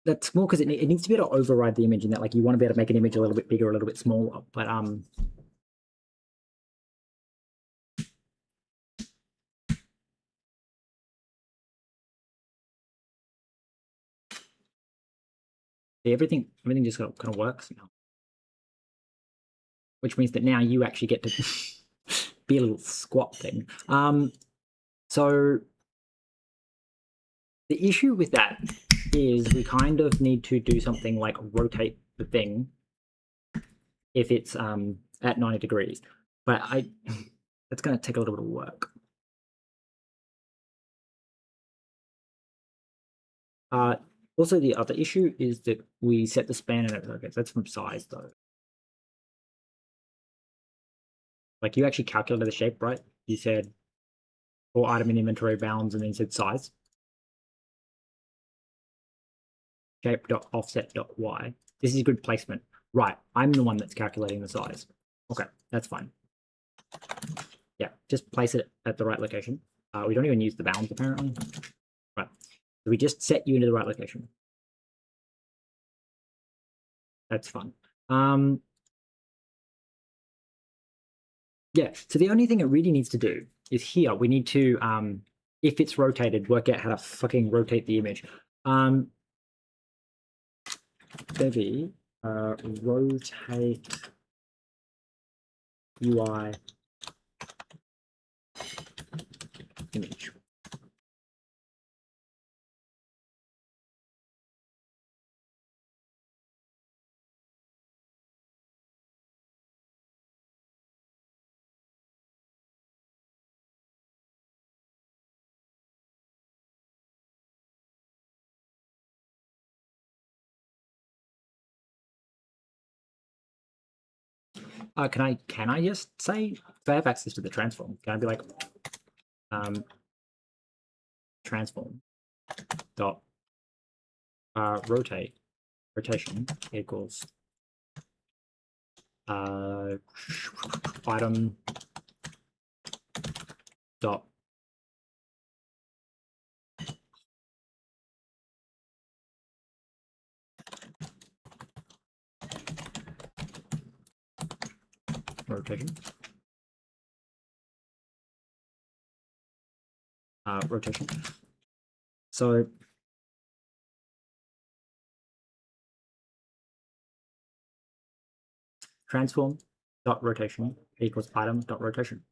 that's more because it needs to be able to override the image, in that like you want to be able to make an image a little bit bigger, a little bit smaller. But everything just kind of works now, which means that now you actually get to be a little squat thing. So the issue with that is we kind of need to do something like rotate the thing if it's at 90 degrees, but that's going to take a little bit of work. Also, the other issue is that we set the span and everything. Okay, so that's from size though. Like you actually calculated the shape, right? You said for item in inventory bounds, and then you said size. Shape.offset.y. This is good placement. Right, I'm the one that's calculating the size. Okay, that's fine. Yeah, just place it at the right location. We don't even use the bounds apparently. Right, so we just set you into the right location. That's fun. Yeah, so the only thing it really needs to do is here, we need to, if it's rotated, work out how to fucking rotate the image. Bevy, rotate UI image. Can I just say, if I have access to the transform, can I be like transform dot rotation equals item dot rotation rotation. So transform dot rotation equals item dot rotation.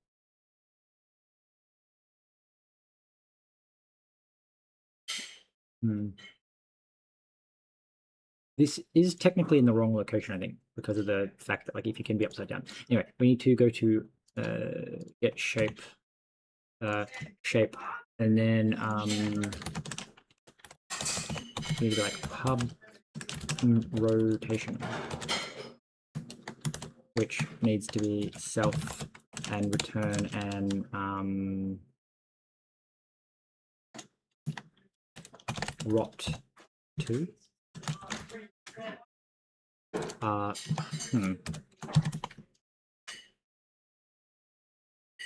This is technically in the wrong location, I think, because of the fact that, like, if you can be upside down. Anyway, we need to go to get shape, and then we need to go like pub rotation, which needs to be self and return and rot 2.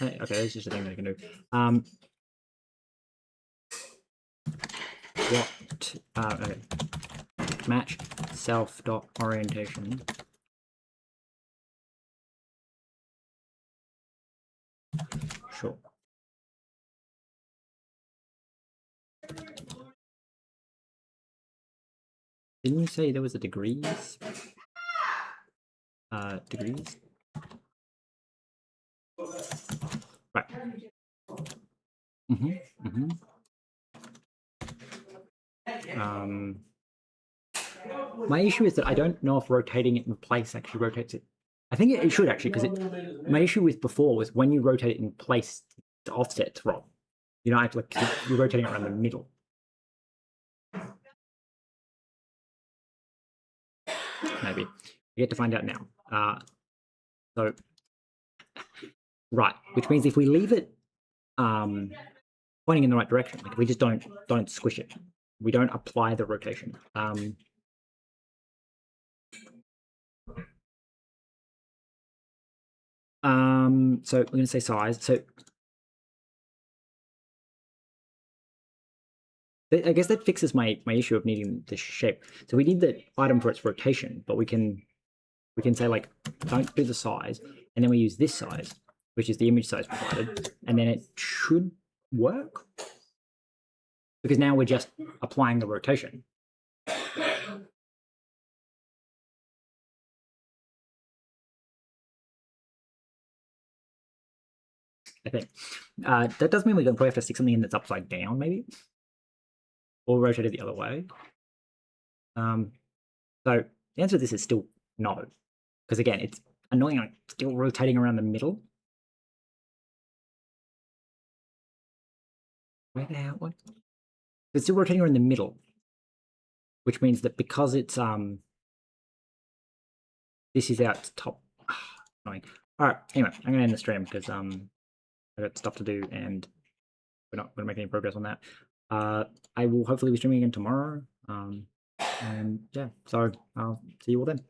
Okay, that's just a thing that I can do. Okay. Match self dot orientation. Sure. Didn't you say there was a degrees? Degrees? Right. My issue is that I don't know if rotating it in place actually rotates it. I think it should actually, because my issue with before was when you rotate it in place, the offset's wrong. You don't have to, like, you're rotating it around the middle. Maybe. We get to find out now. So, right, which means if we leave it pointing in the right direction, like, we just don't squish it. We don't apply the rotation. So we're going to say size. So I guess that fixes my issue of needing the shape. So we need the item for its rotation, but we can say, like, don't do the size, and then we use this size, which is the image size provided, and then it should work, because now we're just applying the rotation. I think that does mean we're going to probably have to stick something in that's upside down, maybe, or rotate it the other way. So the answer to this is still no, because again, it's annoying, like, still rotating around the middle. Where the hell? What? It's still rotating around the middle, which means that because it's this is out top. Annoying. All right. Anyway, I'm gonna end the stream because I got stuff to do and we're not going to make any progress on that. I will hopefully be streaming again tomorrow. And yeah, so I'll see you all then.